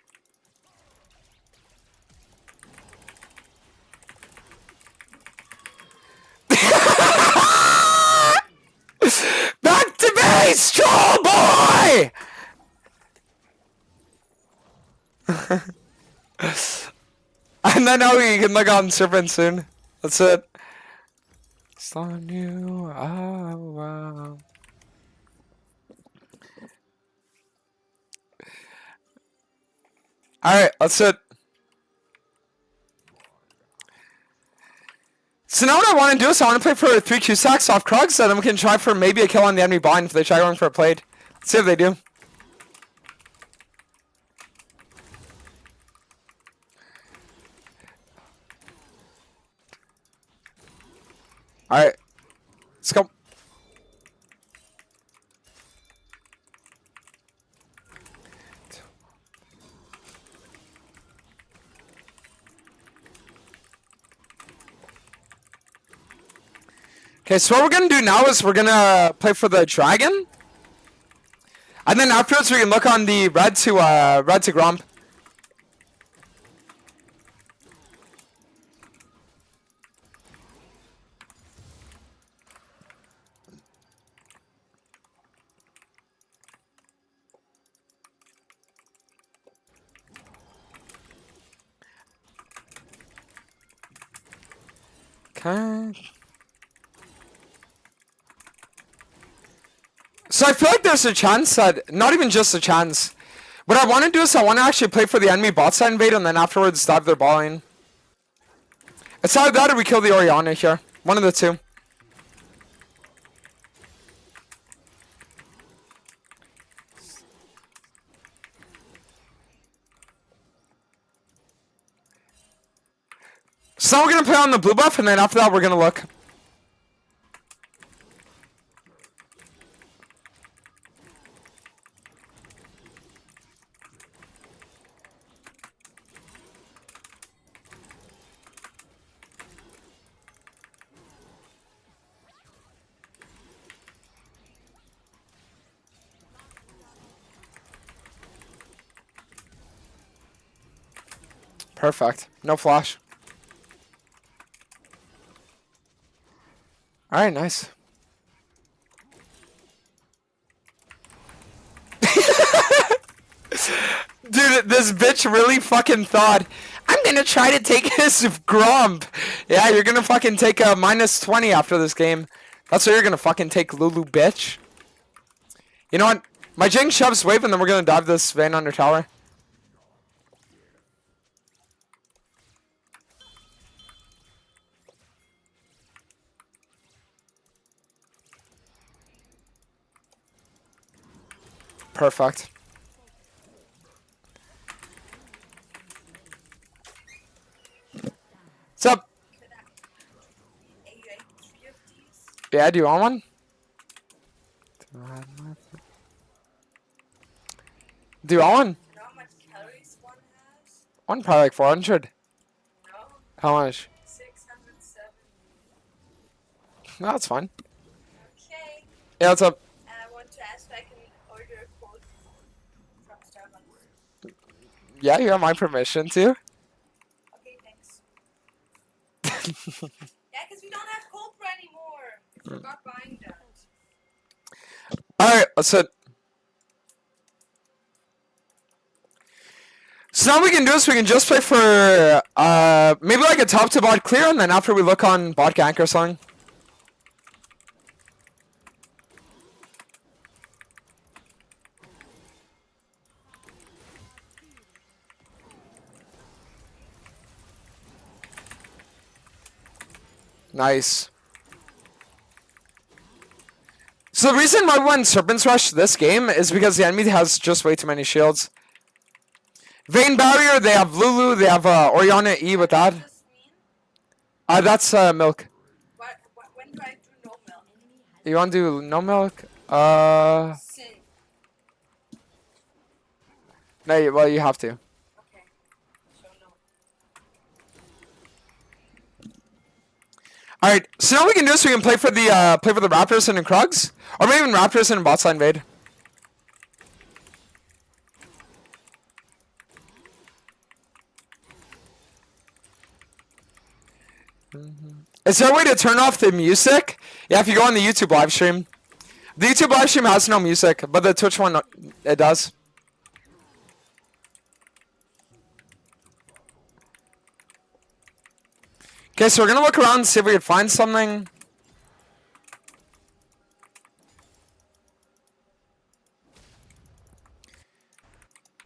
Back to base, troll boy! And then now we can look on Serpent soon. That's it. It's on you. Oh, wow. Alright, that's it. So now what I want to do is I want to play for 3 Q sacks off Krugs, so then we can try for maybe a kill on the enemy bind if they try going for a plate. Let's see if they do. Alright. Let's go. Okay, so what we're gonna do now is we're gonna play for the dragon, and then afterwards we can look on the red to Gromp. Okay. So I feel like there's a chance that, not even just a chance, what I want to do is I want to actually play for the enemy bot side invade and then afterwards dive their ball lane. It's either that or we kill the Orianna here. One of the two. So now we're going to play on the blue buff and then after that we're going to look. Perfect. No flash. Alright, nice. Dude, this bitch really fucking thought, I'm gonna try to take his Gromp. Yeah, you're gonna fucking take a -20 after this game. That's what you're gonna fucking take, Lulu bitch. You know what? My Jing shoves wave and then we're gonna dive this Vayne under tower. Perfect. What's up? Yeah, do you want one? Do you want one? You know how much calories one has? One probably like 400. No, How much? 607. No, that's fine. Okay. Yeah, what's up? I want to ask if I can order a quote from Starbucks. Yeah, you have my permission to. Okay, thanks. Yeah, because we don't have Cobra anymore. I forgot buying that. Alright, so now we can do is we can just play for maybe like a top to bot clear, and then after we look on bot gank or something. Nice. So the reason why we went Serpent's Rush this game is because the enemy has just way too many shields. Vayne Barrier, they have Lulu, they have Orianna E with that. What does this mean? That's milk. When do I do no milk? You want to do no milk? Sin. No, well, you have to. Okay. So no. Alright, so now what we can do is we can play for the Raptors and the Krugs. Or maybe even Raptors and bot side invade. Is there a way to turn off the music? Yeah, if you go on the YouTube live stream. The YouTube live stream has no music, but the Twitch one, it does. Okay, so we're gonna look around and see if we can find something.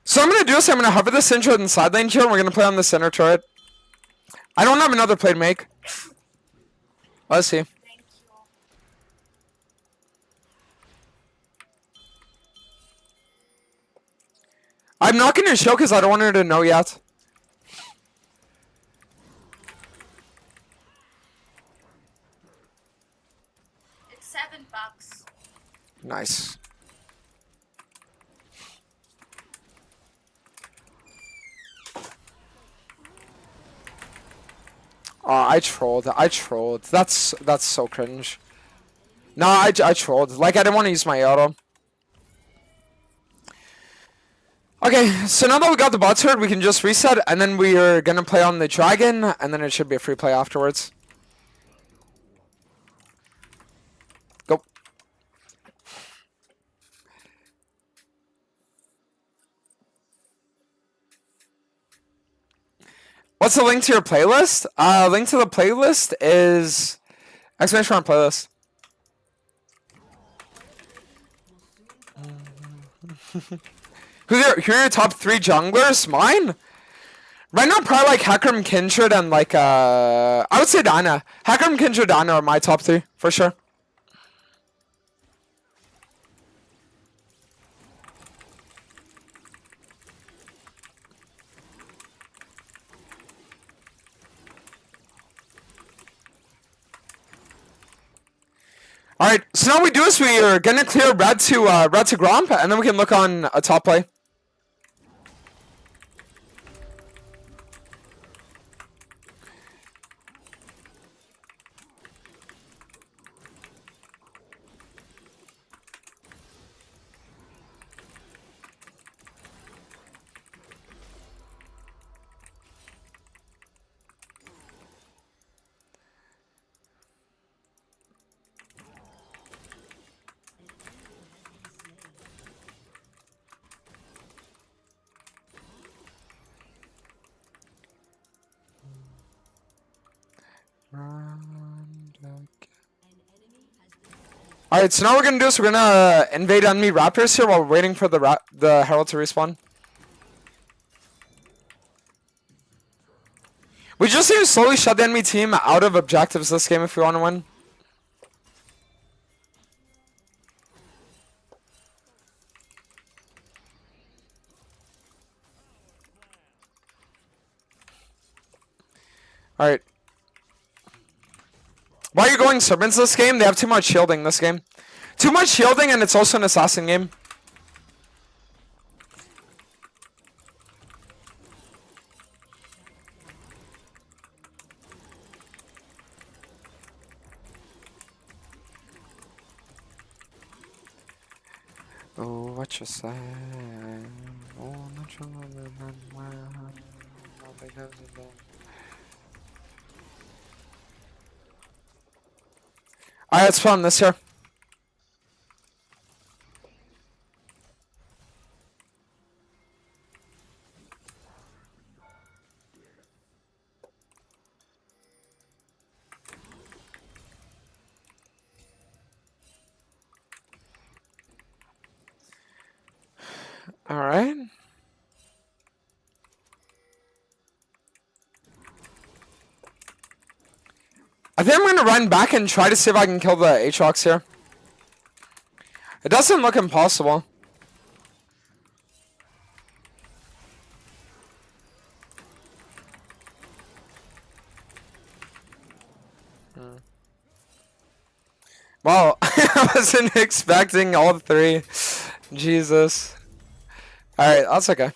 So I'm gonna do is I'm gonna hover this intro in the side lane here, and we're gonna play on the center turret. I don't have another play to make. Let's see. Thank you. I'm not gonna show because I don't want her to know yet. It's $7. Nice. Oh, I trolled. That's so cringe. No, I trolled. Like, I didn't want to use my auto. Okay, so now that we got the bot turret, we can just reset, and then we are gonna play on the dragon, and then it should be a free play afterwards. Go. What's the link to your playlist? Link to the playlist is exclamation mark playlist. Who are your top 3 junglers? Mine? Right now, probably like Hecarim, Kindred, and like I would say Diana. Hecarim, Kindred, Diana are my top 3 for sure. Alright, so now we do is we are gonna clear red to Gromp, and then we can look on a top play. Alright, so now what we're gonna do is we're gonna invade enemy Raptors here while we're waiting for the Herald to respawn. We just need to slowly shut the enemy team out of objectives this game if we want to win. Alright. Why are you going Serpents this game? They have too much shielding this game. Too much shielding, and it's also an assassin game. Oh, what you say? Oh, not your mother, not my heart. Not because of that. Alright, let's put on this here. Alright. I think I'm gonna run back and try to see if I can kill the Aatrox here. It doesn't look impossible. Wow, I wasn't expecting all three. Jesus. Alright, that's okay.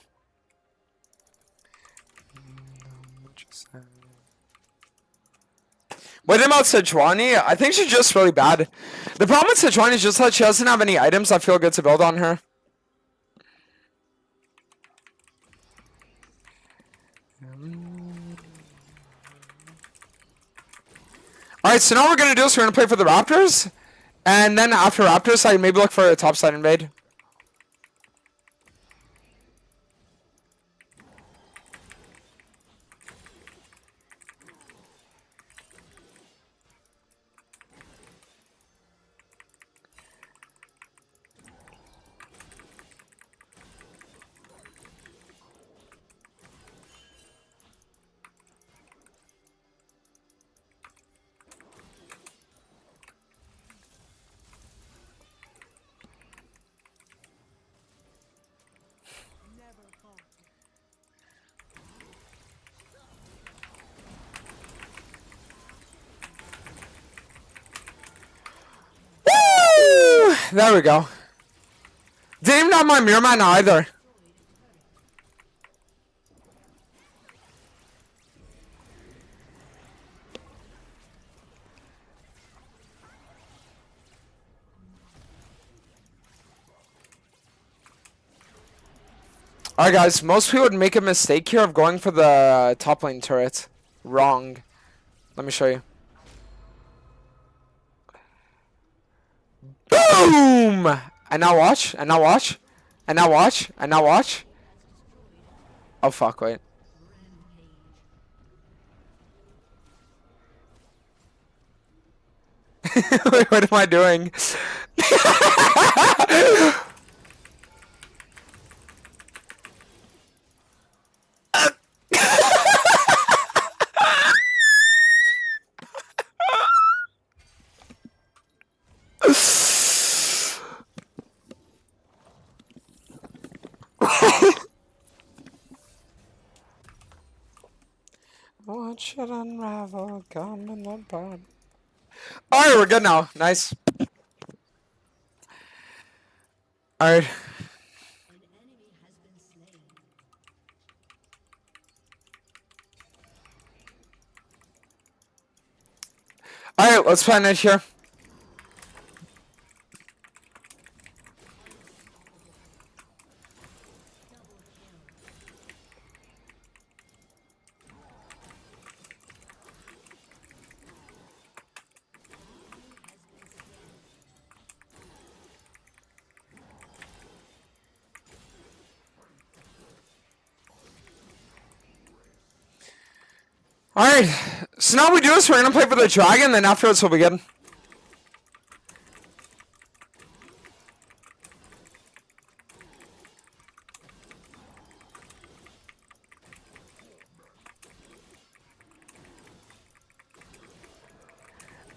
What about Sejuani? I think she's just really bad. The problem with Sejuani is just that she doesn't have any items I feel good to build on her. Alright, so now what we're going to do is we're going to play for the Raptors. And then after Raptors, I maybe look for a top side invade. Woo! There we go. Didn't even have my mirror man either. Alright guys, most people would make a mistake here of going for the top lane turret. Wrong. Let me show you. Boom! And now watch, and now watch, and now watch, and now watch. Oh fuck, wait. Wait, what am I doing? Watch it unravel, come in the bud. Alright, we're good now. Nice. Alright. Alright, let's find it here. Alright, so now we do is we're gonna play for the dragon, then afterwards we'll be good.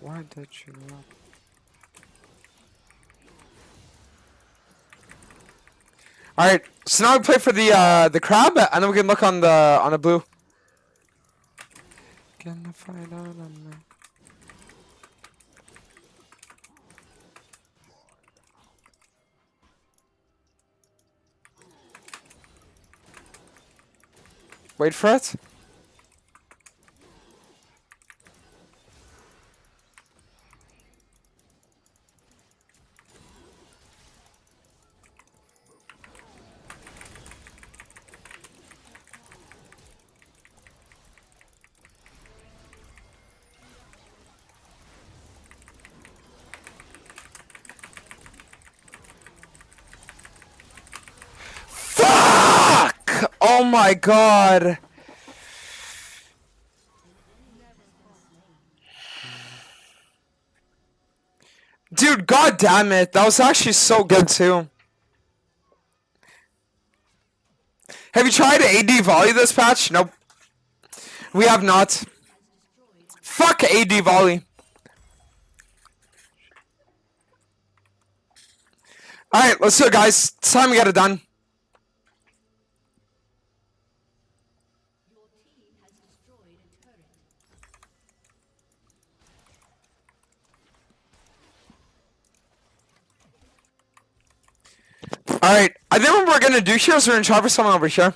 Why did you not? Alright, so now we play for the crab, and then we can look on the blue. Gonna fight on them. Wait for it. Oh my god. Dude, god damn it. That was actually so good too. Have you tried AD volley this patch? Nope. We have not. Fuck AD volley. Alright, let's do it, guys. It's time we get it done. Alright, I think what we're gonna do here is we're gonna try for someone over here.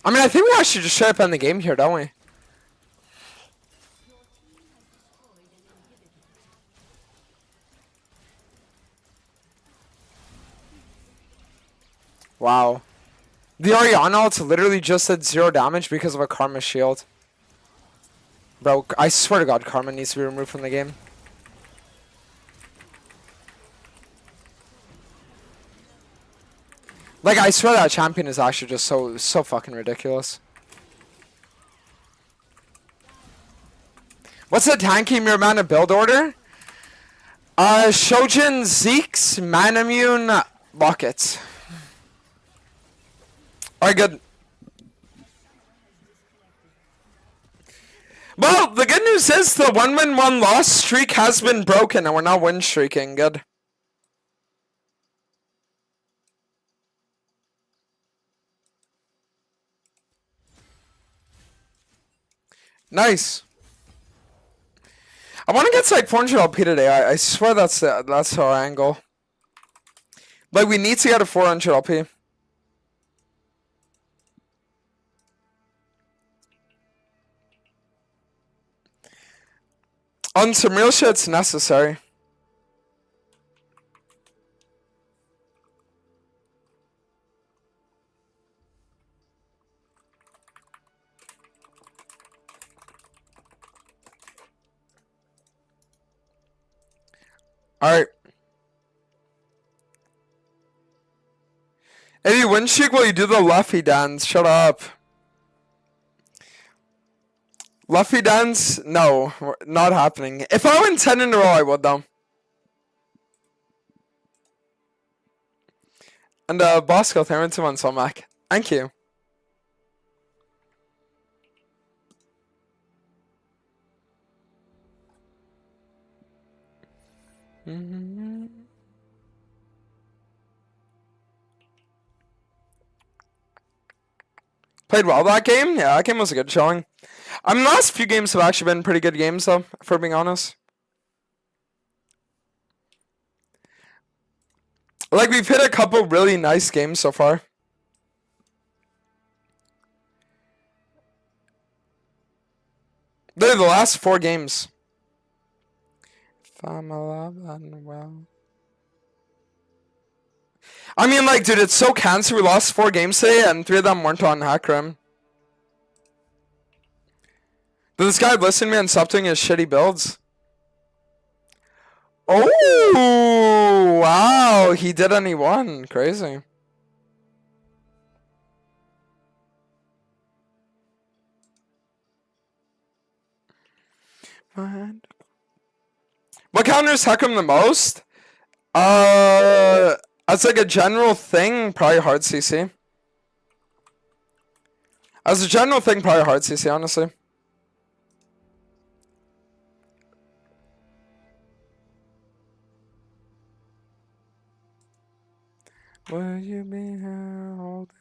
I mean, I think we actually just straight up end the game here, don't we? Wow. The Oriana ult literally just did 0 damage because of a Karma shield. Bro, I swear to god, Karma needs to be removed from the game. Like, I swear that champion is actually just so fucking ridiculous. What's the tanky mirror mana build order? Shojin, Zeke's, Manamune, Locket. Alright, good. Well, the good news is the 1-win, 1-loss streak has been broken and we're not win streaking. Good. Nice. I want to get to like 400 LP today. I swear that's our angle. Like, we need to get a 400 LP. On some real shit, it's necessary. Alright. If you win streak, will you do the Luffy dance? Shut up. Luffy dance? No, not happening. If I win 10 in a row, I would though. And Bosco, thank you so much. Thank you. Played well that game? Yeah, that game was a good showing. I mean, the last few games have actually been pretty good games, though, for being honest. Like, we've hit a couple really nice games so far. They're the last 4 games. If I'm alive and well. I mean, like, dude, it's so cancer. We lost 4 games today, and 3 of them weren't on Hecarim. Did this guy listen to me and stop doing his shitty builds? Oh, wow. He did and he won. Crazy. What counters Hecarim the most? As like a general thing, probably hard CC. As a general thing, probably hard CC, honestly. Will you be here all day?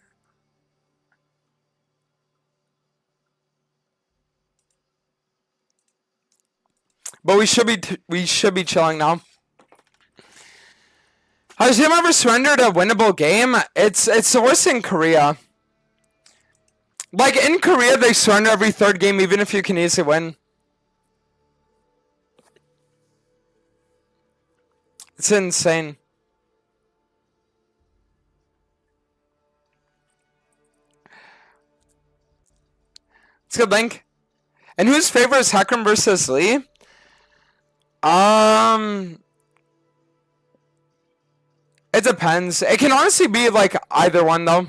But we should be chilling now. Has him ever surrendered a winnable game? It's the worst in Korea. Like in Korea, they surrender every third game, even if you can easily win. It's insane. It's a good link. And whose favorite is Hecarim versus Lee? It depends. It can honestly be like either one though.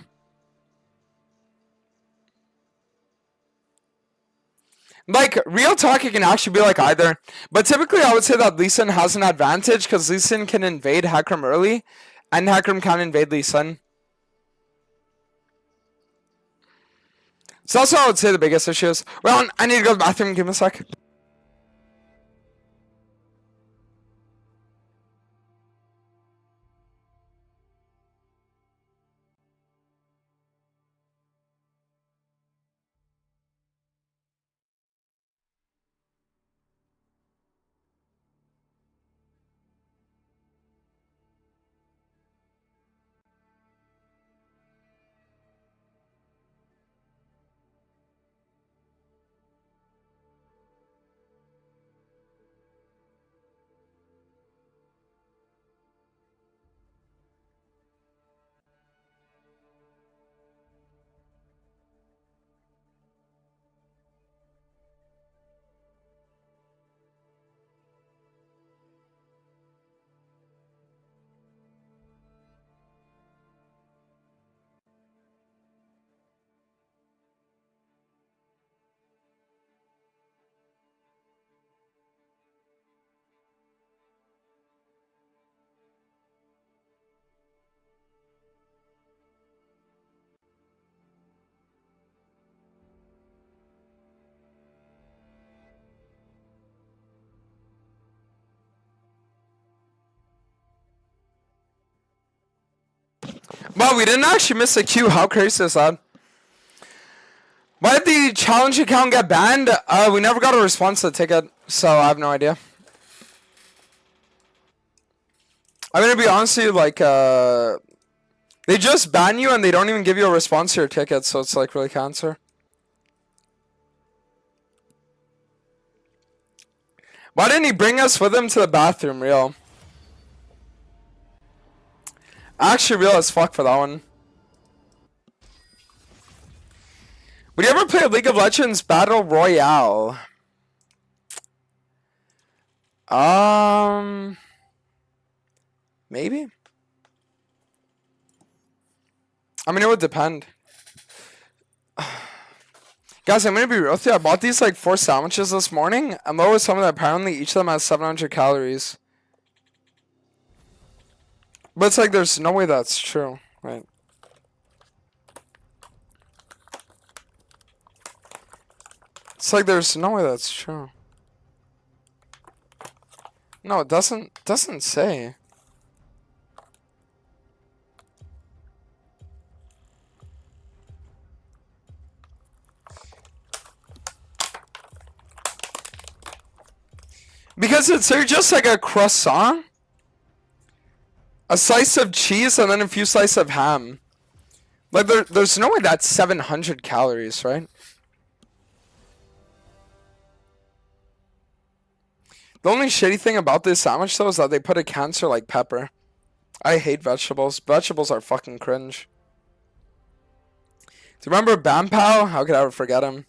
Like, real talk, it can actually be like either. But typically, I would say that Lee Sin has an advantage because Lee Sin can invade Hecarim early, and Hecarim can invade Lee Sin. So that's what I would say the biggest issue is. Well, I need to go to the bathroom. Give me a sec. Wow, we didn't actually miss a queue. How crazy is that? Why did the challenge account get banned? We never got a response to the ticket, so I have no idea. I'm gonna be honest with you, like, they just ban you and they don't even give you a response to your ticket, so it's like really cancer. Why didn't he bring us with him to the bathroom, real? Actually, real as fuck for that one. Would you ever play League of Legends Battle Royale? Maybe? I mean, it would depend. Guys, I'm gonna be real with you. I bought these like 4 sandwiches this morning. I'm low with some of them. Apparently, each of them has 700 calories. But it's like, there's no way that's true, right? It's like, there's no way that's true. No, it doesn't say. Because it's just like a croissant, a slice of cheese, and then a few slices of ham. Like, there's no way that's 700 calories, right? The only shitty thing about this sandwich, though, is that they put a cancer like pepper. I hate vegetables. Vegetables are fucking cringe. Do you remember Bam Pow? How could I ever forget him?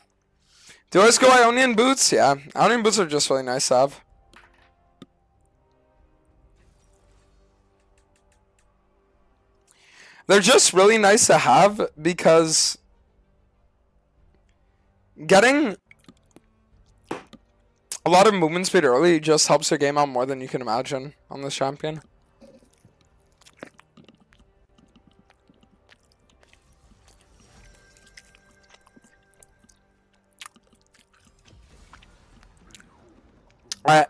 Do I always go Ionian boots? Yeah, Ionian boots are just really nice to have. They're just really nice to have because getting a lot of movement speed early just helps your game out more than you can imagine on this champion. Alright.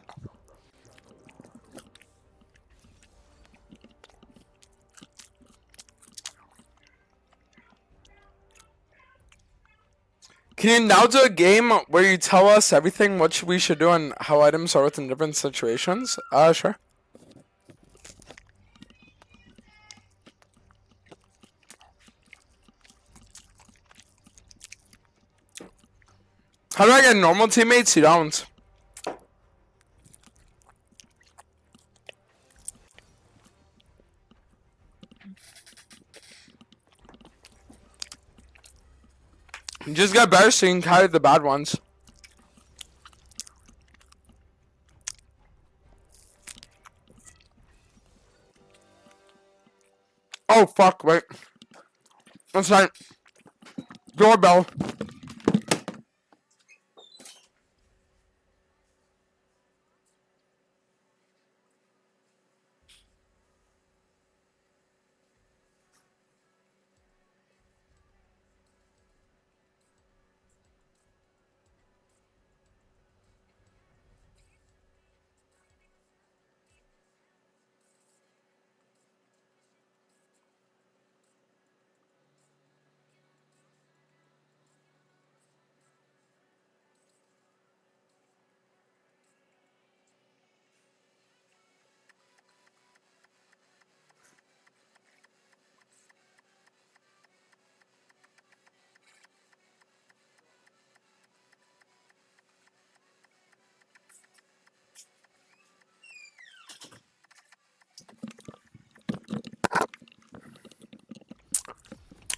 Can you now do a game where you tell us everything what we should do and how items are within different situations? Sure. How do I get normal teammates? You don't. You just get better so you can carry the bad ones. Oh fuck, wait. That's right. Doorbell.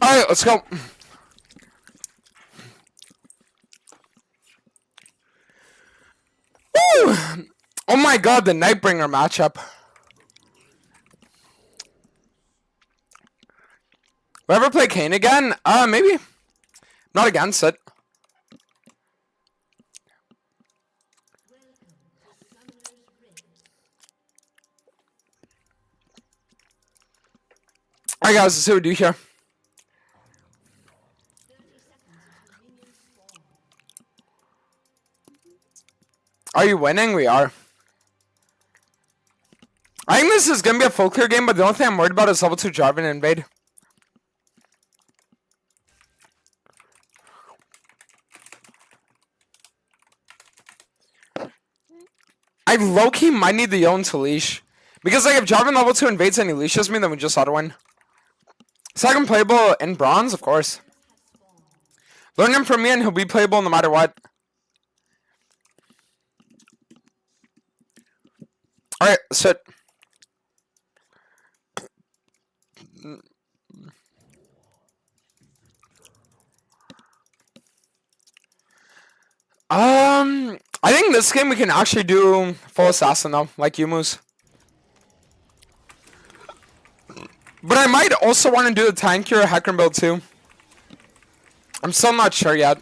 Alright, let's go. Woo! Oh my god, the Nightbringer matchup. Will ever play Kane again? Maybe. Not against it. Alright guys, let's see what we do here. Are you winning? We are. I think this is going to be a full clear game, but the only thing I'm worried about is level 2 Jarvan invade. I low-key might need the Yone to leash. Because like if Jarvan level 2 invades and he leashes me, then we just auto-win. Second playable in bronze, of course. Learn him from me and he'll be playable no matter what. Alright, sit. I think this game we can actually do full assassin though, like Yumu's. But I might also want to do the tankier Hecarim build too. I'm still not sure yet.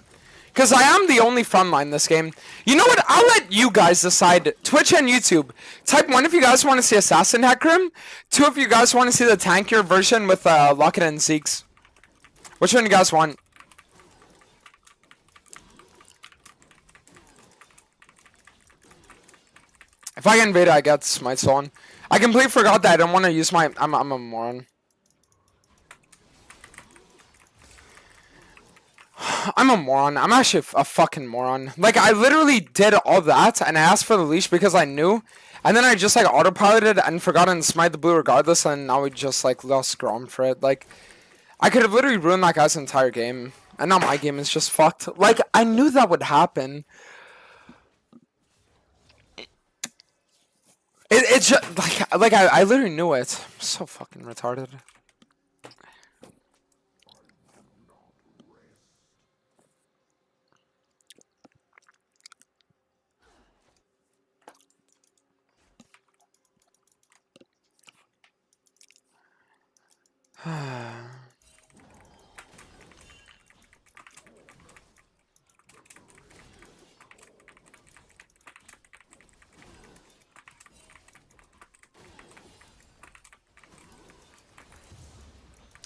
Because I am the only frontline this game. You know what? I'll let you guys decide. Twitch and YouTube. Type 1 if you guys want to see Assassin Hecarim. 2 if you guys want to see the tankier version with Locket and Zeeks. Which one do you guys want? If I get invaded, I get Smite Stolen. I completely forgot that I don't want to use my... I'm a moron. I'm a moron. I'm actually a fucking moron. Like, I literally did all that, and I asked for the leash because I knew. And then I just, like, autopiloted and forgot to smite the blue regardless, and now we just, like, lost Grom for it. Like, I could have literally ruined that guy's entire game. And now my game is just fucked. Like, I knew that would happen. It's just, like I literally knew it. I'm so fucking retarded.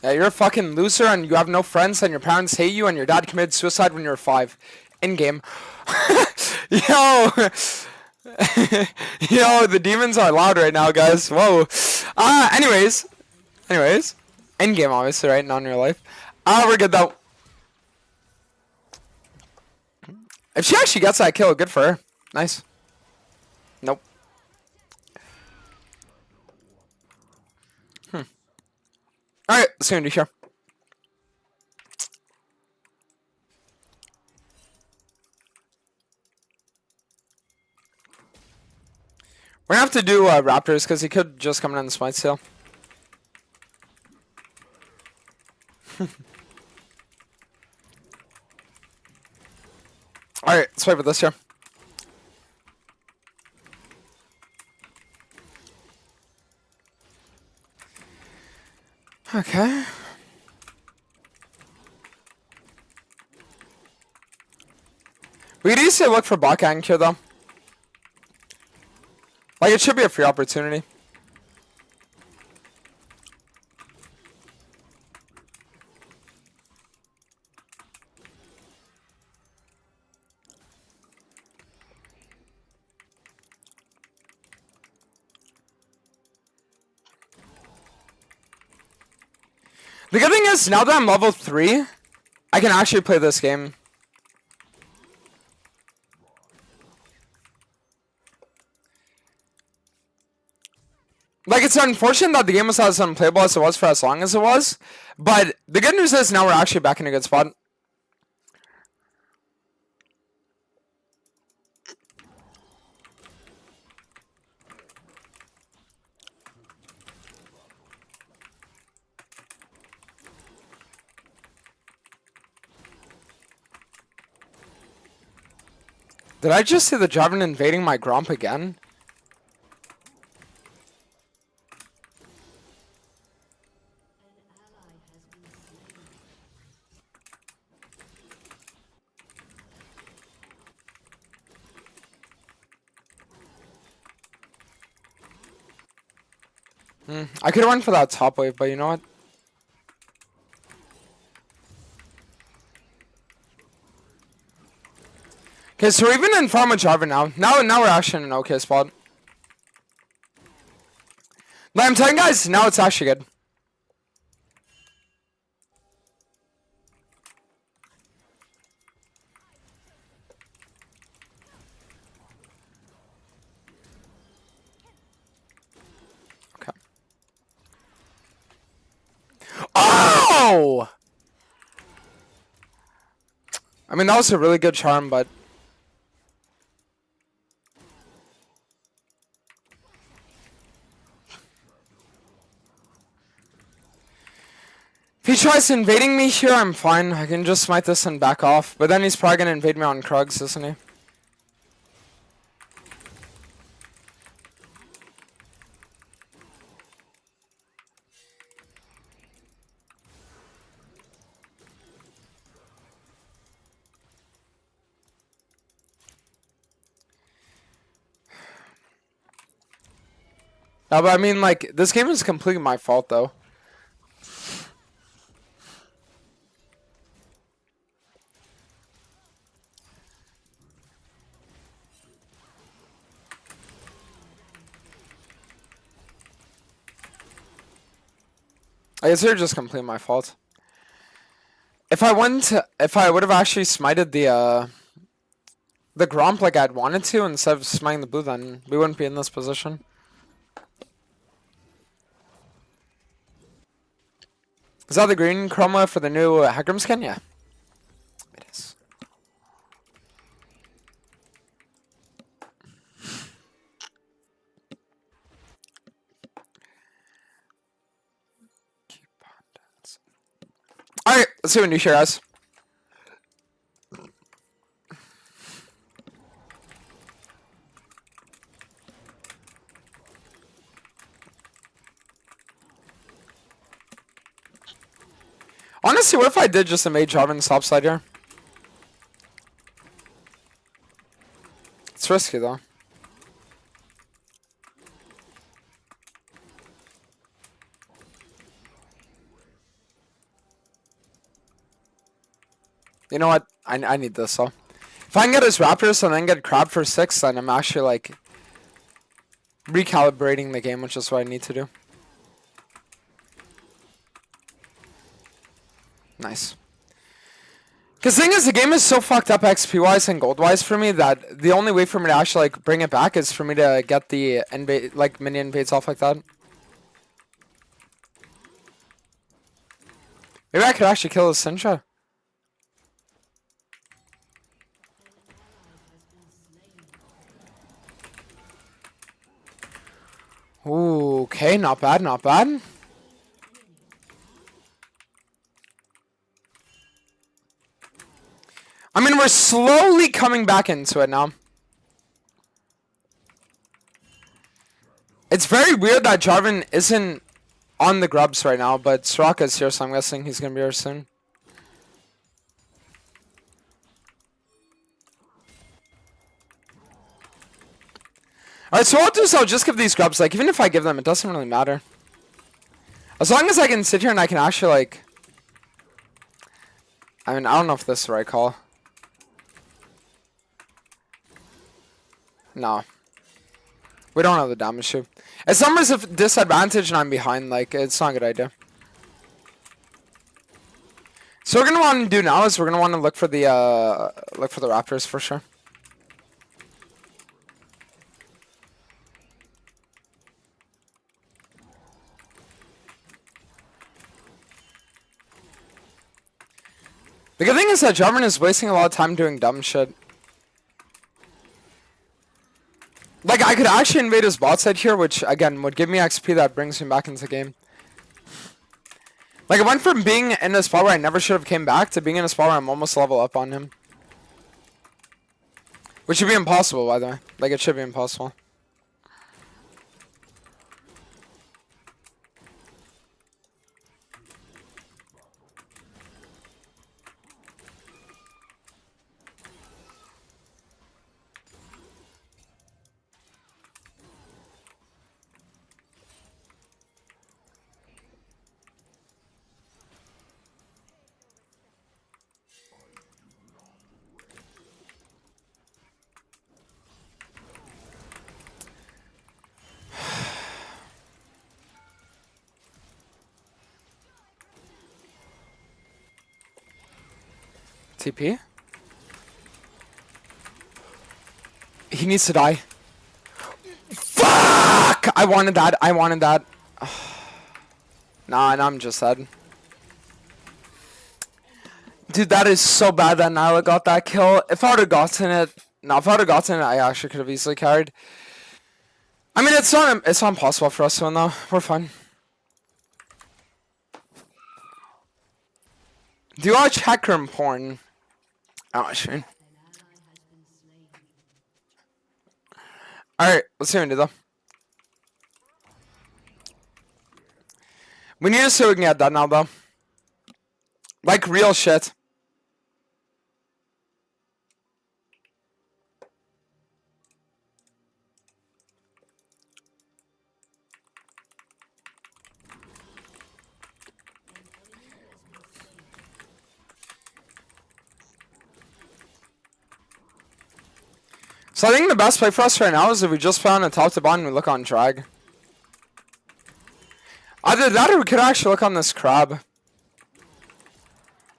Yeah, you're a fucking loser and you have no friends and your parents hate you and your dad committed suicide when you were 5. In-game. Yo! Yo, the demons are loud right now, guys. Whoa. Anyways. In-game, obviously, right? Not in real life. We're good, though. If she actually gets that kill, good for her. Nice. Nope. Alright, let's go do here. We're gonna have to do Raptors because he could just come in the smite still. Alright, let's fight with this here. Okay. We could easily look for bot gank here though. Like it should be a free opportunity. The good thing is, now that I'm level 3, I can actually play this game. Like, it's unfortunate that the game was as unplayable as it was for as long as it was, but the good news is now we're actually back in a good spot. Did I just see the Javelin invading my Gromp again? I could have went for that top wave, but you know what? Okay, so we're even in farm with Jarvan now. Now we're actually in an okay spot. But I'm telling you guys, now it's actually good. Okay. Oh! I mean, that was a really good charm, but... If he tries invading me here, I'm fine. I can just smite this and back off. But then he's probably going to invade me on Krugs, isn't he? No, but I mean, like, this game is completely my fault, though. I guess they're just completely my fault. If I would have actually smited the Gromp like I'd wanted to instead of smiting the blue, then we wouldn't be in this position. Is that the green chroma for the new Hecarim skin? Yeah. It is. Alright, let's see what new share has. Honestly, what if I did just a mage Jarvan top side here? It's risky though. You know what? I need this though. If I can get his Raptors and then get Crab for 6, then I'm actually like recalibrating the game, which is what I need to do. Nice. Because the thing is, the game is so fucked up XP-wise and gold-wise for me that the only way for me to actually like bring it back is for me to get the like mini invades off like that. Maybe I could actually kill this Sintra. Ooh, okay, not bad, not bad. I mean, we're slowly coming back into it now. It's very weird that Jarvan isn't on the grubs right now, but Soraka's here, so I'm guessing he's going to be here soon. Alright, so what I'll do is I'll just give these grubs, like, even if I give them, it doesn't really matter. As long as I can sit here and I can actually, like... I mean, I don't know if this is the right call. No. We don't have the damage to. It's numbers of disadvantage and I'm behind, like, it's not a good idea. So what we're gonna want to do now is we're gonna want to look for the raptors for sure. The good thing is that Jarvan is wasting a lot of time doing dumb shit. Like, I could actually invade his bot side here, which, again, would give me XP that brings me back into the game. Like, I went from being in a spot where I never should have came back to being in a spot where I'm almost level up on him. Which should be impossible, by the way. Like, it should be impossible. TP? He needs to die. Fuck! I wanted that. I wanted that. Nah, I'm just sad. Dude, that is so bad that Nyla got that kill. If I would have gotten it... No, if I would have gotten it, I actually could have easily carried. I mean, it's not impossible for us to win, though. We're fine. Do you watch Hecarim porn? Oh, sure. Alright, let's see what we do, though. We need to see if we can get that now, though. Like, real shit. So I think the best play for us right now is if we just play on the top to bottom and we look on drag. Either that or we could actually look on this crab.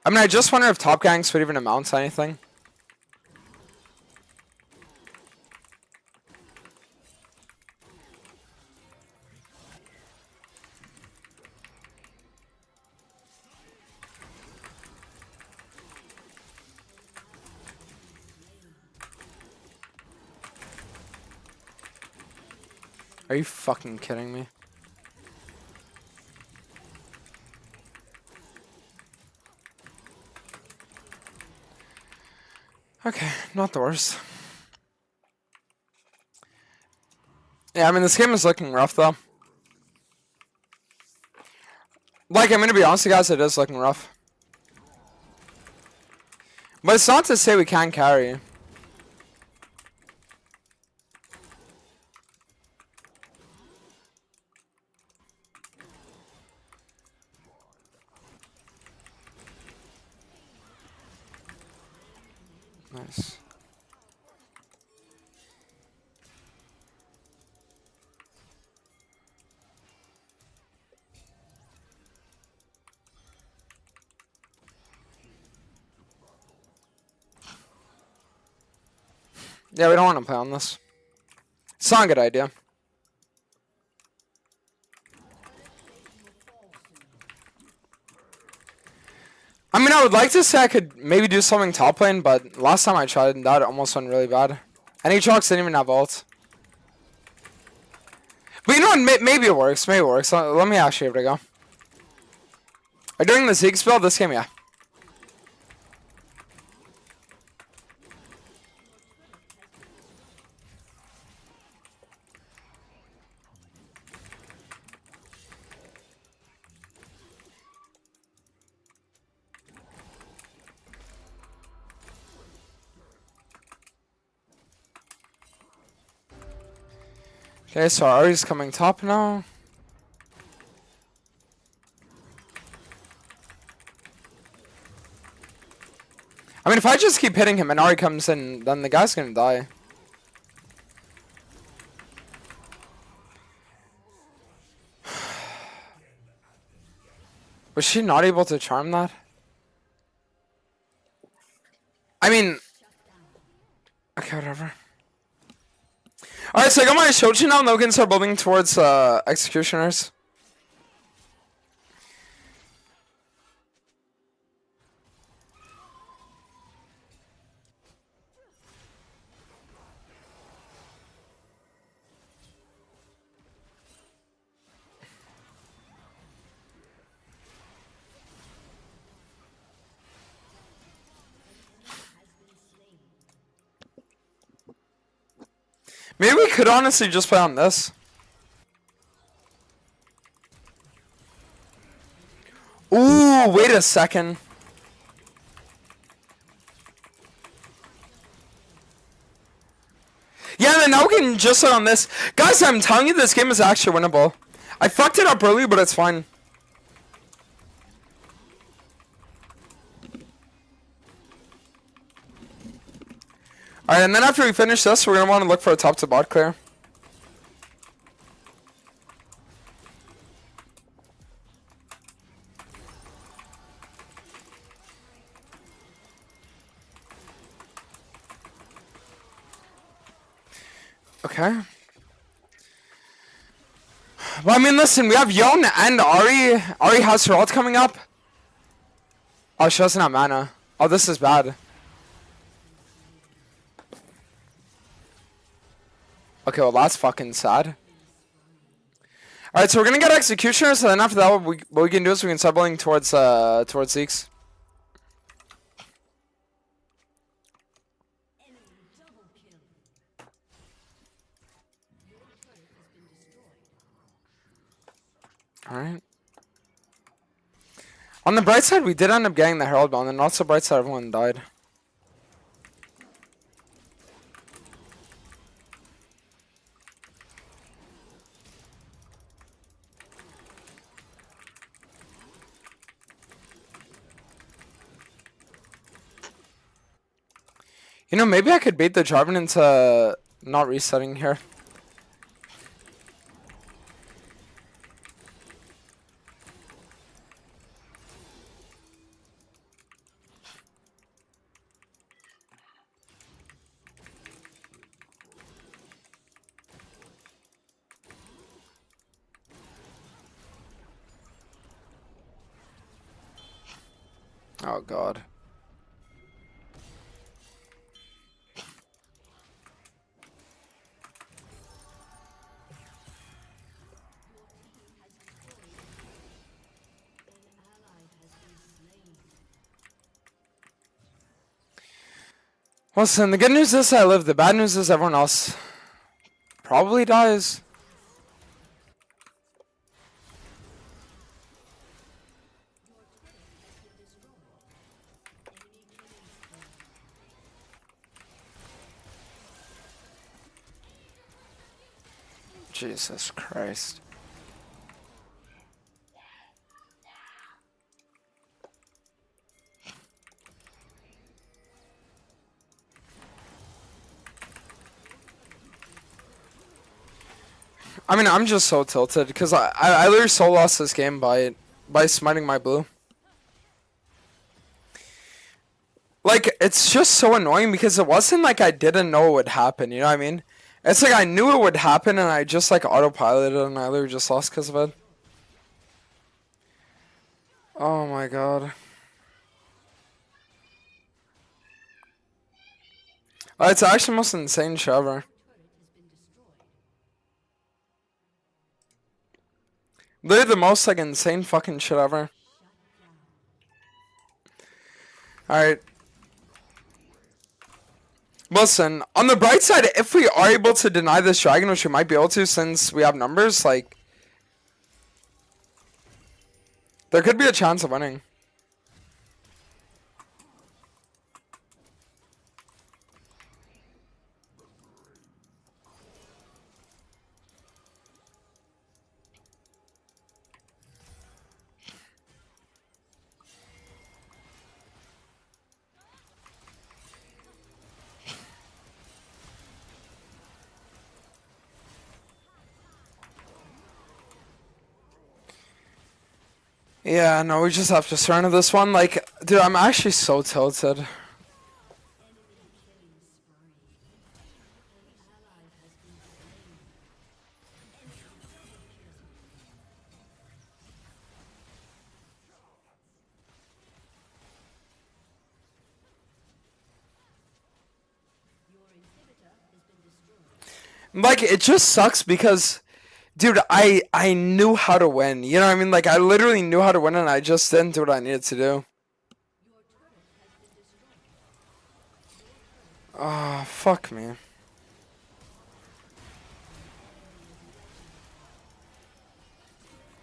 I mean, I just wonder if top ganks would even amount to anything. Are you fucking kidding me? Okay, not the worst. Yeah, I mean, this game is looking rough, though. Like, I'm gonna be honest with you guys, it is looking rough. But it's not to say we can't carry. Nice. Yeah, we don't want to play on this. It's not a good idea. I mean, I would like to say I could maybe do something top lane, but last time I tried, that almost went really bad. And Aatrox didn't even have ult. But you know what? Maybe it works. Maybe it works. Let me actually give it a go. During the Zeke spell, this game, yeah. Okay, so Ari's coming top now. I mean, if I just keep hitting him and Ari comes in, then the guy's gonna die. Was she not able to charm that? I mean... Okay, whatever. Alright, so I got my Shochi now, and then we can start building towards Executioners. Maybe we could honestly just play on this. Ooh, wait a second. Yeah, then now we can just sit on this. Guys, I'm telling you, this game is actually winnable. I fucked it up early, but it's fine. Alright, and then after we finish this, we're going to want to look for a top to bot clear. Okay. Well, I mean, listen, we have Yon and Ari. Ari has her ult coming up. Oh, she doesn't have mana. Oh, this is bad. Okay, well, that's fucking sad. Alright, so we're gonna get Executioners, and then after that, what we can do is we can start building towards Zeke's. Alright. On the bright side, we did end up getting the Herald Bell, and not so bright side, everyone died. You know, maybe I could bait the Jarvan into not resetting here. Oh god. Listen, the good news is I live. The bad news is everyone else probably dies. Jesus Christ. I mean, I'm just so tilted because I literally so lost this game by smiting my blue. Like, it's just so annoying because it wasn't like I didn't know it would happen, you know what I mean? It's like I knew it would happen and I just like autopiloted and I literally just lost because of it. Oh my god. It's actually the most insane shit ever. Literally the most like insane fucking shit ever. Alright. Listen, on the bright side, if we are able to deny this dragon, which we might be able to since we have numbers, like, there could be a chance of winning. Yeah, no, we just have to surrender this one. Like, dude, I'm actually so tilted. Like, it just sucks because, dude, I knew how to win. You know what I mean? Like, I literally knew how to win and I just didn't do what I needed to do. Oh, fuck me.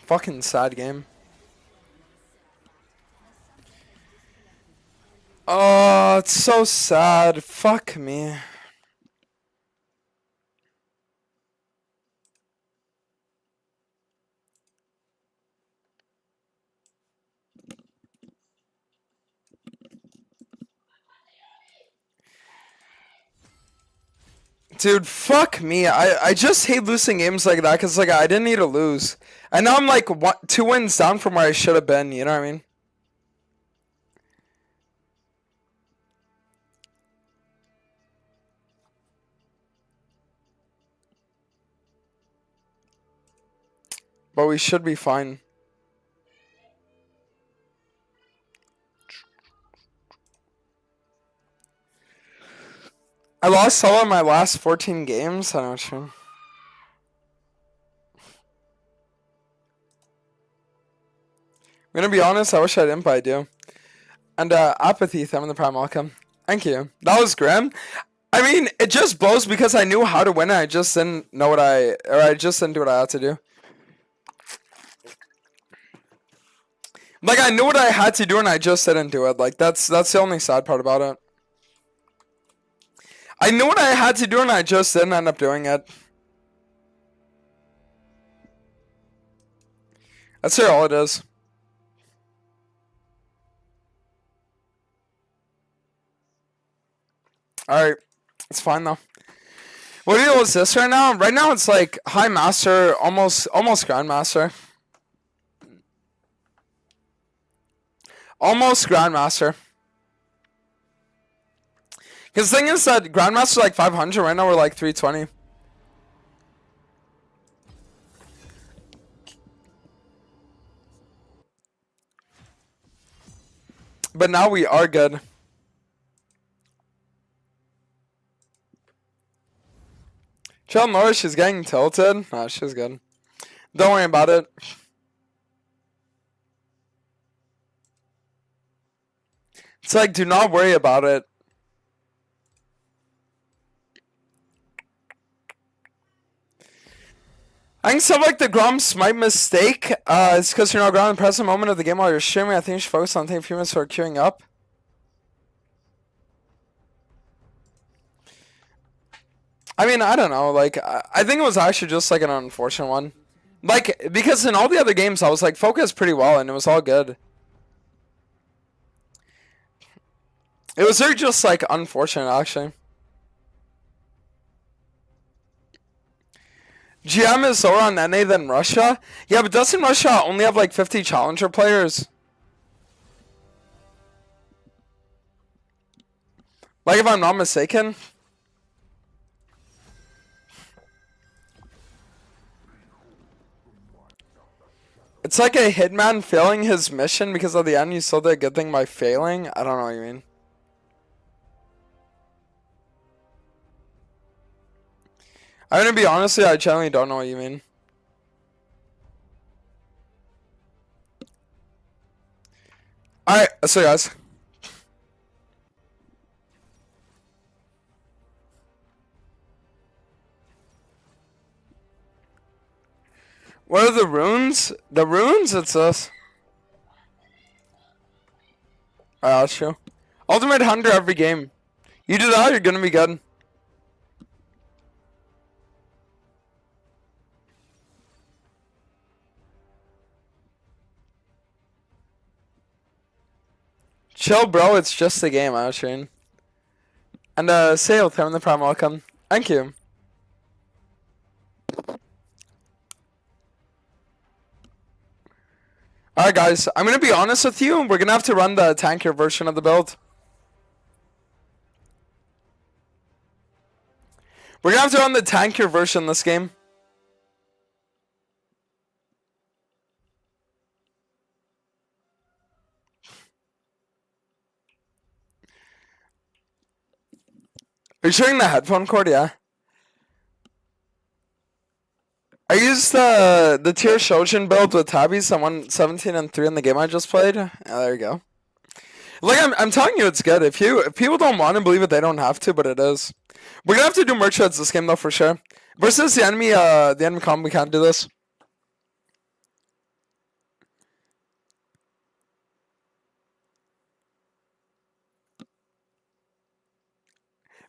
Fucking sad game. Oh, it's so sad. Fuck me. Dude, fuck me. I just hate losing games like that because, like, I didn't need to lose. And now I'm, like, 2 wins down from where I should have been. You know what I mean? But we should be fine. I lost all of my last 14 games. I don't know what you mean. I'm gonna be honest, I wish I didn't, but I do. And apathy, I'm in the prime welcome. Thank you. That was grim. I mean, it just blows because I knew how to win and I just didn't know I just didn't do what I had to do. Like, I knew what I had to do and I just didn't do it. Like, that's the only sad part about it. I knew what I had to do and I just didn't end up doing it. That's all it is. Alright. It's fine though. What deal is this right now? Right now it's like high master, almost grandmaster. Almost grandmaster. Because the thing is that grandmaster like 500. Right now we're like 320. But now we are good. Chill Norris, she's getting tilted. Nah, she's good. Don't worry about it. It's like, do not worry about it. I think stuff like the Grom Smite mistake is because you're not grounded in the present moment of the game while you're streaming. I think you should focus on taking a few minutes for queuing up. I mean, I don't know. Like, I think it was actually just like an unfortunate one. Like, because in all the other games, I was like focused pretty well and it was all good. It was very just like unfortunate, actually. GM is lower on NA than Russia? Yeah, but doesn't Russia only have like 50 challenger players? Like, if I'm not mistaken. It's like a hitman failing his mission because at the end you still did a good thing by failing. I don't know what you mean. I'm gonna be honest with you, I genuinely don't know what you mean. Alright, so guys. What are the runes? The runes? It's this. Alright, I'll show. Ultimate Hunter every game. You do that, you're gonna be good. Chill, bro. It's just a game, Ashrin. And Sale, Tim the Prime, welcome. Thank you. Alright, guys. I'm gonna be honest with you. We're gonna have to run the tankier version of the build. We're gonna have to run the tankier version this game. Are you showing the headphone cord? Yeah. I used the tier Shojin build with tabbies. I won 17 and 3 in the game I just played. Yeah, there you go. Like I'm telling you, it's good. If people don't want to believe it, they don't have to, but it is. We're gonna have to do merch heads this game though for sure. Versus the enemy comp, we can't do this.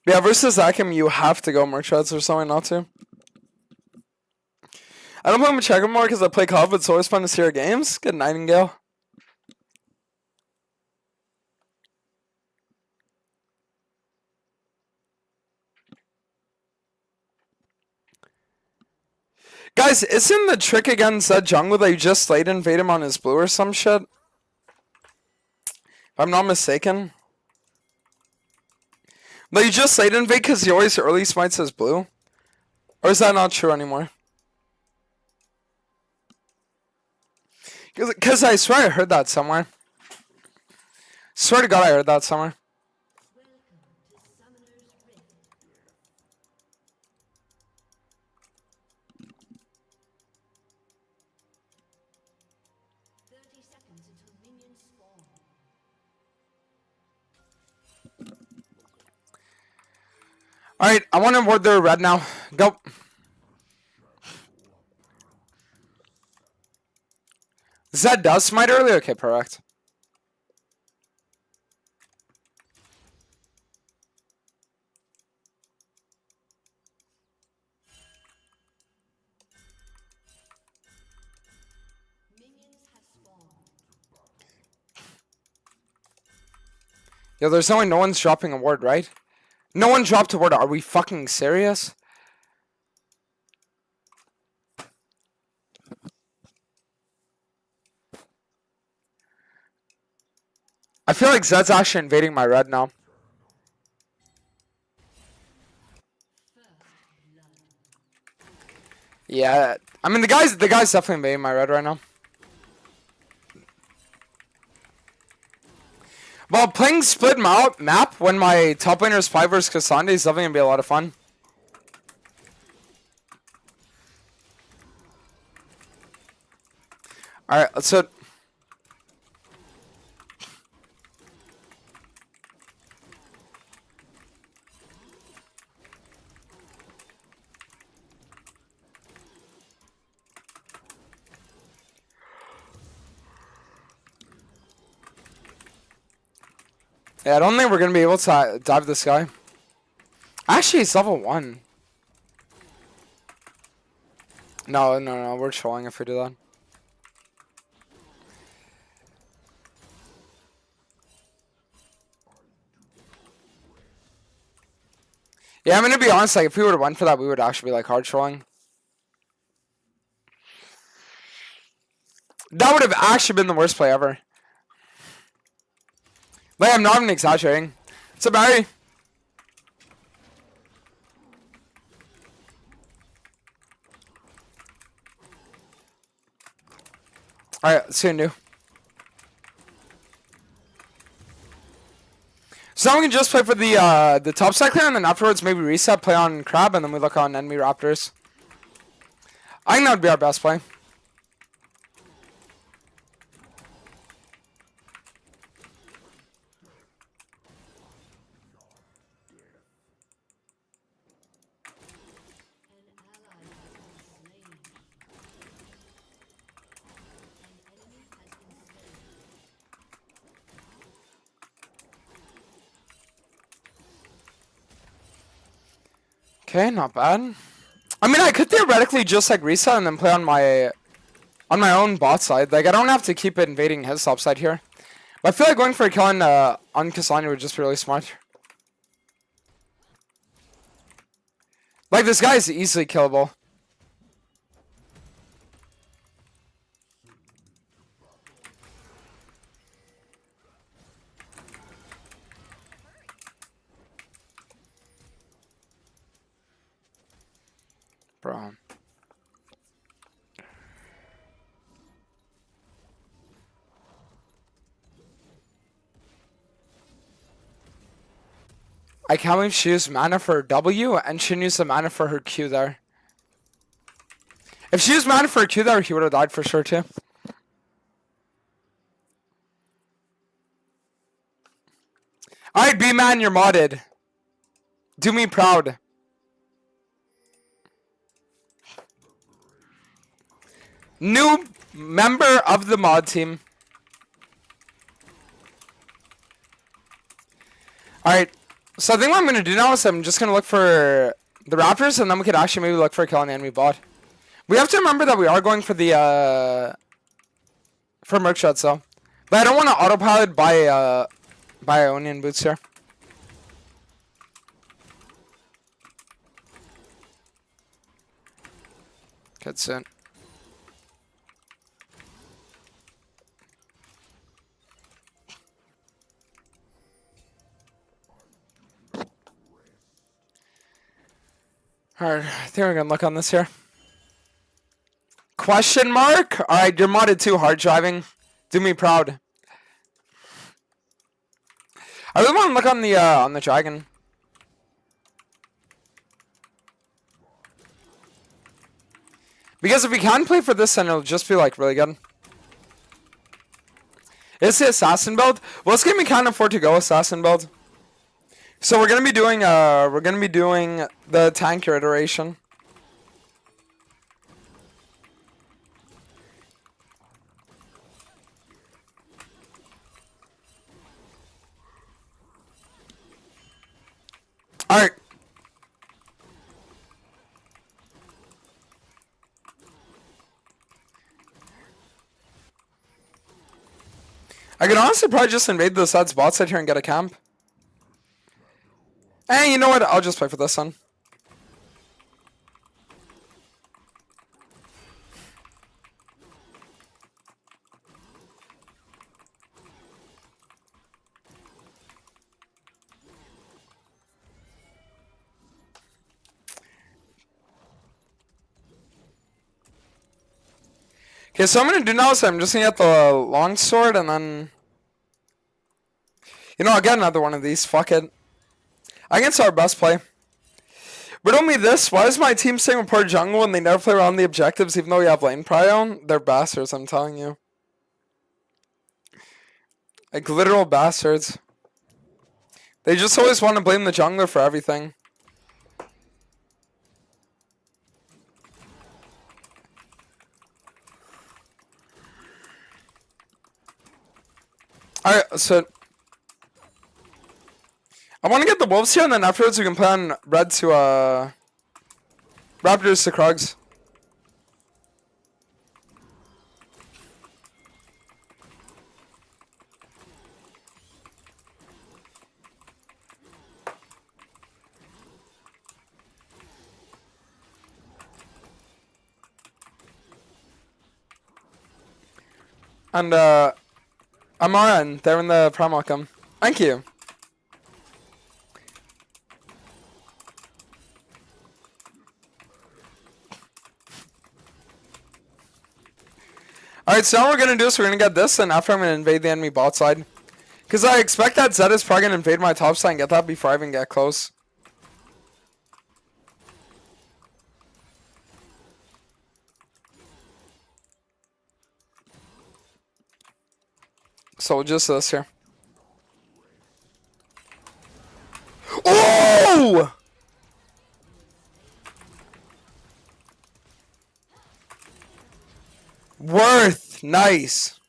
But yeah, versus Hecarim, you have to go merch heads or something not to. I don't play with Hecarim more because I play COD, but it's always fun to see our games. Good Nightingale. Guys, isn't the trick against that jungle that you just late invade him on his blue or some shit? If I'm not mistaken. Like, you just late invade because he always early smites his blue? Or is that not true anymore? Because I swear I heard that somewhere. Swear to God I heard that somewhere. Alright, I want to ward their red now. Go. Zed does smite early? Okay, perfect. Yo, there's no one's dropping a ward, right? No one dropped a ward. Are we fucking serious? I feel like Zed's actually invading my red now. Yeah, I mean the guy's definitely invading my red right now. Well, playing split map when my top laner is 5 versus Cassandra is definitely gonna be a lot of fun. Alright, let's do it. Yeah, I don't think we're gonna be able to dive this guy. Actually, it's level 1. No, we're trolling if we do that. Yeah, I'm gonna be honest, like, if we would have went for that, we would actually be, like, hard trolling. That would have actually been the worst play ever. Like, I'm not even exaggerating. So, Barry. Alright, let's see what new. So now we can just play for the top side clear, and then afterwards maybe reset, play on Crab, and then we look on enemy Raptors. I think that would be our best play. Okay, not bad. I mean, I could theoretically just like reset and then play on my own bot side. Like, I don't have to keep invading his top side here. But I feel like going for a kill on Cassandra would just be really smart. Like, this guy is easily killable. Bro. I can't believe she used mana for her W and she used the mana for her Q there. If she used mana for her Q there, he would have died for sure too. Alright, B-Man, you're modded. Do me proud. New member of the mod team. Alright, so I think what I'm going to do now is I'm just going to look for the Raptors, and then we could actually maybe look for a kill on the enemy bot. We have to remember that we are going for the, for Merc Shots, though. But I don't want to autopilot by Ionian Boots here. Good soon. Alright, I think we're gonna look on this here. Question mark? Alright, you're modded too, hard driving. Do me proud. I really want to look on the dragon. Because if we can play for this, then it'll just be like really good. Is the assassin build? Well, this game we can't afford to go assassin build. So we're gonna be doing the tanker iteration. Alright. I could honestly probably just invade the Sed's bot side here and get a camp. Hey, you know what? I'll just play for this one. Okay, so I'm gonna do now is I'm just gonna get the long sword and then, you know, I'll get another one of these. Fuck it. I think it's our best play. But only this, why is my team staying with poor jungle and they never play around the objectives even though we have lane prio? They're bastards, I'm telling you. Like literal bastards. They just always want to blame the jungler for everything. Alright, so I want to get the wolves here, and then afterwards we can play on red to Raptors to Krugs. And I'm on. They're in the prime welcome. Thank you. Alright, so now what we're gonna do is we're gonna get this, and after I'm gonna invade the enemy bot side. Because I expect that Zed is probably gonna invade my top side and get that before I even get close. So we'll just this here. Oh! Worth. Nice.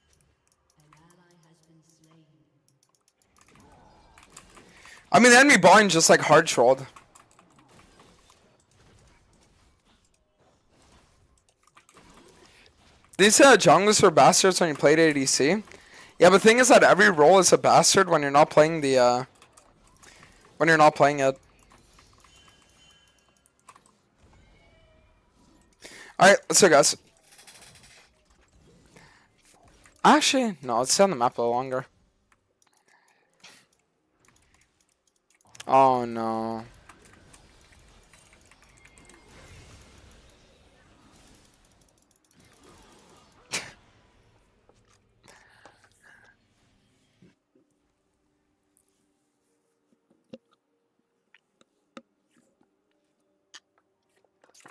I mean, the enemy bot just like hard trolled. These junglers were bastards when you played ADC. Yeah, but the thing is that every role is a bastard when you're not playing the when you're not playing it. Alright, let's go, guys. Actually, no, let's stay on the map a little longer. Oh no.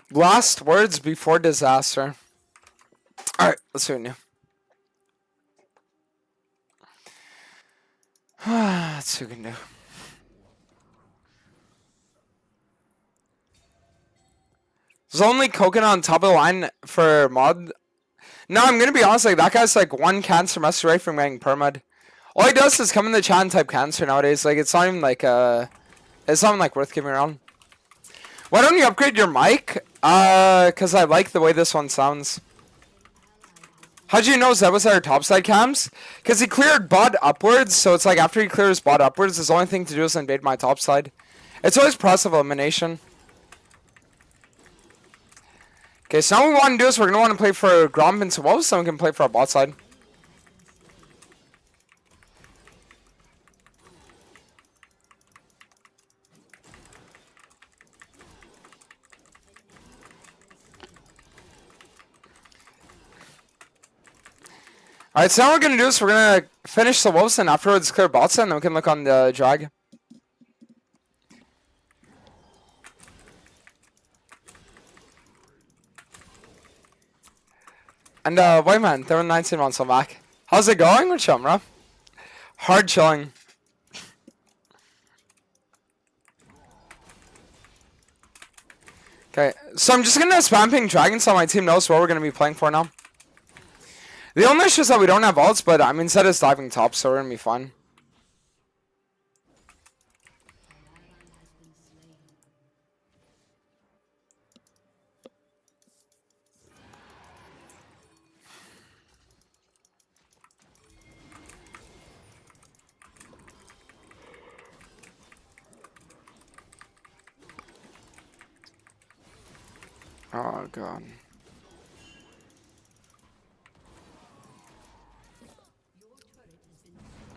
Last words before disaster. Alright, let's do it new. Let's see what we can do. There's only Coconut on top of the line for mod. No, I'm gonna be honest, like that guy's like one cancer mess away from getting permad. All he does is come in the chat and type cancer nowadays. Like it's not even like it's not even like worth giving around. Why don't you upgrade your mic? Cause I like the way this one sounds. How'd you know Zed was at our topside cams? Cause he cleared bot upwards, so it's like after he clears bot upwards, his only thing to do is invade my topside. It's always process of elimination. Okay, so now what we want to do is we're gonna want to play for Gromp and Wolves, so we can play for our bot side. Alright, so now what we're gonna do is we're gonna finish the Wolves and afterwards clear bot side, and then we can look on the drag. And White Man, there were 19 months on back. How's it going with Chumra? Hard chilling. Okay, so I'm just gonna spam ping dragons so my team knows what we're gonna be playing for now. The only issue is that we don't have ults, but I mean Zed is diving top, so we're gonna be fine. Oh god.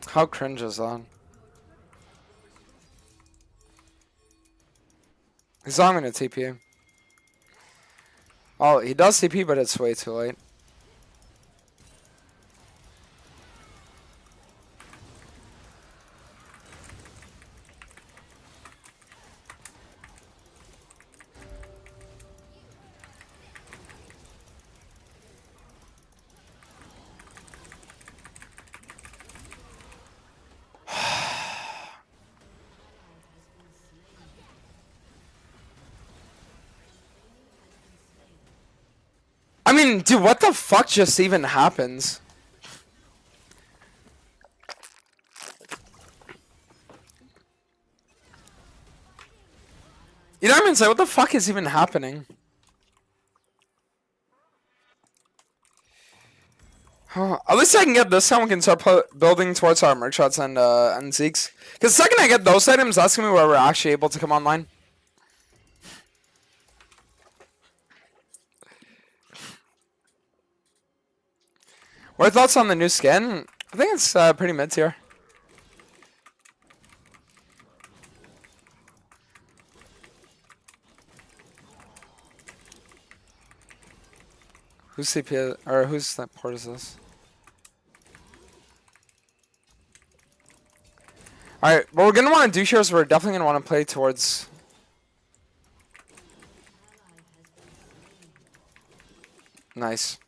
How cringe is that? He's not gonna TP. Oh, he does TP, but it's way too late. I mean, dude, what the fuck just even happens? You know what I mean? It's like, what the fuck is even happening? At least I can get this time. We can start building towards our merch shots and Zeeks. Because the second I get those items, that's gonna be where we're actually able to come online. What are thoughts on the new skin? I think it's pretty mid tier. Whose CP or whose port is this? Alright, what we're gonna want to do here is we're definitely gonna want to play towards. Nice.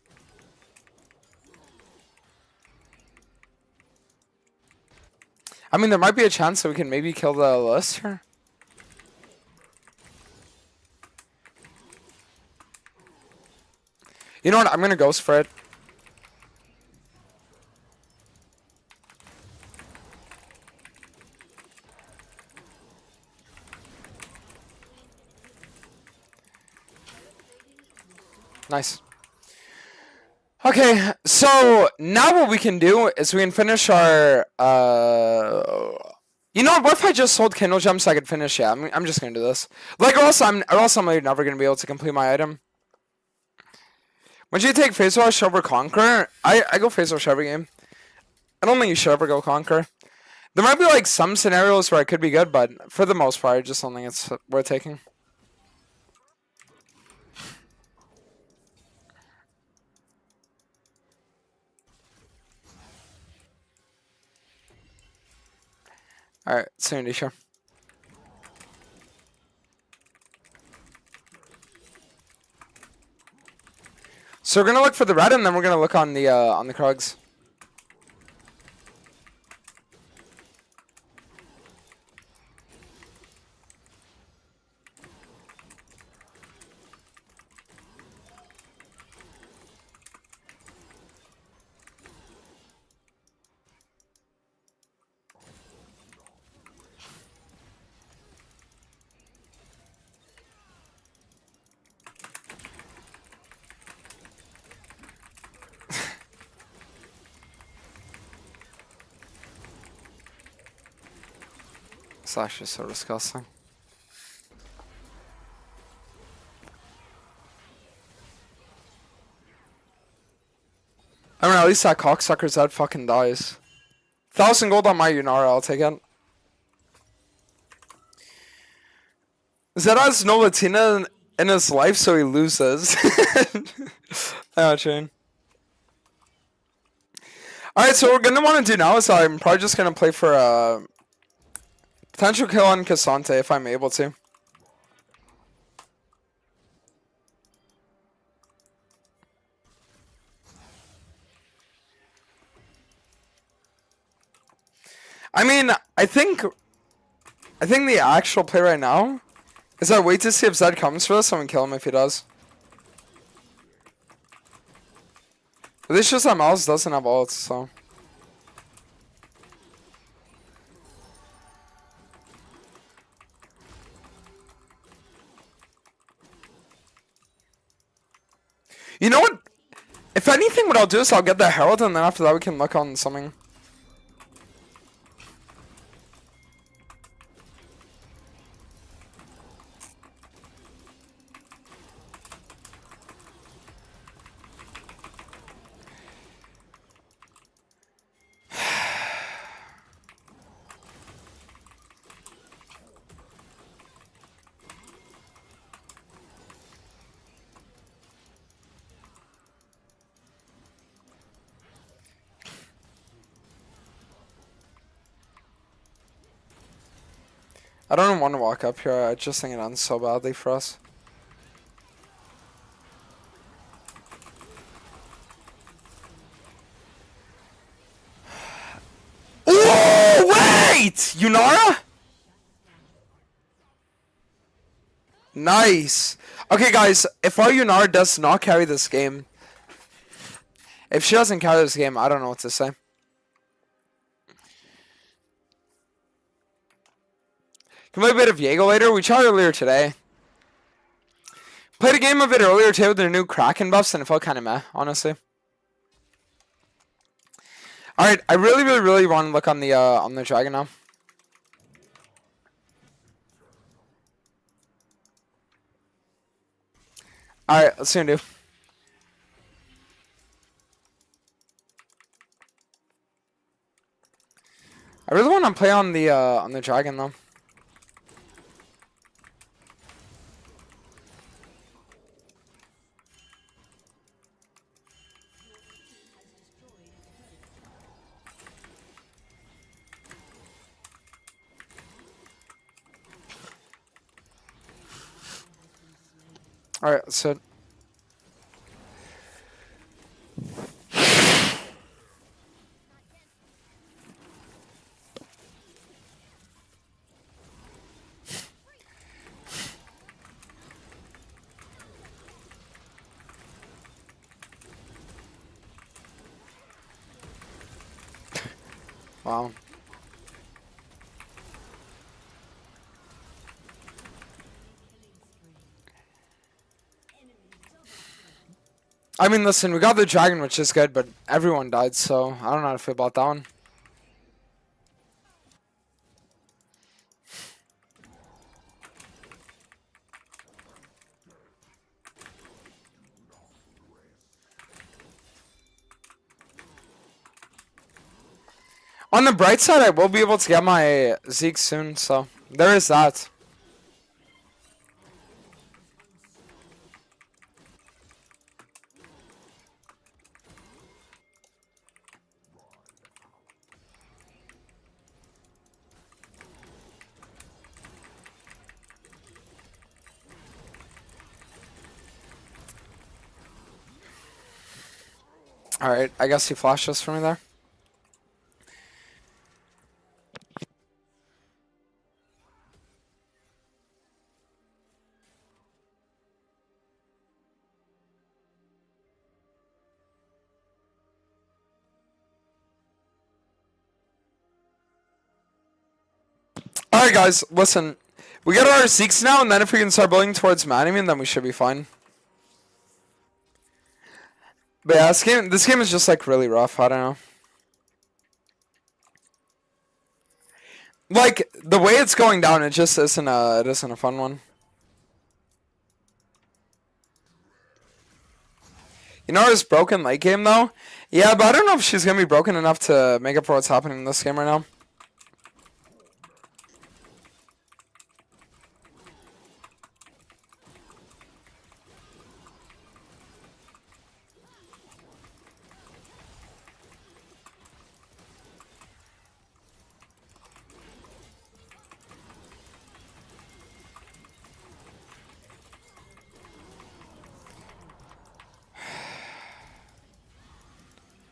I mean, there might be a chance that we can maybe kill the list here. You know what? I'm gonna ghost for it. Nice. Okay, so now what we can do is we can finish our. You know what if I just sold Kindle Gems so I could finish? Yeah, I'm just gonna do this. Like, or else I'm never gonna be able to complete my item. Would you take Phase Rush over Conquer? I go Phase Rush every game. I don't think you should ever go Conquer. There might be like some scenarios where it could be good, but for the most part, I just don't think it's worth taking. Alright, Sandy, sure. So we're gonna look for the red, and then we're gonna look on the Krugs. Slash is so disgusting. I mean, at least that cocksucker's head fucking dies. 1,000 gold on my Yunara, I'll take it. Zed has no Latina in his life, so he loses. Oh, chain. Alright, so what we're gonna want to do now is I'm probably just gonna play for a potential kill on Cassante if I'm able to. I mean, I think the actual play right now is I wait to see if Zed comes for us and we kill him if he does. But it's just that Mouse doesn't have ults, so. You know what? If anything, what I'll do is I'll get the Herald, and then after that we can look on something. I don't even want to walk up here. I just think it ends so badly for us. Oh, wait! Yunara? Nice. Okay, guys, if our Yunara does not carry this game, if she doesn't carry this game, I don't know what to say. Can we play a bit of Jaeger later? We tried earlier today. Played a game of it earlier today with their new Kraken buffs, and it felt kind of meh, honestly. Alright, I really want to look on the dragon now. Alright, let's see what we do. I really want to play on the dragon though. Alright, so wow. I mean, listen, we got the dragon, which is good, but everyone died, so I don't know how to feel about that one. On the bright side, I will be able to get my Zeke soon, so there is that. Alright, I guess he flashed us for me there. Alright guys, listen. We get our Zeeks now, and then if we can start building towards Maniming, then we should be fine. But yeah, this game is just like really rough, I don't know. Like, the way it's going down, it just isn't a fun one. You know who's broken late game though? Yeah, but I don't know if she's gonna be broken enough to make up for what's happening in this game right now.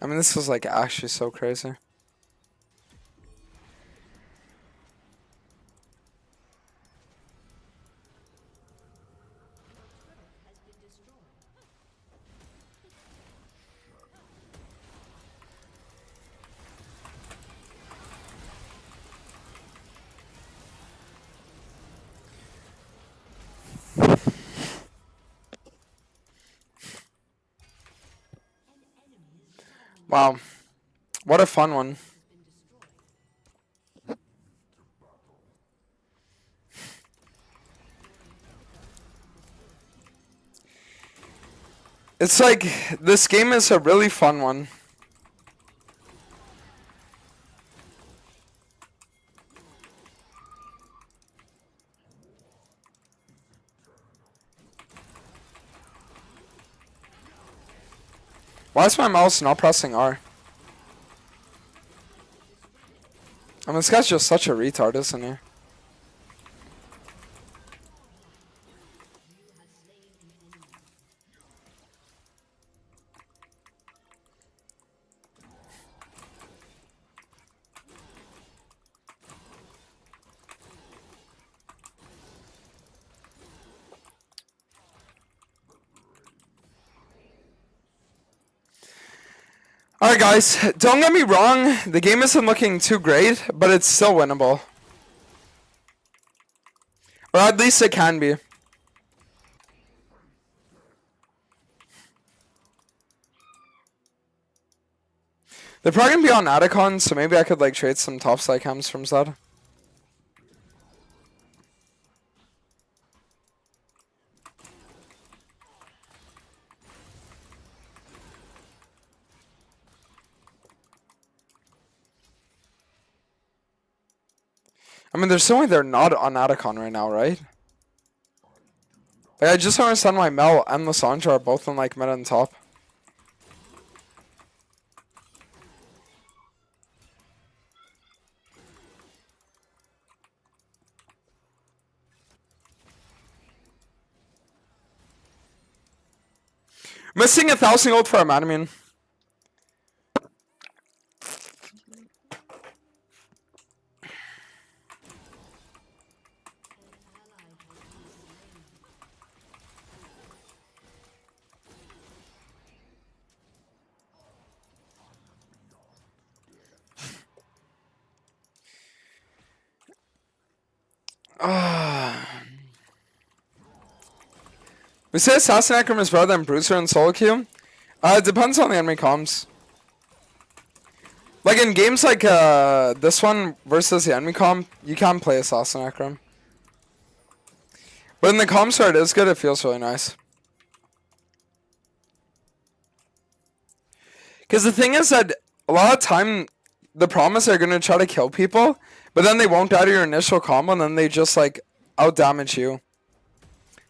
I mean, this was like actually so crazy. Wow. What a fun one. It's like, this game is a really fun one. Why is my mouse not pressing R? I mean, this guy's just such a retard, isn't he? Alright guys, don't get me wrong, the game isn't looking too great, but it's still winnable. Or at least it can be. They're probably gonna be on Atacon, so maybe I could like trade some top side cams from Zed. I mean, there's no way they're not on Atacon right now, right? Like, I just don't understand why Mel and Lissandra are both on like mid and top. Missing 1,000 gold for a man, I mean. We say Assassin Hecarim is better than Bruiser and solo queue. It depends on the enemy comms. Like in games like this one versus the enemy comp, you can't play Assassin Hecarim. But in the comms where it is good, it feels really nice. Because the thing is that a lot of time, the problem is they're going to try to kill people, but then they won't die to your initial combo, and then they just like out-damage you.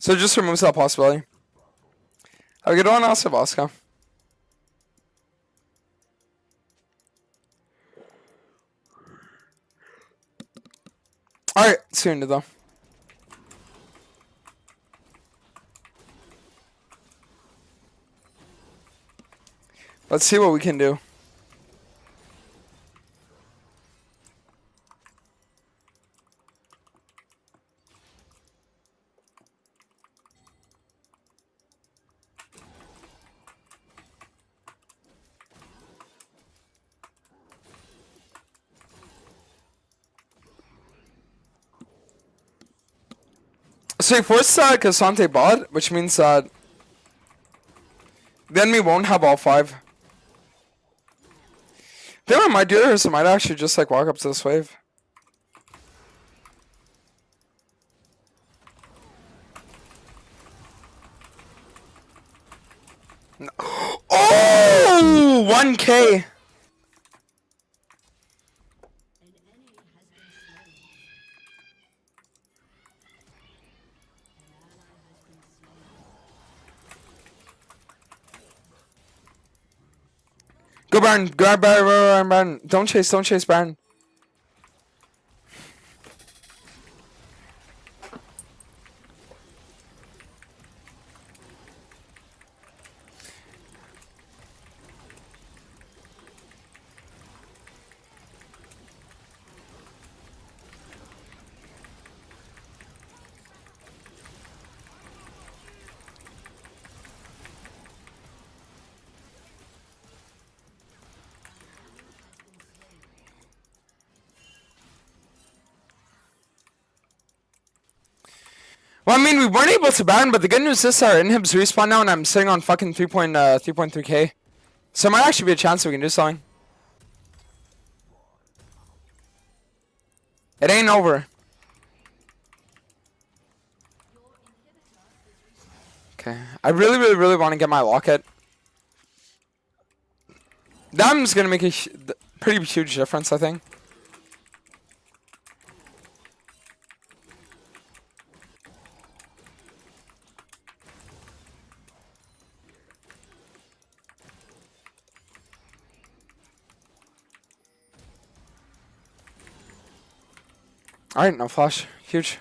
So it just removes that possibility. Have a good one, also, Bosco. Alright, soon though. Let's see what we can do. So he forced Cassante bot, which means that the enemy won't have all 5. Then what I might do is I might actually just like walk up to this wave. No. Oh, 1K. Go Baron, go Baron. Don't chase Baron. Well, I mean, we weren't able to Baron, but the good news is our inhibs respawn now, and I'm sitting on fucking 3.3K. So it might actually be a chance we can do something. It ain't over. Okay, I really want to get my locket. That's gonna make a pretty huge difference, I think. Alright, no flash. Huge.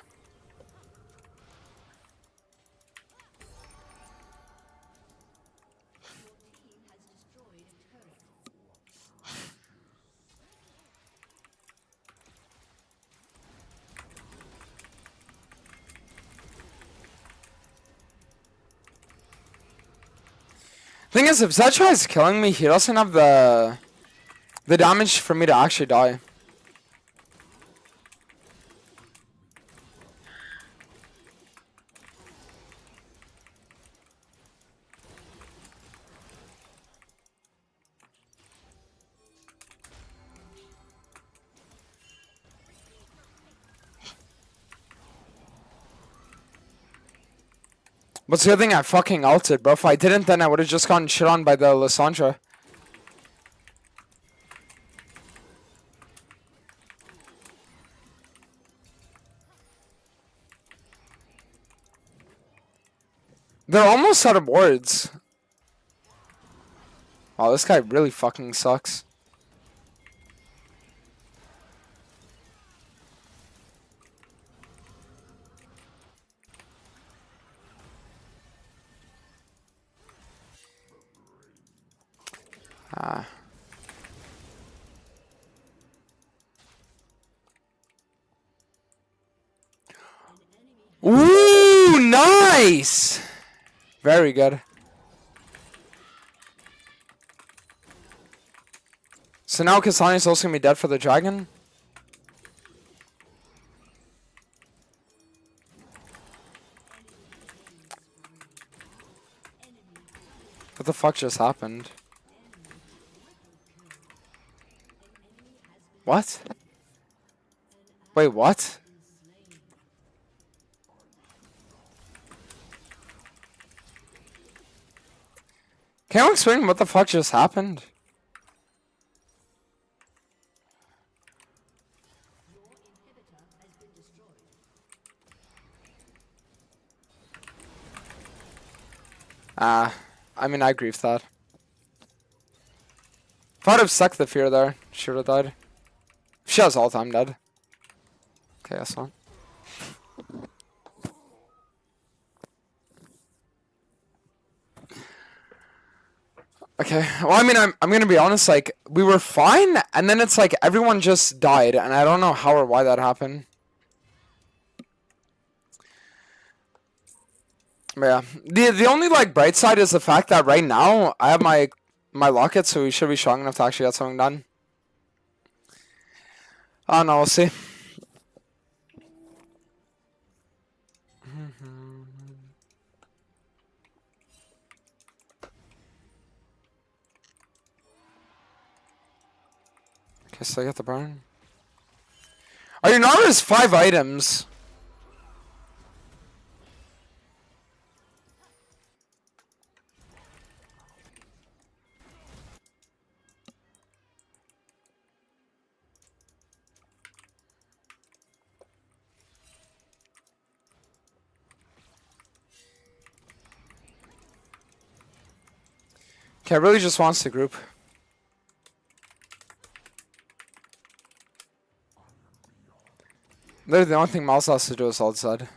Thing is, if Zetra is killing me, he doesn't have the damage for me to actually die. But the other thing, I fucking ulted, bro. If I didn't, then I would have just gotten shit on by the Lissandra. They're almost out of wards. Wow, this guy really fucking sucks. Ooh, nice! Very good. So now Kasani's also gonna be dead for the dragon? What the fuck just happened? What? Wait, what? Can you explain what the fuck just happened? I mean, I agree with that. If I'd have sucked the fear there, she would have died. If she has ult, I'm dead. Okay, that's fine. Okay, well, I mean, I'm gonna be honest, like, we were fine, and then it's like everyone just died, and I don't know how or why that happened. But yeah, the only, like, bright side is the fact that right now, I have my locket, so we should be strong enough to actually get something done. Oh, no, we'll see. Okay, so I got the burn. Are your Nara's 5 items? Okay, I really just wants to group. Literally, the only thing Miles has to do is hold side.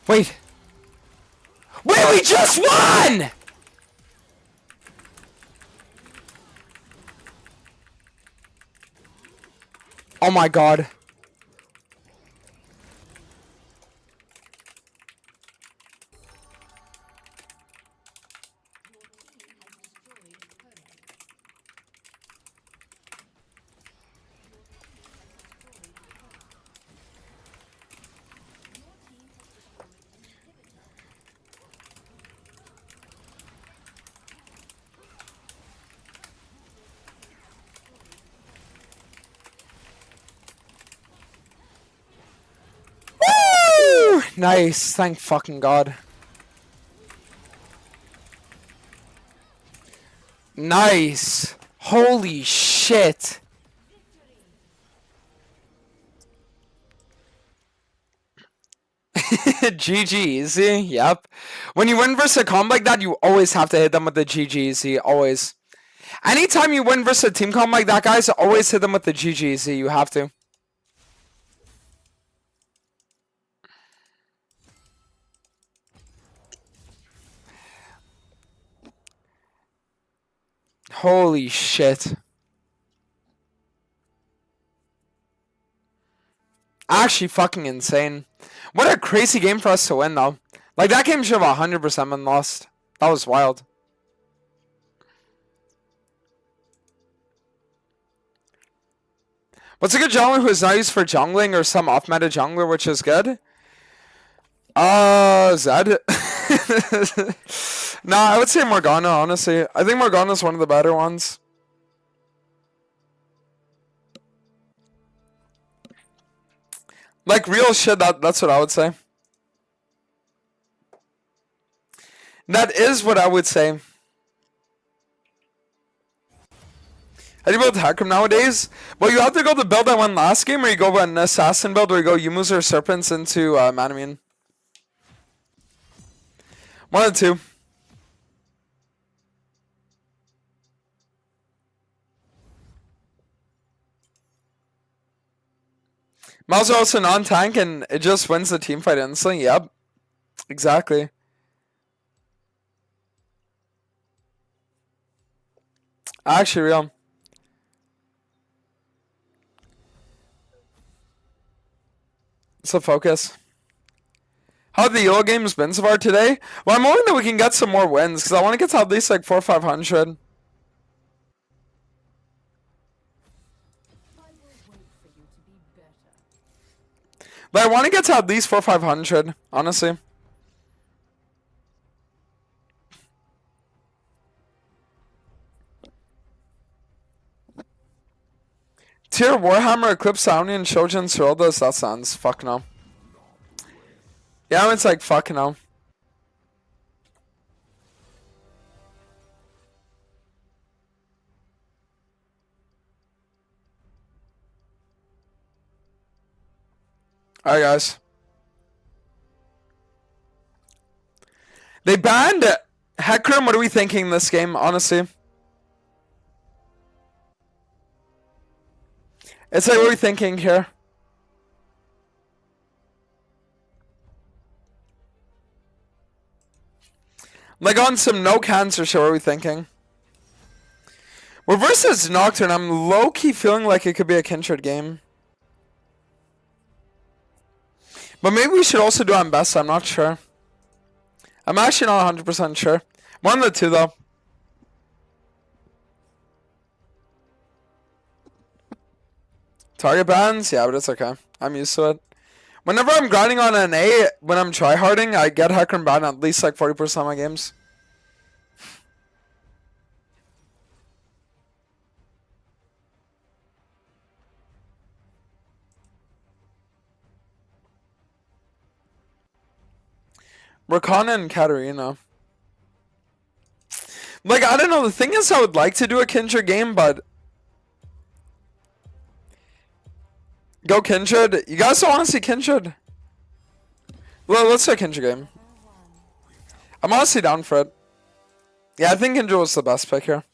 Wait! Wait, we just won! Oh my god. Woo! Nice, thank fucking god. Nice. Holy shit. GG easy, yep. When you win versus a comp like that, you always have to hit them with the GG easy, always. Anytime you win versus a team comp like that, guys, always hit them with the GG easy, you have to. Holy shit. Actually fucking insane. What a crazy game for us to win, though. Like, that game should have 100% been lost. That was wild. What's a good jungler who is not used for jungling or some off-meta jungler, which is good? Zed. Nah, I would say Morgana, honestly. I think Morgana's one of the better ones. Like, real shit, that's what I would say. That is what I would say. How do you build Hecarim nowadays? Well, you have to go the build I won last game, or you go an assassin build, or you go Yumus or Serpents into Manamune. One of the two. Miles are also non-tank, and it just wins the team fight instantly. Yep. Exactly. Actually, real. It's a focus. How have the Euro games been so far today? Well, I'm hoping that we can get some more wins, because I want to get to at least like 400 or 500. But I want to get to at least 400 or 500, honestly. Tier Warhammer Eclipse Omni and Shojin Seroldas, that sounds fuck no. Yeah, it's like fuck no. Alright, guys. They banned Hecarim. What are we thinking this game, honestly? It's like, what are we thinking here? Like on some no cancer shit, what are we thinking? We're versus Nocturne. I'm low-key feeling like it could be a Kindred game. But maybe we should also do on best, I'm not sure. I'm actually not 100% sure. One of the two, though. Target bans? Yeah, but it's okay. I'm used to it. Whenever I'm grinding on an A, when I'm tryharding, I get Hecarim banned at least like 40% of my games. Rakana and Katarina. Like, I don't know. The thing is, I would like to do a Kindred game, but... Go Kindred. You guys don't want to see Kindred? Well, let's do a Kindred game. I'm honestly down for it. Yeah, I think Kindred was the best pick here.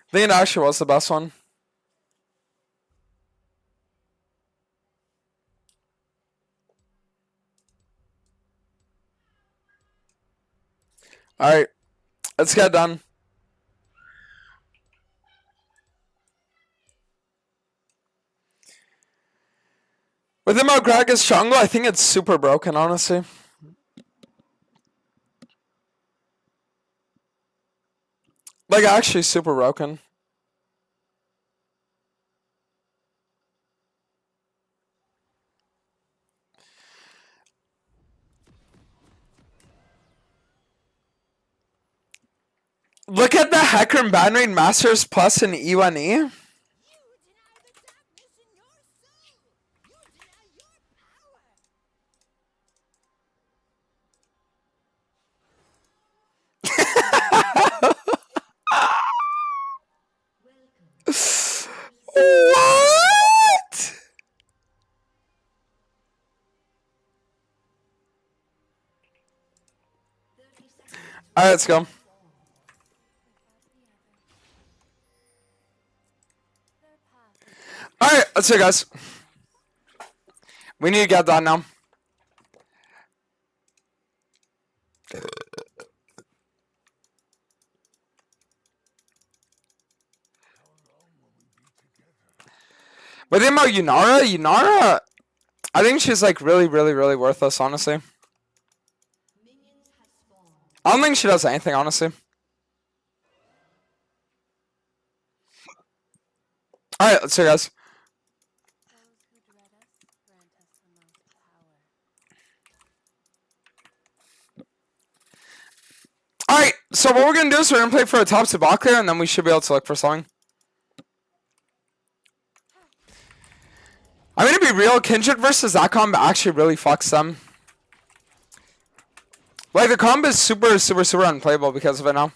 I think it actually was the best one. Alright. Let's get done. With him out Gragas jungle, I think it's super broken, honestly. Like, actually super broken. Look at the Hecarim ban rate Masters Plus in E1E. What? Alright, let's go. Alright, let's go, guys. We need to get done now. But then about Yunara, I think she's like really worthless, honestly. I don't think she does anything, honestly. Alright, let's go, guys. Alright, so what we're going to do is we're going to play for a top to bot clear, and then we should be able to look for something. So Kindred versus that combo actually really fucks them. Like the combo is super unplayable because of it now.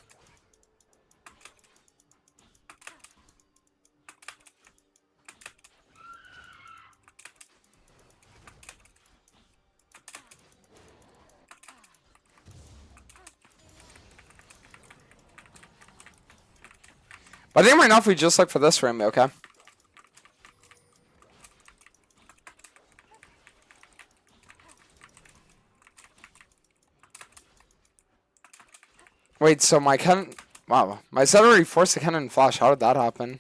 But I think right now if we just look for this room, okay? Wait, so my cannon... Wow, my set already forced the cannon flash. How did that happen?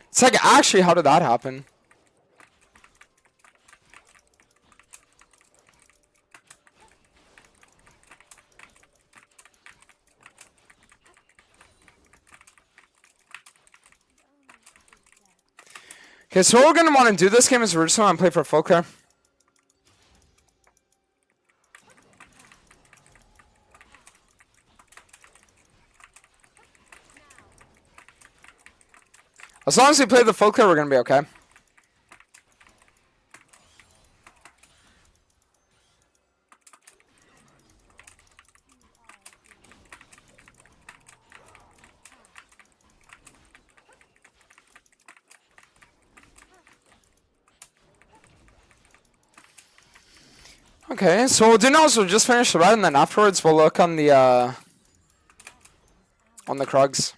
It's like, actually, how did that happen? Okay, so what we're going to want to do this game is we're just going to play for full clear. As long as we play the full clear, we're going to be okay. Okay, so what we'll do now is we'll just finish the red, and then afterwards we'll look on the Krugs.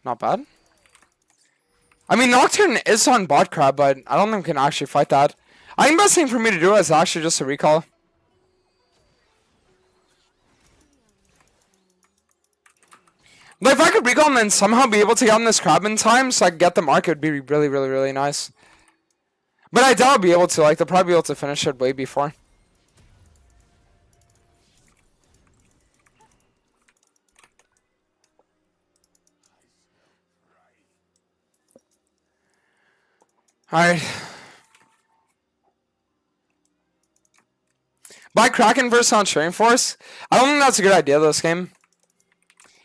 Not bad. I mean, Nocturne is on bot crab, but I don't think we can actually fight that. I think the best thing for me to do is actually just a recall. Like, if I could recall and then somehow be able to get on this crab in time so I could get the mark, it would be really nice. But I doubt I'll be able to. Like, they'll probably be able to finish it way before. Alright. By Kraken versus on Sharing Force, I don't think that's a good idea this game.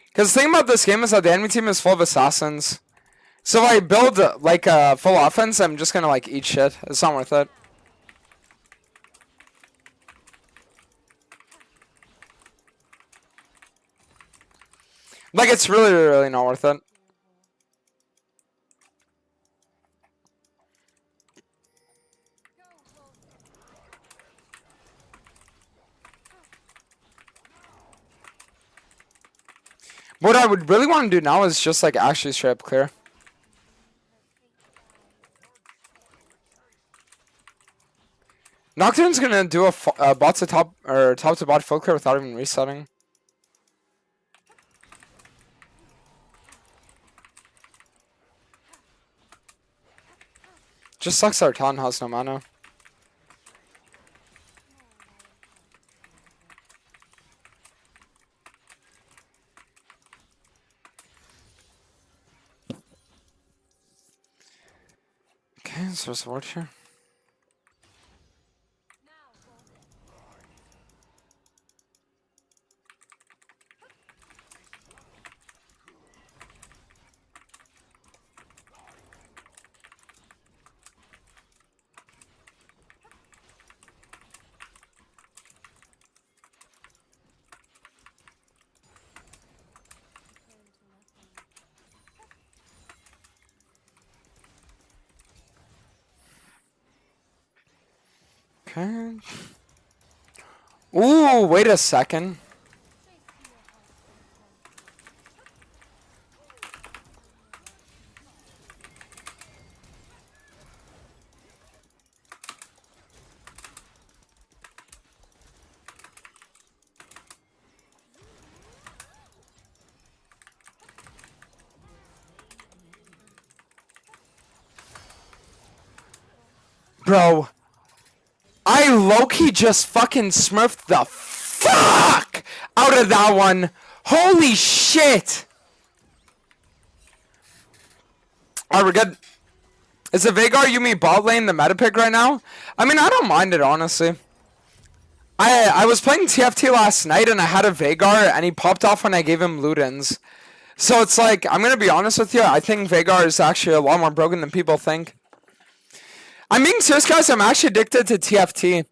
Because the thing about this game is that the enemy team is full of assassins. So if I build like a full offense, I'm just gonna like eat shit. It's not worth it. Like it's really not worth it. What I would really want to do now is just like actually straight up clear. Nocturne's gonna do a bot to top or top to bot full clear without even resetting. Just sucks our Talon has no mana. Okay, so there's a ward here. Okay. Ooh, wait a second. bro. I low-key just fucking smurfed the fuck out of that one. Holy shit. Alright, we're good. Is the Veigar Yuumi bot lane the meta pick right now? I mean, I don't mind it, honestly. I was playing TFT last night and I had a Veigar and he popped off when I gave him Ludens. So it's like, I'm going to be honest with you, I think Veigar is actually a lot more broken than people think. I'm being serious, guys, I'm actually addicted to TFT.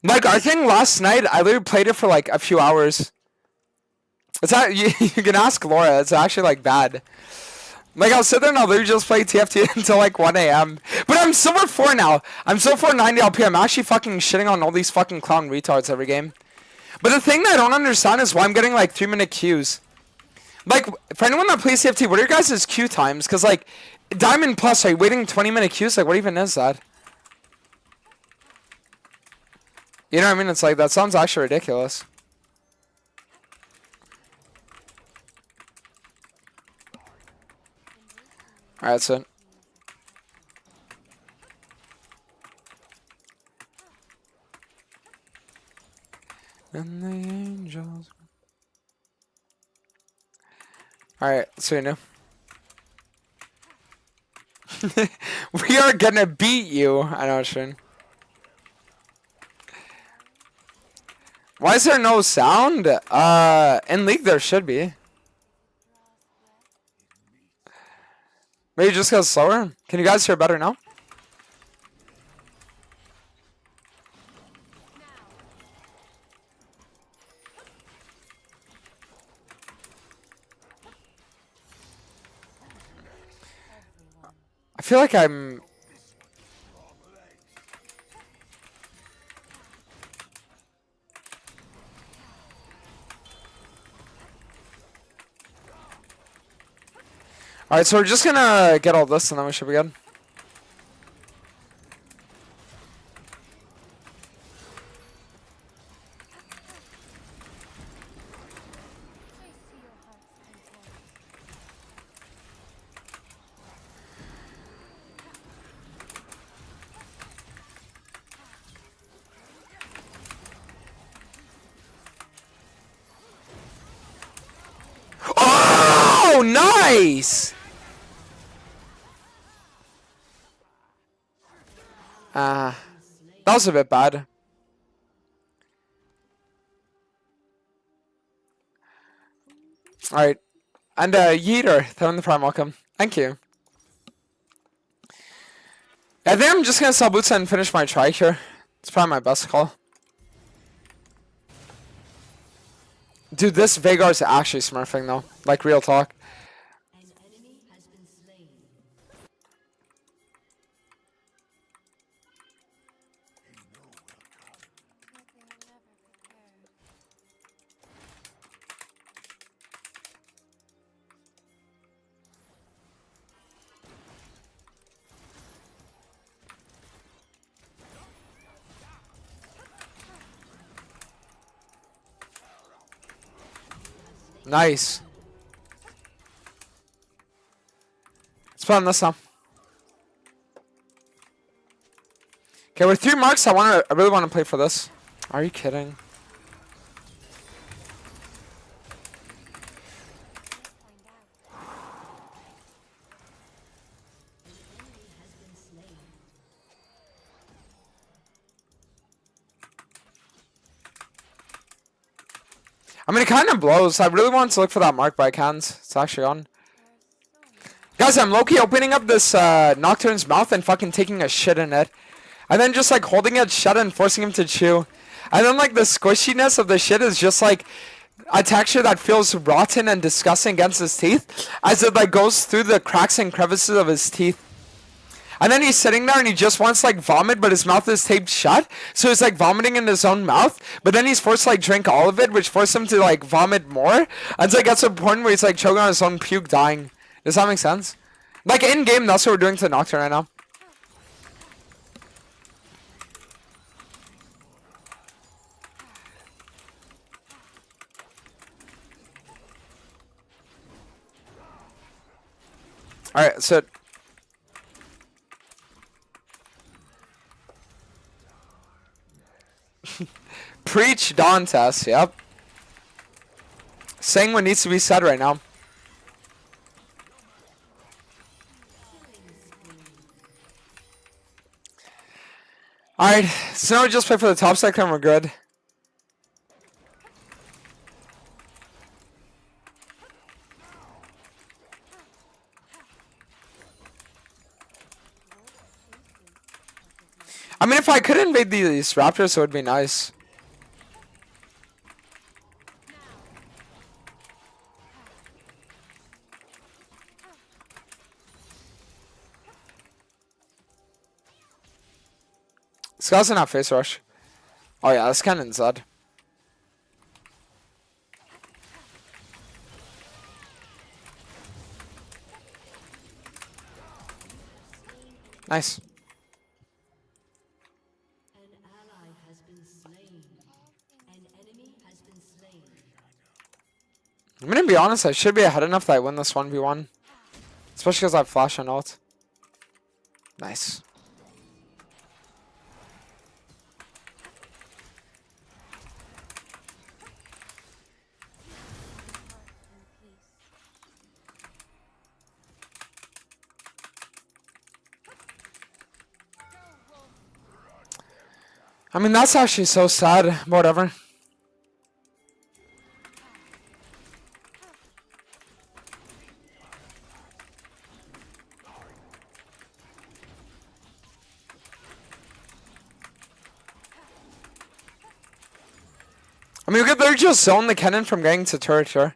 Like, I think last night, I literally played it for like a few hours. It's not, you can ask Laura, it's actually like bad. Like, I'll sit there and I'll literally just play TFT until like 1 a.m. But I'm Silver 4 now. I'm Silver 4 90 LP. I'm actually fucking shitting on all these fucking clown retards every game. But the thing that I don't understand is why I'm getting like 3-minute queues. Like, for anyone that plays TFT, what are your guys' queue times? Because like, Diamond Plus, are you waiting 20-minute queues? Like, what even is that? You know what I mean? It's like, that sounds actually ridiculous. Alright, that's it. And the angels. Alright, so you know. We are gonna beat you. I know, Shin. Why is there no sound? In League there should be. Maybe it just goes slower? Can you guys hear better now? I feel like I'm... Alright, so we're just gonna get all this and then we should be good. Oh, nice! That was a bit bad. Alright. And Yeeter, throwing the prime welcome. Thank you. I think I'm just gonna sell boots and finish my try here. It's probably my best call. Dude, this Veigar's actually smurfing though. Like, real talk. Nice. Let's put on this now. Okay, with 3 marks, I really want to play for this. Are you kidding? I mean, it kind of blows. I really wanted to look for that mark, but I can't. It's actually on. Guys, I'm low-key opening up this Nocturne's mouth and fucking taking a shit in it. And then just like holding it shut and forcing him to chew. And then like the squishiness of the shit is just like a texture that feels rotten and disgusting against his teeth. As it like goes through the cracks and crevices of his teeth. And then he's sitting there and he just wants to like vomit, but his mouth is taped shut. So he's like vomiting in his own mouth. But then he's forced to like drink all of it, which forced him to like vomit more. Until it gets to a point where he's like choking on his own puke, dying. Does that make sense? Like in game, that's what we're doing to Nocturne right now. Alright, so... Preach Dantes, yep. Saying what needs to be said right now. Alright, so now we just play for the top sector and we're good. I mean, if I could invade these raptors, it would be nice. This guy's in that face rush. Oh yeah, this cannon's dead. Nice. I'm gonna be honest, I should be ahead enough that I win this 1v1. Especially because I have flash and ult. Nice. I mean, that's actually so sad. Whatever. I mean, we could literally just zone the cannon from getting to turret here.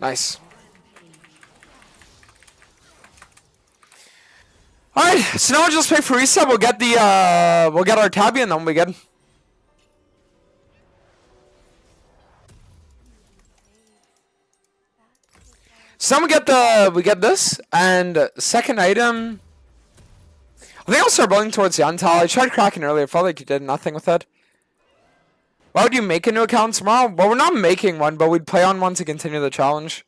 Nice. Alright, so now we'll just wait for reset. We'll get the we'll get our tabby and then we'll be good. So then we get this and second item. I think I'll start building towards the Untal. I tried cracking earlier, felt like you did nothing with it. Why would you make a new account tomorrow? Well, we're not making one, but we'd play on one to continue the challenge.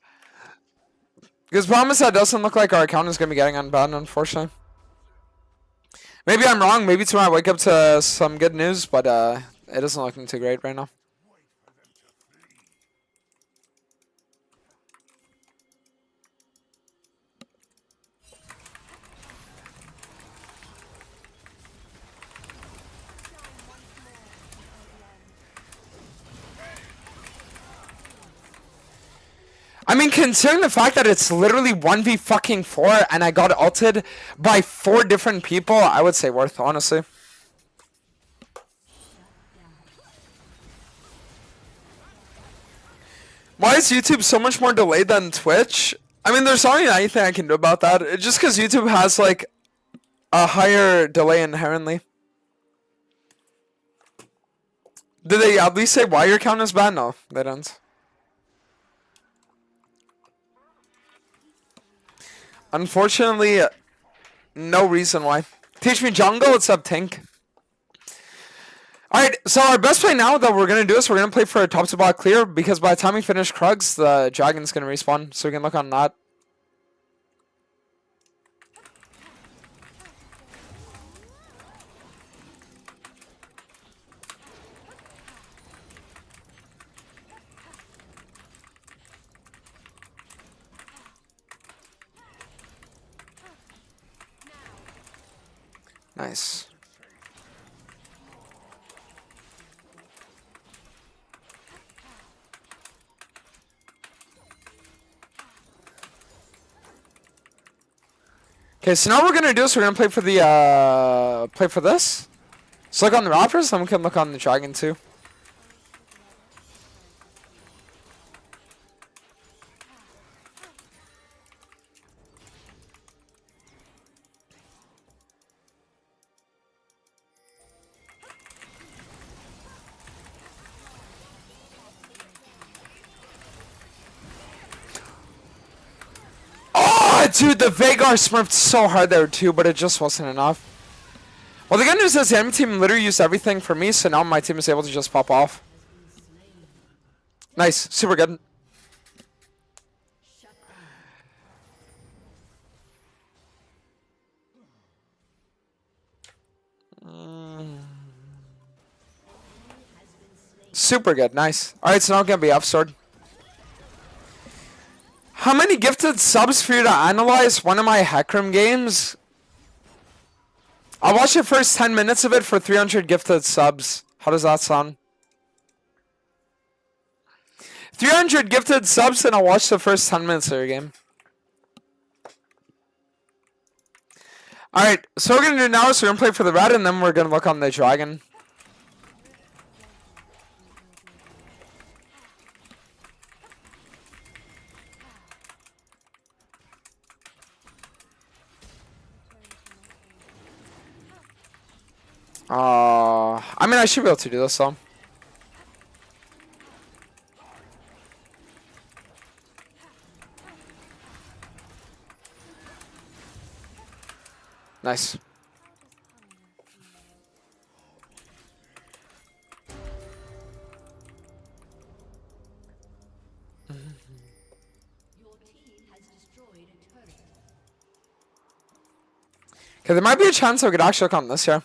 Because promise that doesn't look like our account is going to be getting unbanned, unfortunately. Maybe I'm wrong. Maybe tomorrow I wake up to some good news, but it isn't looking too great right now. I mean, considering the fact that it's literally 1v4 and I got ulted by 4 different people, I would say worth, honestly. Why is YouTube so much more delayed than Twitch? I mean, there's not really anything I can do about that. It's just because YouTube has, like, a higher delay inherently. Did they at least say why your account is banned? No, they don't. Unfortunately, no reason why. Teach me jungle, it's up tank. Alright, so our best play now that we're going to do is we're going to play for a top to bot clear, because by the time we finish Krugs, the dragon's going to respawn, so we can look on that. Nice. Okay, so now what we're gonna do is we're gonna play for the play for this. So look on the Raptors, then we can look on the Dragon too. Dude, the Vagar smurfed so hard there too, but it just wasn't enough. Well, the good news is the enemy team literally used everything for me, so now my team is able to just pop off. Nice, super good. Super good. Nice. Alright, so now I'm going to be up sword. How many gifted subs for you to analyze one of my Hecarim games? I'll watch the first 10 minutes of it for 300 gifted subs. How does that sound? 300 gifted subs and I'll watch the first 10 minutes of your game. Alright, so what we're going to do now is we're going to play for the red and then we're going to look on the dragon. I mean, I should be able to do this though. Nice. Okay, there might be a chance I could actually come this here.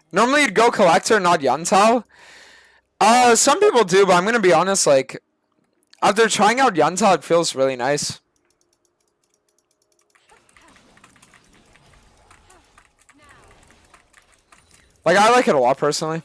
Normally you'd go collector, not Yantao. Some people do, but I'm gonna be honest, like, after trying out Yantao, it feels really nice. Like, I like it a lot, personally.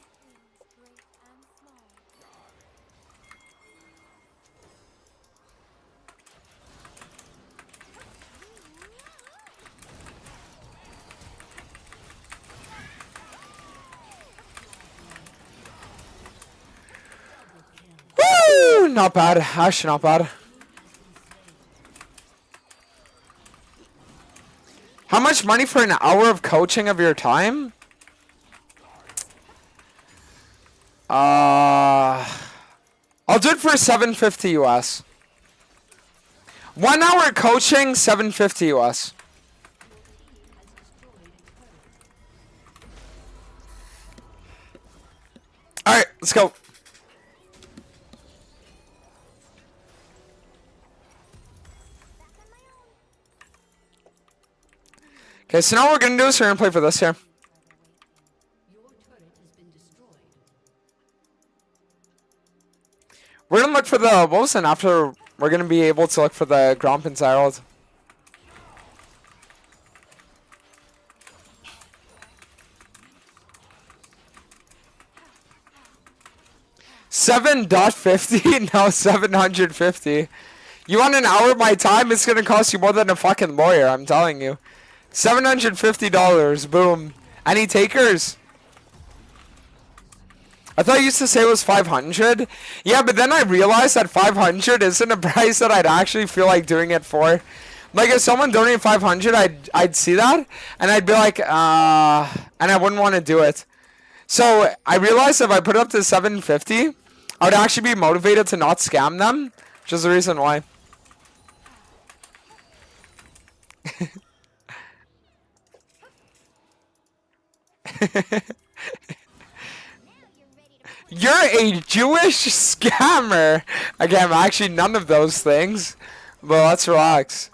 Woo! Not bad. Actually, not bad. How much money for an hour of coaching of your time? I'll do it for $750 US. 1 hour coaching, $750 US. Alright, let's go. Okay, so now what we're going to do is we're going to play for this here. We're going to look for the, what was it, after we're going to be able to look for the Grompin's Herald. $7.50? No, 750. You want an hour of my time? It's going to cost you more than a fucking lawyer, I'm telling you. $750, boom. Any takers? I thought you used to say it was 500. Yeah, but then I realized that 500 isn't a price that I'd actually feel like doing it for. Like, if someone donated 500, I'd see that, and I'd be like, and I wouldn't want to do it. So, I realized if I put it up to 750, I would actually be motivated to not scam them, which is the reason why. You're a Jewish scammer. Again, I'm actually none of those things. But let's relax.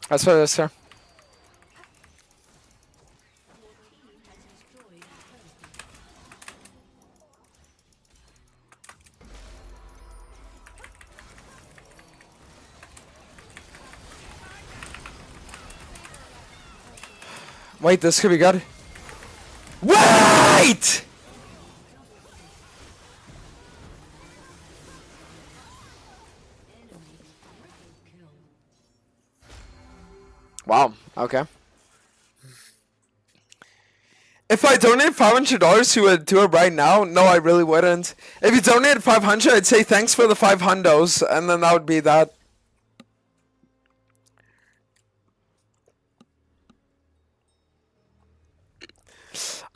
That's what it is, sir. Wait, this could be good. Wait! Wow, okay. If I donated $500, you would do it right now? No, I really wouldn't. If you donated 500, I'd say thanks for the 500s, and then that would be that.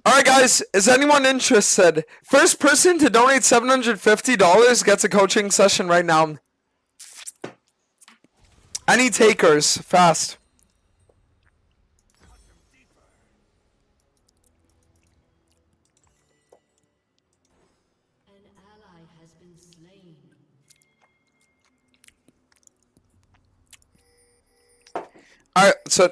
Alright guys, is anyone interested? First person to donate $750 gets a coaching session right now. Any takers, fast. An ally has been slain. Alright, so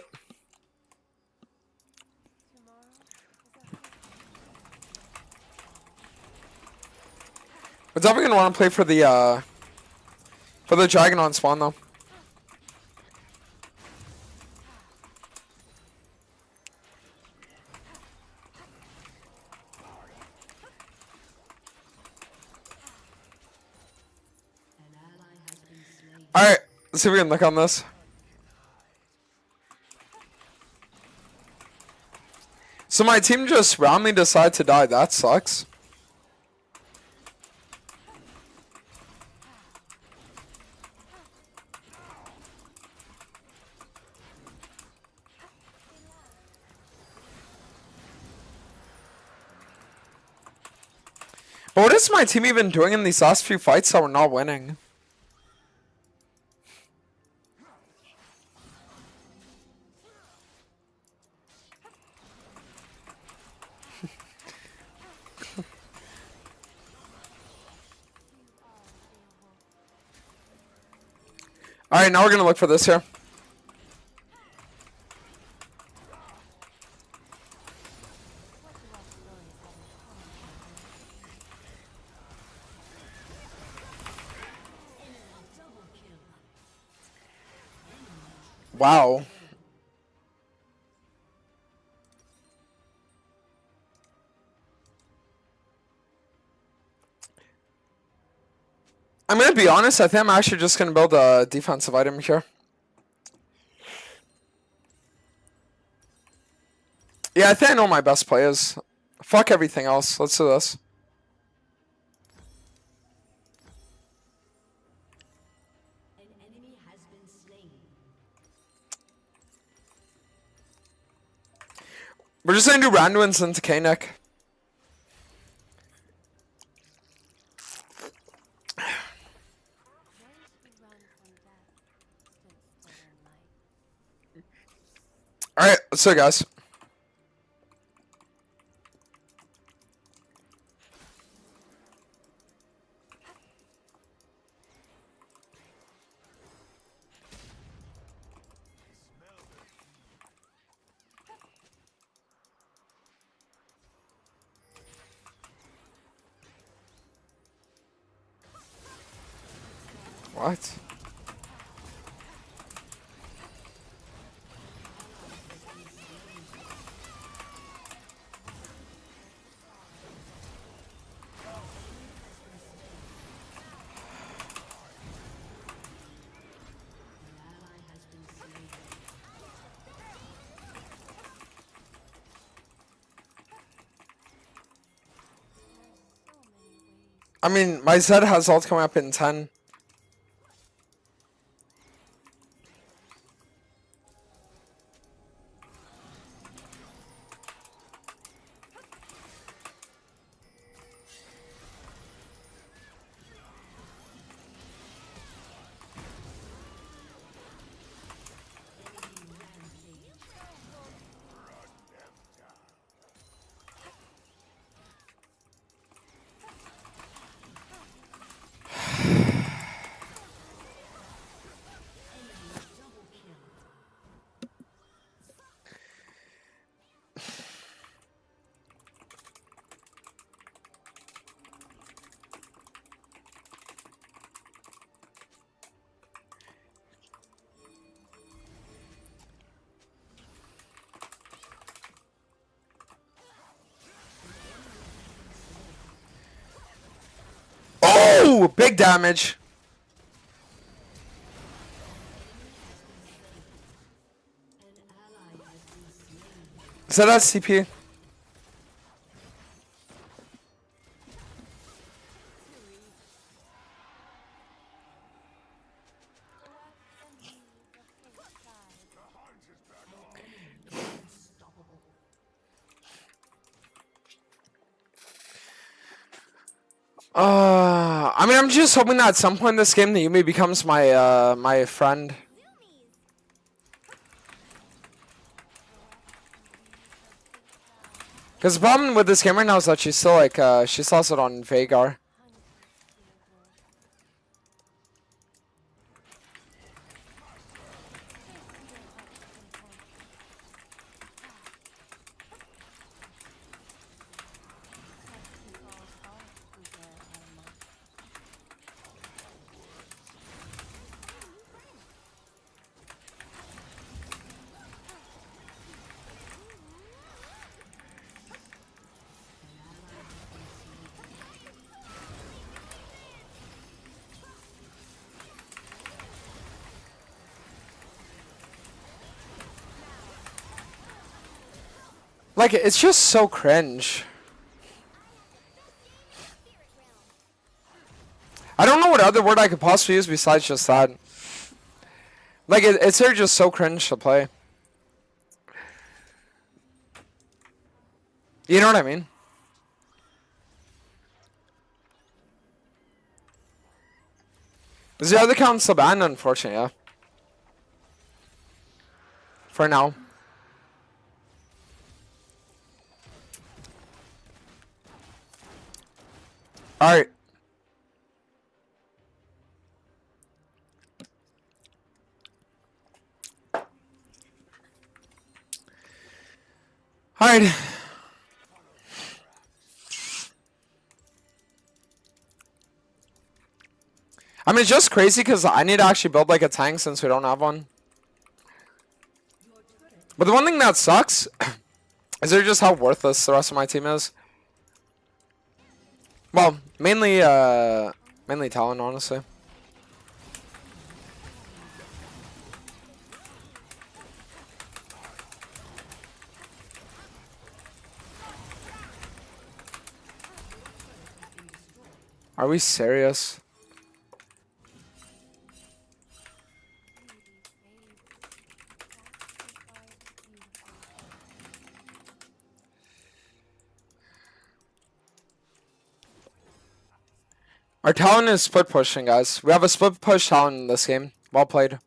we're definitely gonna want to play for the dragon on spawn though. An ally has been slain. Alright, let's see if we can look on this. So my team just randomly decided to die. That sucks. But what is my team even doing in these last few fights that we're not winning? Alright, now we're gonna look for this here. Wow. I'm gonna be honest, I think I'm actually just gonna build a defensive item here. Yeah, I think I know my best play is. Fuck everything else. Let's do this. An enemy has been slain. We're just gonna do Randuin's into K-Neck. Alright, let's do it, guys. What? I mean, my Zed has ult coming up in 10. Oh, big damage. Is that CP? I mean, I'm just hoping that at some point in this game, the Yumi becomes my my friend. Because the problem with this game right now is that she's still like, she's also on Vagar. Like, it's just so cringe. I don't know what other word I could possibly use besides just that. Like, it's just so cringe to play. You know what I mean? Is the other account still banned? Unfortunately, yeah. For now. Alright. Alright. I mean, it's just crazy because I need to actually build like a tank since we don't have one. But the one thing that sucks is they're just how worthless the rest of my team is. Well, mainly Talon, honestly. Are we serious? Our Talon is split pushing, guys. We have a split push Talon in this game. Well played.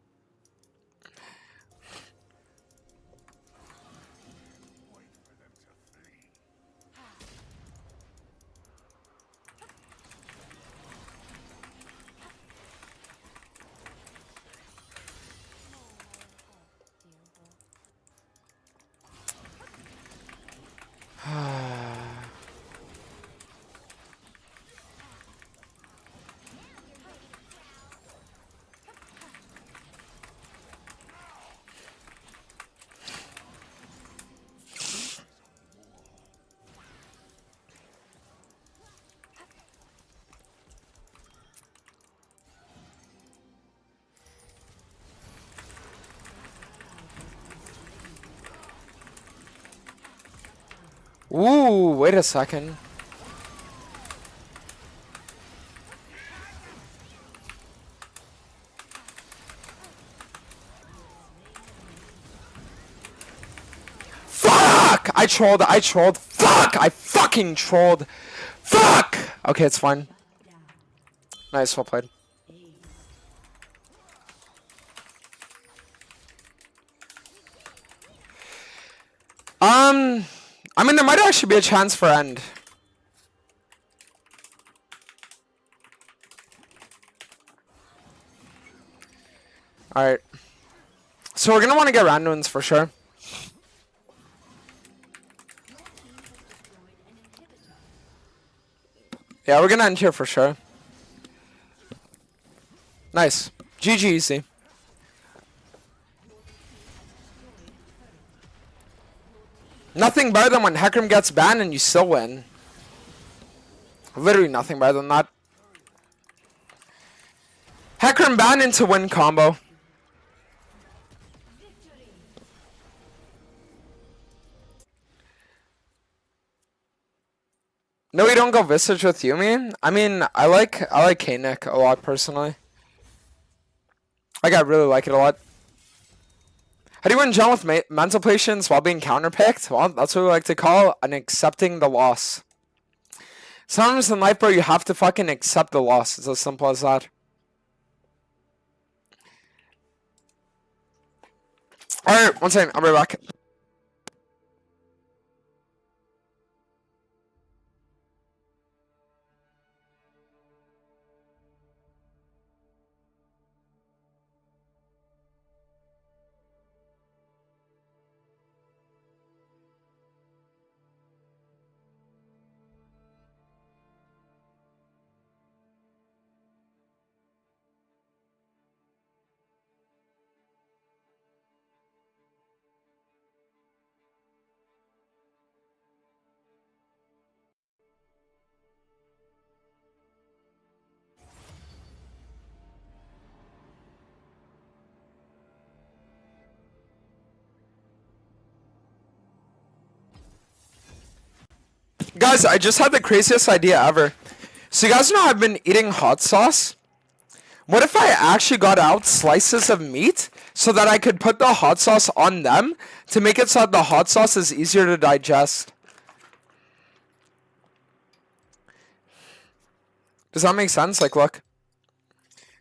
Ooh, wait a second. Fuck! I trolled. Fuck! I fucking trolled. Fuck! Okay, it's fine. Nice, well played. I mean, there might actually be a chance for end. Alright. So we're gonna want to get randoms for sure. Yeah, we're gonna end here for sure. Nice. GG easy. Nothing better than when Hecarim gets banned and you still win. Literally nothing better than that. Hecarim ban into win combo. No, we don't go Visage with Yumi. I mean, I like K-Nick a lot personally. Like, I really like it a lot. How do you win John with mental patience while being counterpicked? Well, that's what we like to call an accepting the loss. Sometimes in life, bro, you have to fucking accept the loss. It's as simple as that. Alright, one second. I'll be right back. Guys, I just had the craziest idea ever. So you guys know I've been eating hot sauce? What if I actually got out slices of meat so that I could put the hot sauce on them to make it so that the hot sauce is easier to digest? Does that make sense? Like, look.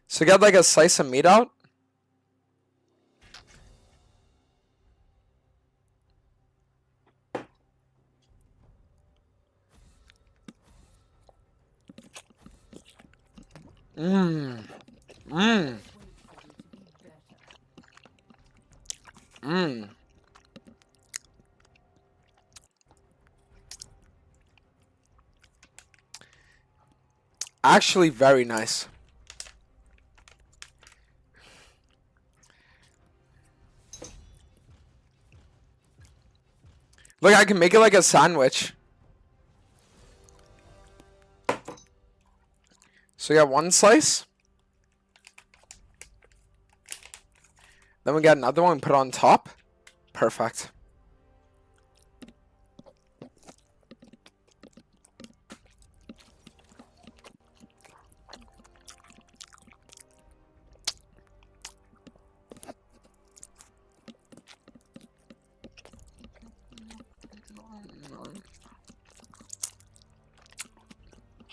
So get like a slice of meat out. Mmm. Mmm. Mmm. Actually, very nice. Look, I can make it like a sandwich. So we got one slice. Then we got another one put on top. Perfect.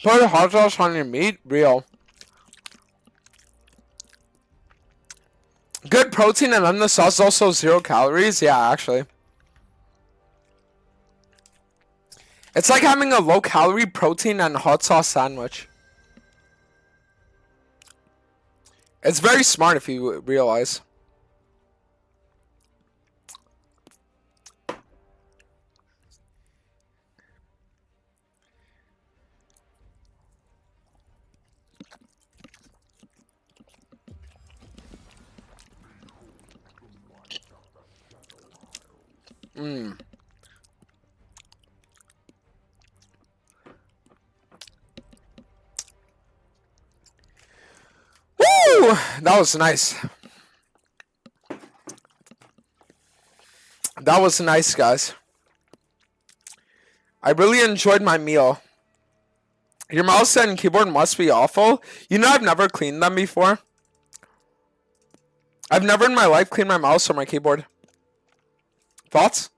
Put hot sauce on your meat, real. Good protein, and then the sauce is also 0 calories. Yeah, actually. It's like having a low-calorie protein and hot sauce sandwich. It's very smart if you realize. Mmm. Woo! That was nice. That was nice, guys. I really enjoyed my meal. Your mouse and keyboard must be awful. You know I've never cleaned them before. I've never in my life cleaned my mouse or my keyboard. Thoughts?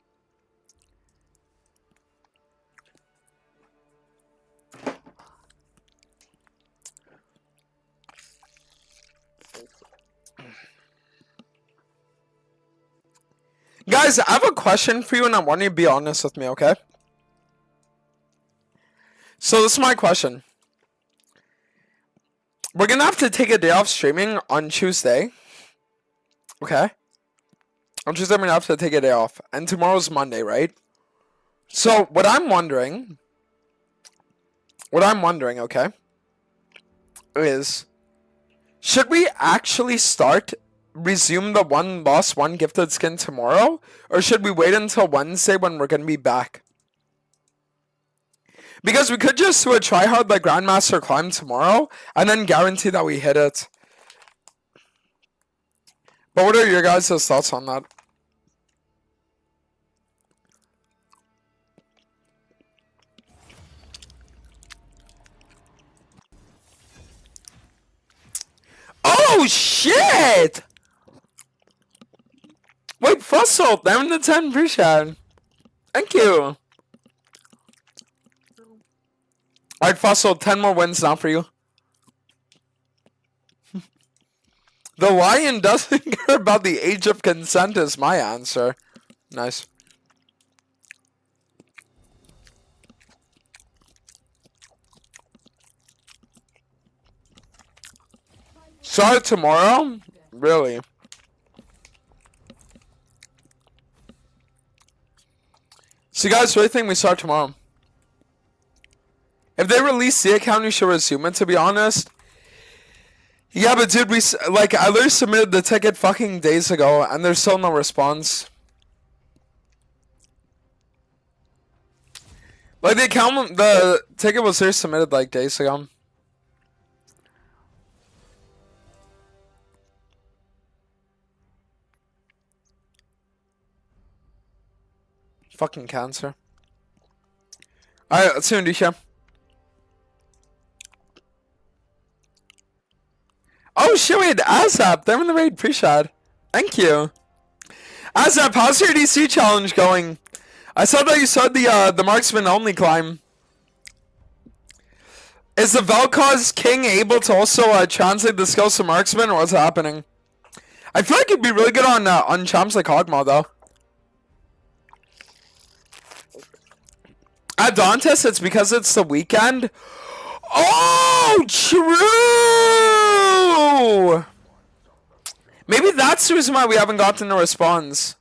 Guys, I have a question for you and I want you to be honest with me, okay? So this is my question. We're gonna have to take a day off streaming on Tuesday. Okay? On Tuesday, we're gonna have to take a day off. And tomorrow's Monday, right? So, what I'm wondering, okay, is, should we actually resume the one lost, one gifted skin tomorrow? Or should we wait until Wednesday when we're gonna be back? Because we could just do a tryhard like Grandmaster Climb tomorrow, and then guarantee that we hit it. But what are your guys' thoughts on that? Oh shit! Wait, Fussel, 7 to 10 appreciate. Thank you. Alright, Fussel, 10 more wins now for you. The lion doesn't care about the age of consent is my answer. Nice. Start tomorrow? Really? So guys, what do you think we start tomorrow? If they release the account, you should resume it, to be honest. Yeah, but dude, I literally submitted the ticket fucking days ago, and there's still no response. Like, the ticket was there submitted, like, days ago. Fucking cancer. Alright, let's see what Nisha. Oh shit, we had ASAP. Them in the raid. Appreciate. Thank you. ASAP, how's your DC challenge going? I saw that you started the marksman only climb. Is the Vel'Koz King able to also translate the skills to marksman, or what's happening? I feel like he'd be really good on champs like Hogmaw though. At Dantes, it's because it's the weekend. Oh, true! Maybe that's the reason why we haven't gotten a response.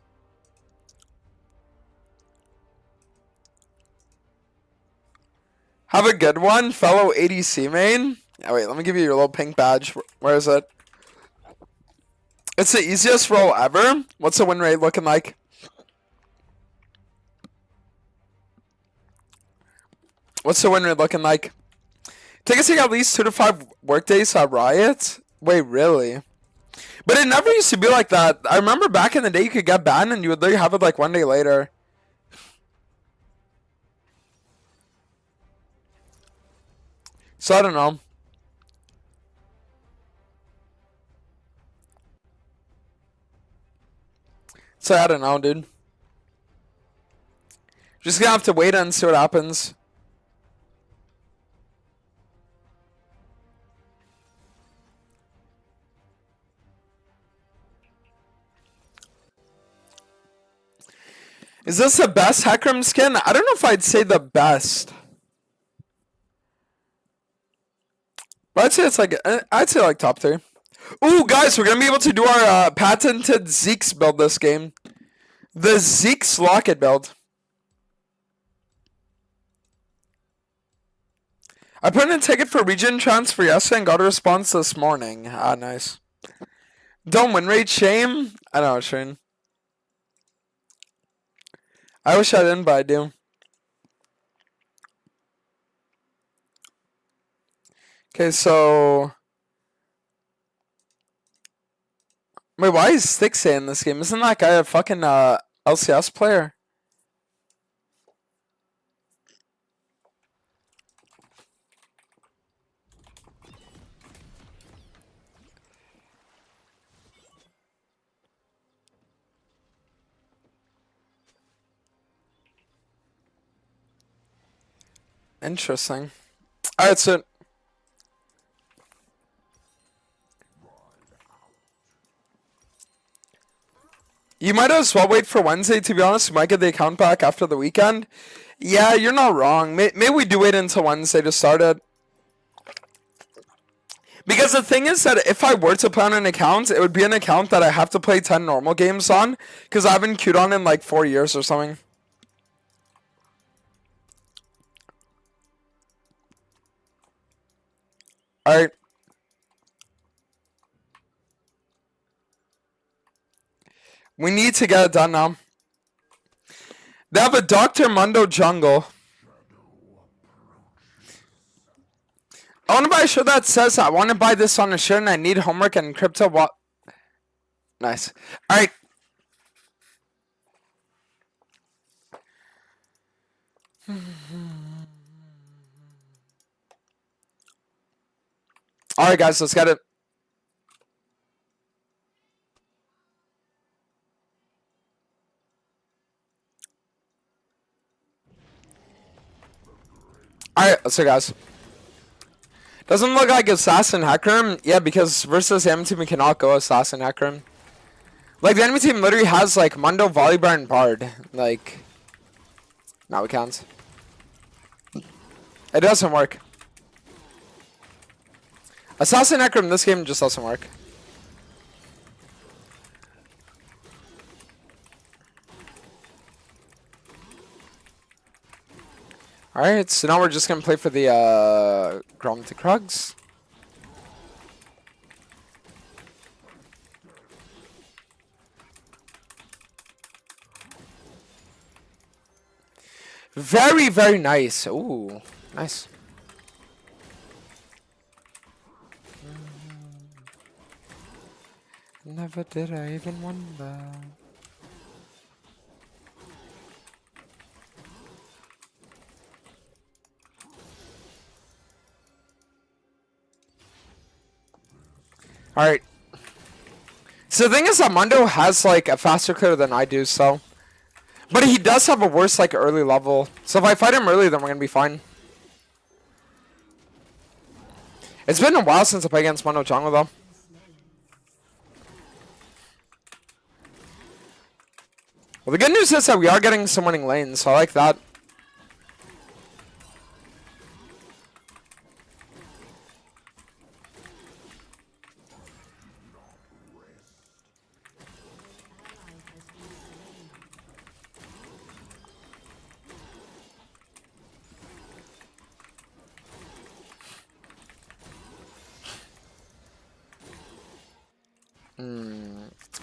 Have a good one, fellow ADC main. Oh, wait, let me give you your little pink badge. Where is it? It's the easiest role ever. What's the win rate looking like? What's the win rate looking like? Take us at least 2 to 5 workdays at Riot? Wait, really? But it never used to be like that. I remember back in the day you could get banned and you would literally have it like 1 day later. So I don't know. So I don't know, dude. Just gonna have to wait and see what happens. Is this the best Hecarim skin? I don't know if I'd say the best. But I'd say it's like, I'd say like top 3. Ooh, guys, we're gonna be able to do our patented Zeke's build this game. The Zeke's Locket build. I put in a ticket for region transfer yesterday and got a response this morning. Ah, nice. Don't win rate, shame. I know, Shane. I wish I didn't, but I do. Okay, so... Wait, why is Stixay in this game? Isn't that guy a fucking LCS player? Interesting. Alright, so... You might as well wait for Wednesday, to be honest. We might get the account back after the weekend. Yeah, you're not wrong. Maybe we do wait until Wednesday to start it. Because the thing is that if I were to play on an account, it would be an account that I have to play 10 normal games on. Because I haven't queued on in like 4 years or something. Alright. We need to get it done now. They have a Dr. Mundo jungle. I want to buy a shirt that says I want to buy this on a shirt and I need homework and crypto. What? Nice. Alright. Alright, guys, let's get it. Alright, let's go, guys. Doesn't look like Assassin Hecarim. Yeah, because versus the enemy team, we cannot go Assassin Hecarim. Like, the enemy team literally has, like, Mundo, Volibear, and Bard. Like, no, we can't. It doesn't work. Assassin Hecarim, this game just doesn't work. Alright, so now we're just gonna play for the Grom to Krugs. Very, very nice. Ooh, nice. Never did I even wonder. Alright. So the thing is that Mundo has like a faster clear than I do, so. But he does have a worse like early level. So if I fight him early, then we're gonna be fine. It's been a while since I played against Mundo jungle though. Well, the good news is that we are getting some winning lanes, so I like that.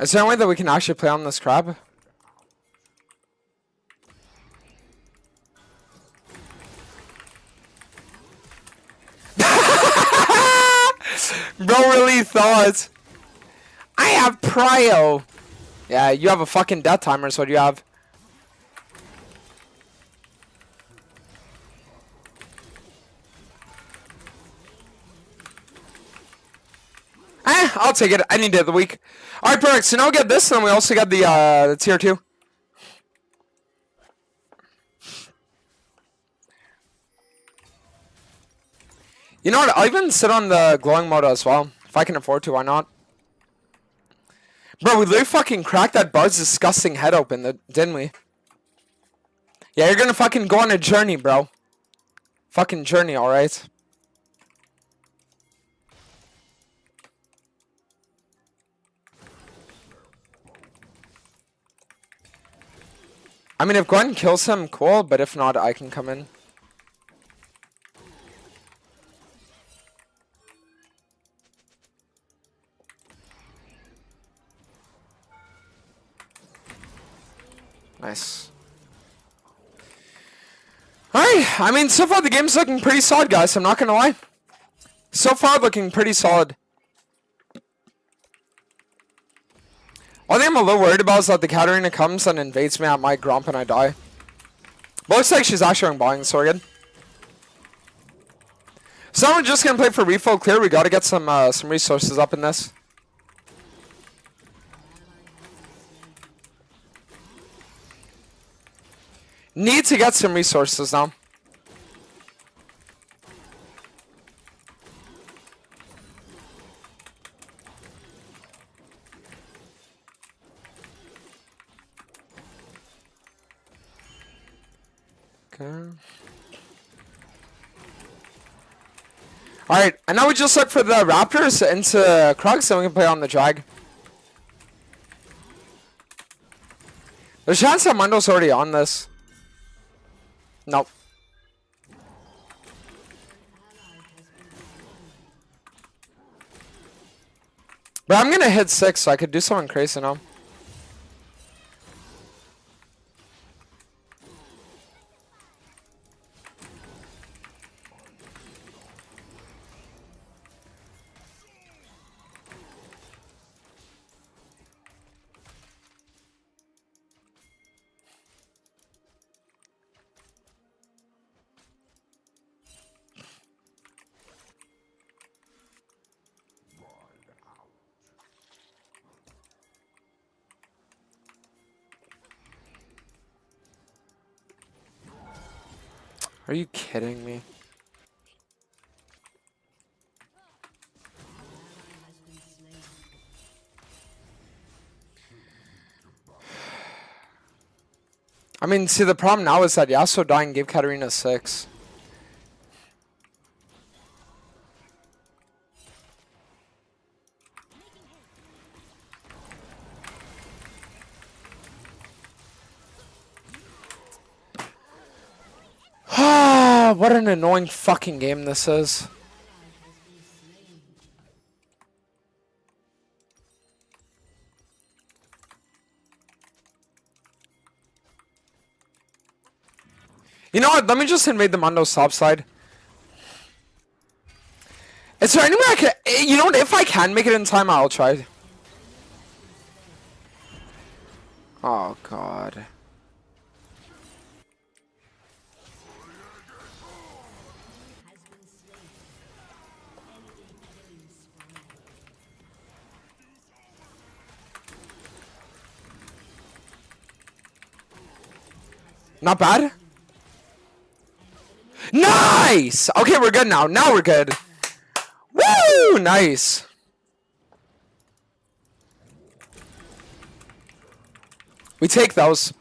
Is there any way that we can actually play on this crab? Bro really thought. I have prio. Yeah, you have a fucking death timer, so what do you have? I'll take it. Any day of the week. Alright, perfect. So now we get this, and then we also got the tier 2. You know what? I'll even sit on the glowing mode as well. If I can afford to, why not? Bro, we literally fucking cracked that Bard's disgusting head open, didn't we? Yeah, you're gonna fucking go on a journey, bro. Fucking journey, alright? I mean, if Gwen kills him, cool, but if not, I can come in. Nice. Alright, I mean, so far the game's looking pretty solid, guys. I'm not gonna lie. So far, looking pretty solid. One thing I'm a little worried about is that the Katarina comes and invades me at my Gromp and I die. But looks like she's actually buying, so we're good. So now we're just gonna play for refill clear. We gotta get some resources up in this. Need to get some resources now. Okay. Alright, and now we just look for the Raptors into Krugs, and we can play on the drag. There's a chance that Mundo's already on this. Nope. But I'm gonna hit 6, so I could do something crazy now. Are you kidding me? I mean, see, the problem now is that Yasuo dying gave Katarina 6. What an annoying fucking game this is. You know what? Let me just invade the Mundo top side. Is there any way I can... You know what? If I can make it in time, I'll try. Oh, God. Not bad. Nice! Okay, we're good now. Now we're good. Woo! Nice. We take those.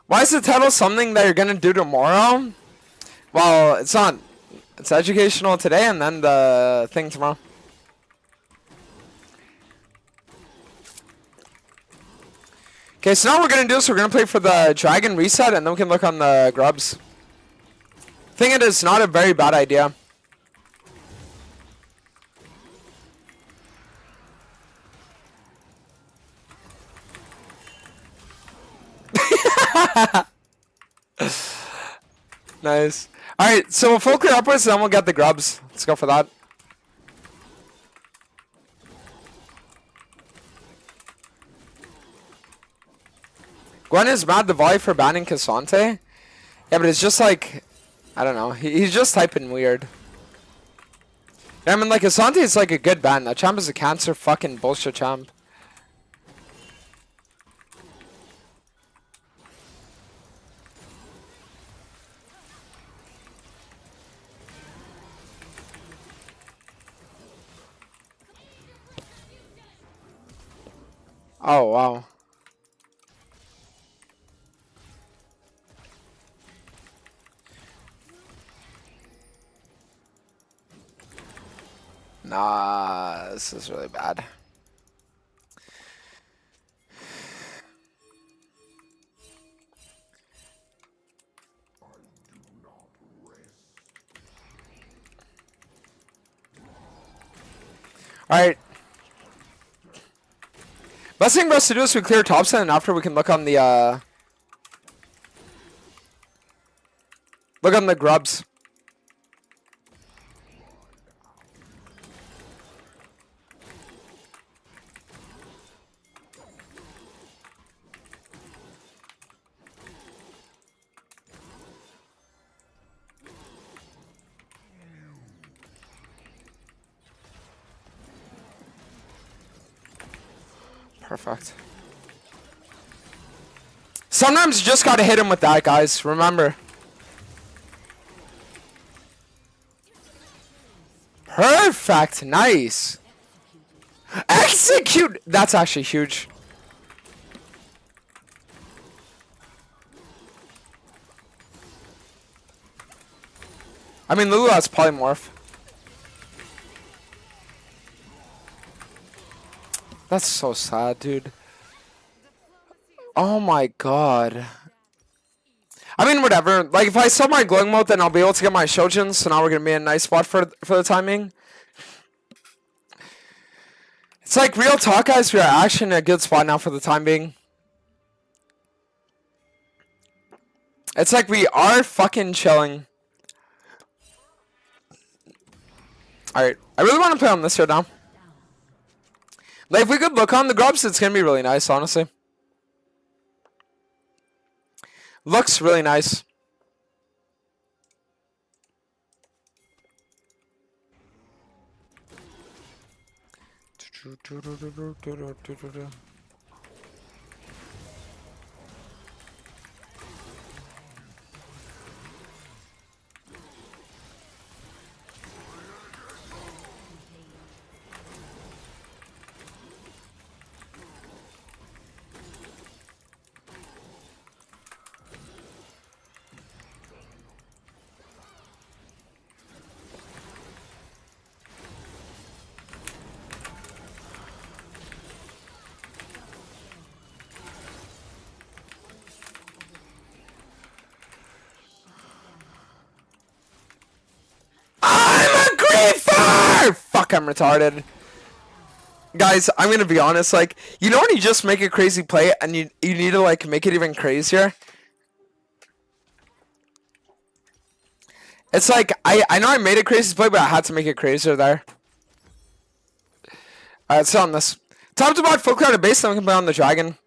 Why is the title something that you're gonna do tomorrow? Well, it's not. It's educational today and then the thing tomorrow. Okay, so now what we're gonna do is we're gonna play for the dragon reset and then we can look on the grubs. Thing it is not a very bad idea. Nice. Alright, so we'll full clear upwards and then we'll get the grubs. Let's go for that. Gwen is mad the volley for banning Cassante. Yeah, but it's just like, I don't know. He's just typing weird. Yeah, I mean, like, Cassante is like a good ban. That champ is a cancer fucking bullshit champ. Oh, wow. Nah, this is really bad. Alright. Best thing for us to do is we clear top side and after we can look on the grubs. Perfect. Sometimes you just gotta hit him with that, guys. Remember. Perfect. Nice. Execute. That's actually huge. I mean, Lulu has polymorph. That's so sad, dude. Oh my god. I mean, whatever. Like, if I sell my glowing mode, then I'll be able to get my Shojin, so now we're gonna be in a nice spot for the timing. It's like, real talk, guys, we are actually in a good spot now for the time being. It's like, we are fucking chilling. Alright, I really want to play on this here now. Like, if we could look on the grubs, it's gonna be really nice, honestly. Looks really nice. Fuck, I'm retarded. Guys, I'm gonna be honest, like, you know when you just make a crazy play and you need to, like, make it even crazier? It's like, I know I made a crazy play, but I had to make it crazier there. Alright, let's on this. Top to bot, full clear to base, then we can play on the dragon.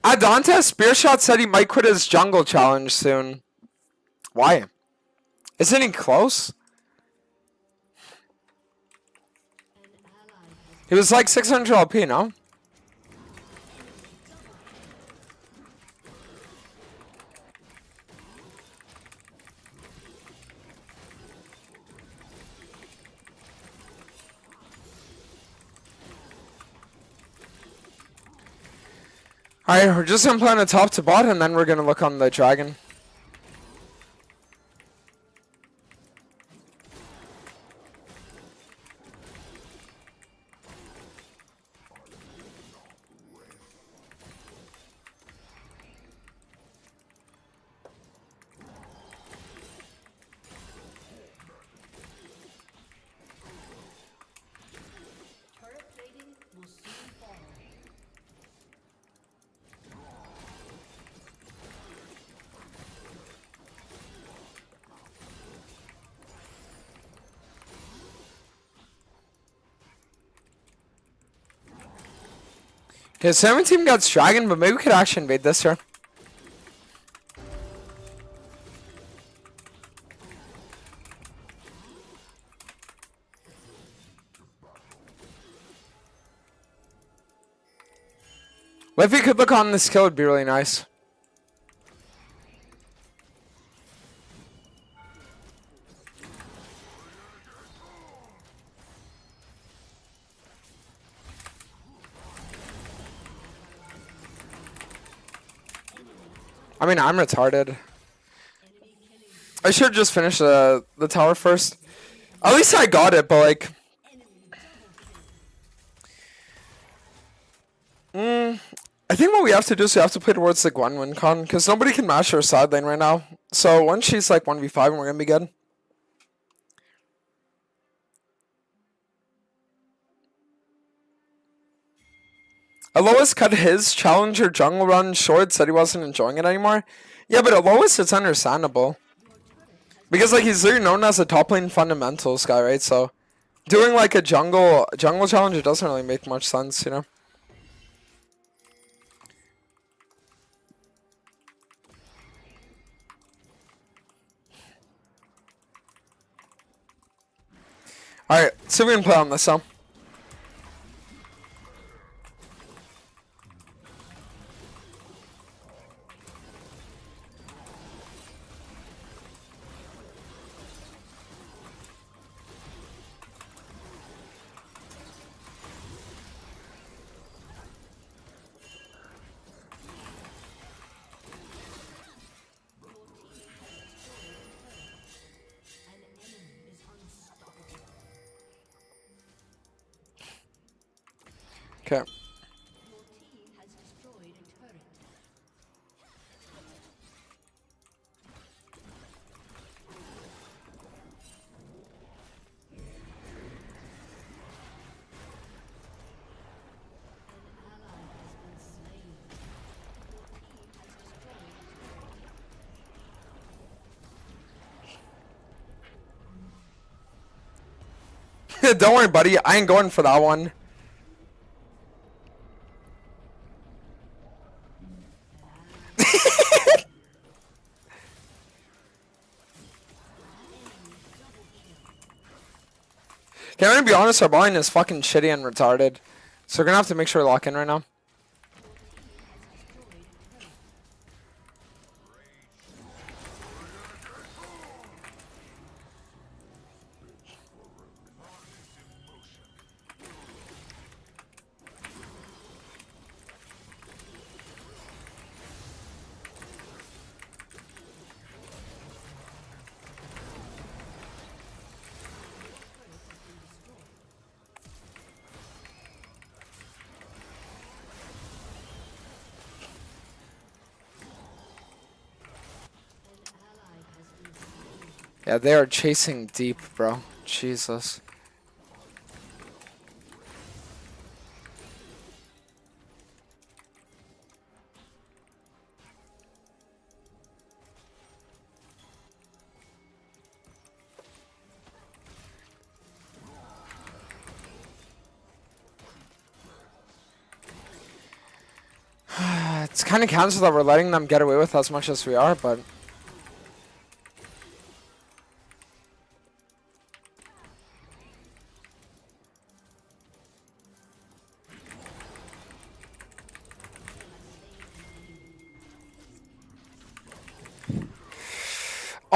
Adante Spearshot said he might quit his jungle challenge soon. Why? Isn't he close? He was like 600 LP, no? Alright, we're just gonna play on the top to bot and then we're gonna look on the dragon. Turret plating will soon fall. Okay, 17 got dragon, but maybe we could actually invade this here. Well, if we could look on this kill, it'd be really nice. I mean, I'm retarded. I should just finish the tower first. At least I got it, but like... I think what we have to do is we have to play towards the Gwen win con, because nobody can match her side lane right now. So once she's like 1v5 and we're going to be good. Alois cut his challenger jungle run short, said he wasn't enjoying it anymore. Yeah, but Alois, it's understandable. Because like he's literally known as a top lane fundamentals guy, right? So doing like a jungle challenge, it doesn't really make much sense, you know? Alright, so we can play on this now. Okay. Your team has destroyed a turret. An ally has been slain. Your team has destroyed a turret. Don't worry, buddy. I ain't going for that one. Okay, I'm gonna be honest, our bowling is fucking shitty and retarded. So we're gonna have to make sure we lock in right now. Yeah, they are chasing deep, bro. Jesus. It's kind of counts that we're letting them get away with as much as we are, but...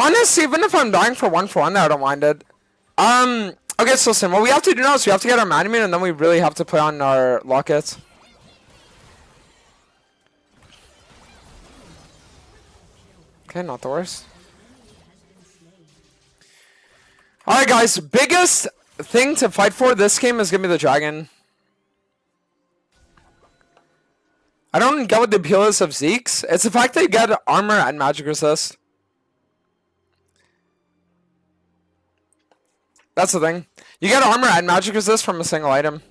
Honestly, even if I'm dying for 1, I don't mind it. Okay, so listen, what we have to do now is we have to get our management, and then we really have to play on our lockets. Okay, not the worst. Alright, guys, biggest thing to fight for this game is gonna be the dragon. I don't get what the appeal is of Zeke's. It's the fact that you get armor and magic resist. That's the thing. You get armor and magic resist from a single item.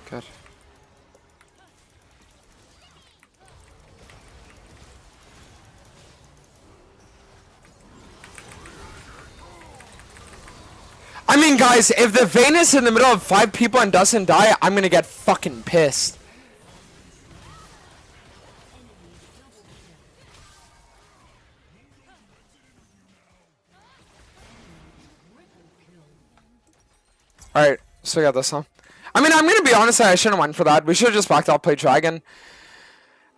Good. I mean, guys, if the Vayne is in the middle of 5 people and doesn't die, I'm gonna get fucking pissed. Alright, so we got this, huh? I mean, I'm gonna be honest, I shouldn't have went for that. We should have just backed out, play dragon.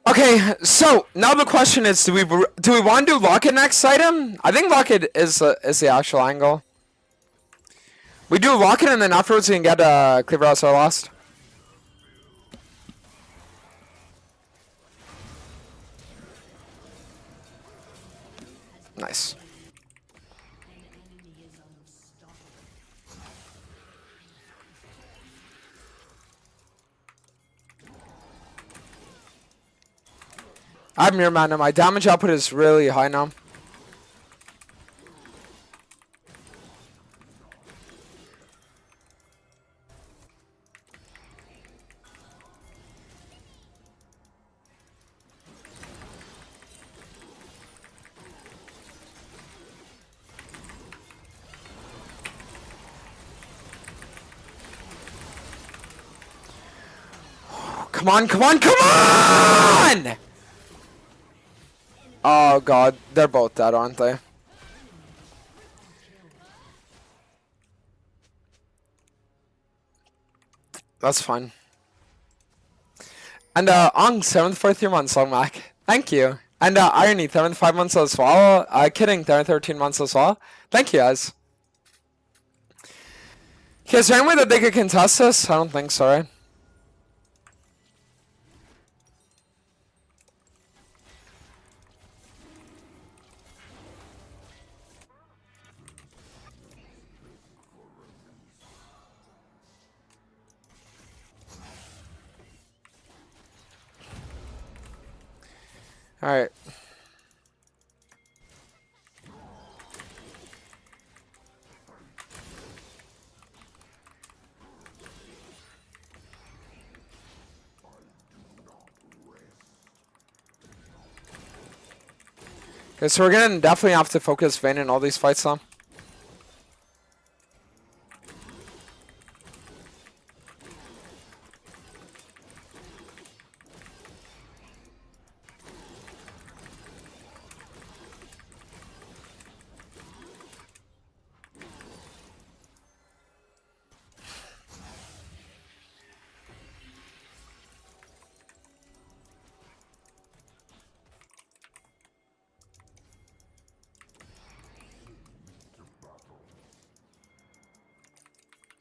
Okay, so now the question is, do we want to do locket next item? I think locket is the actual angle. We do locket and then afterwards we can get Cleaver as our last. Nice. I have Mirror Man and my damage output is really high now. Come on, come on, come on! Oh god, they're both dead, aren't they? That's fine. And Ong, 7th for 3 months, long Mac. Thank you. And Irony, 7th 5 months as well. Kidding, 7th 13 months as well. Thank you guys. Okay, is there any way that they could contest this? I don't think so, right? Alright. Okay, so we're gonna definitely have to focus Vayne in all these fights though.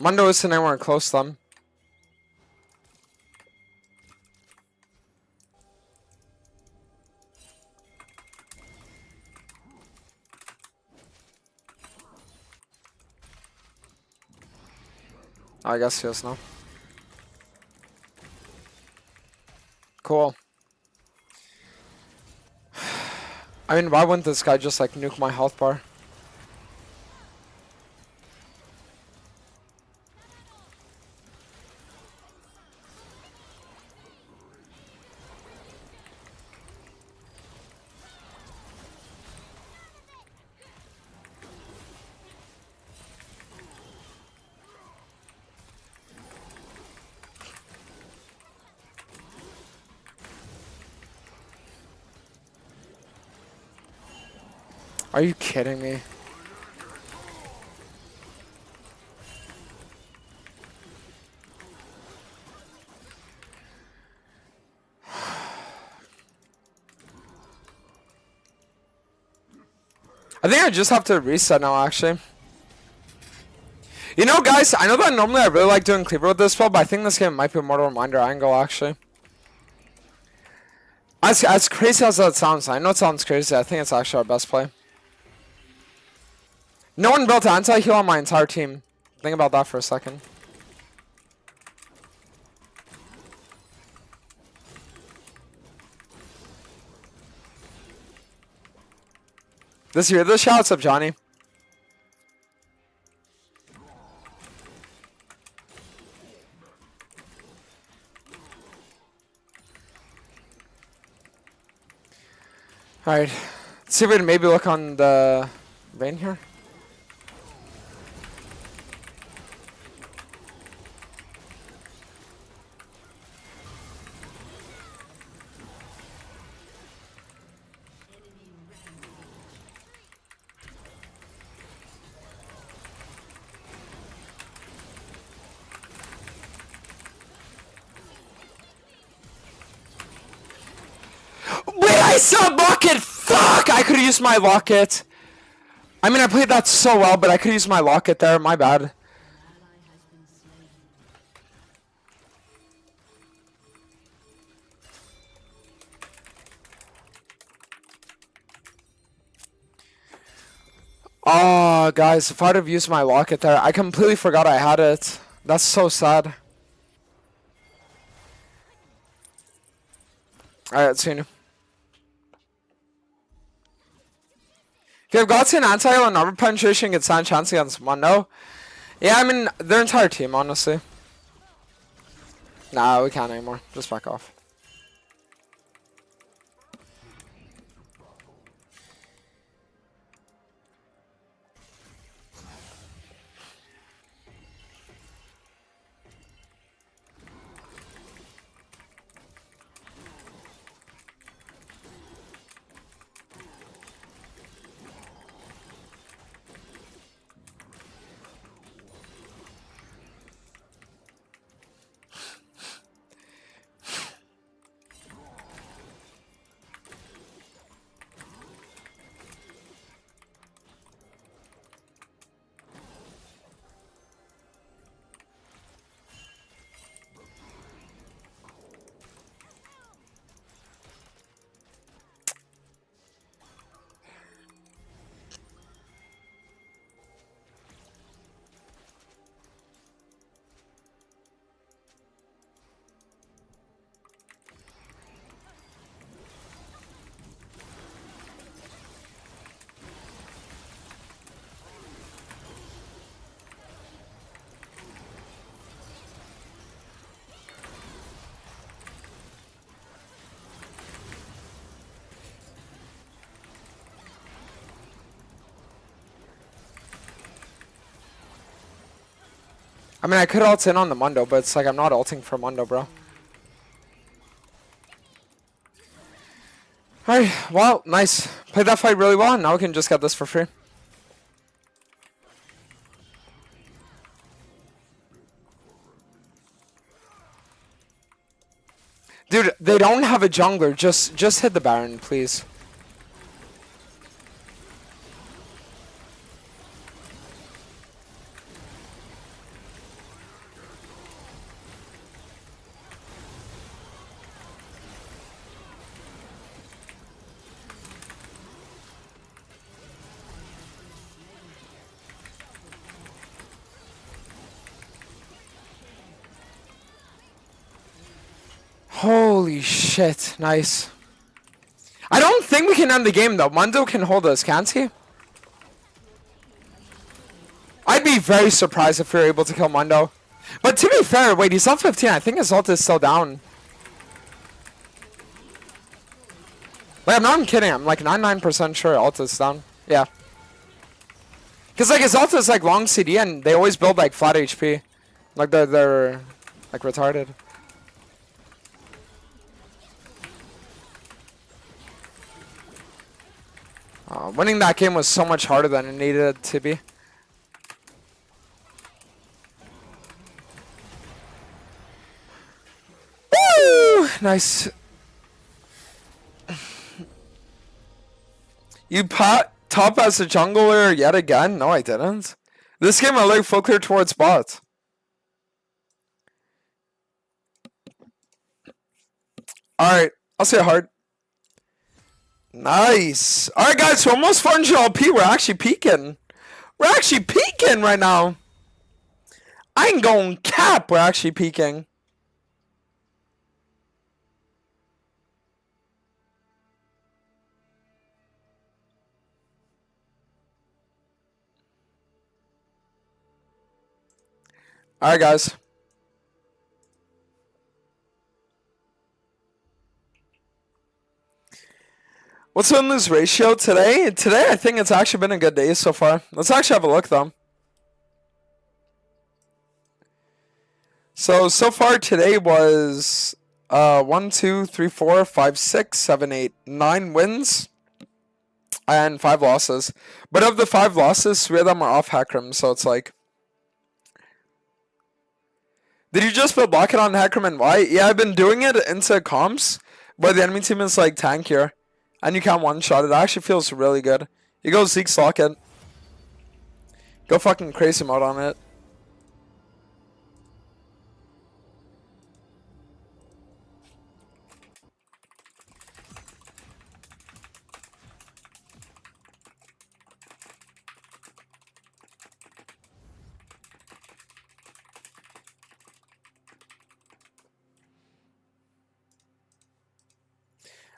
Mundo isn't anywhere close to them. I guess he is now. Cool. I mean, why wouldn't this guy just like nuke my health bar? Are you kidding me? I think I just have to reset now, actually. You know, guys, I know that normally I really like doing Cleaver with this spell, but I think this game might be a Mortal Reminder angle, actually. As crazy as that sounds, I know it sounds crazy, I think it's actually our best play. No one built anti-heal on my entire team. Think about that for a second. This year, this shouts up, Johnny. Alright. Let's see if we can maybe look on the vein here. Wait, I saw Locket! Fuck! I could have used my Locket. I mean, I played that so well, but I could use my Locket there. My bad. Oh, guys, if I'd have used my Locket there, I completely forgot I had it. That's so sad. Alright, see you. If you have Godsey and Anti-Heal and Armor Penetration, you can stand a chance against Mundo. Yeah, I mean, their entire team, honestly. Nah, we can't anymore. Just back off. I mean, I could ult in on the Mundo, but it's like I'm not ulting for Mundo, bro. Alright, well, nice. Played that fight really well, and now we can just get this for free. Dude, they don't have a jungler. Just hit the Baron, please. Holy shit, nice. I don't think we can end the game though. Mundo can hold us, can't he? I'd be very surprised if we were able to kill Mundo. But to be fair, wait, he's on 15. I think his ult is still down. Wait, I'm not even kidding. I'm like 99% sure ult is down. Yeah. Because like his ult is like long CD and they always build like flat HP. Like they're like retarded. Winning that game was so much harder than it needed it to be. Woo! Nice. You top as a jungler yet again? No, I didn't. This game I like full clear towards bot. Alright, I'll say hard. Nice. Alright guys, we're almost 400 LP. We're actually peaking. We're actually peaking right now. I ain't going cap. We're actually peaking. Alright guys. What's the win-lose ratio today? Today, I think it's actually been a good day so far. Let's actually have a look, though. So far today was 1, 2, 3, 4, 5, 6, 7, 8, 9 wins and 5 losses. But of the 5 losses, 3 of them are off Hecarim, so it's like... Did you just build Locket on Hecarim and why? Yeah, I've been doing it into comps, but the enemy team is like tankier. And you can't one-shot it. It actually feels really good. You go Zeke's Locket. Go fucking crazy mode on it.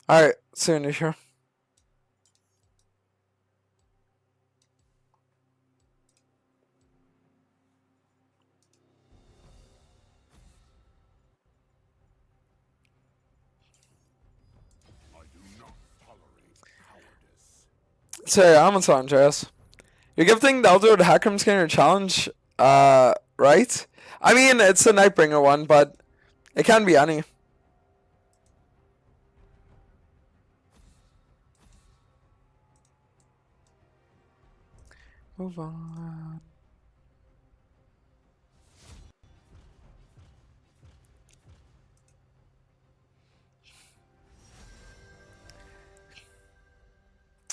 Alright, see you in here. So yeah, I'm on Andreas. You're gifting the Elder to Hecarim skin your challenge, right? I mean, it's the Nightbringer one, but it can be any. Move on.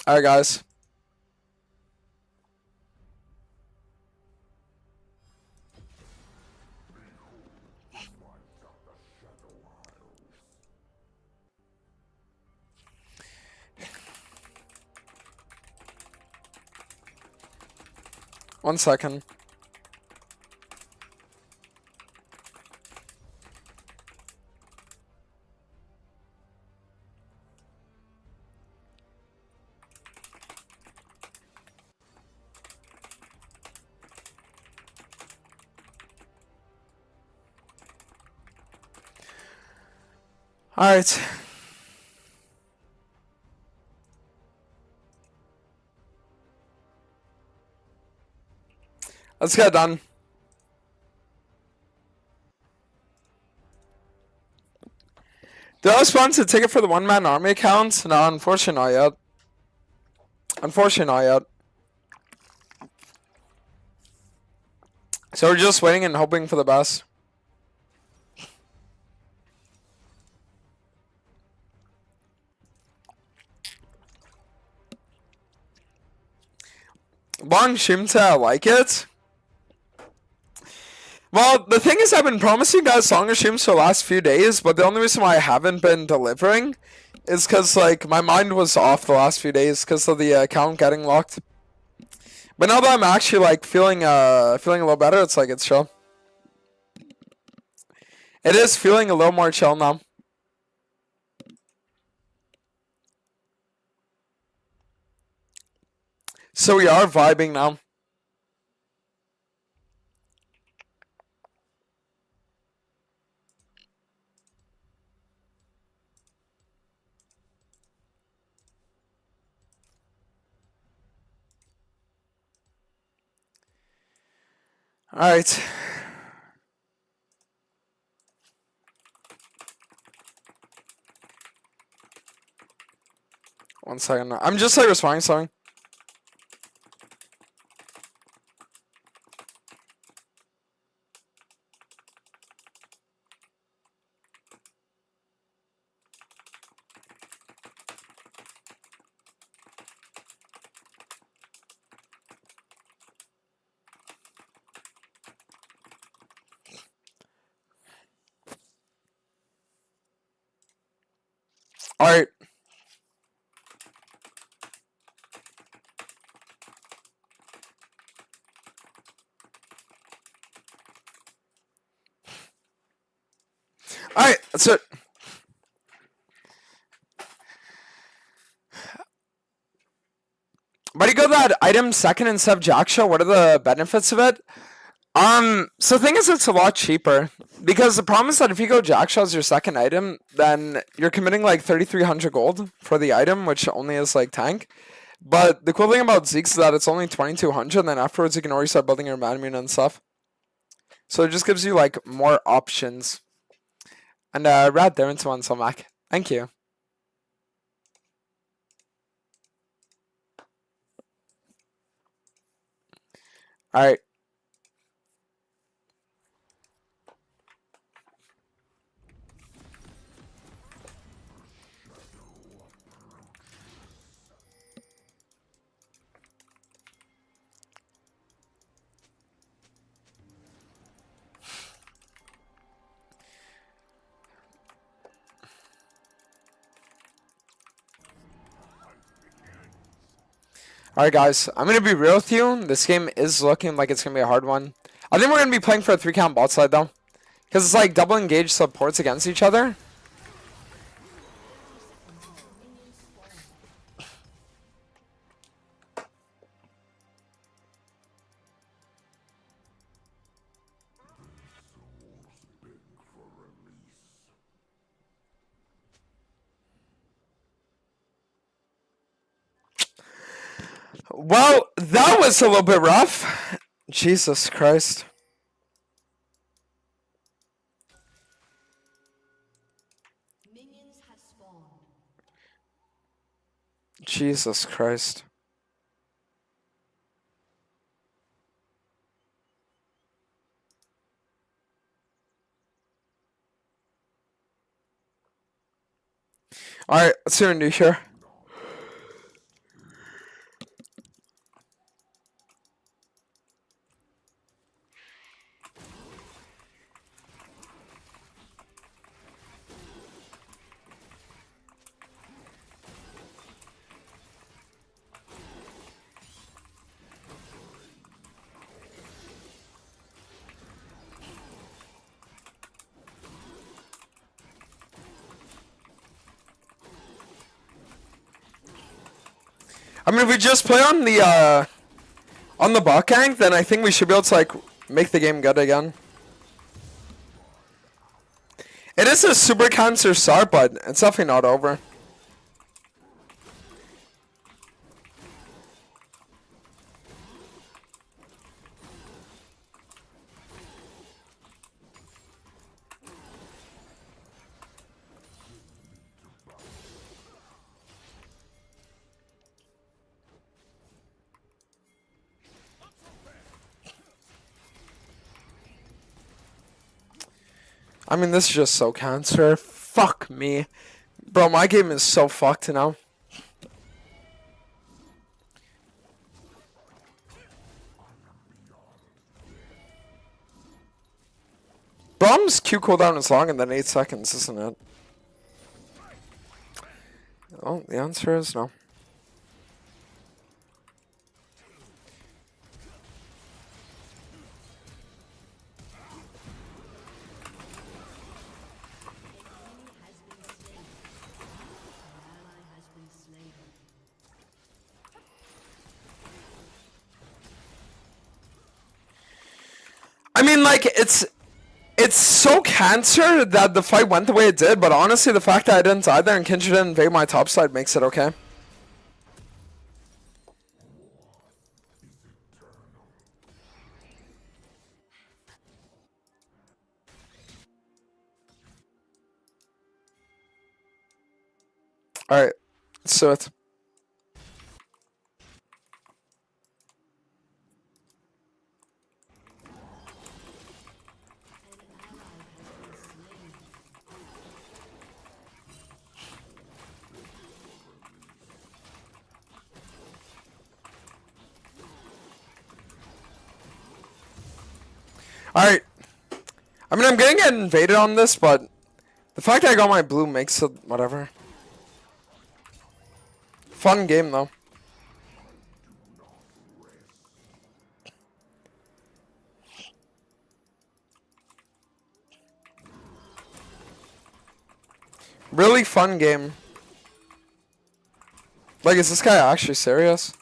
Alright, guys. One second. Alright. Let's get done. Did I sponsor a ticket for the one-man army account? No, unfortunately not yet. Unfortunately not yet. So we're just waiting and hoping for the best. Long Shimta, I like it. Well, the thing is, I've been promising guys longer streams for the last few days, but the only reason why I haven't been delivering is because, like, my mind was off the last few days because of the account getting locked. But now that I'm actually, like, feeling a little better, it's like, it's chill. It is feeling a little more chill now. So we are vibing now. Alright. 1 second. I'm just like responding something. Alright. Alright, that's it. Why do you go that item second instead of Jackshaw? What are the benefits of it? So the thing is, it's a lot cheaper. Because the problem is that if you go Jackshaw as your second item, then you're committing like 3,300 gold for the item, which only is like tank. But the cool thing about Zeke's is that it's only 2,200, and then afterwards you can already start building your Manamune and stuff. So it just gives you like more options. And Rad there into one, so Mac. Thank you. Alright. Alright guys, I'm going to be real with you. This game is looking like it's going to be a hard one. I think we're going to be playing for a 3-count bot side though. Because it's like double engaged supports against each other. Well, that was a little bit rough. Jesus Christ. Minions have spawned. Jesus Christ. Alright, let's see what we can do here. I mean, if we just play on the bot gank, then I think we should be able to like make the game good again. It is a super cancer start, but it's definitely not over. I mean, this is just so cancer. Fuck me. Bro, my game is so fucked now. Bomb's Q cooldown is longer than 8 seconds, isn't it? Oh, the answer is no. I mean, like, it's so cancer that the fight went the way it did, but honestly, the fact that I didn't die there and Kindred didn't invade my top side makes it okay. Alright, let's do it. Alright. I mean, I'm gonna get invaded on this, but the fact that I got my blue makes it whatever. Fun game, though. Really fun game. Like, is this guy actually serious?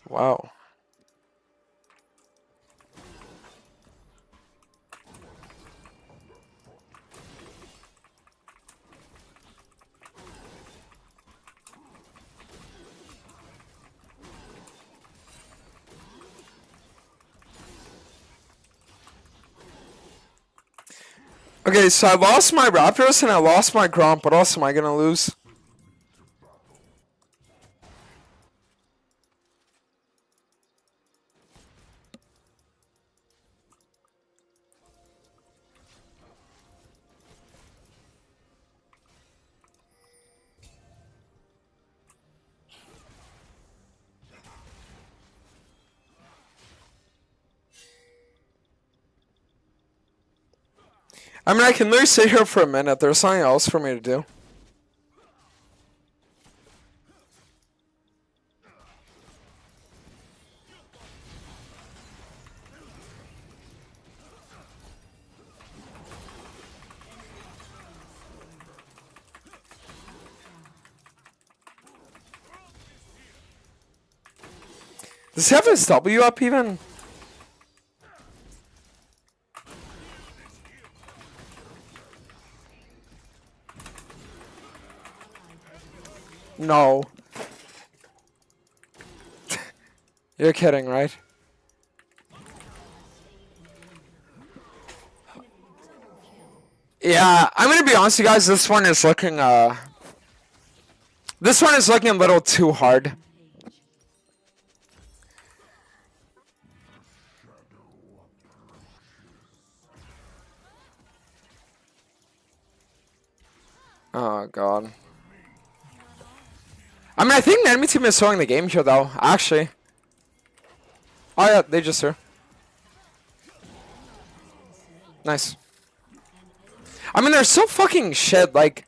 Wow. Okay, so I lost my Raptors and I lost my Gromp. What else am I gonna lose? I mean, I can literally sit here for a minute. There's something else for me to do. Does he have his W up even? No. You're kidding, right? Yeah, I'm gonna be honest with you guys, this one is looking a little too hard. Oh god. I mean, I think the enemy team is throwing the game here though, actually. Oh yeah, they just threw. Nice. I mean, they're so fucking shit, like...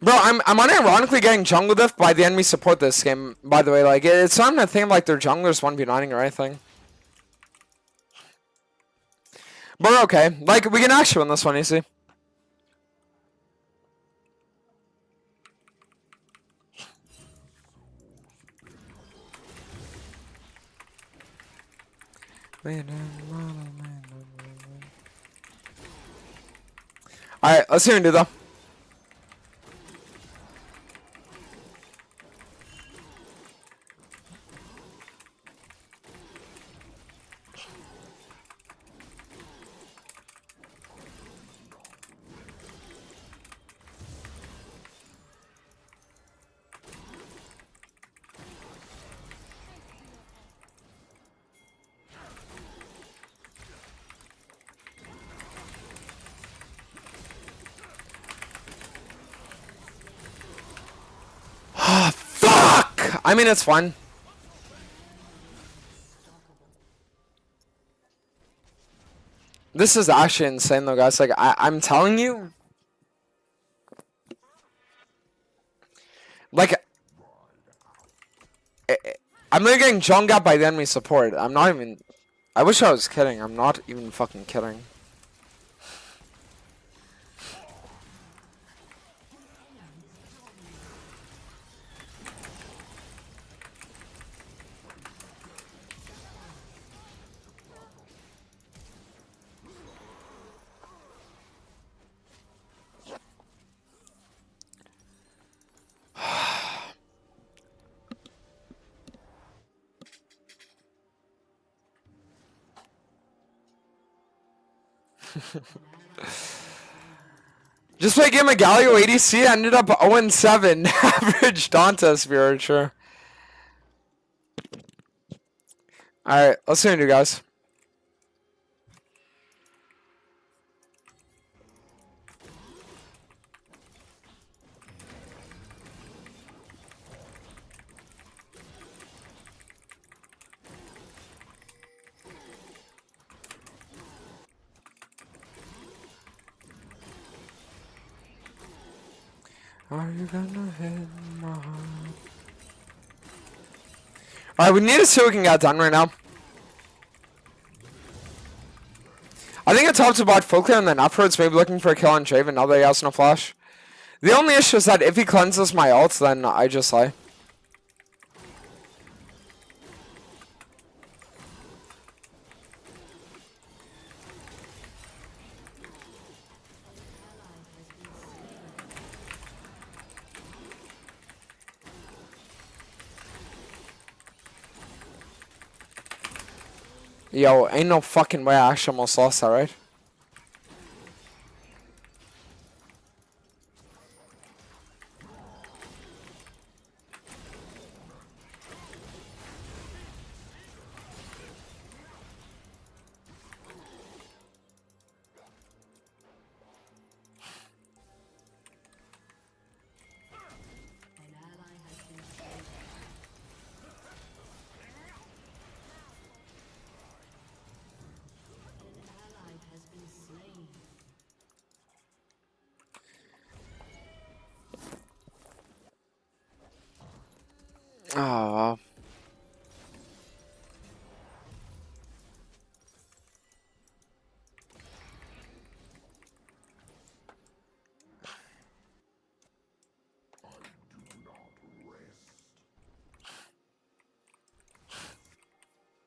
Bro, I'm unironically getting jungle diff by the enemy support this game, by the way. Like, it's not a thing like their junglers 1v9ing or anything. But we're okay. Like, we can actually win this one, easy. Alright, let's see what we do though. Fuck! I mean, it's fun. This is actually insane though, guys. Like, I'm telling you. Like, I'm literally getting junged out by the enemy support. I'm not even... I wish I was kidding. I'm not even fucking kidding. Just play a game of Galio ADC, ended up 0-7. Average Danta Spirit, sure. Alright, let's see what we do, guys. Are you gonna hit my heart? Alright, we need to see what we can get done right now. I think it's top to bot full clear and then afterwards maybe looking for a kill on Draven now that he has no flash. The only issue is that if he cleanses my ult, then I just lie. Yo, ain't no fucking way I actually almost lost that, right? An ally has been slain. An ally has been slain. Oh, wow.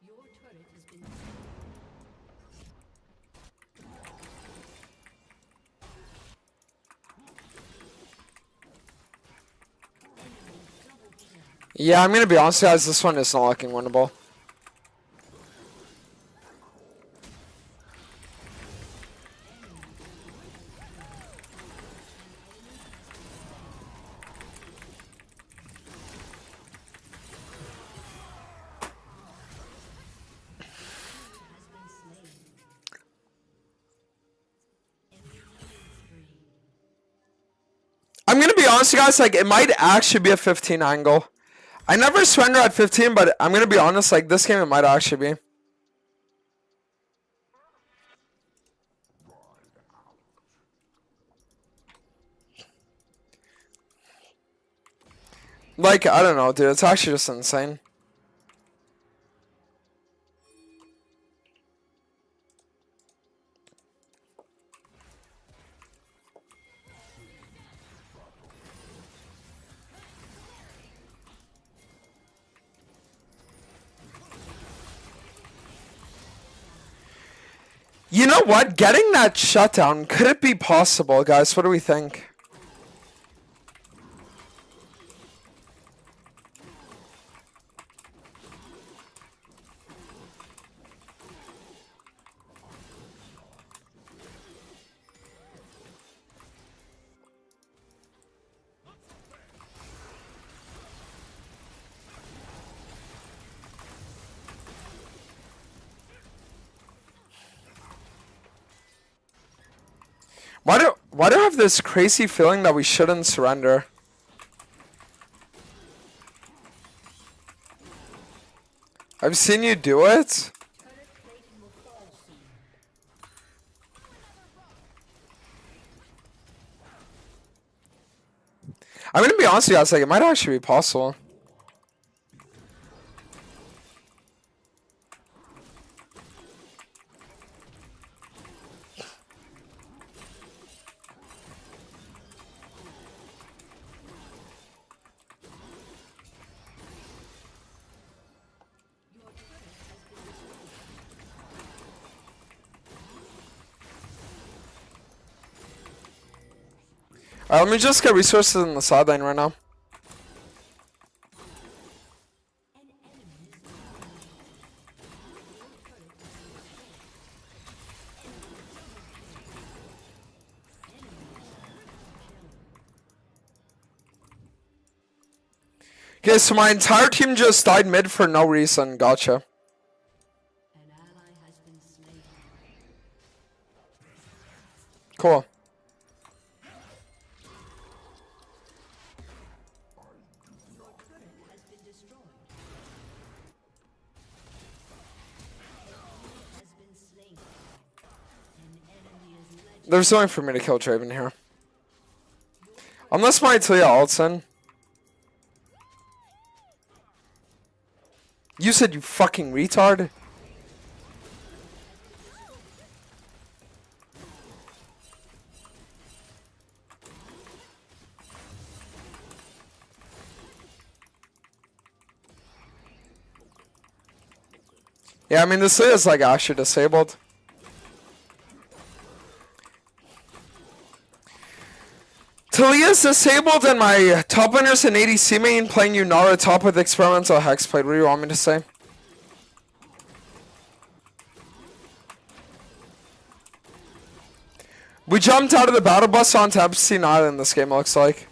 Your turret has been Yeah, I'm gonna be honest, guys. This one is not looking winnable. I'm gonna be honest, you guys. Like, it might actually be a 15 angle. I never surrender at 15, but I'm gonna be honest. Like, this game, it might actually be. Like, I don't know, dude. It's actually just insane. You know what? Getting that shutdown, could it be possible, guys? What do we think? Why do I have this crazy feeling that we shouldn't surrender? I've seen you do it. I'm gonna be honest with you guys, like, it might actually be possible. Alright, let me just get resources in the sideline right now. Okay, so my entire team just died mid for no reason. Gotcha. An ally has been slain. Cool. Your turret has been destroyed. Has been slain. An enemy is legend. There's no way for me to kill Draven here. Unless my Talia ults in. You said you fucking retard? Yeah, I mean, this is like actually disabled. Talia's disabled and my top winner's an ADC main playing Yunara top with experimental hexblade. What do you want me to say? We jumped out of the battle bus onto Epstein Island this game, looks like.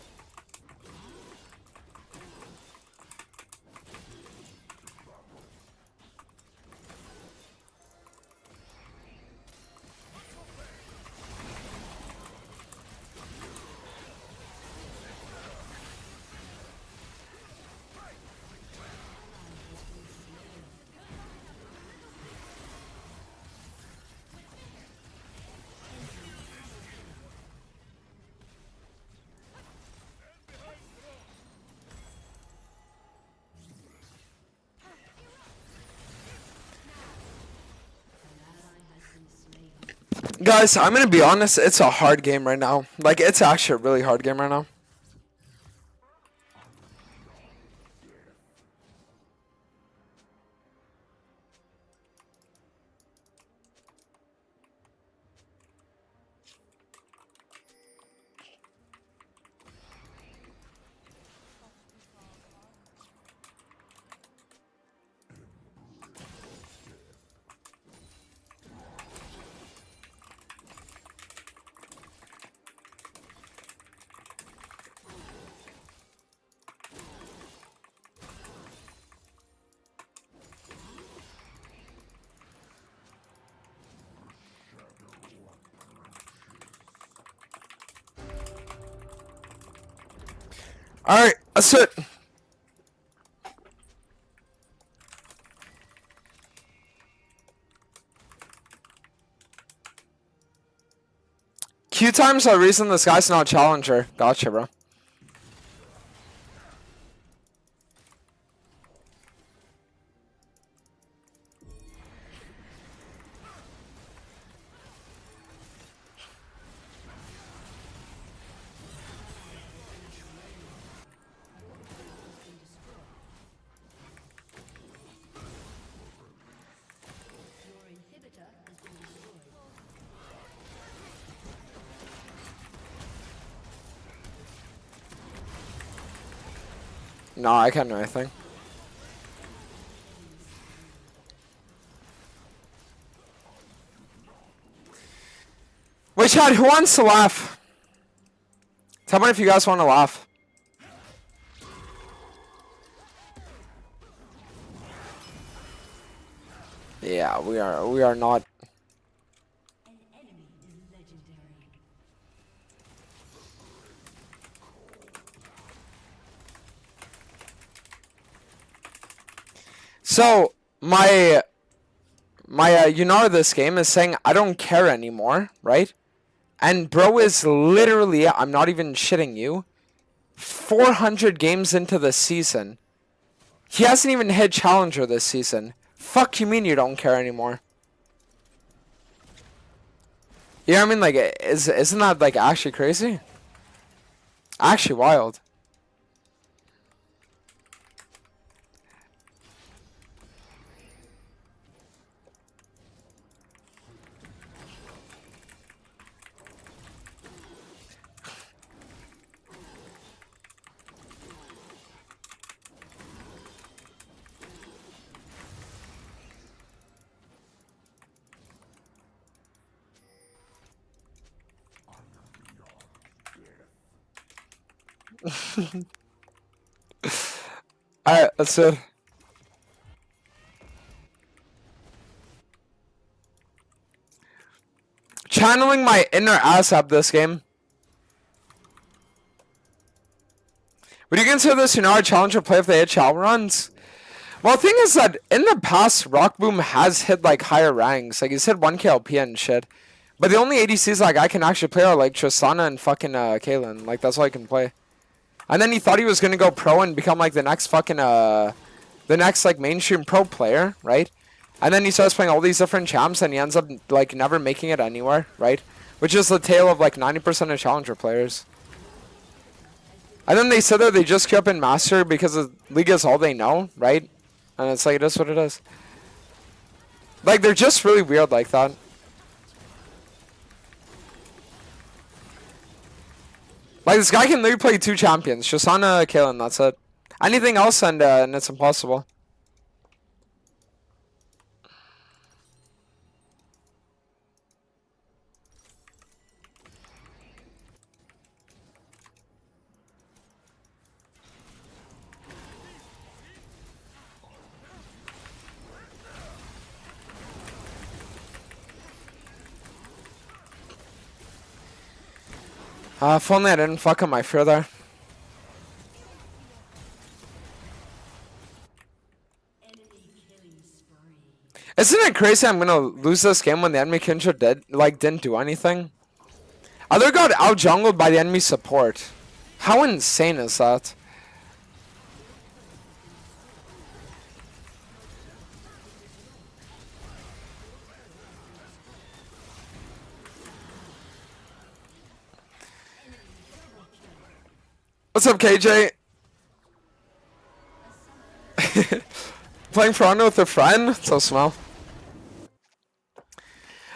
Guys, I'm gonna be honest, it's a hard game right now. Like, it's actually a really hard game right now. Alright, that's it. Q time's the reason this guy's not challenger. Gotcha, bro. Your inhibitor has been destroyed. No, I can't do anything. Wait, Chad, who wants to laugh? Tell me if you guys want to laugh. Yeah, we are not. An enemy is legendary. So, my this game is saying I don't care anymore, right? And bro is literally, I'm not even shitting you, 400 games into the season. He hasn't even hit challenger this season. Fuck you mean you don't care anymore? You know what I mean? Like, isn't that like actually crazy? Actually wild. That's it. Channeling my inner ass up this game. Would you consider this, you know, a challenger play if they hit shower runs? Well, the thing is that in the past, Rockboom has hit like higher ranks. Like he's hit 1k LP and shit. But the only ADCs like I can actually play are like Tristana and fucking Kaylin. Like that's all I can play. And then he thought he was gonna go pro and become like the next fucking the next like mainstream pro player, right? And then he starts playing all these different champs and he ends up like never making it anywhere, right? Which is the tale of like 90% of challenger players. And then they said that they just queue up in Master because the League is all they know, right? And it's like, it is what it is. Like, they're just really weird like that. Like, this guy can literally play 2 champions. Shisana, Kaylin, that's it. Anything else and it's impossible. If only I didn't fuck up my fear there. Isn't it crazy I'm gonna lose this game when the enemy Kindred didn't do anything? Other got out jungled by the enemy support. How insane is that? What's up, KJ? Playing Toronto with a friend? So small.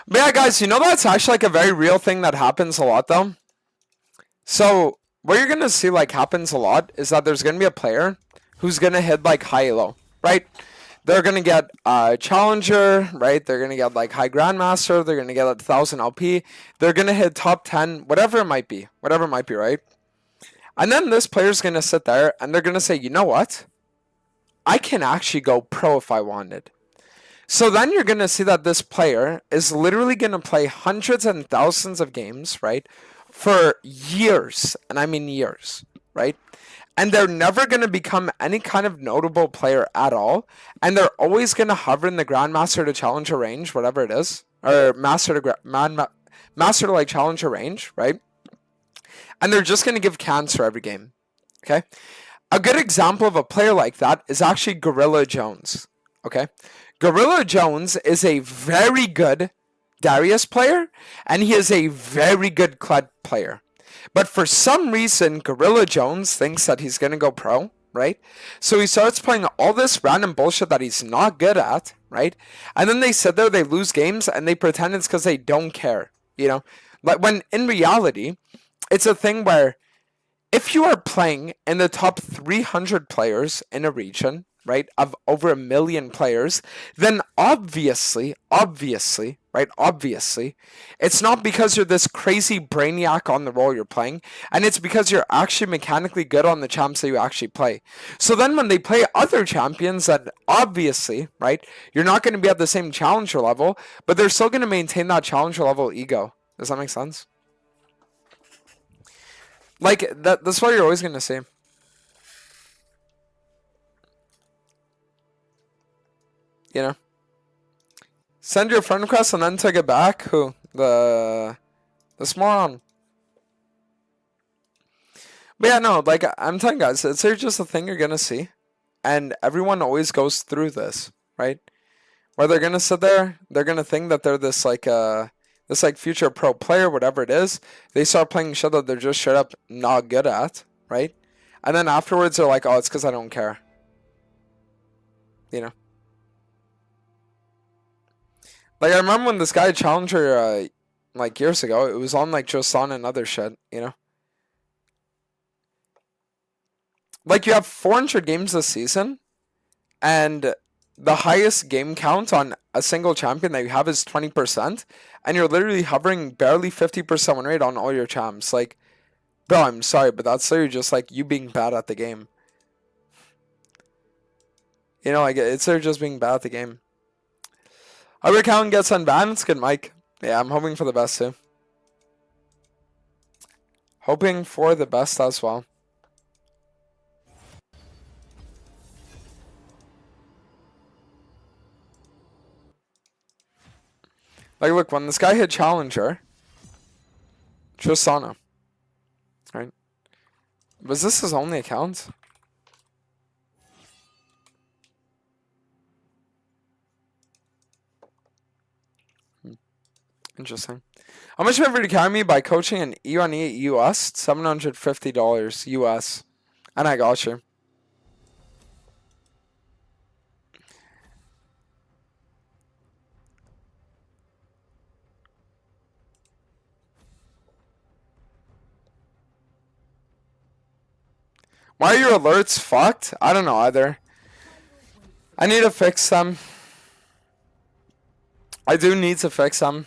But yeah, guys, you know that's actually like a very real thing that happens a lot, though. So what you're gonna see like happens a lot is that there's gonna be a player who's gonna hit like high elo, right? They're gonna get challenger, right? They're gonna get like high grandmaster. They're gonna get 1,000 LP. They're gonna hit top 10, whatever it might be, right? And then this player's gonna sit there and they're gonna say, you know what? I can actually go pro if I wanted. So then you're gonna see that this player is literally gonna play hundreds and thousands of games, right? For years, and I mean years, right? And they're never gonna become any kind of notable player at all. And they're always gonna hover in the Grandmaster to Challenger range, whatever it is. Or Master to like Challenger range, right? And they're just going to give cancer every game, okay? A good example of a player like that is actually Gorilla Jones, okay? Gorilla Jones is a very good Darius player, and he is a very good Kled player. But for some reason, Gorilla Jones thinks that he's going to go pro, right? So he starts playing all this random bullshit that he's not good at, right? And then they sit there, they lose games, and they pretend it's because they don't care, you know? Like when in reality, it's a thing where if you are playing in the top 300 players in a region, right, of over 1 million players, then obviously, it's not because you're this crazy brainiac on the role you're playing, and it's because you're actually mechanically good on the champs that you actually play. So then when they play other champions that obviously, right, you're not going to be at the same challenger level, but they're still going to maintain that challenger level ego. Does that make sense? Like, that's what you're always going to see. You know? Send your friend request and then take it back? Who? This moron. But yeah, no, like, I'm telling you guys, it's just a thing you're going to see. And everyone always goes through this, right? Where they're going to sit there, they're going to think that they're this, like, future pro player, whatever it is. They start playing shit that they're just straight up not good at, right? And then afterwards they're like, oh, it's because I don't care. You know? Like, I remember when this guy Challenger, like, years ago, it was on, like, Josan and other shit, you know? Like, you have 400 games this season, and the highest game count on a single champion that you have is 20%, and you're literally hovering barely 50% win rate on all your champs. Like, bro, I'm sorry, but that's literally just like you being bad at the game. You know, like it's they're just being bad at the game. Our account gets unbanned. It's good, Mike. Yeah, I'm hoping for the best too. Hoping for the best as well. Like, look, when this guy hit Challenger, Tristana, right? Was this his only account? Interesting. How much favor did you carry me by coaching an E1E US? $750 US. And I got you. Why are your alerts fucked? I don't know either. I need to fix them. I do need to fix them.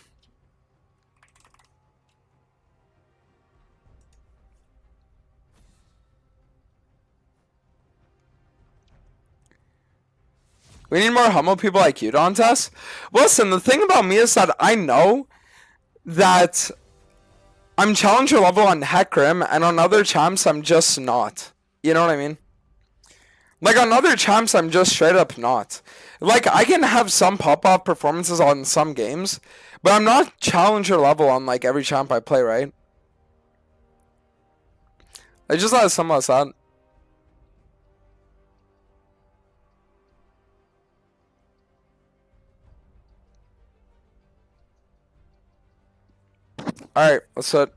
We need more humble people like you, Dantes. Listen, the thing about me is that I know that I'm challenger level on Hecarim, and on other champs I'm just not. You know what I mean? Like, on other champs I'm just straight up not. Like, I can have some pop-off performances on some games, but I'm not challenger level on, like, every champ I play, right? I just as simple as that. Alright, let's do it.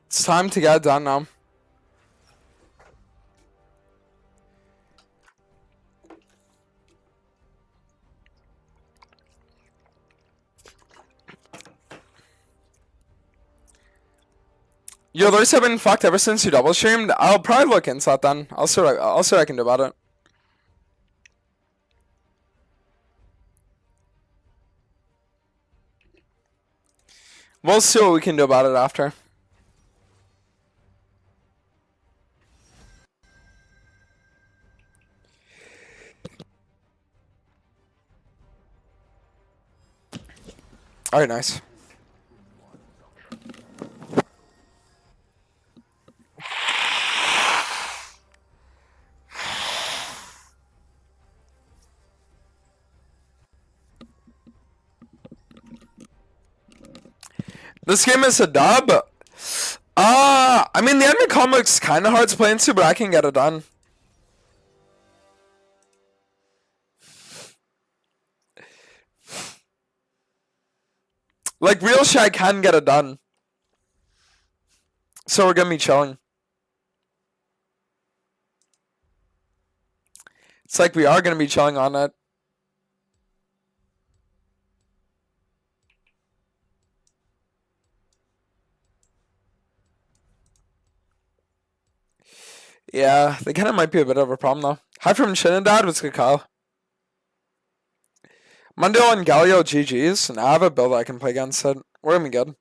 It's time to get it done now. Your alerts have been fucked ever since you double streamed. I'll probably look into that then. I'll see what I can do about it. We'll see what we can do about it after. Alright, nice. This game is a dub. I mean, the enemy combo's kind of hard to play into, but I can get it done. Like, real shit, I can get it done. So we're gonna be chilling. It's like we are gonna be chilling on it. Yeah, they kind of might be a bit of a problem though. Hi from Shinadad, what's good, Kyle? Mundo and Galio GG's, and I have a build I can play against it. We're gonna be good.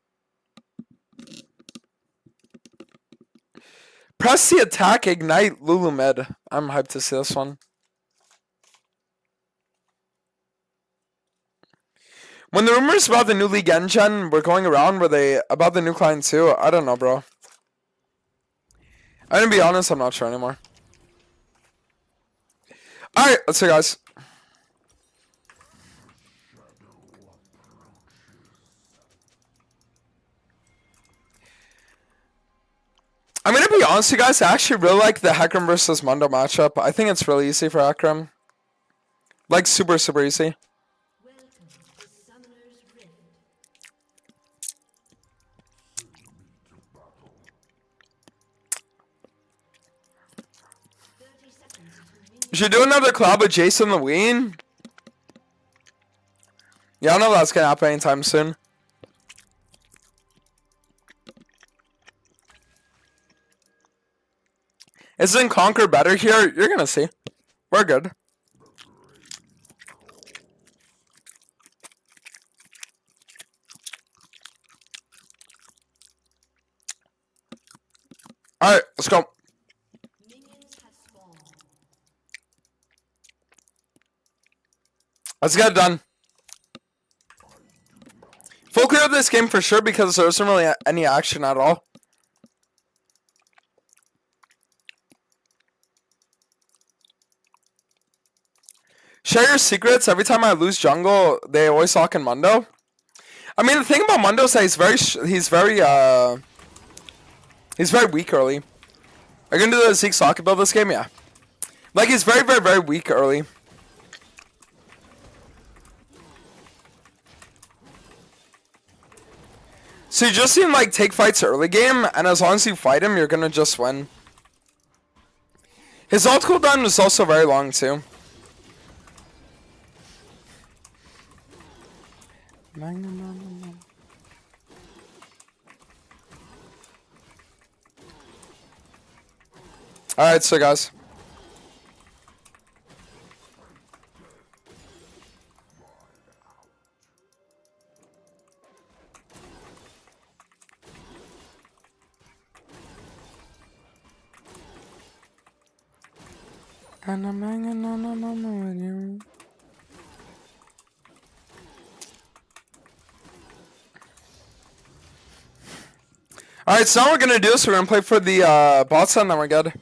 Press the attack, ignite Lulu mid. I'm hyped to see this one. When the rumors about the new League Engine were going around, were they about the new client too? I don't know, bro. I'm gonna be honest, I'm not sure anymore. Alright, let's see, guys. I'm gonna be honest with you guys, I actually really like the Hecarim versus Mundo matchup. I think it's really easy for Hecarim. Like, super, super easy. Welcome to Summoner's Rift. You should do another collab with Jason Lewin. Yeah, I know that's gonna happen anytime soon. Isn't Conquer better here? You're gonna see. We're good. Alright, let's go. Minions have spawned. Let's get it done. Full clear of this game for sure because there isn't really any action at all. Share your secrets. Every time I lose jungle, they always talk in Mundo. I mean, the thing about Mundo is that he's very weak early. Are you gonna do the Zeke socket build this game? Yeah. Like, he's very, very, very weak early. So you just need, like, take fights early game, and as long as you fight him, you're gonna just win. His ult cooldown is also very long, too. Alright, so guys. And I'm hanging on a moment with you. Alright, so now we're gonna do is we're gonna play for the bot side and then we're good.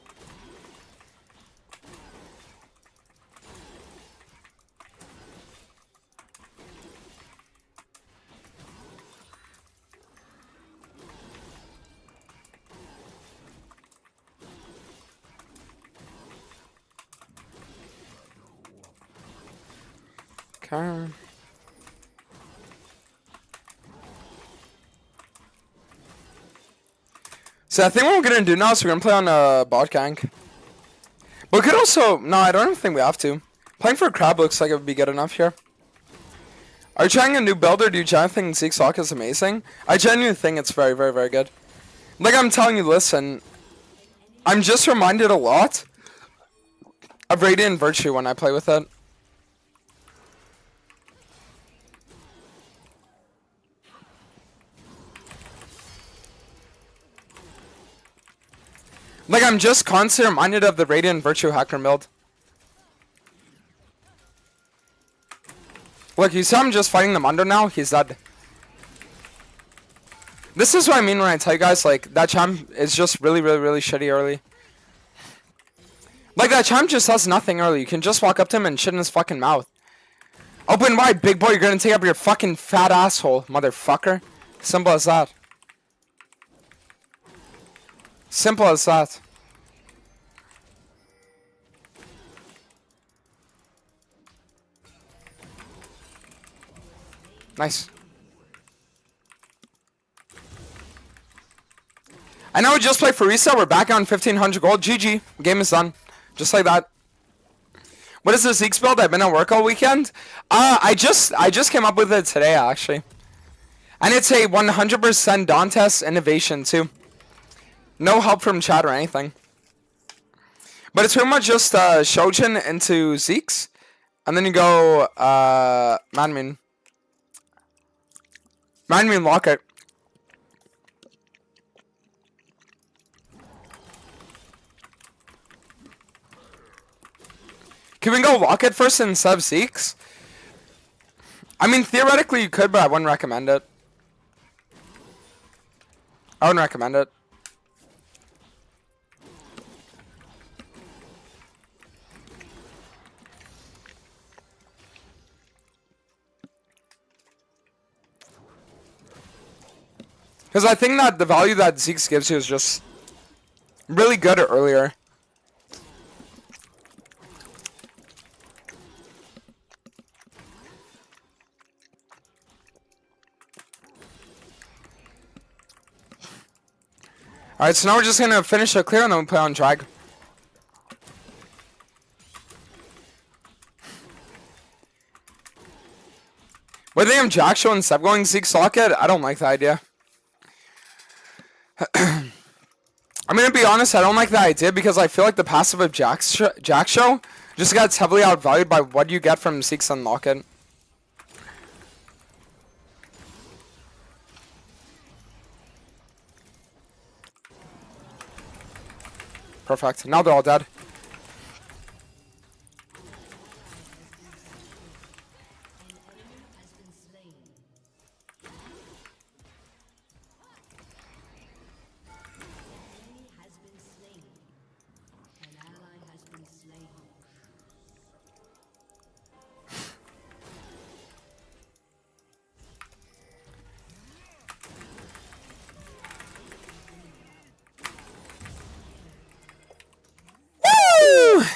Okay. So I think what we're gonna do now is we're gonna play on bot gank. But we could also no, I don't even think we have to. Playing for a crab looks like it would be good enough here. Are you trying a new build or do you genuinely think Zeke Sock is amazing? I genuinely think it's very, very, very good. Like I'm telling you, listen, I'm just reminded a lot of Radiant Virtue when I play with it. Like, I'm just constantly reminded of the Radiant Virtue Hecarim build. Look, you see I'm just fighting the Mundo now? He's dead. This is what I mean when I tell you guys, like, that champ is just really, really, really shitty early. Like, that champ just does nothing early. You can just walk up to him and shit in his fucking mouth. Open wide, big boy. You're gonna take up your fucking fat asshole, motherfucker. Simple as that. Simple as that. Nice. I know we just played for reset. We're back on 1500 gold. GG. Game is done. Just like that. What is the Zeke's build? I've been at work all weekend. I just came up with it today, actually. And it's a 100% Dantes innovation, too. No help from chat or anything. But it's pretty much just Shojin into Zeke's. And then you go Manmin. Manmin Locket. Can we go Locket first instead of Zeke's? I mean, theoretically you could, but I wouldn't recommend it. I wouldn't recommend it. Because I think that the value that Zeke's gives you is just really good earlier. Alright, so now we're just going to finish a clear and then we play on drag. What do you think of Jack Show instead of going Zeke Socket? I don't like the idea. I'm going to be honest, I don't like the idea because I feel like the passive of Jack Show just gets heavily outvalued by what you get from Zeke's Unlock It. Perfect. Now they're all dead.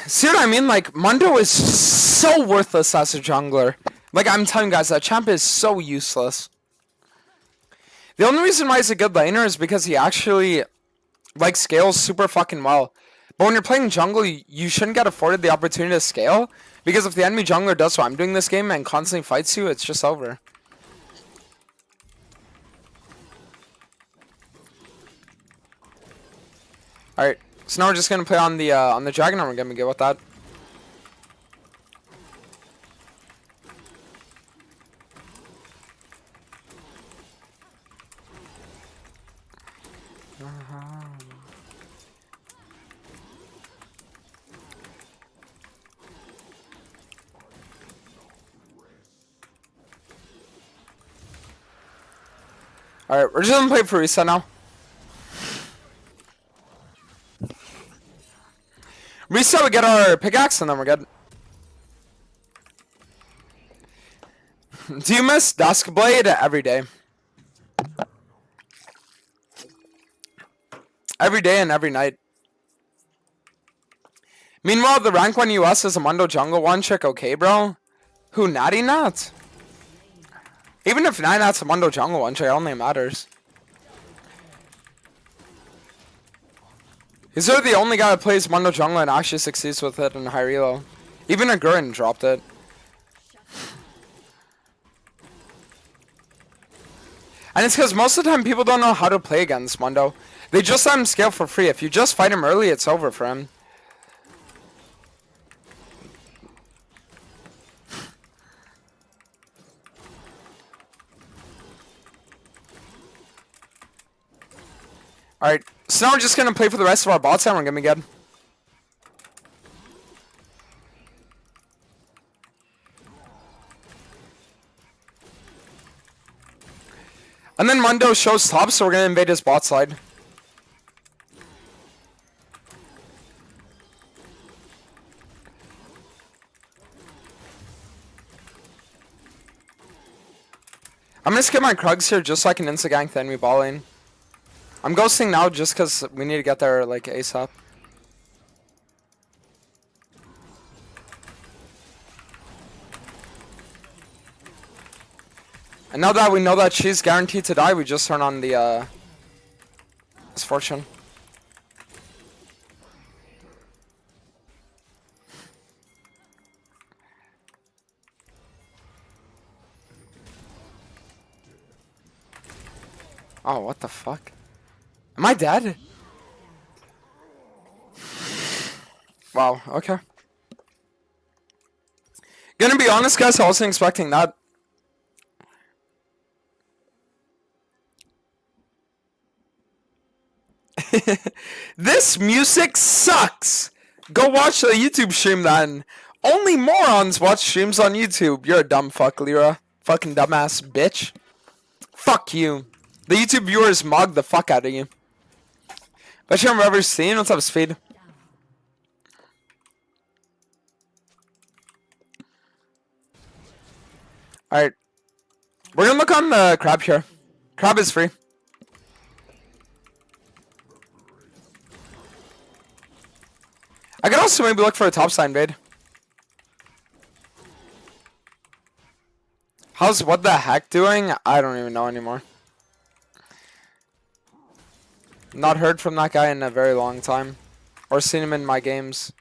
See what I mean? Like, Mundo is so worthless as a jungler. Like, I'm telling you guys, that champ is so useless. The only reason why he's a good laner is because he actually, like, scales super fucking well. But when you're playing jungle, you shouldn't get afforded the opportunity to scale. Because if the enemy jungler does what I'm doing this game and constantly fights you, it's just over. Alright, so now we're just gonna play on the dragon and we're gonna get with that. Alright, we're just gonna play for reset now. Reset, we get our pickaxe and then we're good. Do you miss Duskblade? Every day. Every day and every night. Meanwhile, the rank 1 US is a Mundo jungle one chick, okay, bro? Who, Natty Nat? Even if Natty Nat's a Mundo jungle one chick, it only matters. He's the only guy that plays Mundo jungle and actually succeeds with it in high relo. Even a Gurren dropped it. And it's because most of the time people don't know how to play against Mundo. They just let him scale for free. If you just fight him early, it's over for him. Alright, so now we're just going to play for the rest of our bots and we're going to be good. And then Mundo shows top, so we're going to invade his bot side. I'm going to skip my Krugs here just so I can insta-gank the enemy ball lane. I'm ghosting now just because we need to get there like ASAP. And now that we know that she's guaranteed to die, we just turn on the Misfortune. Oh, what the fuck? Am I dead? Wow, okay. Gonna be honest, guys, I wasn't expecting that. This music sucks! Go watch the YouTube stream then. Only morons watch streams on YouTube. You're a dumb fuck, Lyra. Fucking dumbass bitch. Fuck you. The YouTube viewers mog the fuck out of you. But you're ever seen? What's up, Speed? Alright. We're gonna look on the crab here. Crab is free. I could also maybe look for a top side invade. How's what the heck doing? I don't even know anymore. Not heard from that guy in a very long time. Or seen him in my games.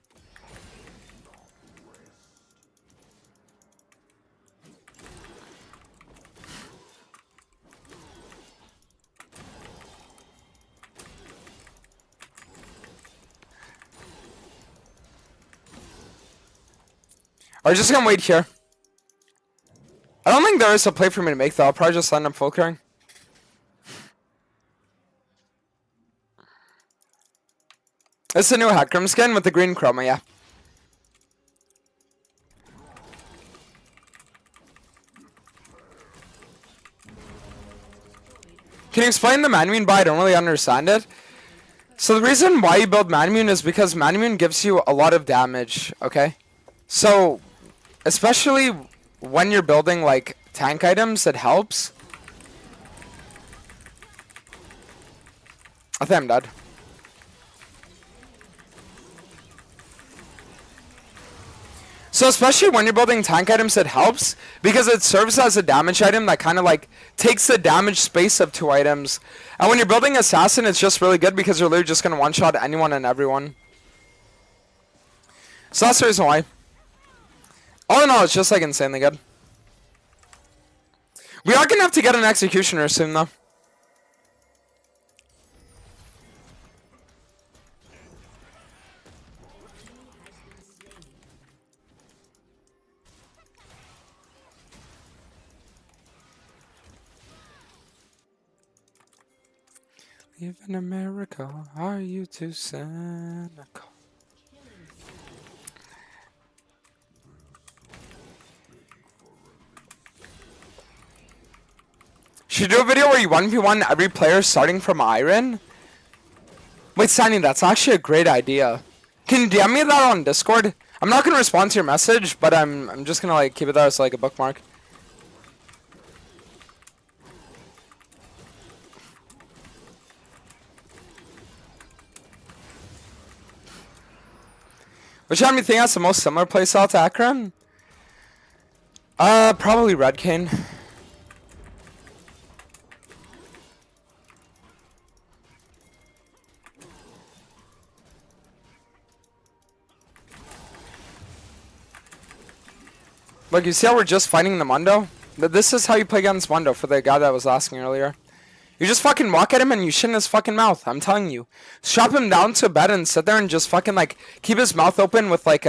We're just gonna wait here. I don't think there is a play for me to make though. I'll probably just end up full carrying. It's the new Hecarim skin with the green chroma, yeah. Can you explain the Manamune buy? I don't really understand it. So the reason why you build Manamune is because Manamune gives you a lot of damage, okay? So, especially when you're building, like, tank items, it helps. I think I'm dead. So especially when you're building tank items, it helps because it serves as a damage item that kind of like takes the damage space of 2 items. And when you're building assassin, it's just really good because you're literally just going to one-shot anyone and everyone. So that's the reason why. All in all, it's just like insanely good. We are going to have to get an executioner soon though. Live in America, are you too cynical? Should you do a video where you 1v1 every player starting from Iron? Wait, Sandy, that's actually a great idea. Can you DM me that on Discord? I'm not gonna respond to your message, but I'm just gonna like keep it there as like a bookmark. Which enemy thing has the most similar playstyle to Hecarim? Probably Red Cane. Look, you see how we're just fighting the Mundo? This is how you play against Mundo for the guy that was asking earlier. You just fucking walk at him and you shit in his fucking mouth. I'm telling you. Strap him down to a bed and sit there and just fucking like keep his mouth open with like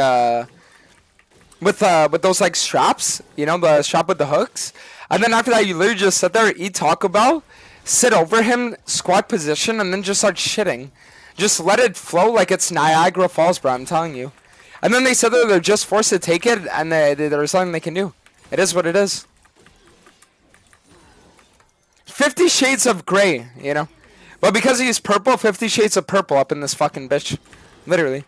with those like straps, you know, the strap with the hooks. And then after that you literally just sit there, eat Taco Bell, sit over him, squat position, and then just start shitting. Just let it flow like it's Niagara Falls, bro, I'm telling you. And then they said that they're just forced to take it and there's nothing they can do. It is what it is. 50 Shades of Grey, you know? But because he's purple, 50 Shades of Purple up in this fucking bitch. Literally.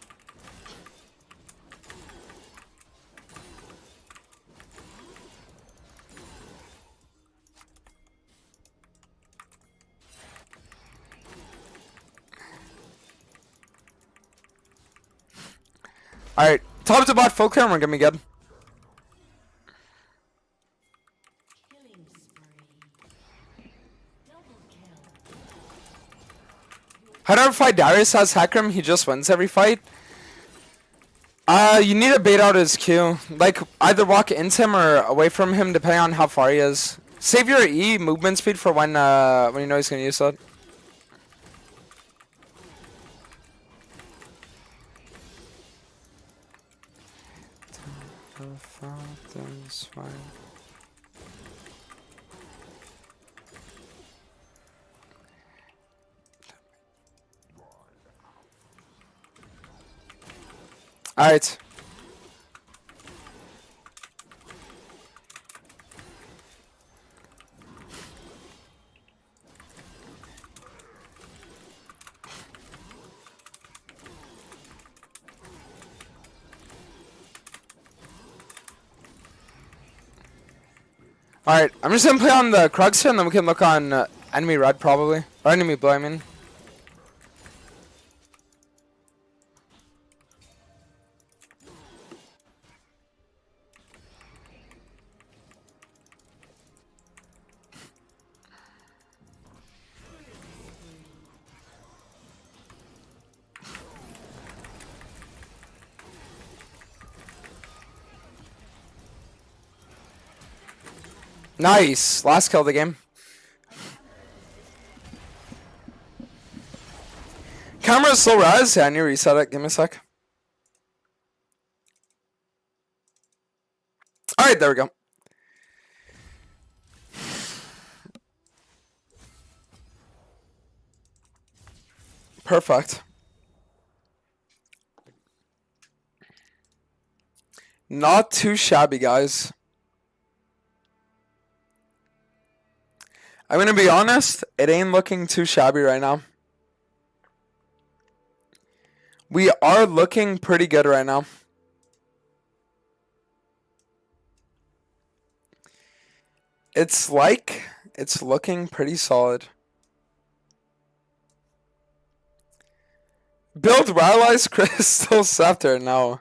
Alright, top to bot full clear and we're gonna be good. Killing spree. Double kill. How do I fight Darius as Hecarim? He just wins every fight. You need to bait out his Q. Like, either walk into him or away from him depending on how far he is. Save your E movement speed for when you know he's gonna use that. Alright. Alright, I'm just gonna play on the Krugs here and then we can look on enemy red probably. Or enemy blue, I mean. Nice! Last kill of the game. Camera's slow res. Yeah, I need to reset it. Give me a sec. Alright, there we go. Perfect. Not too shabby, guys. I'm gonna be honest, it ain't looking too shabby right now. We are looking pretty good right now. It's looking pretty solid. Build Rally's Crystal Scepter, no.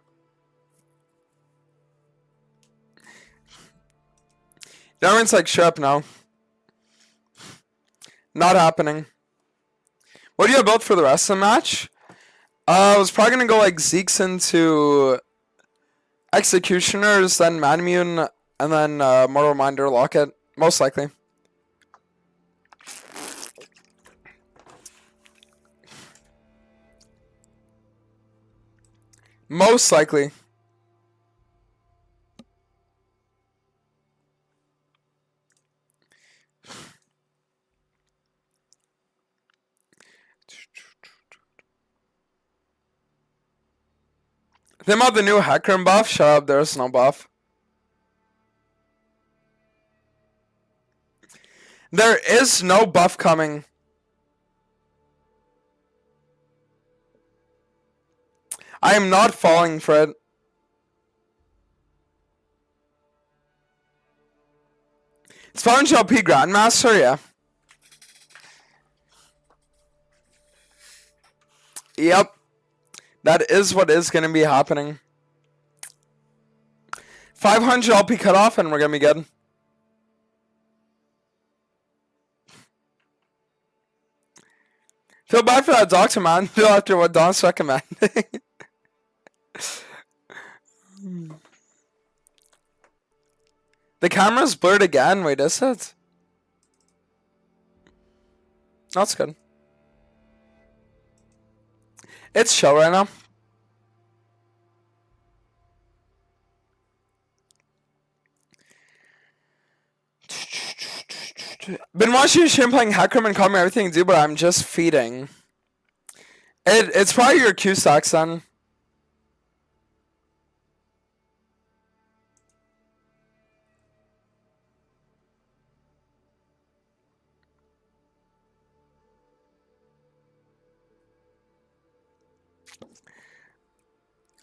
Darren's like, shut up now. Not happening. What do you have built for the rest of the match? I was probably gonna go like Zeke's into Executioners, then Manimune, and then Mortal Reminder Locket. Most likely. Most likely. Think about the new Hecarim buff? Shut up, there's no buff. There is no buff coming. I am not falling for it. Sponge LP Grandmaster, yeah. Yep. That is what is going to be happening. 500 LP cutoff and we're going to be good. Feel bad for that doctor, man. Feel after what Don's recommending. The camera's blurred again. Wait, is it? That's good. It's chill right now. Been watching your stream playing Hecarim and calling me everything you do, but I'm just feeding. It's probably your Q-Stacks then.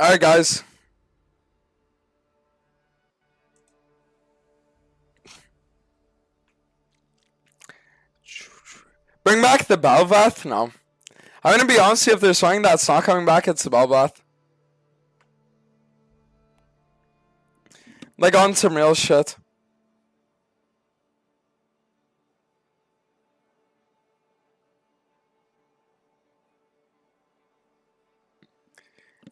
Alright, guys. Bring back the Belvath? No. I'm gonna be honest, if there's something that's not coming back, it's the Belvath. Like on some real shit.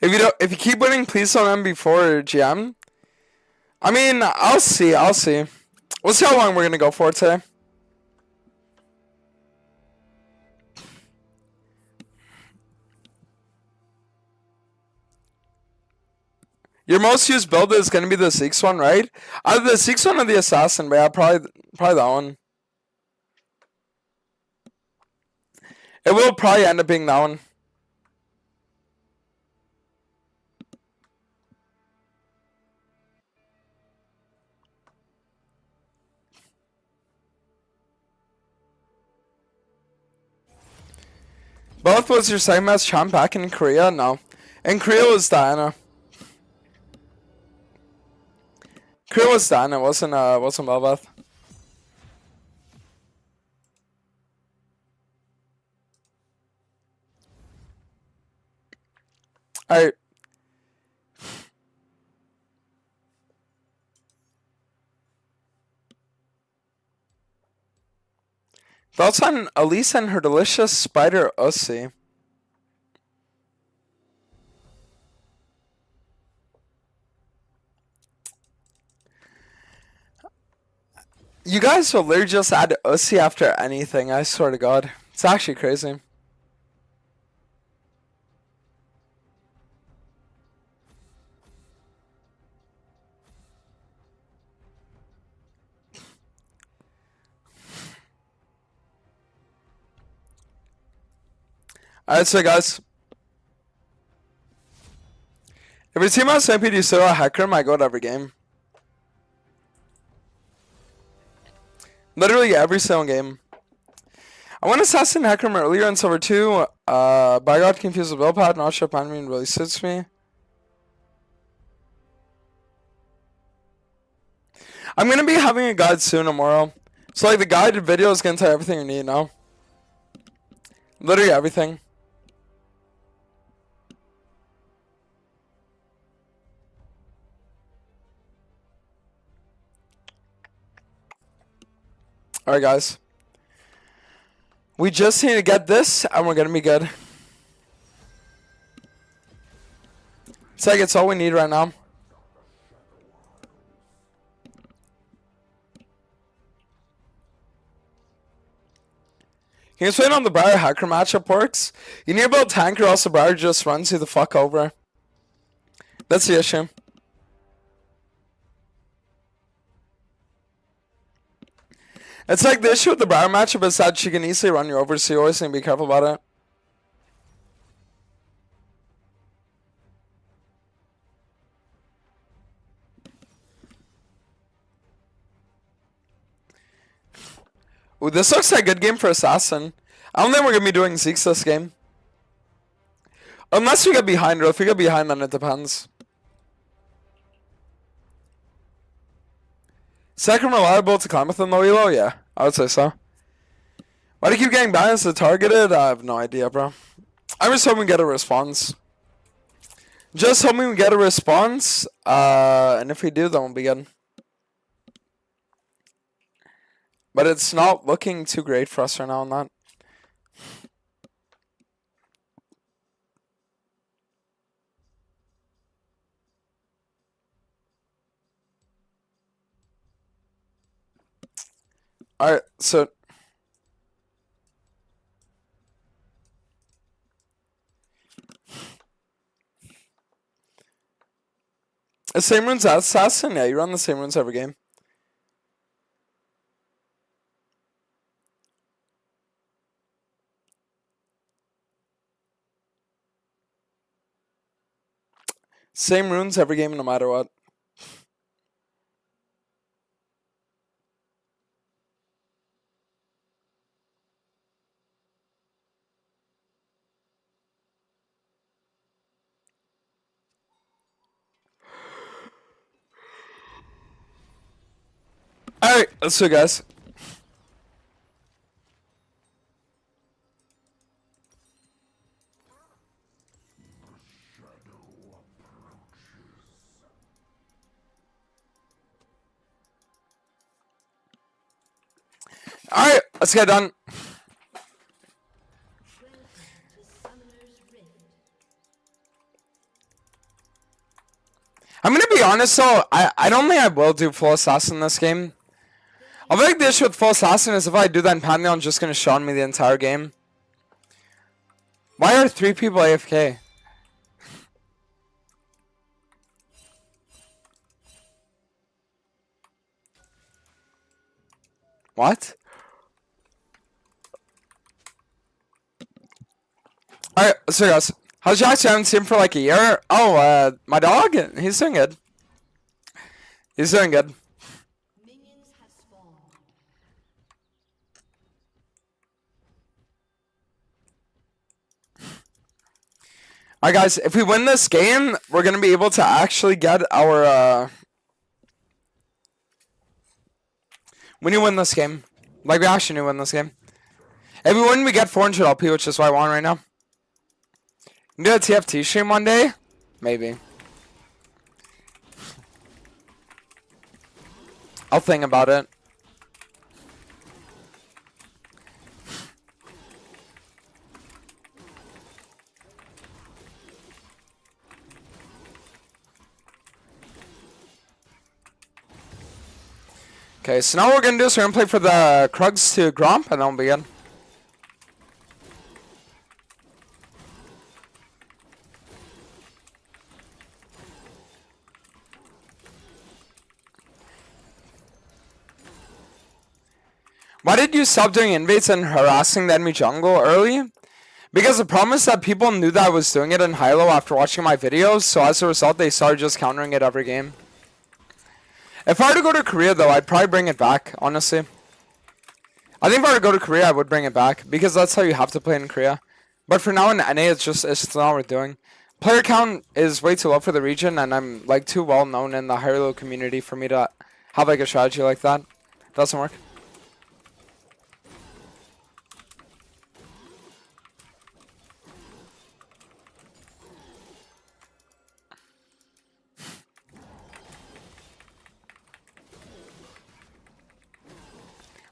If you keep winning, please don't end before GM. I mean, I'll see. We'll see how long we're gonna go for today. Your most used build is gonna be the Zeke's one, right? Either the Zeke's one or the Assassin, but yeah, probably that one. It will probably end up being that one. Both was your second best champ back in Korea? No. In Korea was Diana. Korea was Diana, wasn't Belvath. Alright. Thoughts on Elise and her delicious spider Ussie? You guys will literally just add Ussie after anything, I swear to God. It's actually crazy. Alright, so guys. If your team has Stampede, you still have Hecarim, I go to every game. Literally every single game. I went Assassin Hecarim earlier in Silver 2, but I got confused with Willpad. Not sure if Panamine really suits me. I'm going to be having a guide soon tomorrow. So like the guided video is going to tell you everything you need now. Literally everything. Alright guys. We just need to get this and we're going to be good. It's like it's all we need right now. Can you explain on the Briar Hacker matchup works? You need to build tank or else the Briar just runs you the fuck over. That's the issue. It's like the issue with the Briar matchup is that she can easily run you over, so you always need to be careful about it. Ooh, this looks like a good game for Assassin. I don't think we're going to be doing Zeke's this game. Unless we get behind, or if we get behind, then it depends. Second reliable to climb with them though, Elo? Yeah, I would say so. Why do you keep getting balanced to targeted? I have no idea, bro. I'm just hoping we get a response. Just hoping we get a response. And if we do, then we'll be good. But it's not looking too great for us right now on that. Alright, so... The same runes as Assassin? Yeah, you run the same runes every game. Same runes every game no matter what. Alright, let's do it, guys. Alright, let's get done. I'm gonna be honest though, I don't think I will do full assassin this game. I think the issue with full assassin is if I do that in Pantheon, just gonna shun me the entire game. Why are 3 people AFK? What? Alright, so guys, how's Jackson? I haven't seen him for like a year. Oh, my dog? He's doing good. He's doing good. Minions have spawned. Alright guys, if we win this game, we're gonna be able to actually get our, when you win this game. Like, we actually need to win this game. If we win, we get 400 LP, which is what I want right now. Do a TFT stream one day? Maybe. I'll think about it. Okay, so now what we're gonna do is we're gonna play for the Krugs to Gromp, and then we'll be good. Why did you stop doing invasions and harassing the enemy jungle early? Because the problem is that people knew that I was doing it in high-low after watching my videos, so as a result, they started just countering it every game. If I were to go to Korea, though, I'd probably bring it back, honestly. I think if I were to go to Korea, I would bring it back, because that's how you have to play in Korea. But for now in NA, it's just not worth doing. Player count is way too low for the region, and I'm like too well known in the high-low community for me to have like a strategy like that. Doesn't work.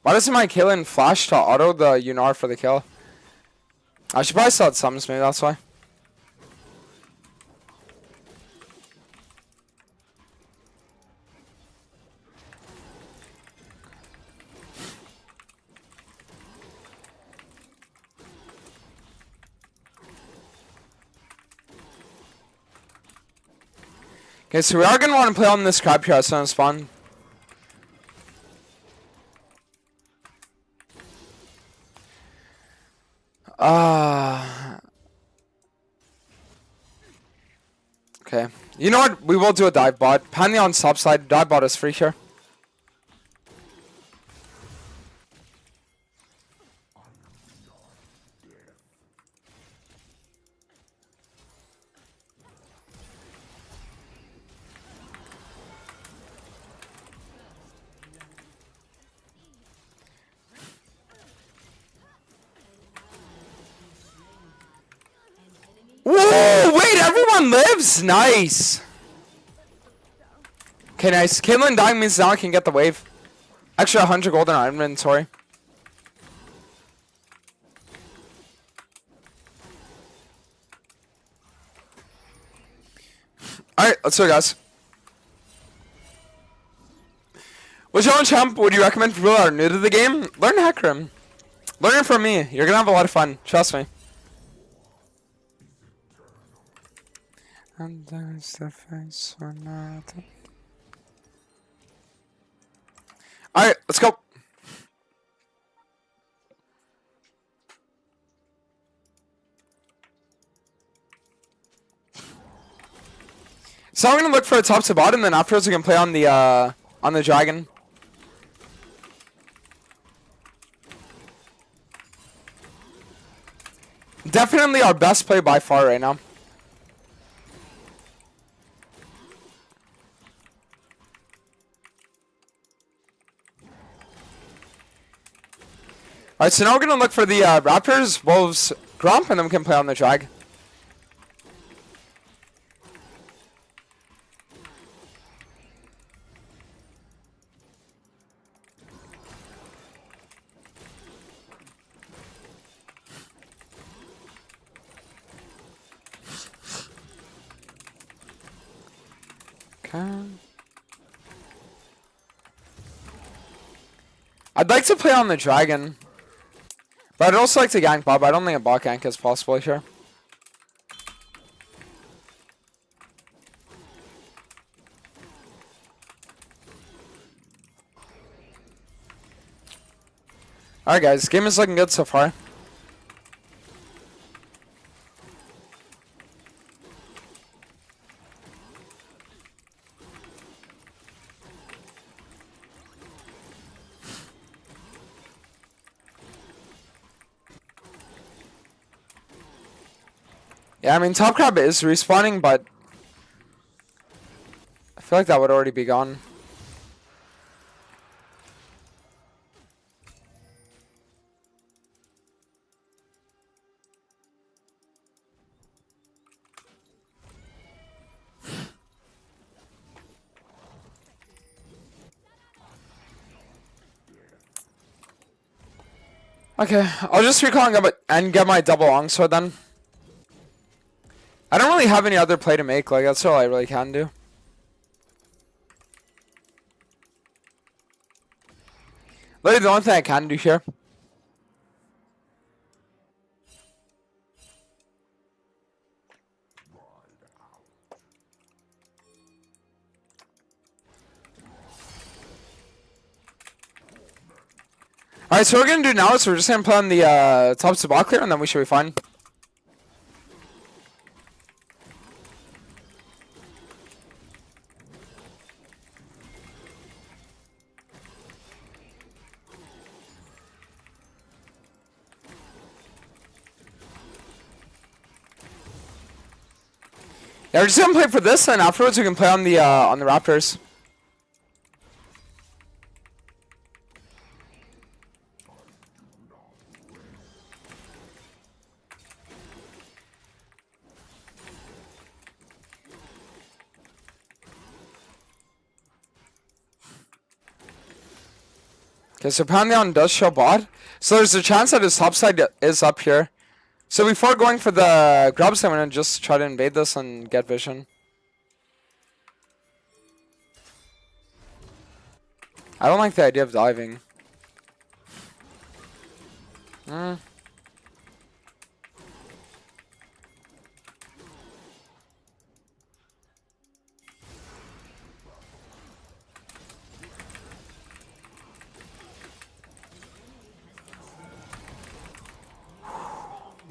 Why doesn't my Kaylin flash to auto the Yunar for the kill? I should probably sell summons, maybe that's why. Okay, so we are going to want to play on this crab here as soon as spawn. Okay. You know what? We will do a dive bot. Pantheon top side. Dive bot is free here. Whoa! Wait, everyone lives? Nice! Okay, nice. Caitlyn dying means now I can get the wave. Extra 100 gold in our inventory. Alright, let's go, guys. Which one champ would you recommend for people that are new to the game? Learn Hecarim. Learn it from me. You're gonna have a lot of fun. Trust me. And there's the face or not. Alright, let's go. So I'm gonna look for a top to bottom, then afterwards we can play on the dragon. Definitely our best play by far right now. Alright, so now we're gonna look for the Raptors, Wolves, Gromp, and then we can play on the drag. Okay. I'd like to play on the dragon. But I'd also like to gank Bob. I don't think a bot gank is possible here. Alright guys, game is looking good so far. Yeah, I mean, Top Crab is respawning, but I feel like that would already be gone. Okay, I'll just recall and get my double longsword then. I don't really have any other play to make, like that's all I really can do. Literally the only thing I can do here. Alright, so what we're gonna do now is we're just gonna play on the top to bot clear and then we should be fine. Yeah, we're just gonna play for this, and afterwards we can play on the Raptors. Okay, so Pantheon does show bot. So there's a chance that his top side is up here. So before going for the grubs, I'm gonna just try to invade this and get vision. I don't like the idea of diving.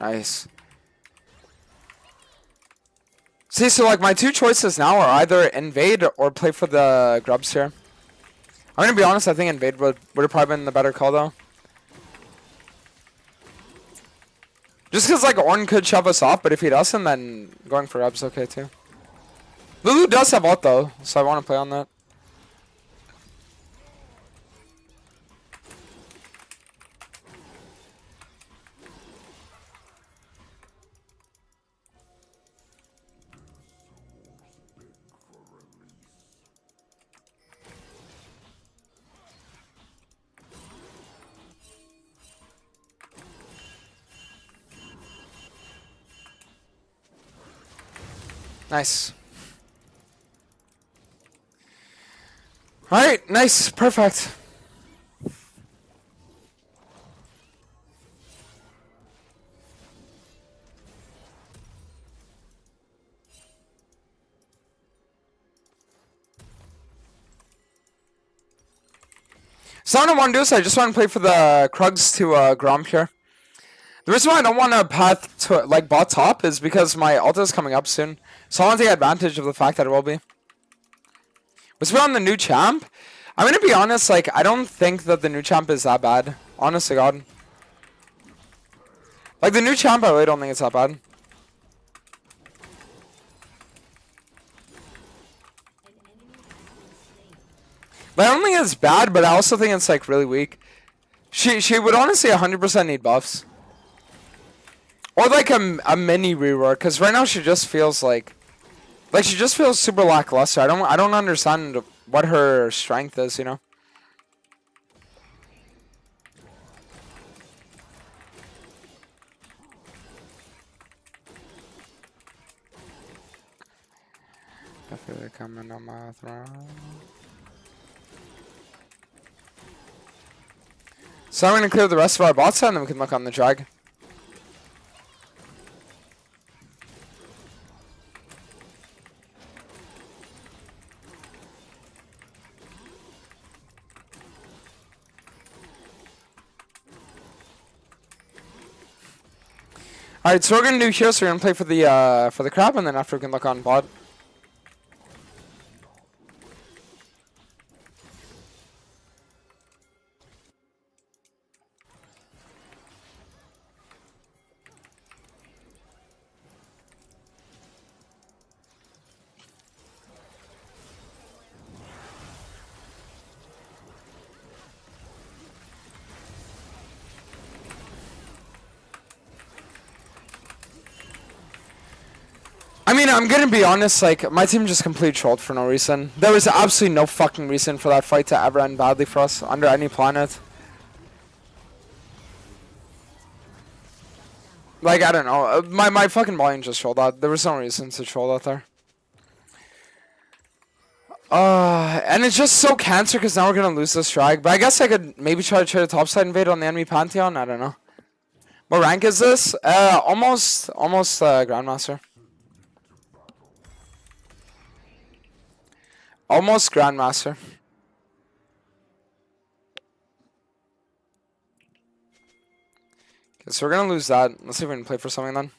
Nice. See, so like my two choices now are either invade or play for the grubs here. I'm gonna be honest, I think invade would have probably been the better call though. Just because like Ornn could shove us off, but if he doesn't, then going for grubs okay too. Lulu does have ult though, so I want to play on that. Nice. Alright, nice, perfect. So what I want to do is I just want to play for the Krugs to Gromp here. The reason why I don't want to path to like bot top is because my ult is coming up soon. So I want to take advantage of the fact that it will be. Was we on the new champ? I'm gonna be honest, like I don't think that the new champ is that bad. Honest to God. Like the new champ, I really don't think it's that bad. But I don't think it's bad, but I also think it's like really weak. She would honestly 100% need buffs. Or like a mini rework, because right now she just feels like she just feels super lackluster. I don't understand what her strength is, you know. I feel like coming on my throne. So I'm gonna clear the rest of our bot side and then we can look on the drag. Alright, so we're gonna do here, so we're gonna play for the crab and then after we can look on bot. I mean, I'm gonna be honest, like, my team just completely trolled for no reason. There was absolutely no fucking reason for that fight to ever end badly for us, under any planet. Like, I don't know, my fucking volume just trolled out. There was no reason to troll out there. And it's just so cancer, because now we're gonna lose this drag. But I guess I could maybe try to topside invade on the enemy Pantheon, I don't know. What rank is this? Almost Grandmaster. Almost Grandmaster. Okay, so we're gonna lose that. Let's see if we can play for something then.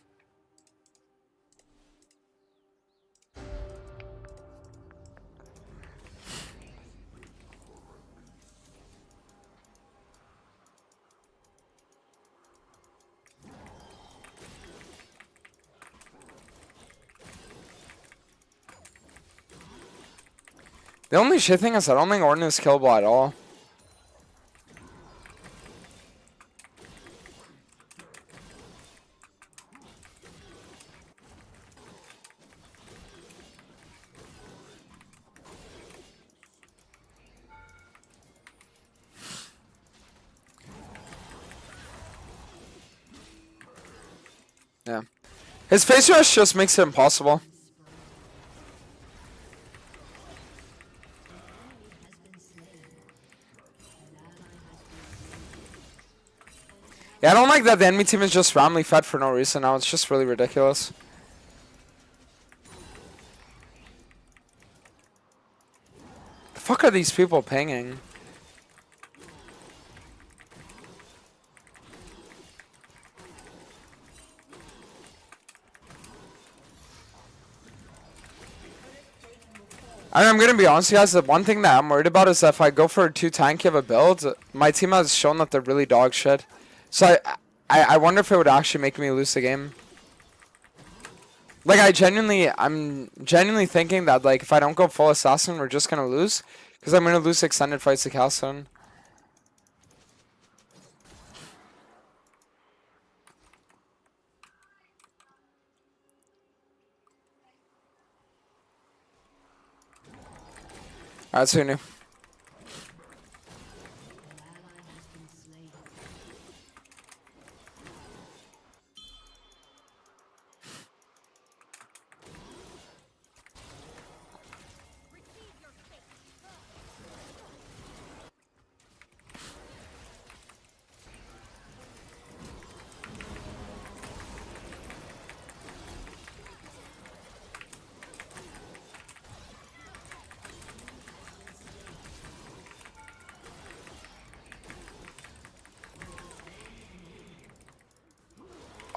The only shit thing is I don't think Ornn is killable at all. Yeah. His face rush just makes it impossible. Yeah, I don't like that the enemy team is just randomly fed for no reason now. It's just really ridiculous. The fuck are these people pinging? I'm gonna be honest, guys. The one thing that I'm worried about is that if I go for a 2 tanky of a build, my team has shown that they're really dog shit. So I wonder if it would actually make me lose the game. Like I'm genuinely thinking that like if I don't go full assassin, we're just gonna lose, because I'm gonna lose extended fights to Calstone. Alright, so new.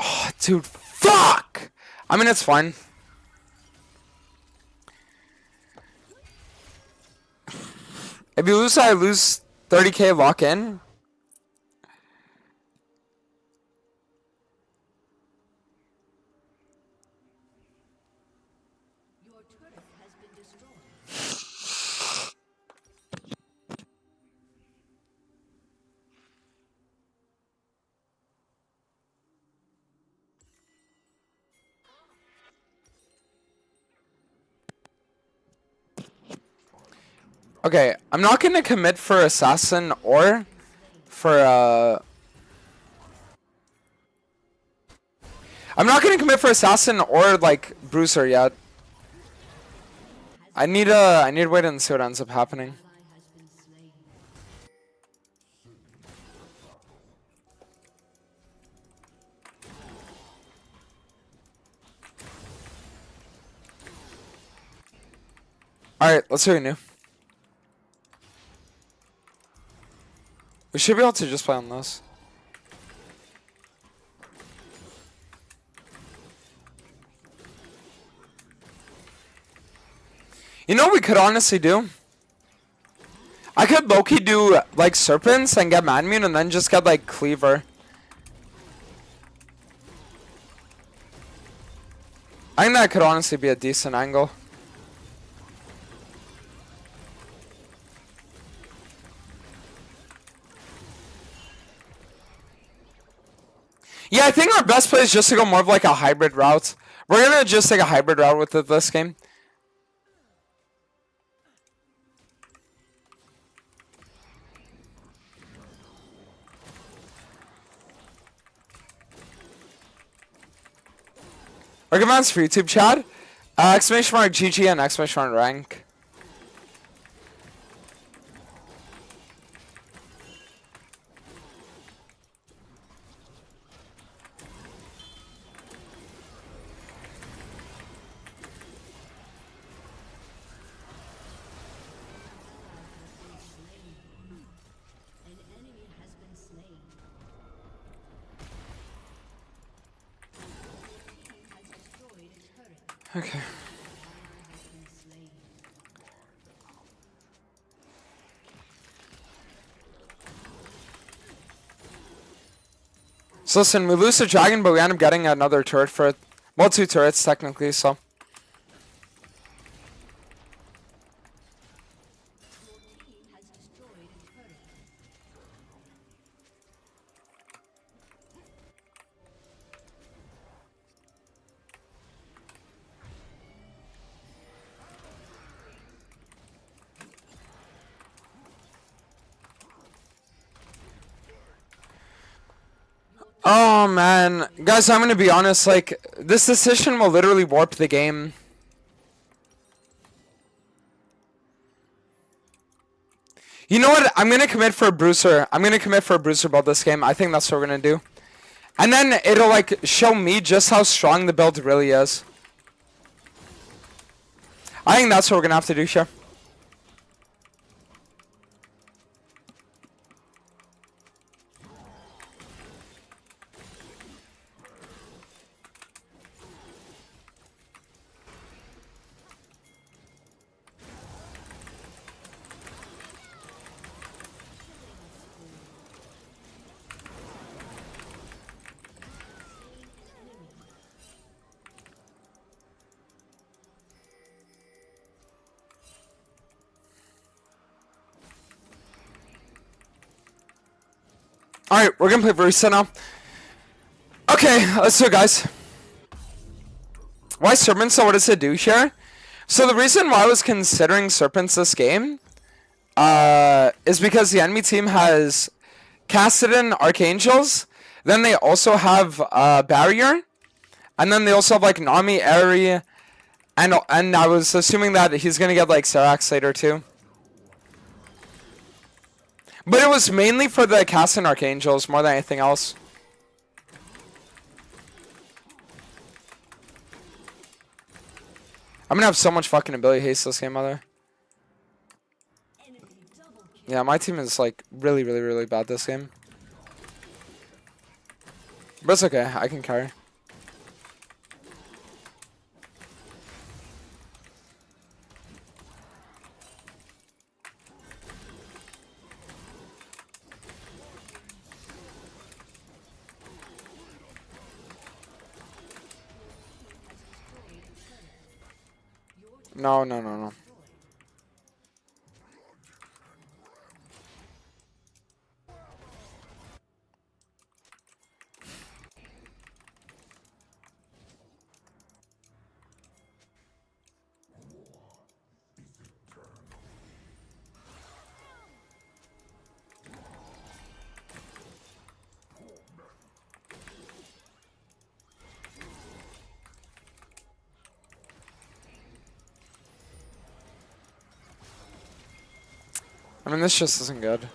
Oh, dude, fuck! I mean, it's fine. If you lose, I lose 30k lock in. Your turret has been destroyed. Okay, I'm not gonna commit for assassin or for I'm not gonna commit for assassin or like bruiser yet. I need to wait and see what ends up happening. Ally has been slain. Alright, let's see what new. We should be able to just play on this. You know what we could honestly do? I could low-key do like serpents and get Manmune and then just get like cleaver. I think that could honestly be a decent angle. Yeah, I think our best play is just to go more of like a hybrid route. We're gonna just take a hybrid route with it this game. Recommends for YouTube, Chad. Exclamation mark GG and exclamation mark rank. An enemy has been slain. Team has destroyed a turret. Okay. Ally has been slain. So listen, we lose the dragon, but we end up getting another turret for it. Well, 2 turrets technically, so. Oh man, guys, I'm gonna be honest. Like, this decision will literally warp the game. You know what? I'm gonna commit for a bruiser. I'm gonna commit for a bruiser build this game. I think that's what we're gonna do. And then it'll like show me just how strong the build really is. I think that's what we're gonna have to do, sure. Alright, we're gonna play Barista now. Okay, let's do it, guys. Why Serpents? So what does it do here? So the reason why I was considering Serpents this game is because the enemy team has Cassidon Archangels, then they also have Barrier, and then they also have like Nami, Aerie, and I was assuming that he's gonna get like Serax later too. But it was mainly for the Cassidon Archangels more than anything else. I'm gonna have so much fucking ability haste this game, mother. Yeah, my team is like really, really, really bad this game. But it's okay, I can carry. No, no, no, no. I mean, this just isn't good.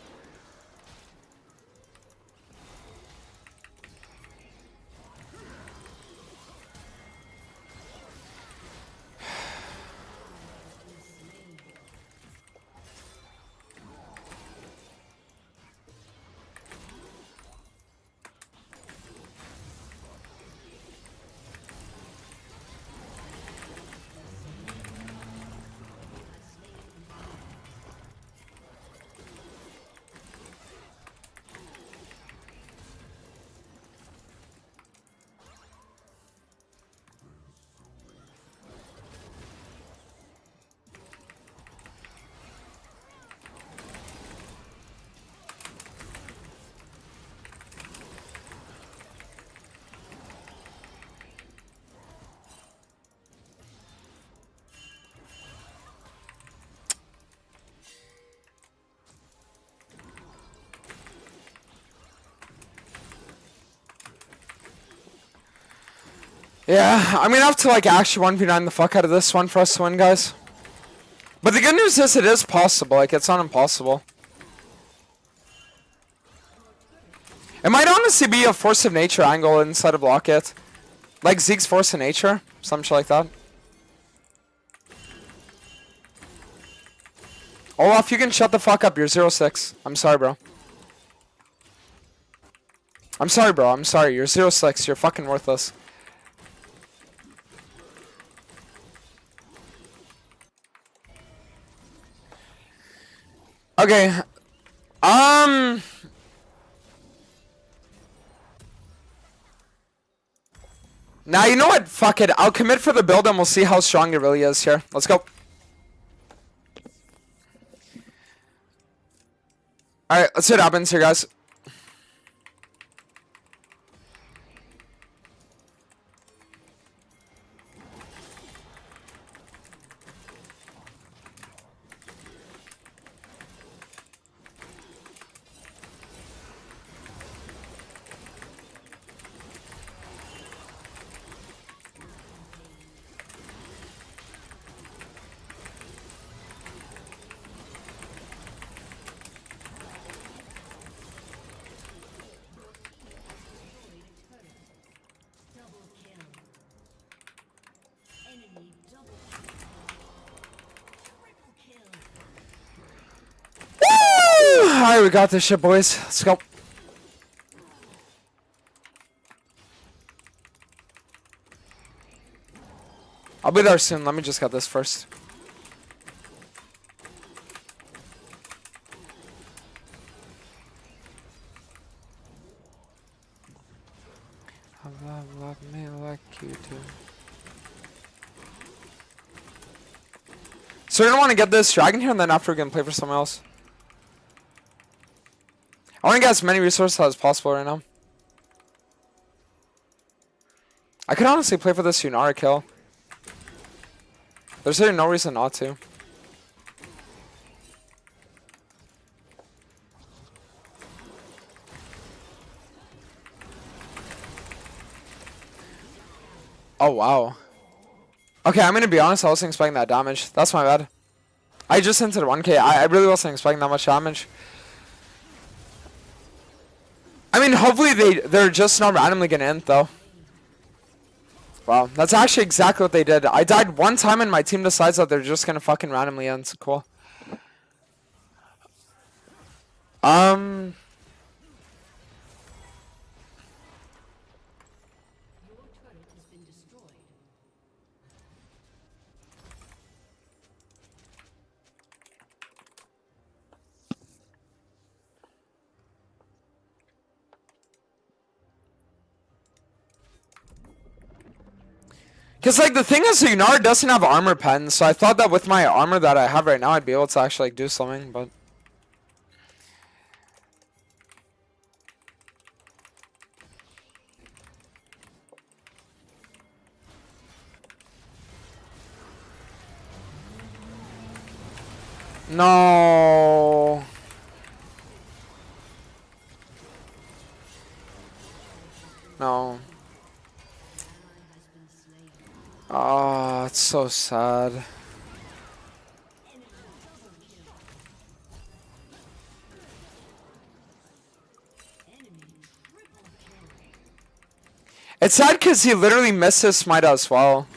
Yeah, I'm gonna have to like actually 1v9 the fuck out of this one for us to win, guys. But the good news is it is possible, like it's not impossible. It might honestly be a Force of Nature angle instead of Locket. Like Zeke's Force of Nature, some shit like that. Olaf, you can shut the fuck up, you're 0-6. I'm sorry, bro. I'm sorry, bro, I'm sorry, you're 0-6, you're fucking worthless. Okay. Now, you know what? Fuck it. I'll commit for the build and we'll see how strong it really is here. Let's go. Alright, let's see what happens here, guys. Alright, we got this shit, boys. Let's go. I'll be there soon. Let me just get this first. Love me like you do. So you're gonna want to get this dragon here, and then after we're gonna play for someone else. I want to get as many resources as possible right now. I could honestly play for this Yunara kill. There's really no reason not to. Oh, wow. Okay, I'm gonna be honest, I wasn't expecting that damage. That's my bad. I just entered 1k. I really wasn't expecting that much damage. I mean, hopefully they're just not randomly gonna end, though. Wow, that's actually exactly what they did. I died one time and my team decides that they're just gonna fucking randomly end. Cool. Your turret has been destroyed. Because, like, the thing is, Yunara doesn't have armor pen, so I thought that with my armor that I have right now, I'd be able to actually, like, do something, but... No. No. Oh, it's so sad. It's sad because he literally missed his smite as well.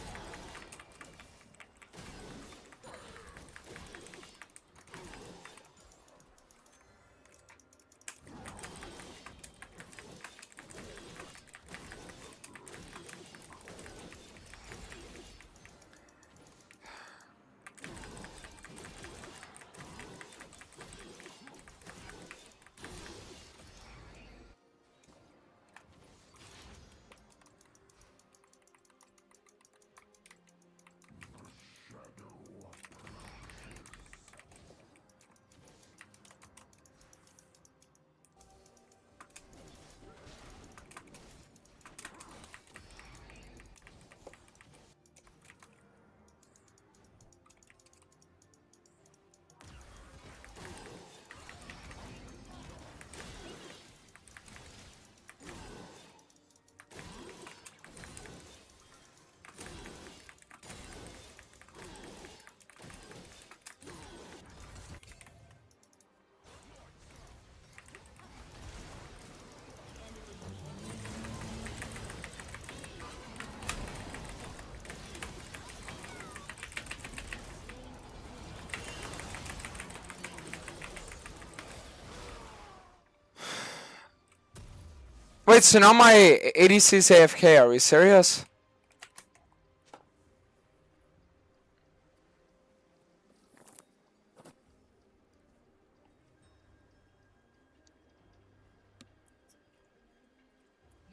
Wait, so now my ADC's AFK, are we serious?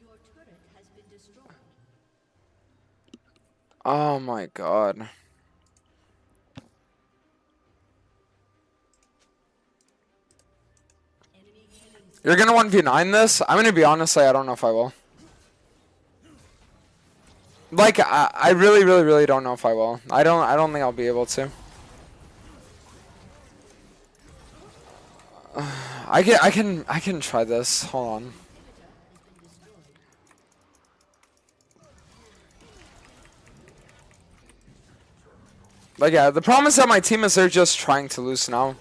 Your turret has been destroyed. Oh my god. Enemy killing. You're gonna 1v9 this? I'm gonna be honest, I don't know if I will. Like, I really, really, really don't know if I will. I don't think I'll be able to. I can try this. Hold on. Like, yeah, the problem is that my team is they're just trying to lose now.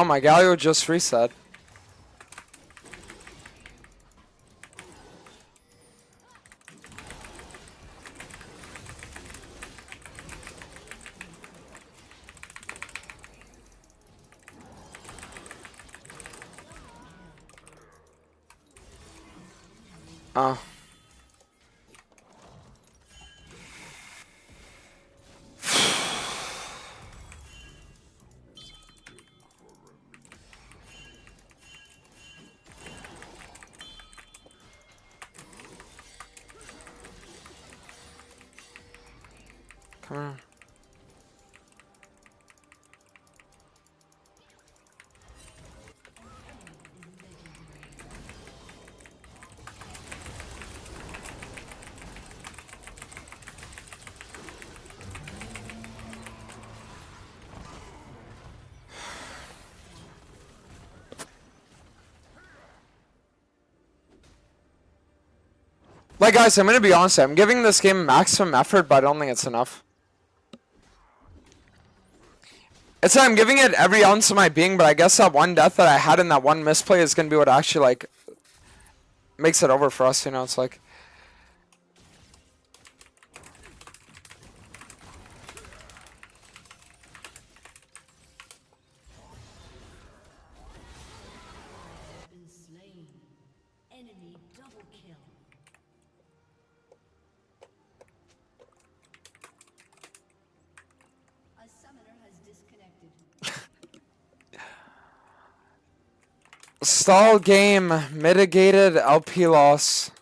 Oh, my Galio just reset. Oh. Come on. Like, guys, I'm gonna be honest. I'm giving this game maximum effort, but I don't think it's enough. It's like I'm giving it every ounce of my being, but I guess that one death that I had in that one misplay is gonna be what actually, like, makes it over for us, you know? It's like... Been slain. Enemy double kill. A summoner has disconnected. Stall game, mitigated LP loss.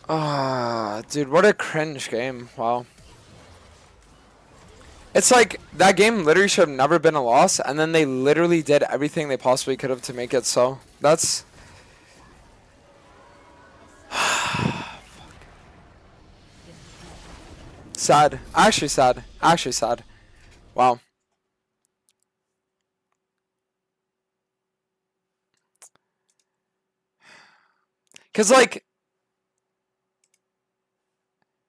Ah, dude, what a cringe game. Wow. It's like, that game literally should have never been a loss, and then they literally did everything they possibly could have to make it so. That's... sad. Actually sad. Actually sad. Wow. Because, like...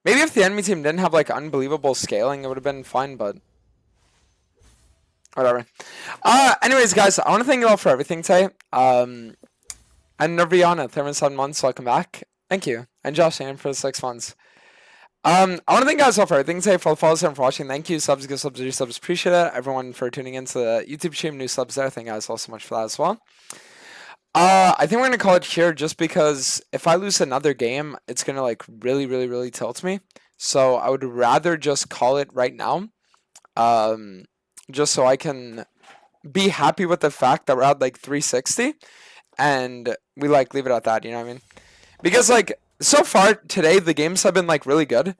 maybe if the enemy team didn't have, like, unbelievable scaling, it would have been fine, but... whatever. Anyways, guys, I want to thank you all for everything today. And Nerviana, 7 months, welcome back. Thank you. And Josh Ann for the 6 months. I want to thank you guys all for everything today, for the follows and for watching. Thank you. Subs, give subs, do subs. Appreciate it. Everyone for tuning into the YouTube stream, new subs there. Thank you guys all so much for that as well. I think we're going to call it here just because if I lose another game, it's going to like really tilt me. So I would rather just call it right now. Just so I can be happy with the fact that we're at like 360 and we like leave it at that, you know what I mean? Because like so far today the games have been like really good.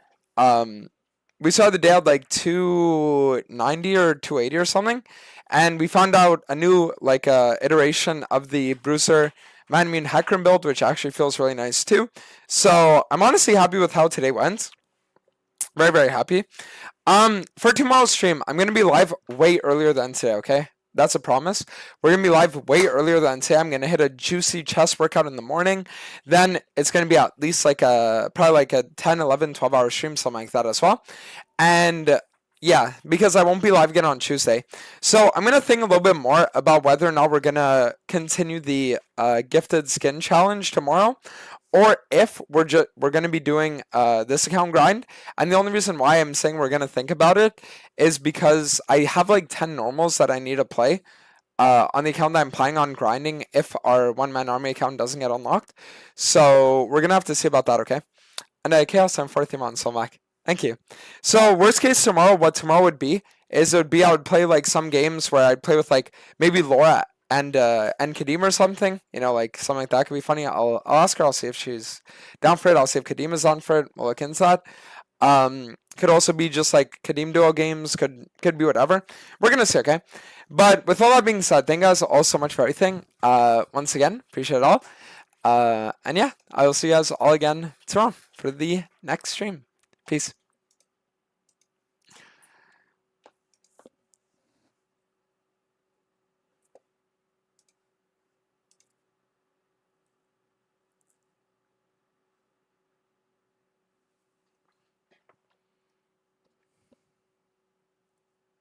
We started the day at like 290 or 280 or something, and we found out a new like iteration of the Bruiser Man Immune Hecarim build, which actually feels really nice too. So I'm honestly happy with how today went. Very happy. For tomorrow's stream, I'm gonna be live way earlier than today, okay? That's a promise. We're gonna be live way earlier than today. I'm gonna hit a juicy chest workout in the morning. Then it's gonna be at least like probably like a 10, 11, 12 hour stream, something like that as well. And yeah, because I won't be live again on Tuesday. So I'm gonna think a little bit more about whether or not we're gonna continue the gifted skin challenge tomorrow, or if we're going to be doing this account grind. And the only reason why I'm saying we're going to think about it is because I have like 10 normals that I need to play on the account that I'm planning on grinding if our one-man army account doesn't get unlocked. So we're going to have to see about that, okay? And Chaos, I'm 40 months, so Mac. Thank you. So worst case tomorrow, what tomorrow would be is I would play like some games where I'd play with like maybe Laura and Kadim or something. You know, like something like that could be funny. I'll ask her. I'll see if she's down for it. I'll see if Kadim is on for it. We'll look into that. Could also be just like Kadim duo games. Could be whatever. We're gonna see. Okay. But with all that being said, thank you guys all so much for everything. Once again, appreciate it all. And yeah, I will see you guys all again tomorrow for the next stream. Peace.